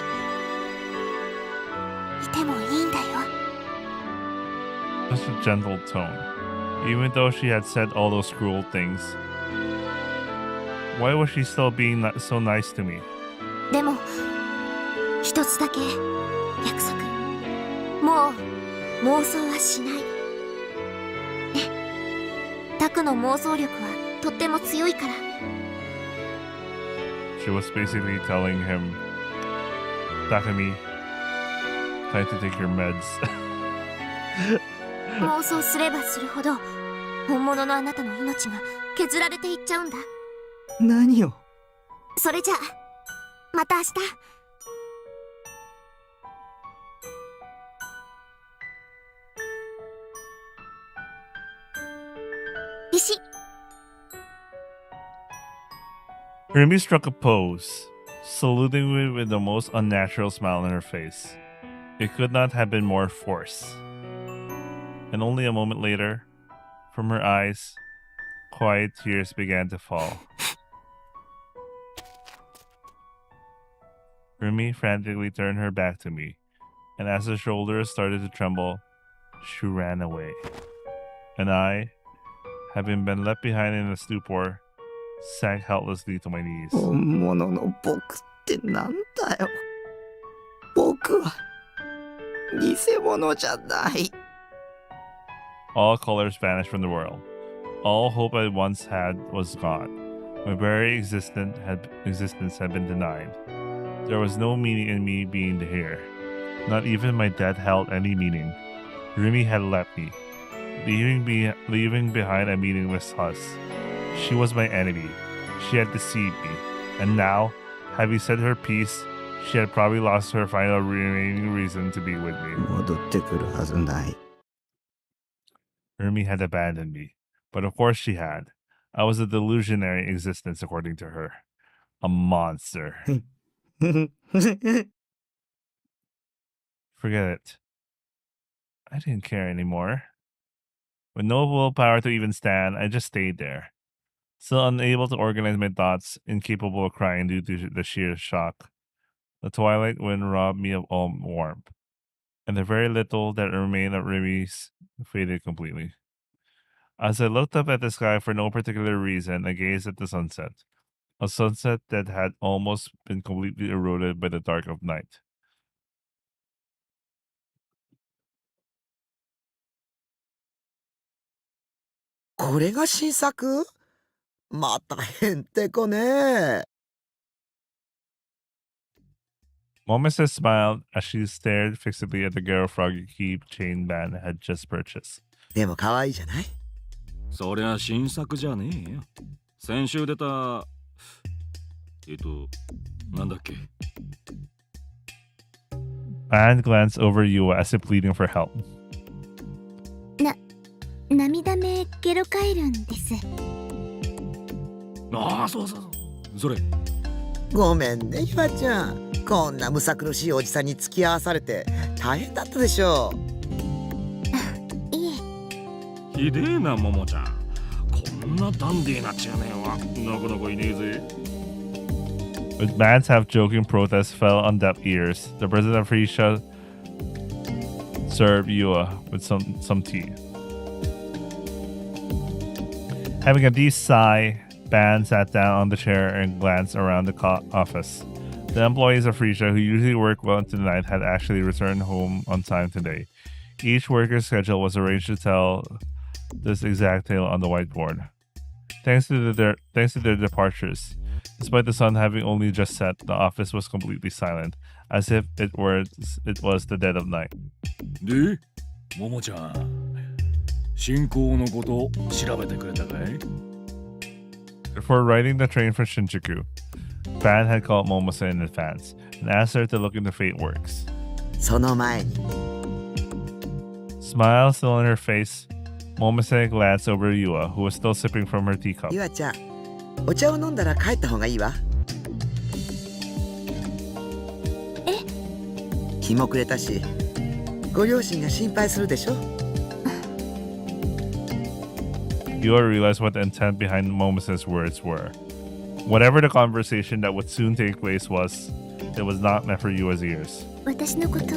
S2: いてもいいんだよ。
S1: Just a gentle tone. Even though she had said all those cruel things. Why was she still being so nice to me?
S2: でも一つだけ約束。もう妄想はしない。ね。タクの妄想力はとっても強いから。
S1: She was basically telling him, Takumi, time to take your meds.
S2: 妄想すればするほど本物のあなたの命が削られていっちゃうんだ。
S4: 何を？
S2: それじゃあまた明日。石。
S1: Rumi struck a pose, saluting me with the most unnatural smile on her face. It could not have been more forced. And only a moment later, from her eyes, quiet tears began to fall. Rumi frantically turned her back to me, and as her shoulders started to tremble, she ran away. And I, having been left behind in a stupor, sank helplessly to my knees.
S4: 本物の僕ってなんだよ。僕は偽物じゃない。
S1: All colors vanished from the world. All hope I once had was gone. My very existence had been denied. There was no meaning in me being here. Not even my death held any meaning. Rumi had left me, leaving behind a meaningless husk. She was my enemy. She had deceived me. And now, having said her piece, she had probably lost her final remaining reason to be with me.
S4: 戻ってくるはずない。
S1: Rumi had abandoned me. But of course she had. I was a delusionary existence according to her. A monster. Forget it. I didn't care anymore. With no willpower to even stand, I just stayed there. Still unable to organize my thoughts, incapable of crying due to the sheer shock. The twilight wind robbed me of all warmth, and the very little that remained of Rumi's faded completely. As I looked up at the sky for no particular reason, I gazed at the sunset. A sunset that had almost been completely eroded by the dark of night.
S6: これが新作？またへんてこね。
S1: Momisa smiled as she stared fixedly at the Garo Froggy keychain band I had just purchased.
S6: でも可愛いじゃない？
S7: そりゃ新作じゃねえよ。先週出たなんだっけ。
S1: Anne glanced over Yua as if pleading for help.
S2: 涙目ゲロカエルンです。
S7: ああ、そう。それ。
S6: ごめんね、ゆあちゃん。こんなむさ苦しいおじさんに付き合わされて大変だったでしょう。
S7: ひでえな、ももちゃん。こんなダンディーな中年はなかなかいねえぜ。
S1: With Man's half-joking protest fell on deaf ears, the president of Frisha served Yua with some tea. Having a deep sigh, Ban sat down on the chair and glanced around the office. The employees of Frisha, who usually work well into the night, had actually returned home on time today. Each worker's schedule was arranged to tell this exact tale on the whiteboard. Thanks to their departures, despite the sun having only just set, the office was completely silent, as if it was the dead of night.
S7: で、ももちゃん、進行のこと調べてくれたかい？
S1: Before riding the train for Shinjuku, Ban had called Momose in advance and asked her to look into Fate Works.
S6: その前に
S1: Smile still on her face, Momose glanced over at Yua, who was still sipping from her teacup.
S6: ゆあちゃん、お茶を飲んだら帰った方がいいわ。日も暮れたし、ご両親が心配するでしょ。
S1: Yua realized what the intent behind Momose's words were. Whatever the conversation that would soon take place was, it was not meant for Yua's ears.
S5: 私のこと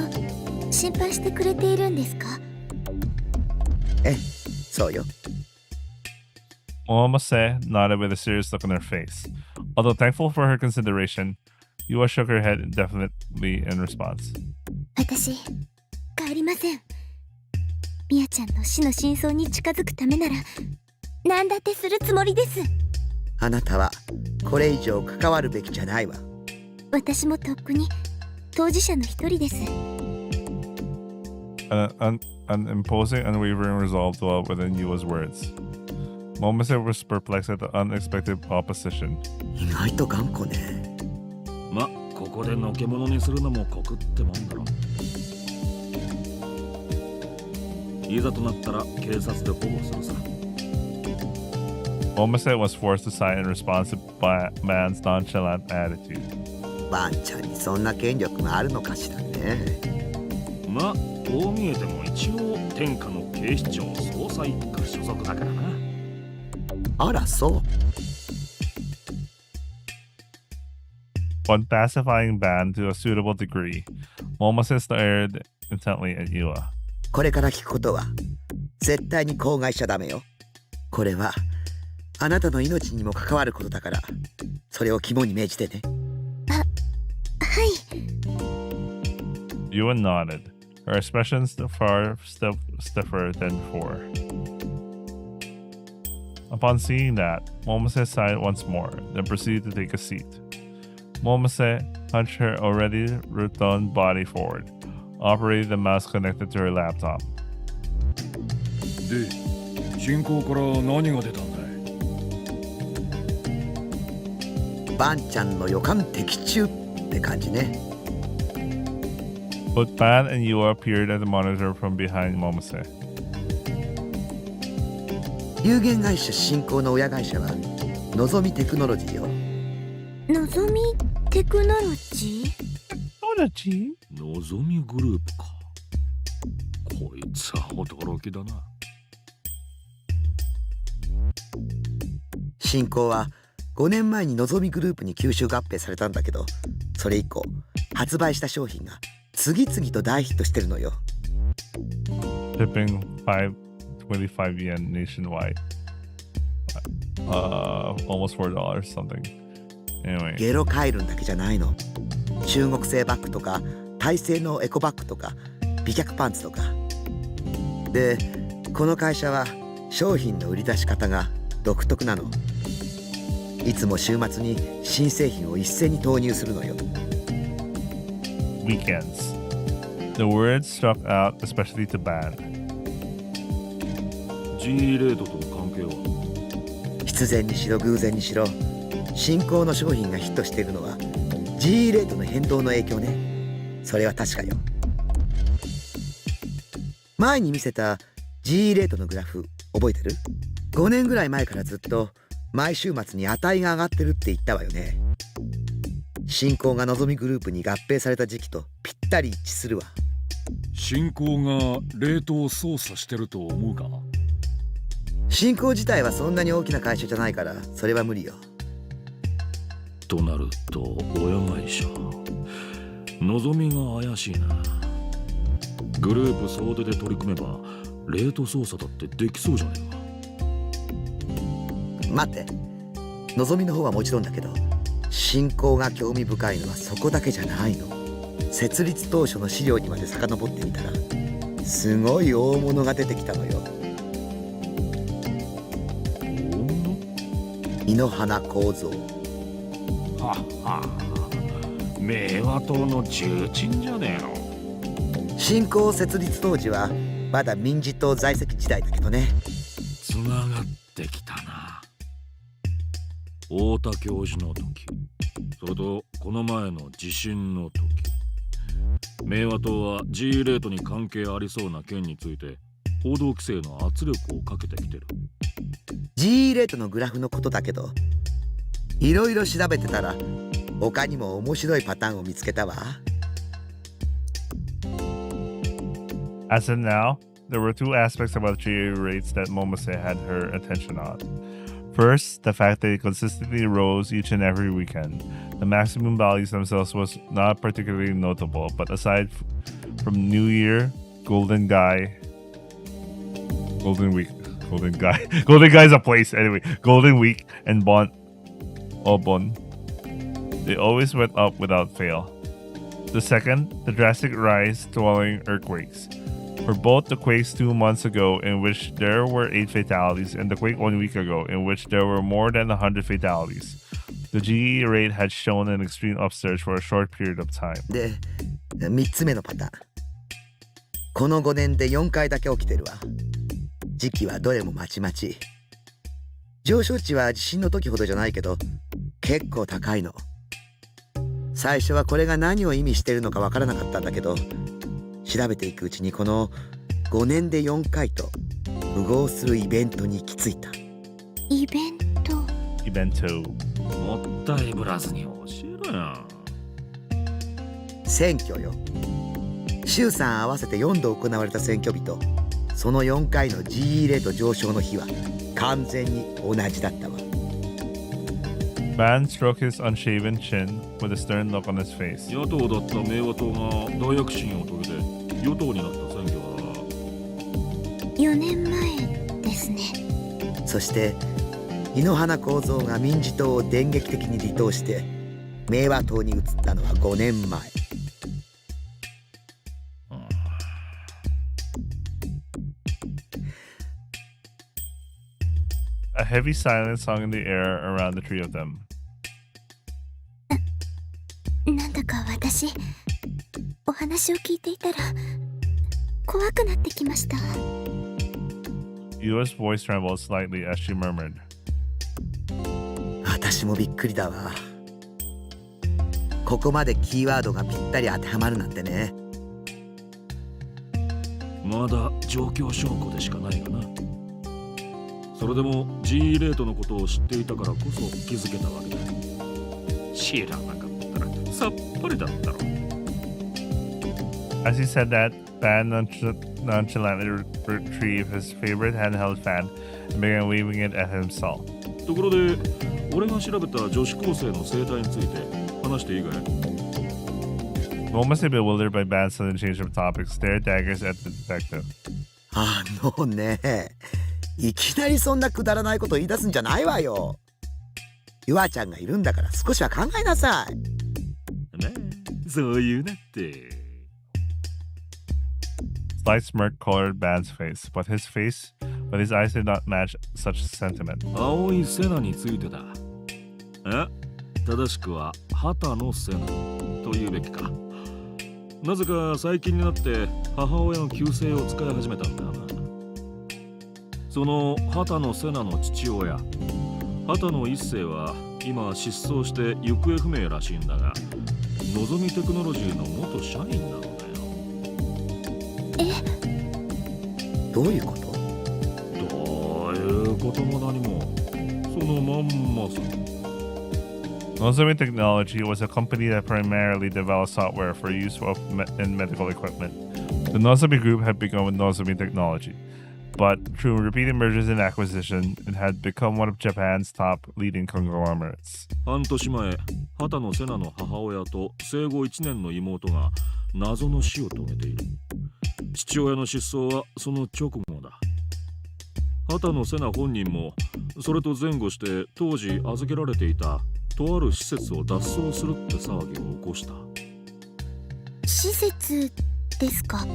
S5: 心配してくれているんですか？
S6: え、そうよ。
S1: Momose nodded with a serious look on her face. Although thankful for her consideration, Yua shook her head indefinitely in response.
S5: 私帰りません。みやちゃんの死の真相に近づくためなら何だってするつもりです。
S6: あなたはこれ以上関わるべきじゃないわ。
S5: 私もとっくに当事者の一人です。
S1: An imposing, unwavering resolve dwelled within Yua's words. Momose was perplexed at the unexpected opposition.
S6: 意外と頑固ね。
S7: ま、ここでのけ者にするのも酷ってもんだろ。いざとなったら警察で保護するさ。
S1: Momose was forced to sigh in response to Ban's nonchalant attitude.
S6: バンちゃんにそんな権力があるのかしらね。
S7: ま、こう見えても一応天下の警視庁捜査一課所属だからな。
S6: あら、そう。
S1: When pacifying Ban to a suitable degree, Momose stared intently at Yua.
S6: これから聞くことは絶対に口外しちゃダメよ。これはあなたの命にも関わることだから、それを肝に銘じてね。
S5: はい。
S1: Yua nodded, her expression far stiffer than before. Upon seeing that, Momose sighed once more, then proceeded to take a seat. Momose hunched her already rotund body forward, operating the mouse connected to her laptop.
S7: で、進行から何が出たんだい？
S6: バンちゃんの予感的中って感じね。
S1: Both Ban and Yua appeared at the monitor from behind Momose.
S6: 有限会社新興の親会社はのぞみテクノロジーよ。
S5: のぞみテクノロジー？
S7: のぞみグループか。こいつは驚きだな。
S6: 新興は5年前にのぞみグループに吸収合併されたんだけど、それ以降発売した商品が次々と大ヒットしてるのよ。
S1: Shipping 525 yen nationwide. Almost $4 something. Anyway.
S6: ゲロカイルンだけじゃないの。中国製バッグとかタイ製のエコバッグとか美脚パンツとかで、この会社は商品の売り出し方が独特なの。いつも週末に新製品を一斉に投入するのよ。
S1: Weekends. The words struck out especially to Ban.
S7: G レートと関係は？
S6: 必然にしろ偶然にしろ、新興の商品がヒットしているのは G レートの変動の影響ね。それは確かよ。前に見せた G レートのグラフ覚えてる？ 5年ぐらい前からずっと毎週末に値が上がってるって言ったわよね。新興がのぞみグループに合併された時期とぴったり一致するわ。
S7: 新興がレートを操作してると思うか？
S6: 新興自体はそんなに大きな会社じゃないからそれは無理よ。
S7: となると親会社のぞみが怪しいな。グループ総出で取り組めばレート操作だってできそうじゃねえか。
S6: 待って、のぞみの方はもちろんだけど、新興が興味深いのはそこだけじゃないの。設立当初の資料にまで遡ってみたら、すごい大物が出てきたのよ。井ノ原幸三。
S7: はは明和党の重鎮じゃねえの。
S6: 新興設立当時はまだ民自党在籍時代だけどね。
S7: つながってきたな。太田教授の時、それとこの前の地震の時、明和党は G レートに関係ありそうな件について報道規制の圧力をかけてきてる。
S6: G レートのグラフのことだけど、いろいろ調べてたら他にも面白いパターンを見つけたわ。
S1: As of now, there were two aspects about GA rates that Momose had her attention on. First, the fact that it consistently rose each and every weekend. The maximum values themselves was not particularly notable, but aside from New Year, Golden Week, Golden Guy's a place anyway. Golden Week and Obon, they always went up without fail. The second, the drastic rise following earthquakes. For both the quakes 2 months ago, in which there were 8 fatalities, and the quake 1 week ago, in which there were more than 100 fatalities, the GE rate had shown an extreme upsurge for a short period of time.
S6: で、3つ目のパターン。この5年で4回だけ起きてるわ。時期はどれもまちまち。上昇値は地震の時ほどじゃないけど、結構高いの。最初はこれが何を意味してるのかわからなかったんだけど、調べていくうちにこの5年で4回と符合するイベントに行き着いた。
S5: イベント。
S1: イベント。
S7: もったいぶらずに教えろよ。
S6: 選挙よ。衆参合わせて4度行われた選挙日と、その4回の GE レート上昇の日は完全に同じだったわ。
S1: Man stroked his unshaven chin with a stern look on his face.
S7: 野党だった明和党が大躍進を遂げて与党になった選挙は
S5: 4年前ですね。
S6: そして井ノ原幸三が民自党を電撃的に離党して明和党に移ったのは5年前。
S1: A heavy silence hung in the air around the three of them.
S5: なんだか私、お話を聞いていたら怖くなってきました。
S1: Yua's voice trembled slightly as she murmured.
S6: 私もびっくりだわ。ここまでキーワードがぴったり当てはまるなんてね。
S7: まだ状況証拠でしかないがな。それでも G レートのことを知っていたからこそ気づけたわけだ。知らなかったらさっぱりだったろ。
S1: As he said that, Ban nonchalantly retrieved his favorite handheld fan and began waving it at himself.
S7: ところで、俺が調べた女子高生の生態について話していいかい？
S1: Momose, bewildered by Ban's sudden change of topic, stared daggers at the detective.
S6: ねえ、いきなりそんなくだらないこと言い出すんじゃないわよ。ゆあちゃんがいるんだから少しは考えなさい。
S7: ねえ、そういうなって。
S1: Slight smirk colored Ban's face, but his eyes did not match such sentiment.
S7: 青いセナについてだ。正しくは畑野セナと言うべきか。なぜか最近になって母親の旧姓を使い始めたんだよな。その畑野セナの父親、畑野一世は今失踪して行方不明らしいんだが、のぞみテクノロジーの元社員なのだよ。
S6: どういうこと？
S7: どういうことも何も、そのまんまさ。
S1: Nozomi Technology was a company that primarily developed software for use in medical equipment. The Nozomi Group had begun with Nozomi Technology, but through repeated mergers and acquisitions, it had become one of Japan's top leading conglomerates.
S7: 半年前、畑野セナの母親と生後1年の妹が謎の死を遂げている。父親の失踪はその直後だ。畑野セナ本人もそれと前後して当時預けられていたとある施設を脱走するって騒ぎを起こした。
S5: 施設ですか？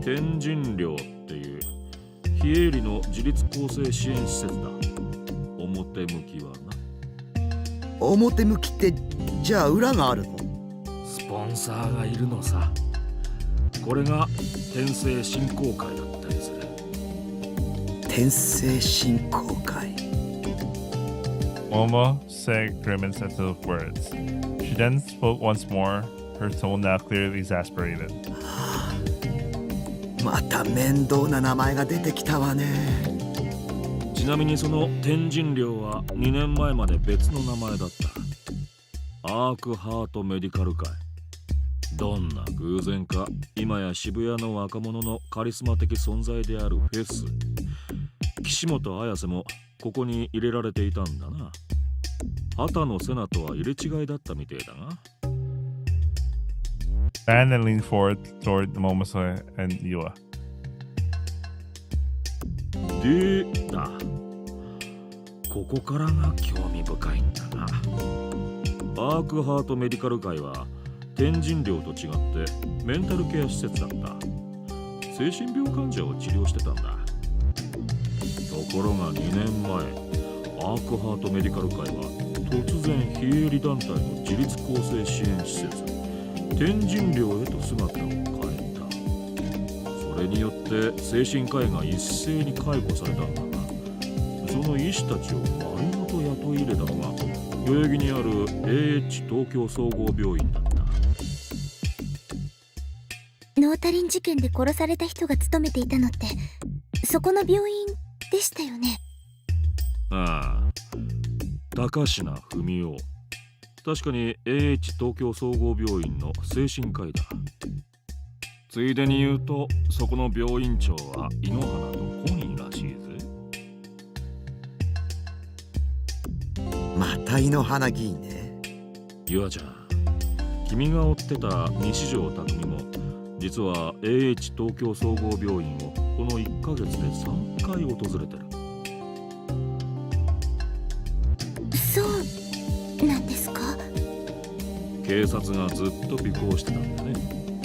S7: 天神寮っていう非営利の自立更生支援施設だ。表向きはな。
S6: 表向きってじゃあ裏があるの？
S7: スポンサーがいるのさ。これが天聖振興会だったりする。
S6: 天聖振興会。
S1: Momo said grim and sensitive words. She then spoke once more, her tone now clearly exasperated.
S6: また面倒な名前が出てきたわね。
S7: ちなみにその天神寮は2年前まで別の名前だった。アークハートメディカル会。どんな偶然か今や渋谷の若者のカリスマ的存在であるフェス岸本綾瀬もここに入れられていたんだな。畑野瀬名とは入れ違いだったみてえだが。
S1: Dan then leaned forward toward Momose and Yua.
S7: でだ、ここからが興味深いんだな。アークハートメディカル会は天神寮と違ってメンタルケア施設だった。精神病患者を治療してたんだ。ところが2年前、アークハートメディカル会は突然非営利団体の自立更生支援施設天神寮へと姿を変えた。それによって精神科医が一斉に解雇されたんだが、その医師たちを丸ごと雇い入れたのが代々木にある AH 東京総合病院だった。
S5: ノータリン事件で殺された人が勤めていたのってそこの病院でしたよね。
S7: ああ、高階文夫。確かに AH 東京総合病院の精神科医だ。ついでに言うとそこの病院長は井ノ原とコニーらしいぜ。
S6: また井ノ原議員ね。
S7: ゆあちゃん、君が追ってた西条匠も実は AH 東京総合病院をこの1ヶ月で3回訪れてる。
S5: そうなんですか？
S7: 警察がずっと尾行してたんだね。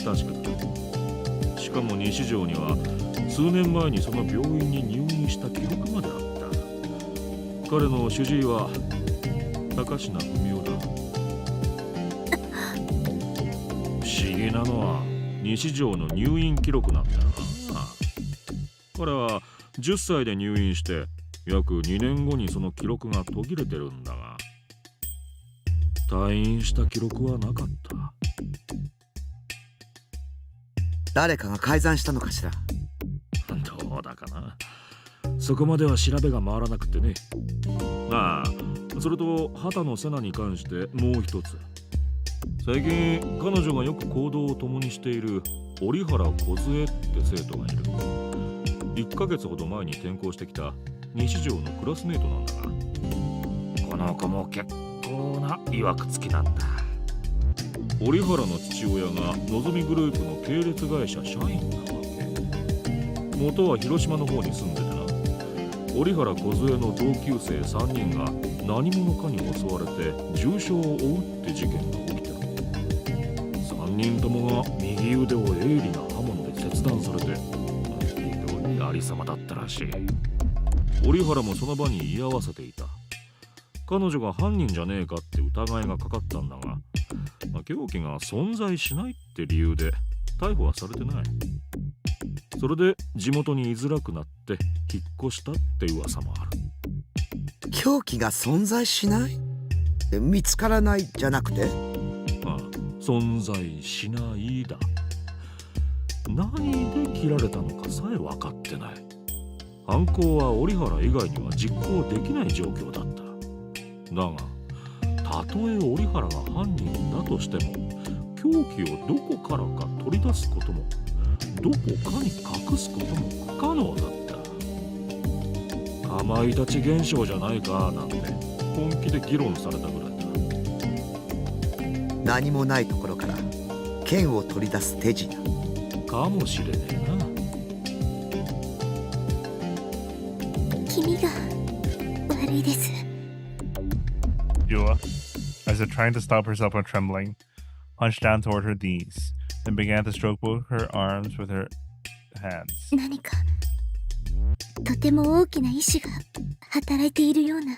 S7: 確かだ。しかも西条には数年前にその病院に入院した記録まであった。彼の主治医は高階文夫だ。不思議なのは西条の入院記録なんだよな。彼は10歳で入院して約2年後にその記録が途切れてるんだが、退院した記録はなかった。
S6: 誰かが改ざんしたのかしら。
S7: どうだかな。そこまでは調べが回らなくてね。ああ、それと畑野瀬名に関してもう一つ。最近彼女がよく行動を共にしている折原梢って生徒がいる。1ヶ月ほど前に転校してきた西条のクラスメートなんだが、この子も結構ないわくつきなんだ。折原の父親がのぞみグループの系列会社社員なわけ。元は広島の方に住んでてな。折原梢の同級生3人が何者かに襲われて重傷を負うって事件が起きてる。3人ともが右腕を鋭利な刃物で切断されて、ひどいありさまだったらしい。折原もその場に居合わせていた。彼女が犯人じゃねえかって疑いがかかったんだが、凶器が存在しないって理由で逮捕はされてない。それで地元に居づらくなって引っ越したって噂もある。
S6: 凶器が存在しない？見つからないじゃなくて？
S7: ああ、存在しないだ。何で切られたのかさえ分かってない。犯行は折原以外には実行できない状況だった。だがたとえ折原が犯人だとしても、凶器をどこからか取り出すこともどこかに隠すことも不可能だった。かまいたち現象じゃないかなんて本気で議論されたぐらいだ。
S6: 何もないところから剣を取り出す手品
S7: かもしれねえな。
S5: 君が悪いです。
S1: Yua, as if trying to stop herself from trembling, hunched down toward her knees, then began to stroke both her arms with her hands.
S5: 何かとても大きな意志が働いているような。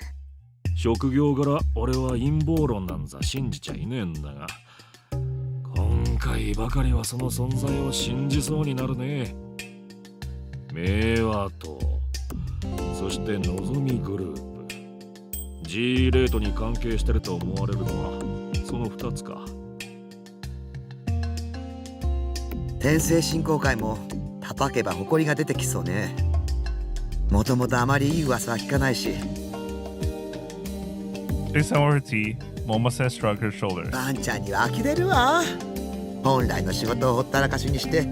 S7: 職業柄俺は陰謀論なんざ信じちゃいねえんだが、今回ばかりはその存在を信じそうになるね。明和とそしてのぞみグループ、 G レートに関係してると思われるのはその2つか。
S6: 天聖振興会も叩けば埃が出てきそうね。もともとあまりいい噂は聞かないし。
S1: Based on her tea, Momose shrugged her shoulders.
S6: ばんちゃんには呆れるわ。本来の仕事をほったらかしにして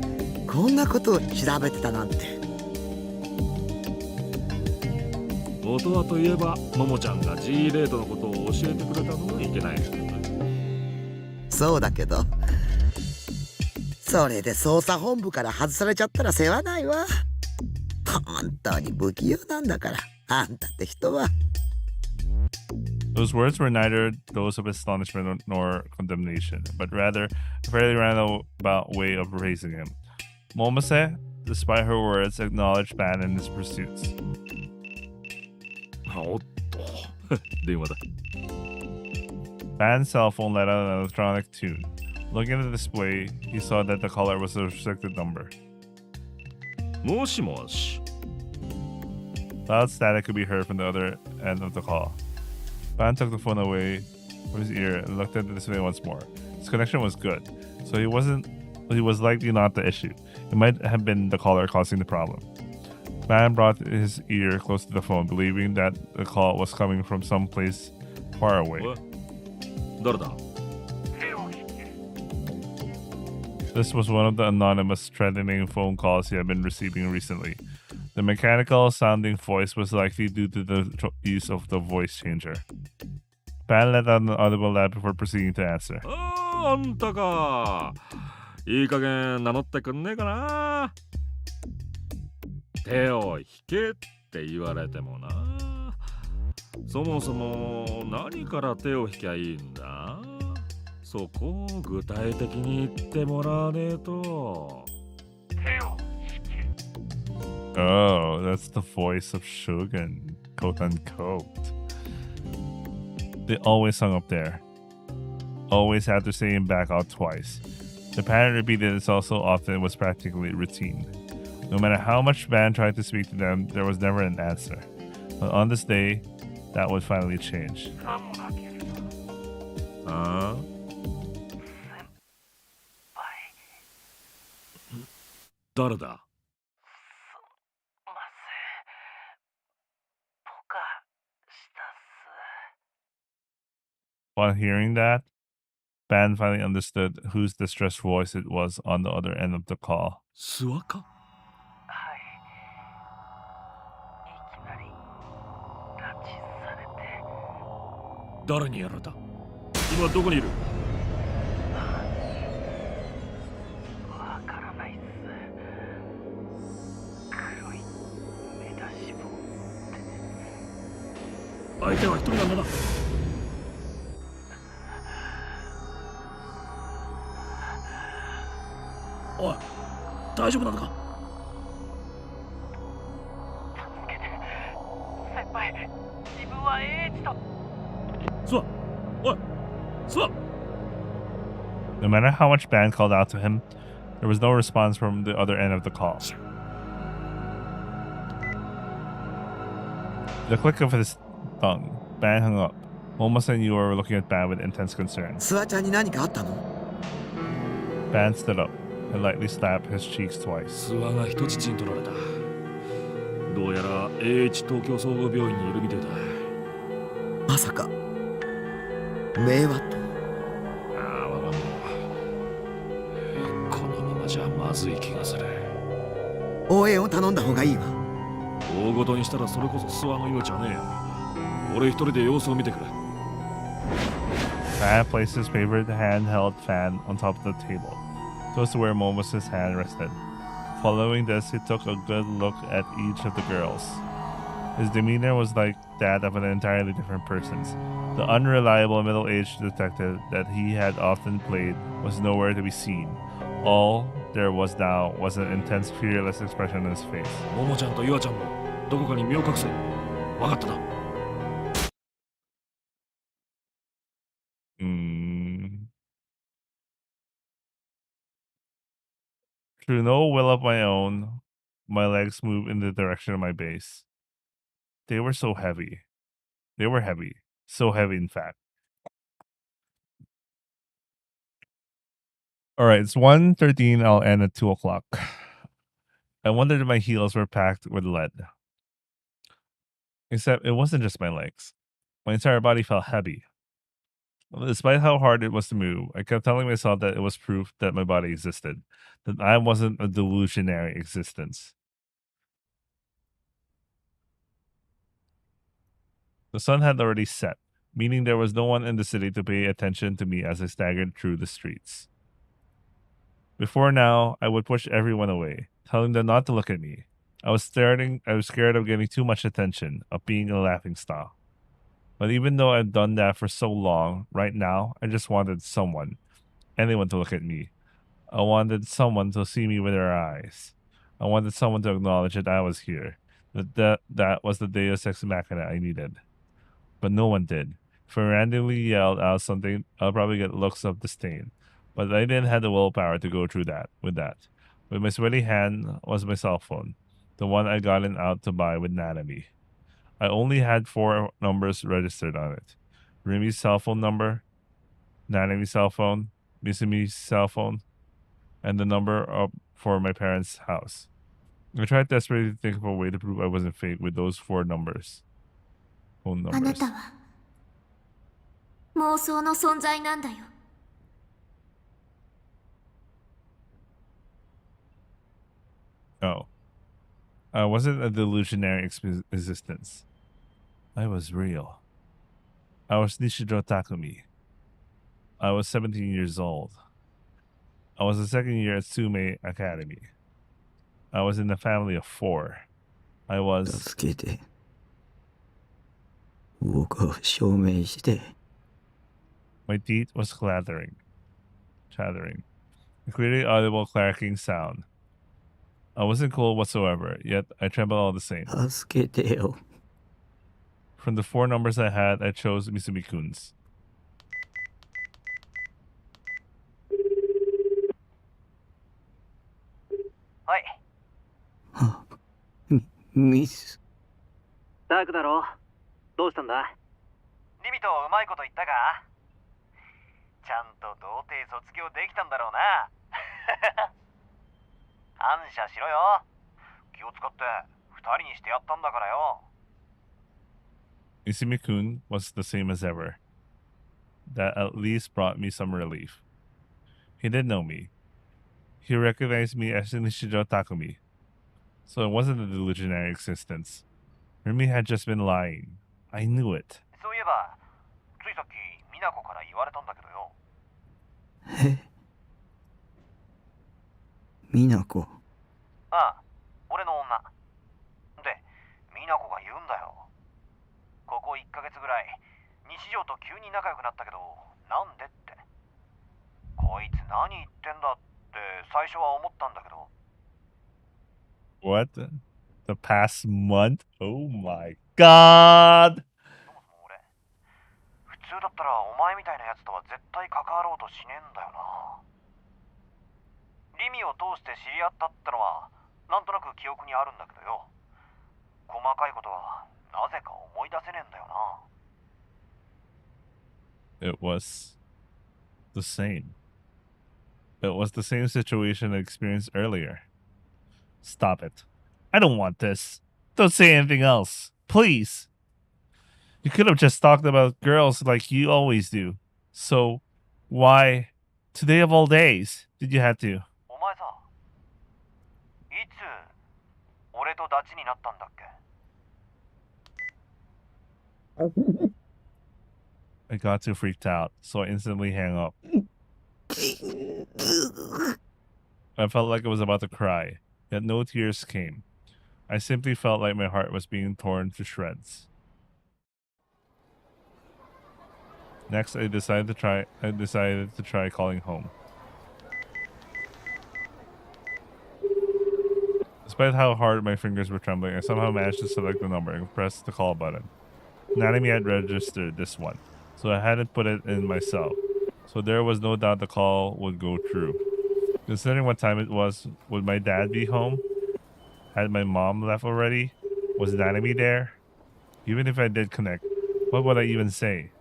S6: こんなことを調べてたなんて。
S7: 元はといえばももちゃんが G レートのことを教えてくれたのがいけない。
S6: そうだけど、それで捜査本部から外されちゃったら世話ないわ。本当に不器用なんだから、あんたって人は。
S1: Those words were neither those of astonishment nor condemnation, but rather a fairly roundabout way of praising him. Momose, despite her words, acknowledged Ban in his pursuits.
S7: おっと電話だ。
S1: Ban's cell phone let out an electronic tune. Looking at the display, he saw that the caller was a restricted number.
S7: もしもし。
S1: Loud static could be heard from the other end of the call. Ban took the phone away from his ear and looked at the display once more. His connection was good, so he was likely not the issue. It might have been the caller causing the problem. Ban brought his ear close to the phone, believing that the call was coming from someplace far away.
S7: 誰だ?
S1: This was one of the anonymous, threatening phone calls he had been receiving recently. The mechanical sounding voice was likely due to the use of the voice changer. Ban let out an audible laugh before proceeding to answer.
S7: あんたか。いい加減名乗ってくんねえかな。手を引けって言われてもな。そもそも何から手を引きゃいいんだ。そこを具体的に言ってもらわねえと。
S1: Oh, that's the voice of Shogun, quote unquote. They always hung up there. Always after saying back out twice. The pattern repeated itself so often it was practically routine. No matter how much Ban tried to speak to them, there was never an answer. But on this day, that would finally change.
S7: ああ? 誰だ?
S1: Upon hearing that, Ban finally understood whose distressed voice it was on the other end of the call.
S7: 諏訪か? 誰にやられた? 今どこにいる?
S19: わからないっす。黒い目出し帽って。
S7: 相手は一人なんだな。おい、大丈夫なのか?
S19: 助けて。先輩、自分は英一と。
S7: 諏訪、おい、諏訪。
S1: No matter how much Ban called out to him, there was no response from the other end of the call. The click of his tongue, Ban hung up. Momose and Yua were looking at Ban with intense concern.
S6: 諏訪ちゃんに何かあったの?
S1: Ban stood up and lightly slapped his cheeks twice.
S7: 諏訪が人質に取られた。どうやら AH 東京総合病院にいるみたいだ。
S6: まさか名和と。
S7: ああ、わかんない。このままじゃまずい気がする。
S6: 応援を頼んだ方がいいわ。
S7: 大ごとにしたらそれこそ諏訪の命はねえよ。俺一人で様子を見てくる。
S1: Ban placed his favorite handheld fan on top of the table, close to where Momose's hand rested. Following this, he took a good look at each of the girls. His demeanor was like that of an entirely different person's. The unreliable middle-aged detective that he had often played was nowhere to be seen. All there was now was an intense, fearless expression on his face.
S7: ももちゃんとゆあちゃんもどこかに身を隠せ。わかったな。
S1: Through no will of my own, my legs moved in the direction of my base. They were so heavy. They were heavy. So heavy, in fact. Alright, it's 1:13. I'll end at 2 o'clock. I wondered if my heels were packed with lead. Except it wasn't just my legs. My entire body felt heavy. Despite how hard it was to move, I kept telling myself that it was proof that my body existed, that I wasn't a delusionary existence. The sun had already set, meaning there was no one in the city to pay attention to me as I staggered through the streets. Before now, I would push everyone away, telling them not to look at me. I was scared of getting too much attention, of being a laughingstock. But even though I've done that for so long, right now, I just wanted someone, anyone to look at me. I wanted someone to see me with their eyes. I wanted someone to acknowledge that I was here, that was the Deus Ex Machina I needed. But no one did. If I randomly yelled out something, I'll probably get looks of disdain. But I didn't have the willpower to go through that. With my sweaty hand was my cell phone, the one I'd gotten out to buy with Nanami. I only had 4 numbers registered on it. Rimi's cell phone number, Nanami's cell phone, Misumi's cell phone, and the number for my parents' house. I tried desperately to think of a way to prove I wasn't fake with those 4 numbers. Phone
S5: あな
S1: numbers.
S5: たは妄想の存在なんだよ。
S1: No. I wasn't a delusionary existence. I was real. I was Nishijo Takumi. I was 17 years old. I was the second year at Sume Academy. I was in a family of 4. I was...
S4: 助けて。僕を証明して。
S1: My teeth was chattering. A clearly audible clacking sound. I wasn't cold whatsoever, yet I trembled all the same.
S4: 助けてよ。
S1: From the 4 numbers I had, I chose Misumi-kun's.
S4: Hi. ミス。
S8: ダークだろ。どうしたんだ。
S20: リミとうまいこと言ったか。ちゃんと童貞卒業できたんだろうな。感謝しろよ。気を使って2人にしてやったんだからよ。
S1: Misumi-kun was the same as ever. That at least brought me some relief. He did know me. He recognized me as Nishijo Takumi. So it wasn't a delusionary existence. Rimi had just been lying. I knew it.
S20: そういえば、ついさっき美奈子から言われたんだけどよ。
S4: 美奈子。
S20: ああ、俺の女。で、美奈子が言うんだよ。ここ1ヶ月ぐらい、日常と急に仲良くなったけど、なんでって。こいつ何言ってんだって最初は思ったんだけど。
S1: What? The past month? Oh my god!
S20: 普通だったらお前みたいなやつとは絶対関わろうとしねえんだよな。リミを通して知り合ったってのはなんとなく記憶にあるんだけどよ。細かいことはなぜか思い出せねえんだよな。
S1: It was the same. It was the same situation I experienced earlier. Stop it. I don't want this. Don't say anything else. Please. You could have just talked about girls like you always do. So, why, today of all days, did you have to?
S20: お前さ、いつ俺とダチになったんだっけ？
S1: I got too freaked out, so I instantly hung up. I felt like I was about to cry, yet no tears came. I simply felt like my heart was being torn to shreds. Next, I decided to try calling home. Despite how hard my fingers were trembling, I somehow managed to select the number and press the call button. Nanami had registered this one, so I hadn't put it in myself. So there was no doubt the call would go through. Considering what time it was, would my dad be home? Had my mom left already? Was Nanami there? Even if I did connect, what would I even say?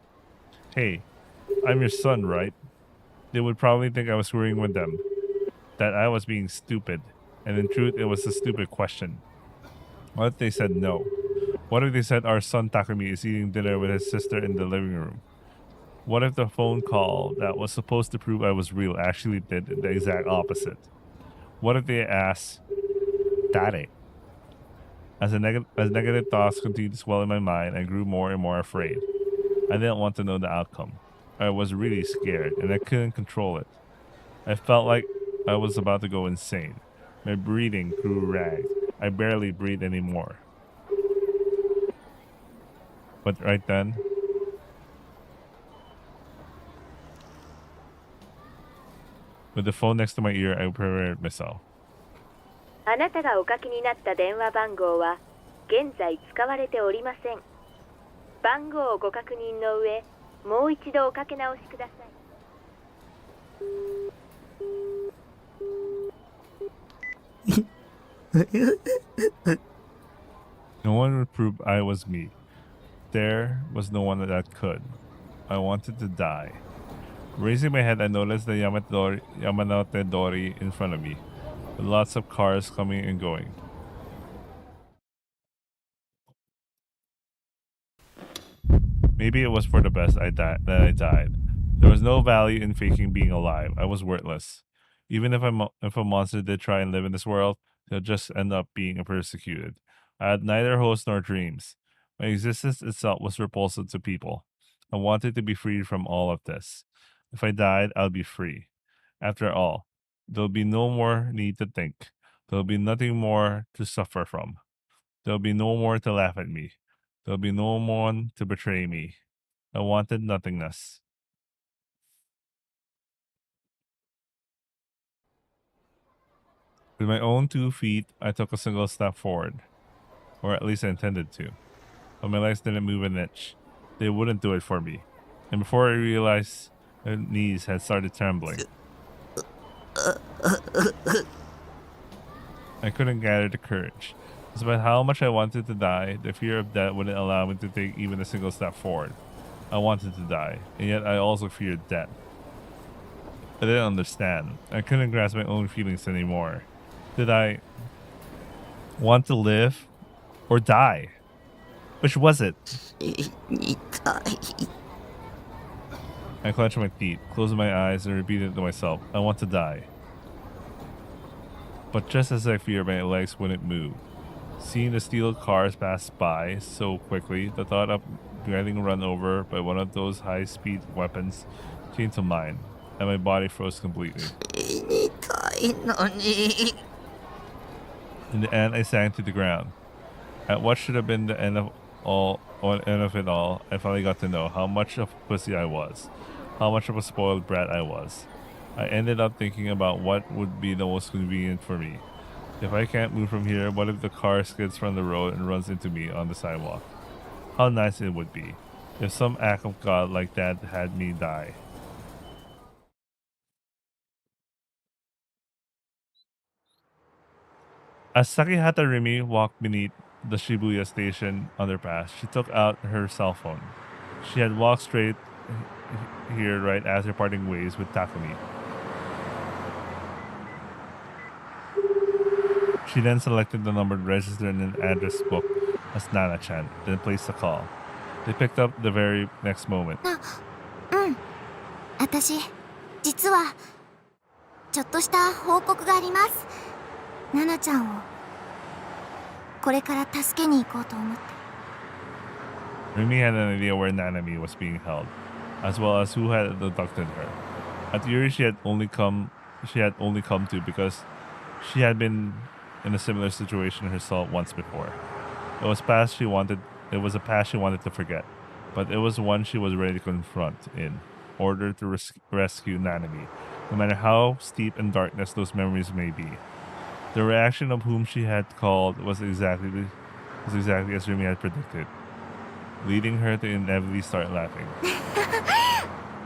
S1: Hey, I'm your son, right? They would probably think I was screwing with them. That I was being stupid. And in truth, it was a stupid question. What if they said no? What if they said our son Takumi is eating dinner with his sister in the living room? What if the phone call that was supposed to prove I was real actually did the exact opposite? What if they asked, Daddy? As negative thoughts continued to swell in my mind, I grew more and more afraid. I didn't want to know the outcome. I was really scared, and I couldn't control it. I felt like I was about to go insane. My breathing grew ragged. I barely breathed anymore. But right then, with the phone next to my ear, I prepared myself.
S5: あなたがおかけになった電話番号は現在使われておりません。番号をご確認の上、もう一度おかけ直しください。
S1: No one would prove I was me. There was no one that could. I wanted to die. Raising my head, I noticed the Yamanote Dori in front of me, with lots of cars coming and going. Maybe it was for the best that I died. There was no value in faking being alive. I was worthless. Even if a monster did try and live in this world, they'll just end up being persecuted. I had neither hopes nor dreams. My existence itself was repulsive to people. I wanted to be freed from all of this. If I died, I'll be free. After all, there'll be no more need to think. There'll be nothing more to suffer from. There'll be no more to laugh at me. There'll be no one to betray me. I wanted nothingness. With my own 2 feet, I took a single step forward. Or at least I intended to. But my legs didn't move an inch. They wouldn't do it for me. And before I realized, my knees had started trembling. I couldn't gather the courage. Despite how much I wanted to die, the fear of death wouldn't allow me to take even a single step forward. I wanted to die, and yet I also feared death. I didn't understand. I couldn't grasp my own feelings anymore. Did I want to live or die? Which was it? I clenched my teeth, closed my eyes, and repeated to myself, I want to die. But just as I feared, my legs wouldn't move. Seeing the steel cars pass by so quickly, the thought of getting run over by one of those high-speed weapons came to mind, and my body froze completely. In the end, I sank to the ground. At what should have been the end of it all, I finally got to know how much of a pussy I was, how much of a spoiled brat I was. I ended up thinking about what would be the most convenient for me. If I can't move from here, what if the car skids from the road and runs into me on the sidewalk? How nice it would be if some act of God like that had me die. As Sakihata Rimi walked beneath the Shibuya station underpass, she took out her cell phone. She had walked straight here right after parting ways with Takumi. She then selected the number registered in an address book as Nana-chan, then placed a call. They picked up the very next moment.
S5: 私、実はちょっとした報告があります。ナナちゃんをこれから助けに行こうと思って。
S1: Rimi had an idea where Nanami was being held, as well as who had abducted her. A theory she had only come to because she had been in a similar situation herself once before. It was a past she wanted to forget, but it was one she was ready to confront in order to rescue Nanami, no matter how steep in darkness those memories may be. The reaction of whom she had called was exactly as Rumi had predicted, leading her to inevitably start laughing.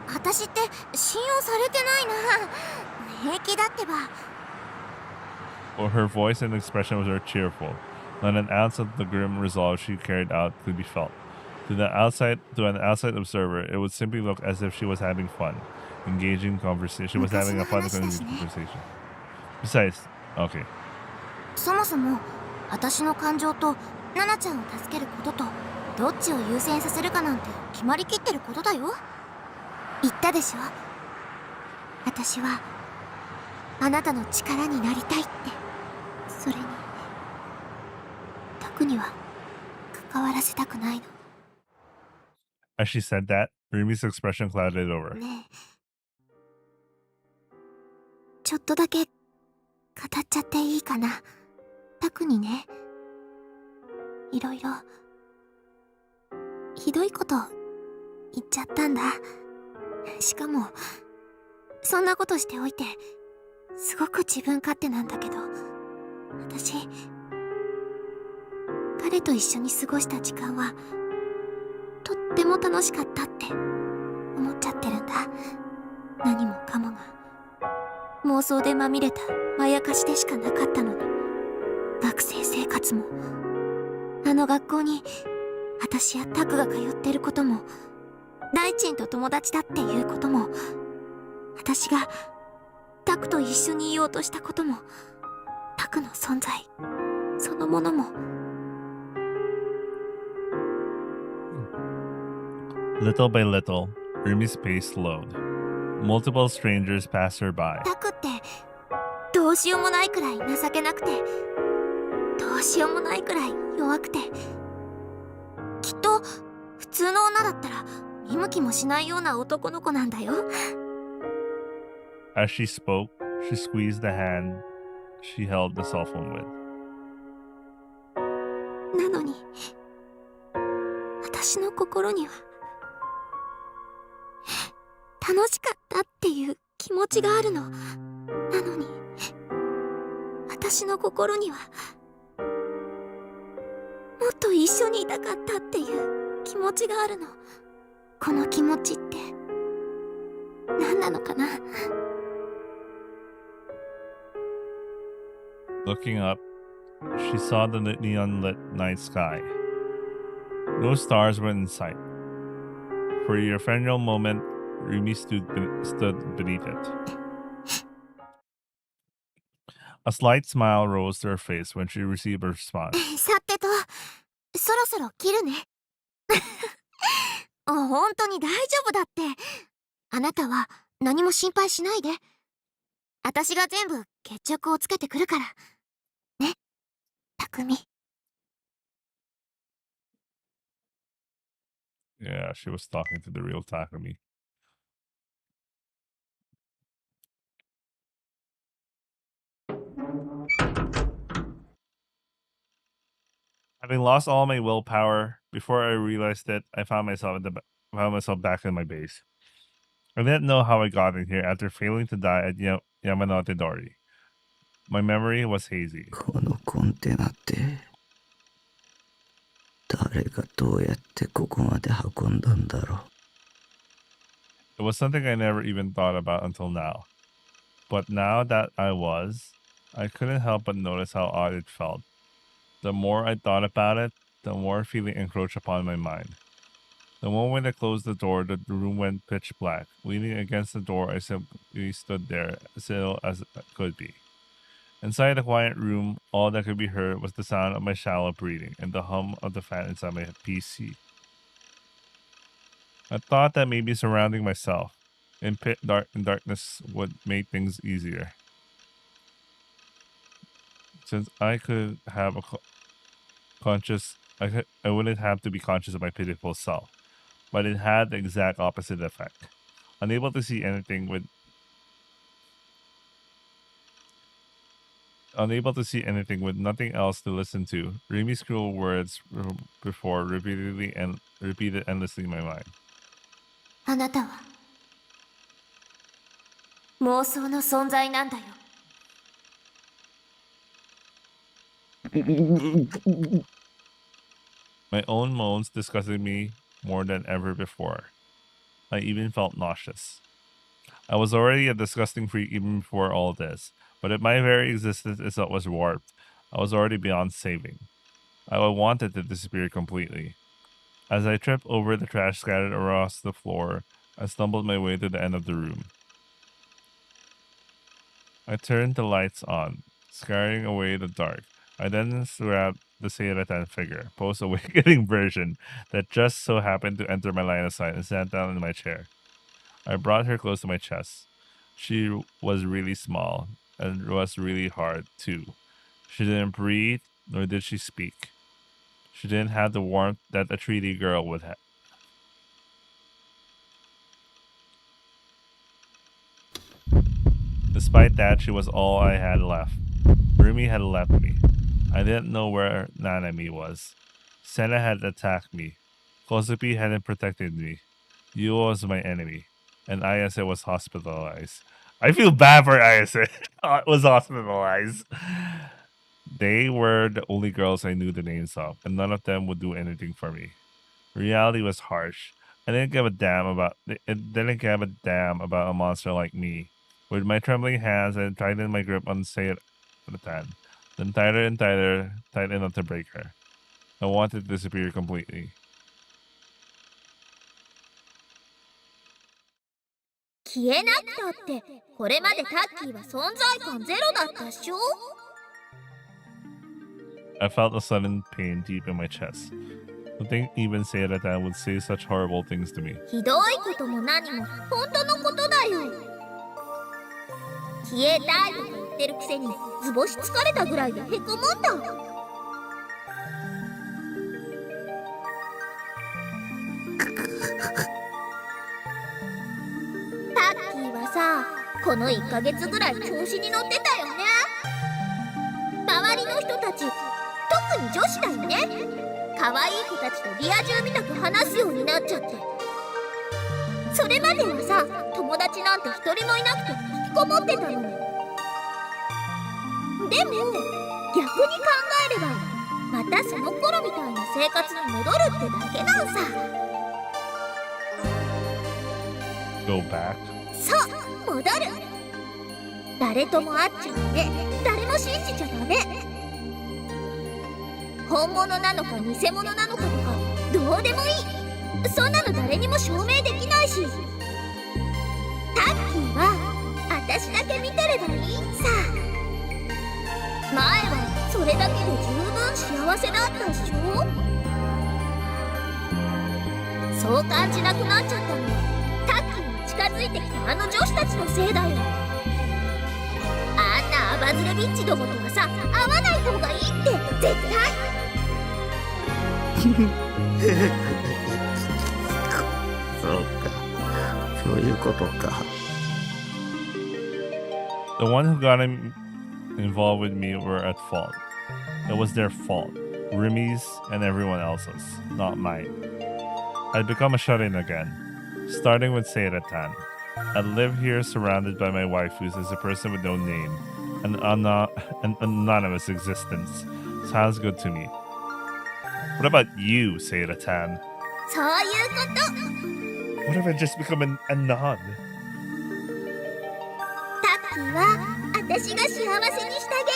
S5: 私って信用されてないな。平気だってば。
S1: Or her voice and expression was cheerful. Not an ounce of the grim resolve she carried out could be felt. To an outside observer, it would simply look as if she was having fun, engaging conversation. She was having a fun conversation. Besides, okay.
S5: そもそも私の感情とナナちゃんを助けることとどっちを優先させるかなんて決まりきってることだよ。言ったでしょ。私はあなたの力になりたいって。それにタクには関わらせたくないの。
S1: As she said that, Rumi's expression clouded over.
S5: ねえ、ちょっとだけ語っちゃっていいかな。タクにね、いろいろひどいこと言っちゃったんだ。しかもそんなことしておいてすごく自分勝手なんだけど、私彼と一緒に過ごした時間はとっても楽しかったって思っちゃってるんだ。何もかもが妄想でまみれたまやかしでしかなかったのに、学生生活もあの学校に私やタクが通ってることも、大ちんと友達だっていうことも、私がタクと一緒にいようとしたことも、タクの存在そのものも。
S1: Little by little, Rumi's pace slowed. Multiple strangers passed her by.
S5: タクってどうしようもないくらい情けなくて、どうしようもないくらい弱くて、きっと普通の女だったら見向きもしないような男の子なんだよ。
S1: As she spoke, she squeezed the hand she held the cell phone with.
S5: なのに私の心には楽しかったっていう気持ちがあるの。なのに私の心にはもっと一緒にいたかったっていう気持ちがあるの。この気持ちって何なのかな。
S1: Looking up, she saw the neon-lit night sky. No stars were in sight. For a ephemeral moment, Rumi stood beneath it. A slight smile rose to her face when she received a response.
S5: さてと、そろそろ切るね。本当に大丈夫だって。あなたは何も心配しないで。私が全部決着をつけてくるから。ね、匠。
S1: Yeah, she was talking to the real Takumi. Having lost all my willpower, before I realized it, I found myself back in my base. I didn't know how I got in here after failing to die at Yamanote Dori. My memory was hazy.
S4: このコンテナって誰がどうやってここまで運んだんだろう。
S1: It was something I never even thought about until now. But now that I couldn't help but notice how odd it felt. The more I thought about it, the more feeling encroached upon my mind. The moment I closed the door, the room went pitch black. Leaning against the door, I simply stood there, as still as it could be. Inside the quiet room, all that could be heard was the sound of my shallow breathing and the hum of the fan inside my PC. I thought that maybe surrounding myself in darkness would make things easier. Since I could have I wouldn't have to be conscious of my pitiful self. But it had the exact opposite effect. Unable to see anything with nothing else to listen to, Rumi's cruel words before repeated endlessly in my mind.
S5: あなたは妄想の存在なんだよ。
S1: My own moans disgusted me more than ever before. I even felt nauseous. I was already a disgusting freak even before all this, but if my very existence itself was warped, I was already beyond saving. I wanted to disappear completely. As I tripped over the trash scattered across the floor, I stumbled my way to the end of the room. I turned the lights on, scaring away the dark. I then grabbed the Seiratan figure, post-awakening version, that just so happened to enter my line of sight and sat down in my chair. I brought her close to my chest. She was really small, and was really hard, too. She didn't breathe, nor did she speak. She didn't have the warmth that a treaty girl would have. Despite that, she was all I had left. Rumi had left me. I didn't know where Nanami was. Senna had attacked me. Kozupi hadn't protected me. Yuo was my enemy. And Ayase was hospitalized. I feel bad for Ayase. Was hospitalized. They were the only girls I knew the names of, and none of them would do anything for me. Reality was harsh. I didn't give a damn about a monster like me. With my trembling hands, I tightened my grip on Seiratan, then tighter and tighter, tight enough to break her. I wanted to disappear completely.
S5: 消えなくたってこれまでタッキーは存在感ゼロだったっしょ。
S1: I felt a sudden pain deep in my chest. To think even Seiratan would say such horrible things to me.
S5: ひどいことも何も本当のことだよ。消えたいとか言ってるくせに図星疲れたぐらいでへこむんだ。タッキーはさ、この1ヶ月ぐらい調子に乗ってたよね。周りの人たち、特に女子だよね。可愛い子たちとリア充みたく話すようになっちゃって。それまではさ、友達なんて一人もいなくて引きこもってたのに。でも逆に考えればまたその頃みたいな生活に戻るってだけなんさ。
S1: Go back?
S5: そう、戻る。誰とも会っちゃダメ。誰も信じちゃダメ。本物なのか偽物なのかとかどうでもいい。そんなの誰にも証明できないし。タッキーは私だけ見てればいいんさ。前はそれだけで十分幸せだったっしょ。そう感じなくなっちゃったのはタッキーに近づいてきたあの女子たちのせいだよ。あんなアバズレビッチどもとはさ、会わない方がいいって絶対。
S6: そうか、そういうことか。
S1: The one who got involved with me were at fault. It was their fault. Rumi's and everyone else's, not mine. I'd become a shut-in again, starting with Seiratan. I'd live here surrounded by my waifus as a person with no name, an anonymous existence. Sounds good to me. What about you, Seiratan?
S5: そういうこと。
S1: What if I just become an anon?
S5: タッキーは私が幸せにしてあげ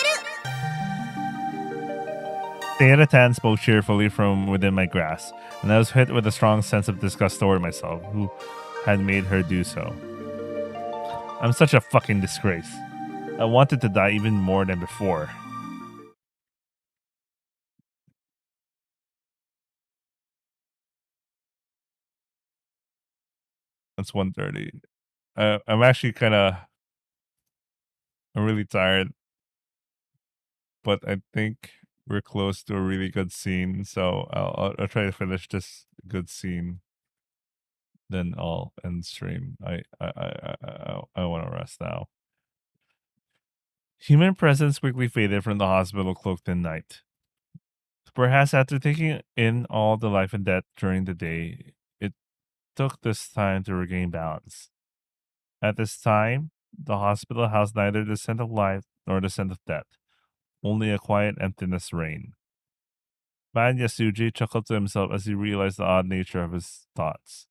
S5: る。
S1: Seiratan spoke cheerfully from within my grasp, and I was hit with a strong sense of disgust toward myself, who had made her do so. I'm such a fucking disgrace. I wanted to die even more than before. It's 1:30. I'm actually I'm really tired, but I think we're close to a really good scene, so I'll try to finish this good scene. Then I'll end stream. I want to rest now. Human presence quickly faded from the hospital cloaked in night. Perhaps after taking in all the life and death during the day, it took this time to regain balance. At this time, the hospital housed neither the scent of life nor the scent of death. Only a quiet emptiness reigned. Ban Yasuji chuckled to himself as he realized the odd nature of his thoughts.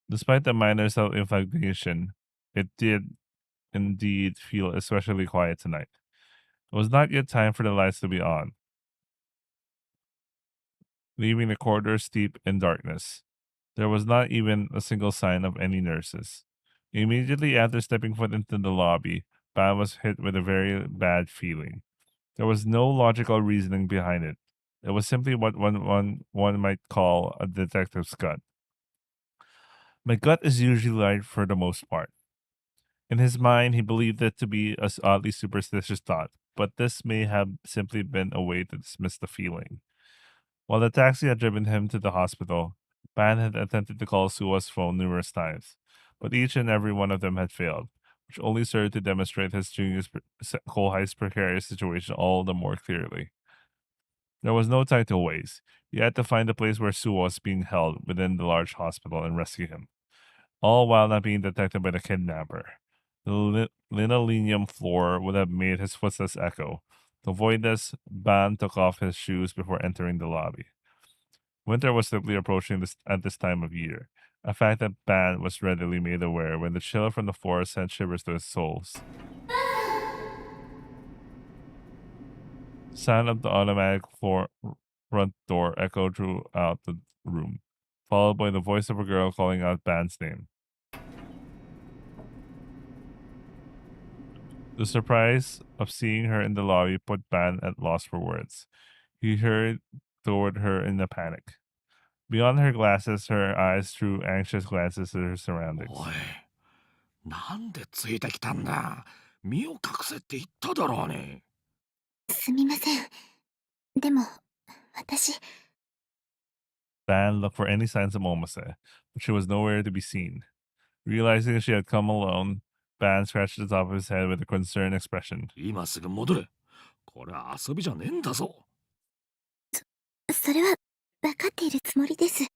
S1: Despite the minor self-inflammation, it did indeed feel especially quiet tonight. It was not yet time for the lights to be on, leaving the corridor steep in darkness. There was not even a single sign of any nurses. Immediately after stepping foot into the lobby, Ban was hit with a very bad feeling. There was no logical reasoning behind it. It was simply what one might call a detective's gut. My gut is usually right for the most part. In his mind, he believed it to be an oddly superstitious thought, but this may have simply been a way to dismiss the feeling. While the taxi had driven him to the hospital, Ban had attempted to call Sua's phone numerous times, but each and every one of them had failed, which only served to demonstrate his junior Kohai's precarious situation all the more clearly. There was no time to waste. He had to find the place where Sua was being held within the large hospital and rescue him, all while not being detected by the kidnapper. The linoleum floor would have made his footsteps echo. To avoid this, Ban took off his shoes before entering the lobby. Winter was swiftly approaching at this time of year, a fact that Ban was readily made aware when the chill from the floor sent shivers to his soles. Sound of the automatic front door echoed throughout the room, followed by the voice of a girl calling out Ban's name. The surprise of seeing her in the lobby put Ban at loss for words. He hurried toward her in a panic. Beyond her glasses, her eyes threw anxious glances at her surroundings.
S7: なんでついてきたんだ。身を隠せって言っただろうね。
S2: すみません。でも、私。
S1: Ban looked for any signs of Momose, but she was nowhere to be seen. Realizing she had come alone, Ban scratched the top of his head with a concerned expression.
S7: 今すぐ戻れ。これは遊びじゃねえんだぞ。
S2: それは、分かっているつもりです。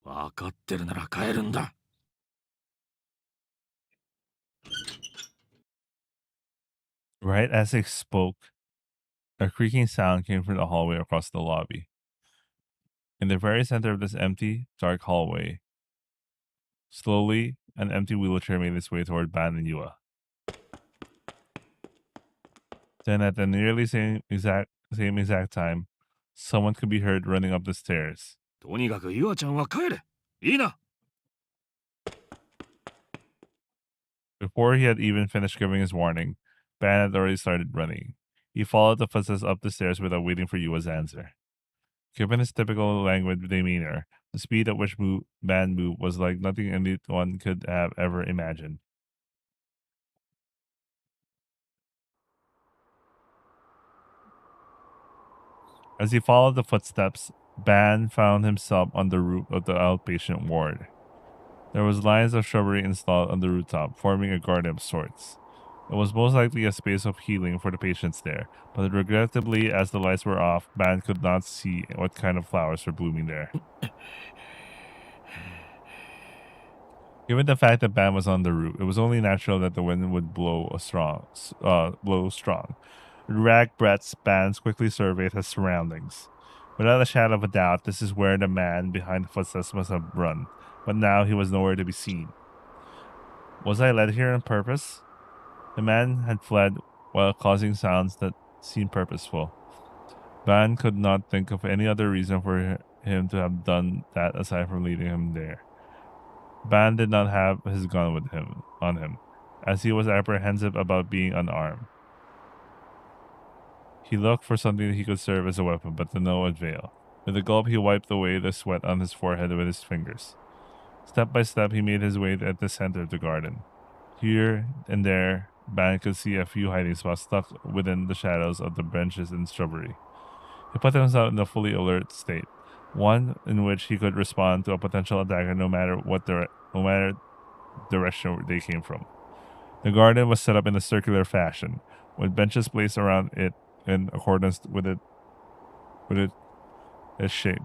S7: 分かってるなら帰るんだ。
S1: Right as they spoke, a creaking sound came from the hallway across the lobby. In the very center of this empty, dark hallway, slowly, an empty wheelchair made its way toward Ban and Yua. Then, at the nearly same exact time, someone could be heard running up the stairs.
S7: とにかくユアちゃんは帰れ。いいな。
S1: Before he had even finished giving his warning, Ban had already started running. He followed the footsteps up the stairs without waiting for Yua's answer. Given his typical languid demeanor, the speed at which Ban moved was like nothing anyone could have ever imagined. As he followed the footsteps, Ban found himself on the roof of the outpatient ward. There was lines of shrubbery installed on the rooftop, forming a garden of sorts. It was most likely a space of healing for the patients there, but regrettably, as the lights were off, Ban could not see what kind of flowers were blooming there. Given the fact that Ban was on the roof, it was only natural that the wind would blow strong. With ragged breaths, Ban quickly surveyed his surroundings. Without a shadow of a doubt, this is where the man behind the footsteps must have run, but now he was nowhere to be seen. Was I led here on purpose? The man had fled while causing sounds that seemed purposeful. Ban could not think of any other reason for him to have done that aside from leading him there. Ban did not have his gun with him on him, as he was apprehensive about being unarmed. He looked for something that he could serve as a weapon, but to no avail. With a gulp, he wiped away the sweat on his forehead with his fingers. Step by step, he made his way at the center of the garden. Here and there, Ban could see a few hiding spots stuck within the shadows of the benches and shrubbery. He put himself in a fully alert state, one in which he could respond to a potential attacker no matter direction they came from. The garden was set up in a circular fashion, with benches placed around it in accordance with its shape.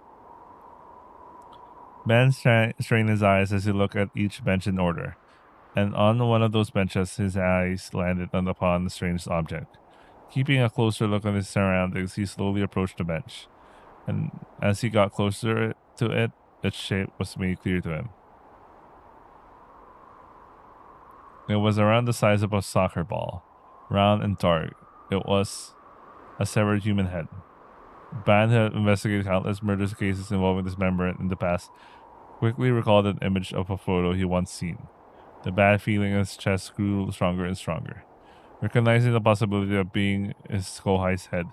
S1: Ben strained his eyes as he looked at each bench in order, and on one of those benches his eyes landed upon a strange object. Keeping a closer look at his surroundings, he slowly approached the bench, and as he got closer to it, its shape was made clear to him. It was around the size of a soccer ball, round and dark. It was a severed human head. Ban had investigated countless murder cases involving dismemberment in the past, quickly recalled an image of a photo he once seen. The bad feeling in his chest grew stronger and stronger. Recognizing the possibility of being his Kohai's head,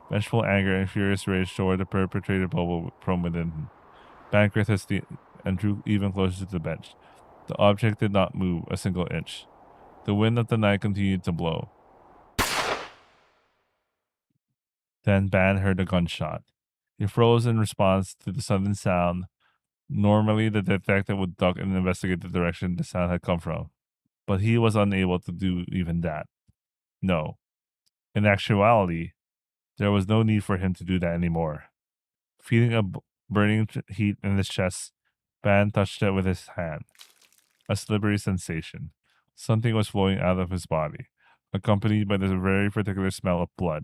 S1: vengeful anger and furious rage toward the perpetrator bubbled from within him. Ban gripped his teeth and drew even closer to the bench. The object did not move a single inch. The wind of the night continued to blow. Then Ban heard a gunshot. He froze in response to the sudden sound. Normally, the detective would duck and investigate the direction the sound had come from, but he was unable to do even that. No. In actuality, there was no need for him to do that anymore. Feeling a burning heat in his chest, Ban touched it with his hand. A slippery sensation. Something was flowing out of his body, accompanied by this very particular smell of blood.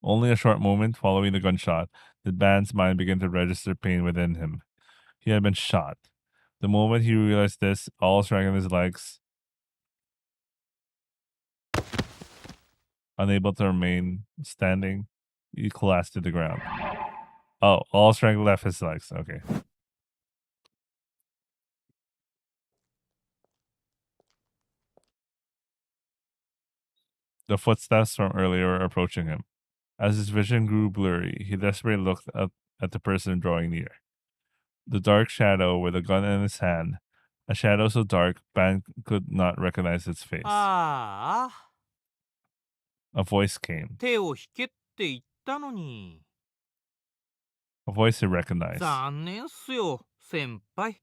S1: Only a short moment following the gunshot did Ban's mind begin to register pain within him. He had been shot. The moment he realized this, all strength in his legs, unable to remain standing, he collapsed to the ground. Oh, all strength left his legs. Okay. The footsteps from earlier were approaching him. As his vision grew blurry, he desperately looked up at the person drawing near. The dark shadow with a gun in his hand, a shadow so dark Ban could not recognize its face. A voice came.
S3: 手を引けって言ったのに。
S1: A voice he recognized.
S3: 残念っすよ、先輩。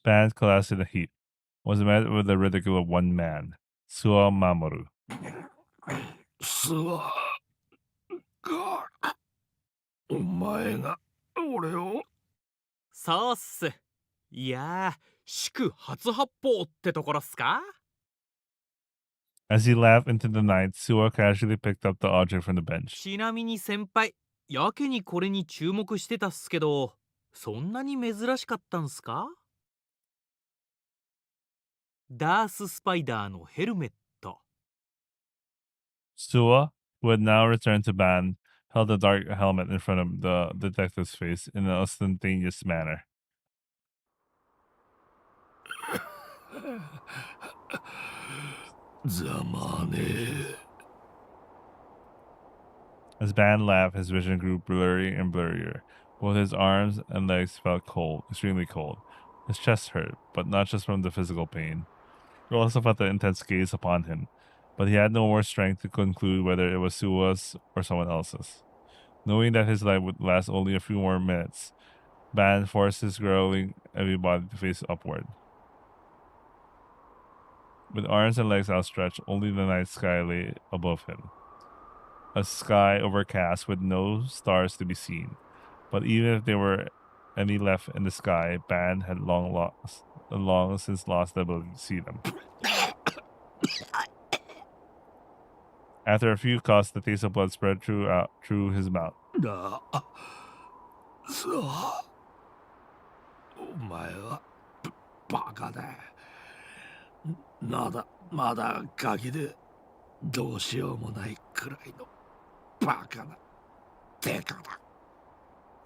S1: Ban collapsed in a heap, was met with the ridicule of one man, Suo Mamoru.
S9: スワがお前が俺を
S3: そうっす。いやー、祝初発砲ってところっすか？
S1: As he laughed into the night, Suo casually picked up the object from the bench.
S3: ちなみに先輩、やけにこれに注目してたっすけど、そんなに珍しかったんすか？ダース・スパイダーのヘルメット。
S1: Suo, who had now returned to Ban, held the dark helmet in front of the detective's face in an ostentatious manner. As Ban laughed, his vision grew blurry and blurrier. Both his arms and legs felt cold, extremely cold. His chest hurt, but not just from the physical pain. He also felt the intense gaze upon him, but he had no more strength to conclude whether it was Suo's or someone else's. Knowing that his life would last only a few more minutes, Ban forced his growling heavy body to face upward. With arms and legs outstretched, only the night sky lay above him. A sky overcast with no stars to be seen. But even if there were any left in the sky, Ban had long since lost the ability to see them. After a few coughs, the taste of blood spread through his mouth.
S9: そうお前はバカだまだガキでどうしようもないくらいのバカなデカだ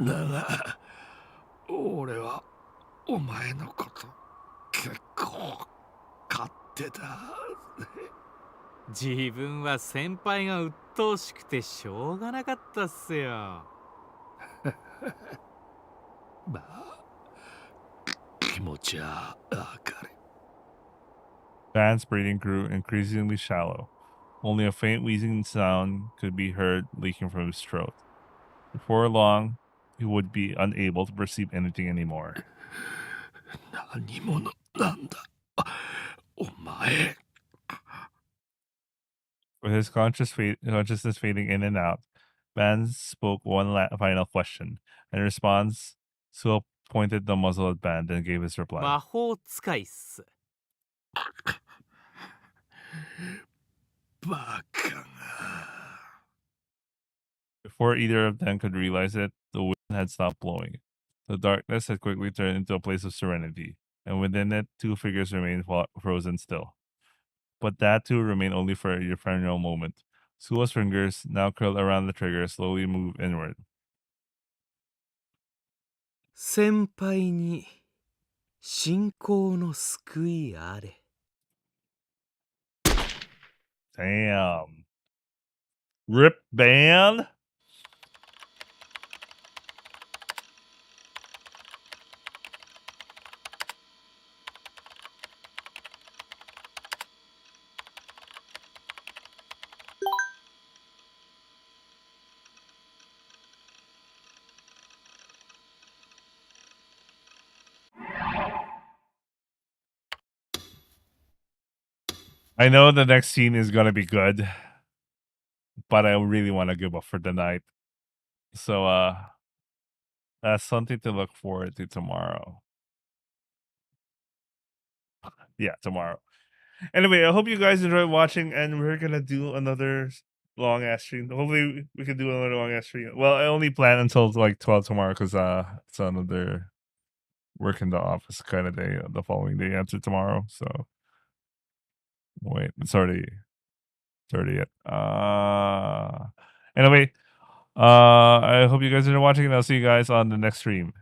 S9: だが俺はお前のこと結構勝手だ
S3: 自分は先輩が鬱陶しくてしょうがなかったっすよ。
S9: まあ気持ちはわかる。
S1: Ban's breathing grew increasingly shallow. Only a faint wheezing sound could be heard leaking from his throat. Before long, he would be unable to perceive anything anymore.
S9: 何者なんだお前
S1: With his consciousness fading in and out, Ban spoke one final question. In response, Suo pointed the muzzle at Ban and gave his reply.
S3: 魔法使いっす。
S9: バカが。
S1: Before either of them could realize it, the wind had stopped blowing. The darkness had quickly turned into a place of serenity, and within it, two figures remained frozen still. But that too remained only for a ephemeral moment. Suo's fingers, now curled around the trigger, slowly moved inward.
S3: 先輩に信仰の救いあれ。
S1: Damn. Rip Band? I know the next scene is gonna be good, but I really want to give up for the night. So that's something to look forward to tomorrow. Yeah, tomorrow. Anyway, I hope you guys enjoyed watching, and we're gonna do another long ass stream. Hopefully we can do another long ass stream. Well, I only plan until like 12 tomorrow because it's another work in the office kind of day the following day after tomorrow. So wait, it's already 30th. Anyway, I hope you guys are watching, and I'll see you guys on the next stream.